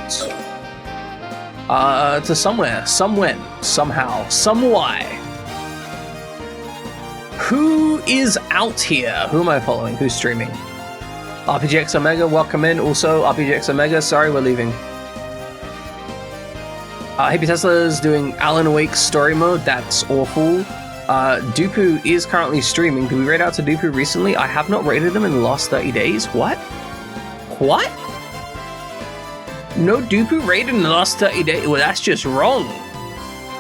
A: to somewhere, somewhen, somehow, some why. Who is out here? Who am I following? Who's streaming? RPGX Omega, welcome in. Also, RPGX Omega, sorry, we're leaving. Hippie Tesla's doing Alan Wake's story mode. That's awful. Dupu is currently streaming. Did we raid out to Dupu recently? I have not raided him in the last 30 days. What? What? No Dupu raided in the last 30 days? Well, that's just wrong.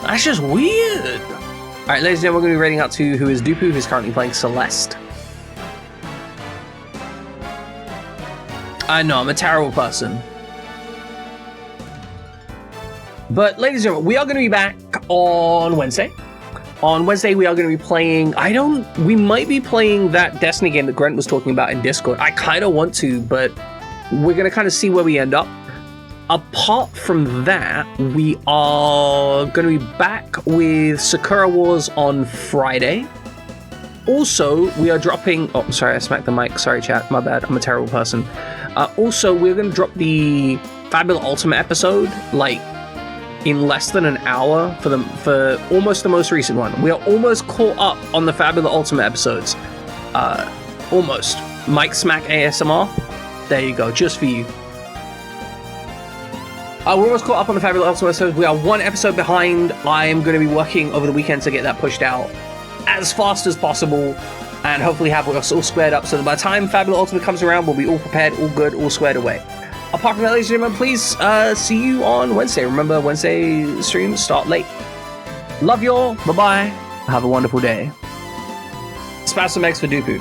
A: That's just weird. Alright, ladies and gentlemen, we're going to be raiding out to who is Dupu, who's currently playing Celeste. I know, I'm a terrible person. But, ladies and gentlemen, we are going to be back on Wednesday. On Wednesday, we are going to be playing... we might be playing that Destiny game that Grant was talking about in Discord. I kind of want to, but we're going to kind of see where we end up. Apart from that, we are going to be back with Sakura Wars on Friday. Also, we are dropping... Oh, sorry, I smacked the mic. Sorry, chat. My bad. I'm a terrible person. Also, we're going to drop the Fabula Ultimate episode, like, in less than an hour for almost the most recent one. We are almost caught up on the Fabula Ultimate episodes. Almost. Mike Smack ASMR. There you go, just for you. We're almost caught up on the Fabula Ultimate episodes. We are one episode behind. I am going to be working over the weekend to get that pushed out as fast as possible, and hopefully have us all squared up so that by the time Fabula Ultimate comes around, we'll be all prepared, all good, all squared away. Apart from that, ladies and gentlemen, please see you on Wednesday. Remember, Wednesday streams start late. Love you all. Bye-bye. Have a wonderful day. Spouse some eggs for Dupu.